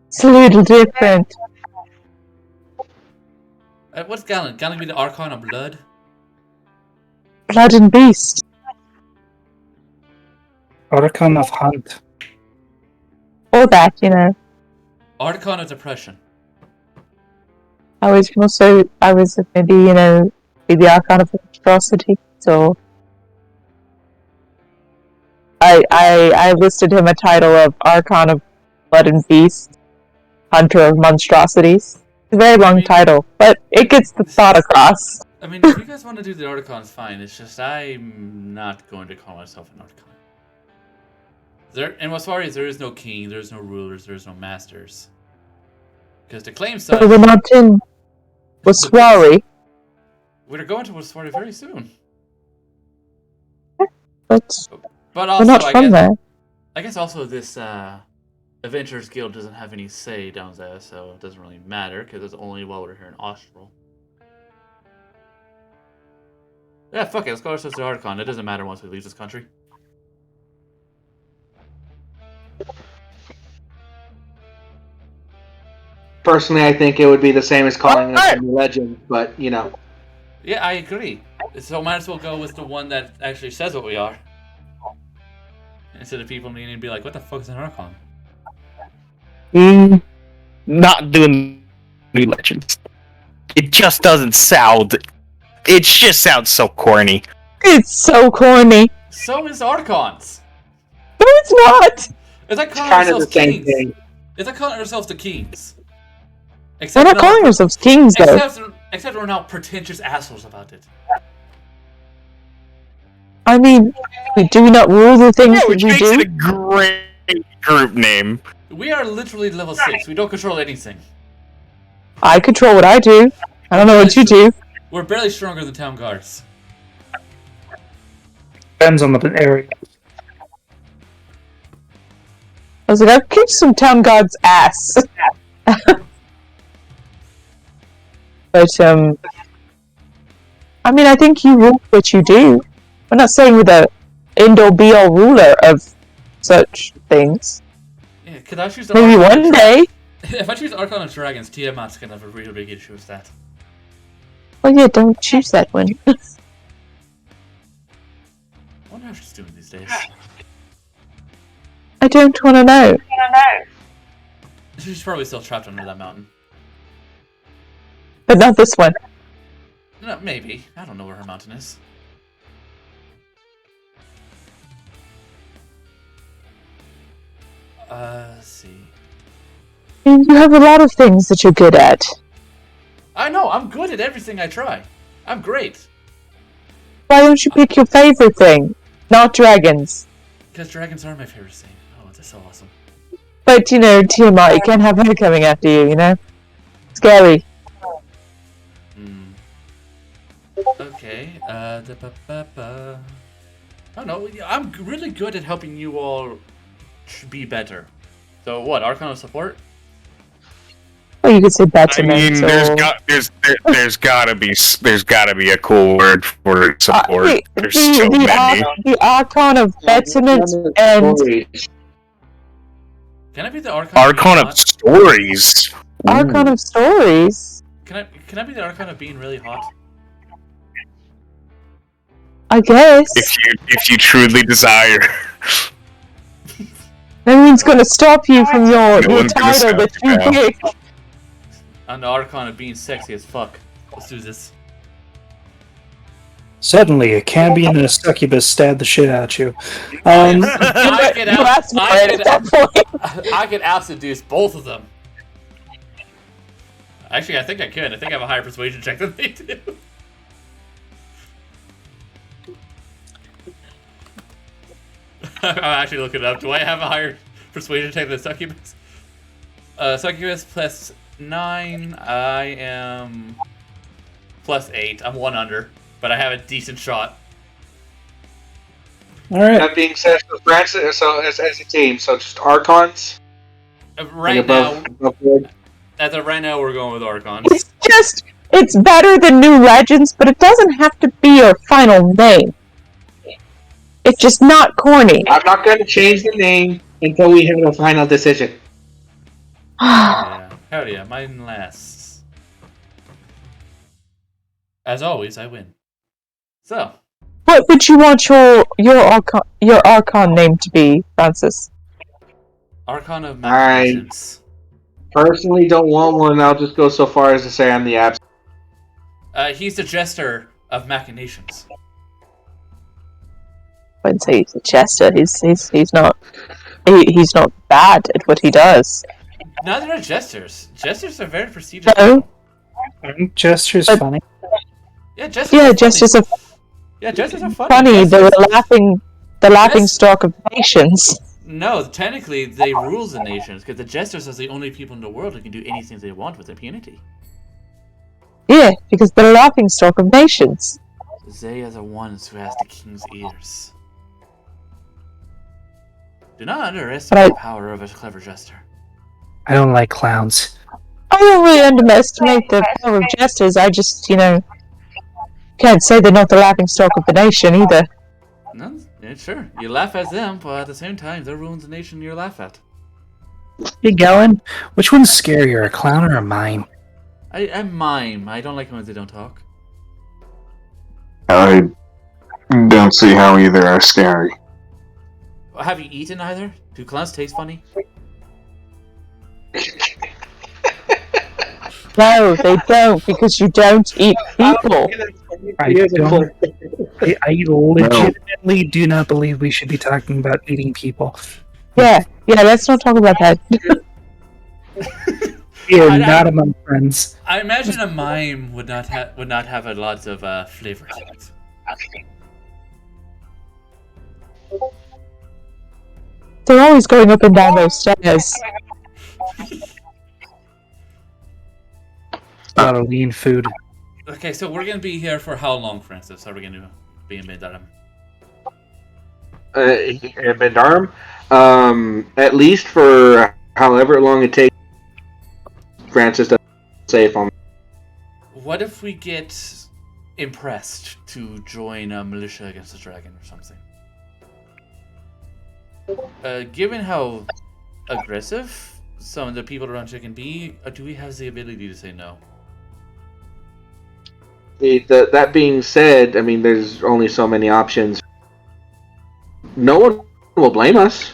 It's a little different. What's Galen? Galen be the Archon of Blood? Blood and Beast. Archon of Hunt. Or that, you know. Archon of Depression. I was maybe, you know, the Archon of Monstrosity, so... I listed him a title of Archon of Blood and Beast, Hunter of Monstrosities. It's a very long title, but it gets the thought across. I mean, if you guys want to do the Archons, fine. It's just I'm not going to call myself an Archon. In Waswari, there is no king, there is no rulers, there is no masters. Because to claim such... So we're not in Waswari. We're going to Waswari very soon. But also, we're not from there. I guess also this Adventurers Guild doesn't have any say down there, so it doesn't really matter, because it's only while we're here in Austral. Yeah, fuck it, let's call ourselves the Archon. It doesn't matter once we leave this country. Personally, I think it would be the same as calling us a legend, but, you know. Yeah, I agree. So might as well go with the one that actually says what we are. Instead of people needing to be like, what the fuck is an Archon? Not doing New Legends. It just doesn't sound... It just sounds so corny. It's so corny. So is Archons. No, it's not. It's like calling Kind of ourselves the same kings. thing. It's like calling ourselves the kings. We're not calling ourselves kings, though. Except we're not pretentious assholes about it. I mean, do we not rule the things Which that we makes do? it a great group name. We are literally level 6. We don't control anything. I control what I do. I don't know what you do. We're barely stronger than town guards. Depends on the area. I was like, I've kicked some town guard's ass. But, I mean, I think you rule what you do. We're not saying we're the end-all be-all ruler of such things. Yeah, could I choose the Maybe Archon one day. If I choose Archon of Dragons, Tiamat's gonna have a real big issue with that. Well, yeah, don't choose that one. I wonder how she's doing these days. I don't want to know. She's probably still trapped under that mountain. But not this one. No, maybe. I don't know where her mountain is. Let's see. I mean, you have a lot of things that you're good at. I know, I'm good at everything I try. I'm great. Why don't you pick your favorite thing? Not dragons. Because dragons are my favorite thing. Oh, that's so awesome. But, you know, Tiamat, you can't have her coming after you, you know? Scary. Okay, I don't know, I'm really good at helping you all be better. So what, Archon of Support? Well, you could say I betterment, mean, there's gotta be a cool word for support. There's so many. The Archon of betterment and... Can I be the Archon? Archon of stories. Archon of stories? Can I be the Archon of being really hot? I guess. If you truly desire. That means going to stop you from your one's gonna title that stop you you now. pick. I'm the Archon of being sexy as fuck. Let's do this. Suddenly, a Cambion and a succubus stab the shit out you. I could out-seduce both of them. Actually, I think I could. I think I have a higher persuasion check than they do. I'm actually looking it up. Do I have a higher persuasion check than Succubus? Succubus plus 9. I am plus 8. I'm 1 under, but I have a decent shot. All right. That being said, so Francis, so as a team, so just Archons. Right above now, board. as of right now, we're going with Archons. It's better than New Legends, but it doesn't have to be your final name. It's just not corny. I'm not going to change the name until we have a final decision. Hell yeah, mine lasts. As always, I win. So, What would you want your Archon name to be, Francis? Archon of I- Machinations. Personally, don't want one. I'll just go so far as to say I'm the absent. He's the Jester of Machinations. I wouldn't say he's a jester. He's not bad at what he does. Neither are Jesters. Jesters are very prestigious. No. Gesture's But- funny. Yeah, Jesters Yeah, are jesters funny. are Yeah, Jesters are funny. funny. They're Jesters- the laughing Yes. stock of nations. No, technically, they rule the nations, because the Jesters are the only people in the world who can do anything they want with impunity. Yeah, because they're the laughing stock of nations. They are the ones who has the king's ears. Do not underestimate the power of a clever jester. I don't like clowns. I don't really underestimate the power of jesters. I just, can't say they're not the laughing stock of the nation either. No, yeah, sure. You laugh at them, but at the same time, they're ruining the nation you laugh at. Hey, Galen, which one's scarier, a clown or a mime? I mime. I don't like when they don't talk. I don't see how either are scary. Have you eaten either? Do clowns taste funny? No, they don't, because you don't eat people. I don't. I legitimately do not believe we should be talking about eating people. Yeah, let's not talk about that. Yeah, not among friends. I imagine a mime would not have a lot of flavor to it. They're always going up and down those stairs. A lot of lean food. Okay, so we're gonna be here for how long, Francis? Are we gonna be in Bendarum? In Bendarm, at least for however long it takes. Francis doesn't safe on. What if we get impressed to join a militia against the dragon or something? Given how aggressive some of the people around here can be, do we have the ability to say no? That being said, I mean, there's only so many options. No one will blame us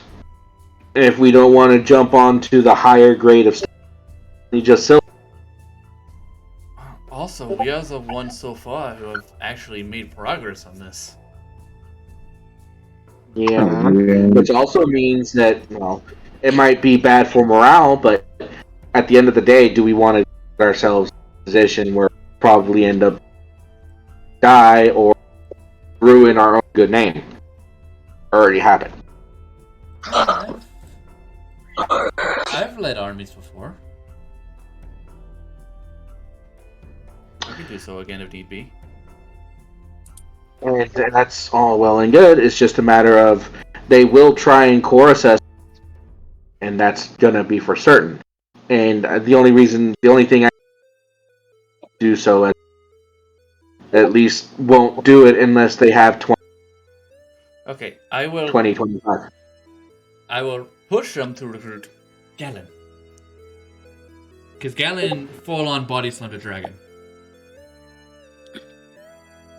if we don't want to jump onto the higher grade of stuff. You just silver. Also, we are the ones so far who have actually made progress on this. Yeah, which also means that, well, it might be bad for morale, but at the end of the day, do we want to put ourselves in a position where we'll probably end up die or ruin our own good name? Already happened. I've led armies before. I could do so again if need be. And that's all well and good. It's just a matter of they will try and coerce us, and that's gonna be for certain. And the only thing I do so at least won't do it unless they have 20, Okay, I will 25. I will push them to recruit Galen. Because Galen full on body slammed a dragon.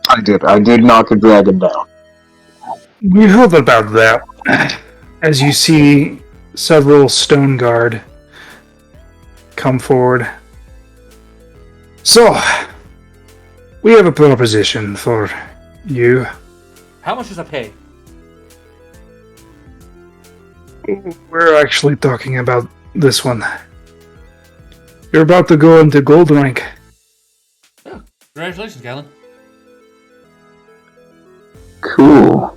I did knock a dragon down. We heard about that. As you see several stone guard come forward. So, we have a proposition for you. How much does that pay? We're actually talking about this one. You're about to go into gold rank. Oh, congratulations, Galen. Cool.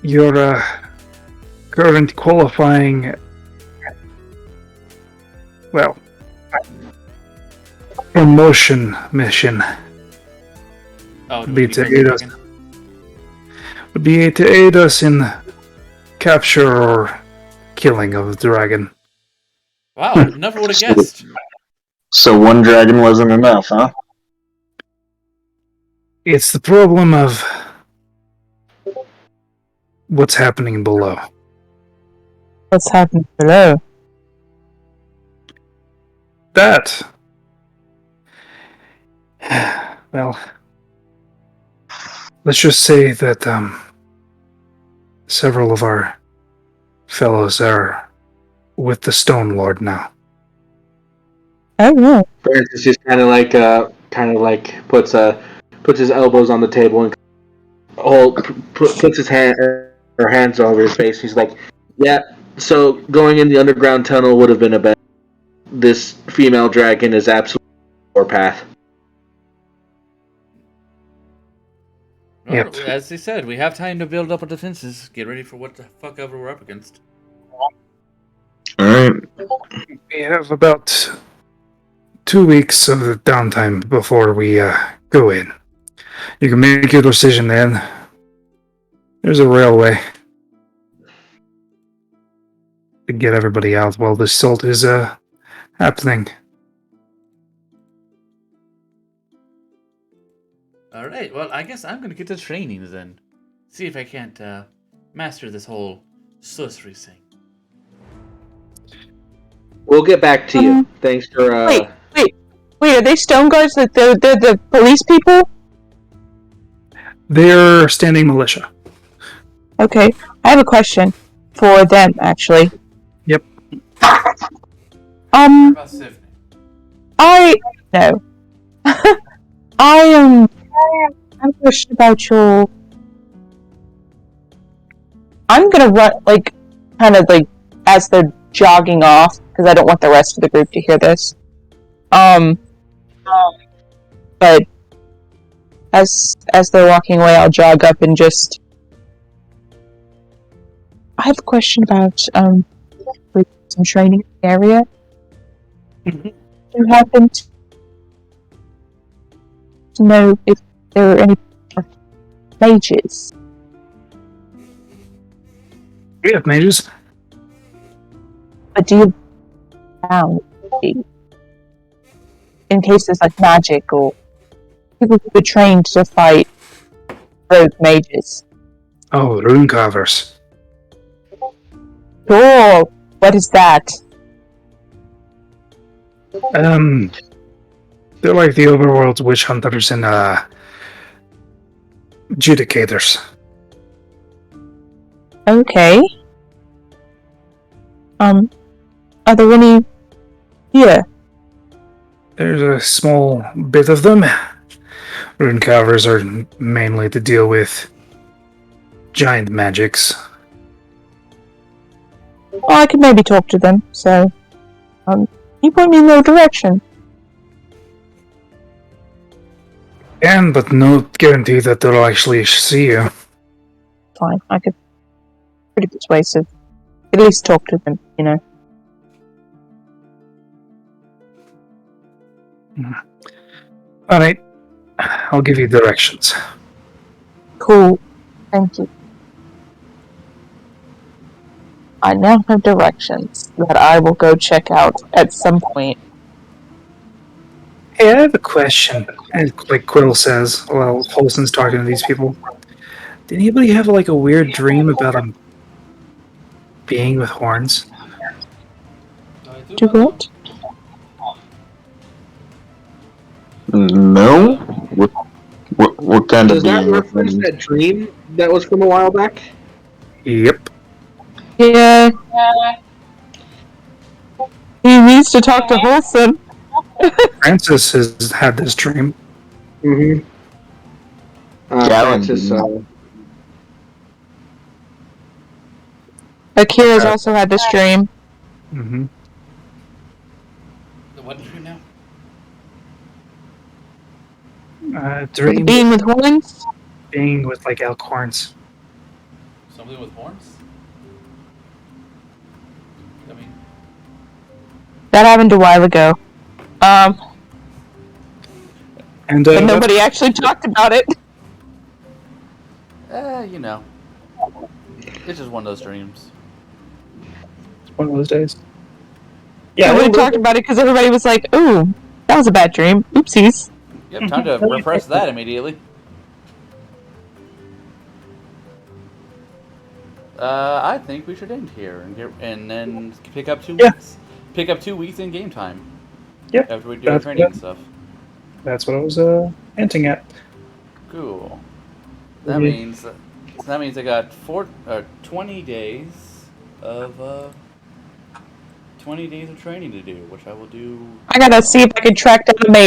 Your current qualifying, well, promotion mission Oh, would be we to killed the aid us. dragon? Would be to aid us in capture or killing of the dragon. Wow, never would have guessed. So one dragon wasn't enough, huh? It's the problem of what's happening below. What's happening below? That, well, let's just say that several of our fellows are with the Stone Lord now. Oh yeah. Francis just kind of like puts his elbows on the table and puts his hands over his face. He's like, "Yeah, so going in the underground tunnel would have been a bad. This female dragon is absolutely our path." Well, Yep. as they said, we have time to build up our defenses. Get ready for what the fuck ever we're up against. Alright. We have about 2 weeks of downtime before we go in. You can make your decision then. There's a railway to get everybody out while the assault is happening. Alright, well, I guess I'm gonna get to training then. See if I can't master this whole sorcery thing. We'll get back to you. Thanks for. Wait, are they stone guards? Like they're the police people? They're standing militia. Okay, I have a question for them, actually. Yep. About Sivney. I no. I have a question about your. I'm gonna run kind of as they're jogging off because I don't want the rest of the group to hear this. But as they're walking away, I'll jog up and just. I have a question about some training in the area. Do you happen to know if there are any mages? We have mages. But do you found in cases like magic or people who are trained to fight rogue mages? Oh, rune carvers. Oh, what is that? They're like the overworld's witch hunters and adjudicators. Okay. Are there any here? There's a small bit of them. Rune carvers are mainly to deal with giant magics. Well, I could maybe talk to them, so you point me in their direction. Can, but no guarantee that they'll actually see you. Fine, I could pretty persuasive. At least talk to them, you know. Alright, I'll give you directions. Cool. Thank you. I now have directions that I will go check out at some point. Hey, I have a question. And like Quill says, while Holson's talking to these people. Did anybody have like a weird dream about a being with horns? Do what? No? What kind Does of that being? reference that dream that was from a while back? Yep. Yeah. He needs to talk to Holson. Francis has had this dream. Mm-hmm. Francis, Akira's also had this dream. Mm-hmm. The what dream now? Dream Being with horns? being with like elk horns. Something with horns? I mean, That happened a while ago. And But nobody actually talked about it. you know, it's just one of those dreams. one of those days. Yeah, Nobody we'll- talked about it because everybody was like, "Ooh, that was a bad dream. Oopsies." Yep, time to repress that immediately. I think we should end here and then pick up 2 Yeah. weeks. Pick up 2 weeks in game time. Yeah, After we do our training and stuff. that's what I was hinting at. Cool. That Mhm. means I got 20 days of 20 days of training to do, which I will do. I gotta see if I can track down the maid.